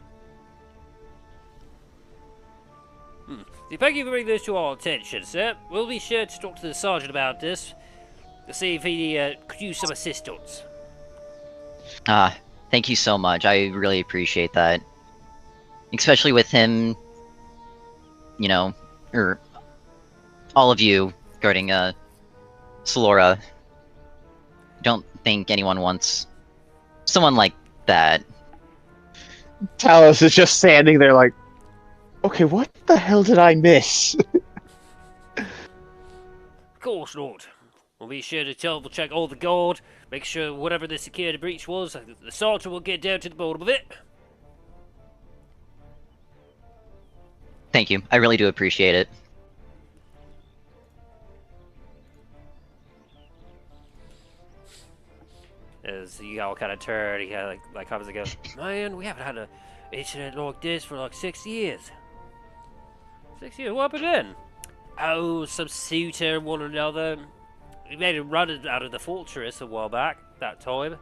Thank you for bringing this to our attention, sir. We'll be sure to talk to the sergeant about this to see if he could use some assistance. Thank you so much. I really appreciate that. Especially with him, you know, or all of you guarding, Solora. Don't think anyone wants someone like that. Talos is just standing there like, okay, what the hell did I miss? Of course not. We'll be sure to double check all the guard, make sure whatever the security breach was, the sergeant will get down to the bottom of it. Thank you. I really do appreciate it. As you all kind of turn, he kind of like comes and goes, "Man, we haven't had an incident like this for like 6 years. 6 years? What happened then?" "Oh, some suitor and one another. We made him run out of the fortress a while back, that time.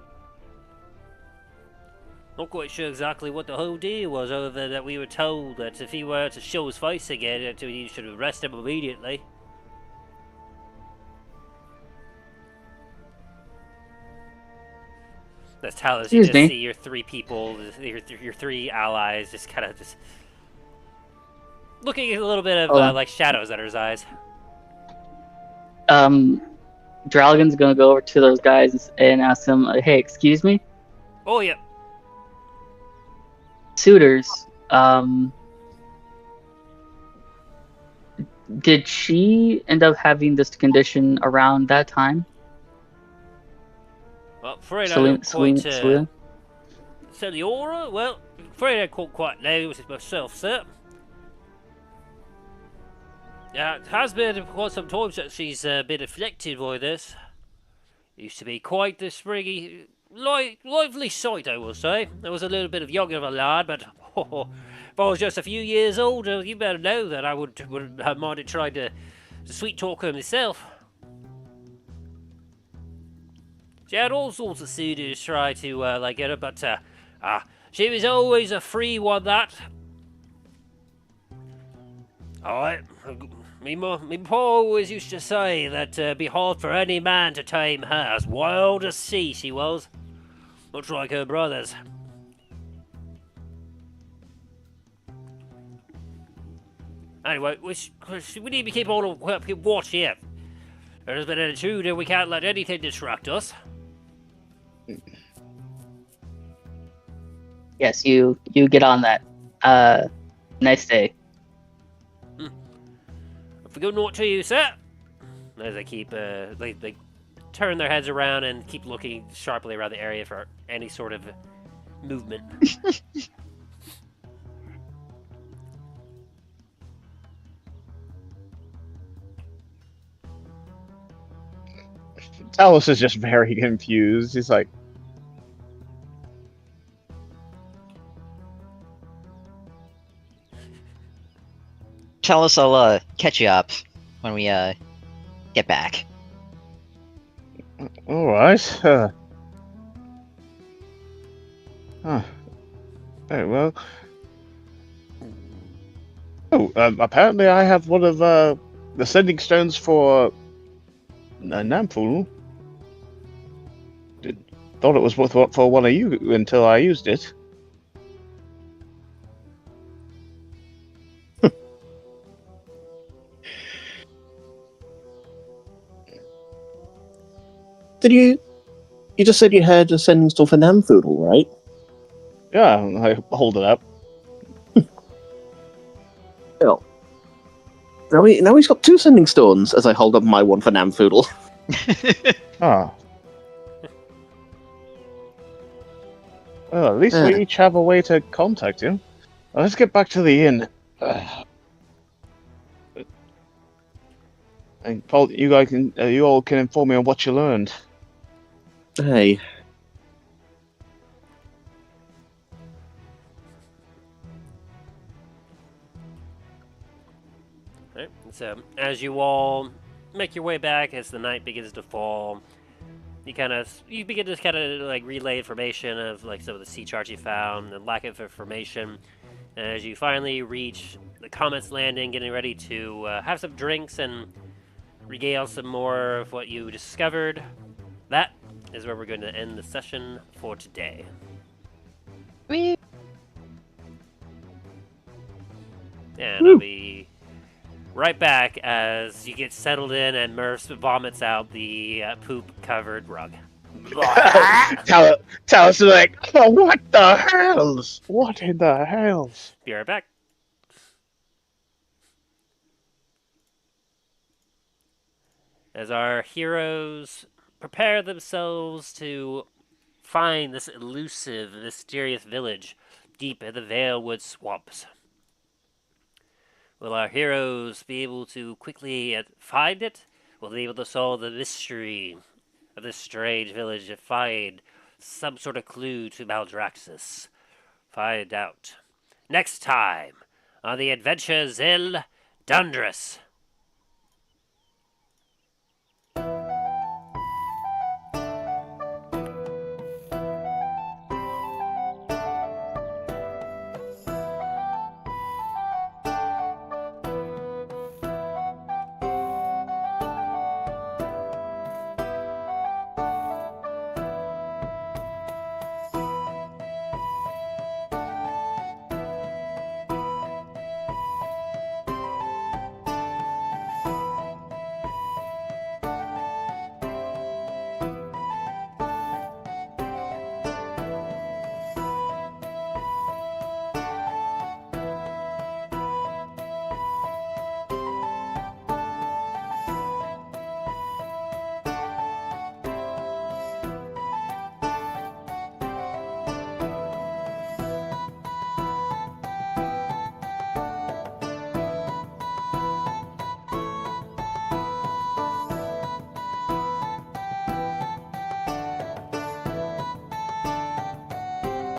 Not quite sure exactly what the whole deal was, other than that we were told that if he were to show his face again, we should arrest him immediately." That's Talos. You just see your three people, your three allies, just kind of just looking at a little bit of like shadows under his eyes. Drallgon's gonna go over to those guys and ask them, "Hey, excuse me?" "Oh yeah." Suitors, did she end up having this condition around that time? Well, afraid I don't quite Senora? Well, afraid I can't quite know myself, sir. It has been quite some time since she's been afflicted by this. Used to be quite the springy, lively sight, I will say. I was a little bit of younger of a lad, but if I was just a few years older, you better know that I wouldn't have minded trying to sweet talk her myself. She had all sorts of suitors try to like get her, but she was always a free one. That. Alright, me pa always used to say that it'd be hard for any man to tame her. As wild as sea she was, much like her brothers. Anyway, we need to keep on watch here. There's been an intruder. We can't let anything distract us. Yes, you get on that. Nice day. If we go north to you, sir. As they keep, they turn their heads around and keep looking sharply around the area for any sort of movement. Talos is just very confused. He's like, Tell us, I'll catch you up when we get back. All right. Very well. Oh, apparently I have one of the sending stones for Namful. Thought it was for one of you until I used it. Did you? You just said you had a sending stone for Namfoodle, right? Yeah, I hold it up. Well, now he's got two sending stones. As I hold up my one for Namfoodle. Ah. Well, at least we each have a way to contact him. Let's get back to the inn. And Paul, you all can inform me on what you learned. Hey. Right. So as you all make your way back, as the night begins to fall, you begin to kind of like relay information of like some of the sea charts you found, the lack of information. As you finally reach the Comet's landing, getting ready to have some drinks and regale some more of what you discovered, that is where we're going to end the session for today. We And I'll be right back as you get settled in and Murph vomits out the poop-covered rug. Tell us like, oh, what the hells? What in the hells? Be right back. As our heroes prepare themselves to find this elusive, mysterious village deep in the Veilwood Swamps. Will our heroes be able to quickly find it? Will they be able to solve the mystery of this strange village and find some sort of clue to Maldraxxus? Find out next time on the Adventures in Dundras.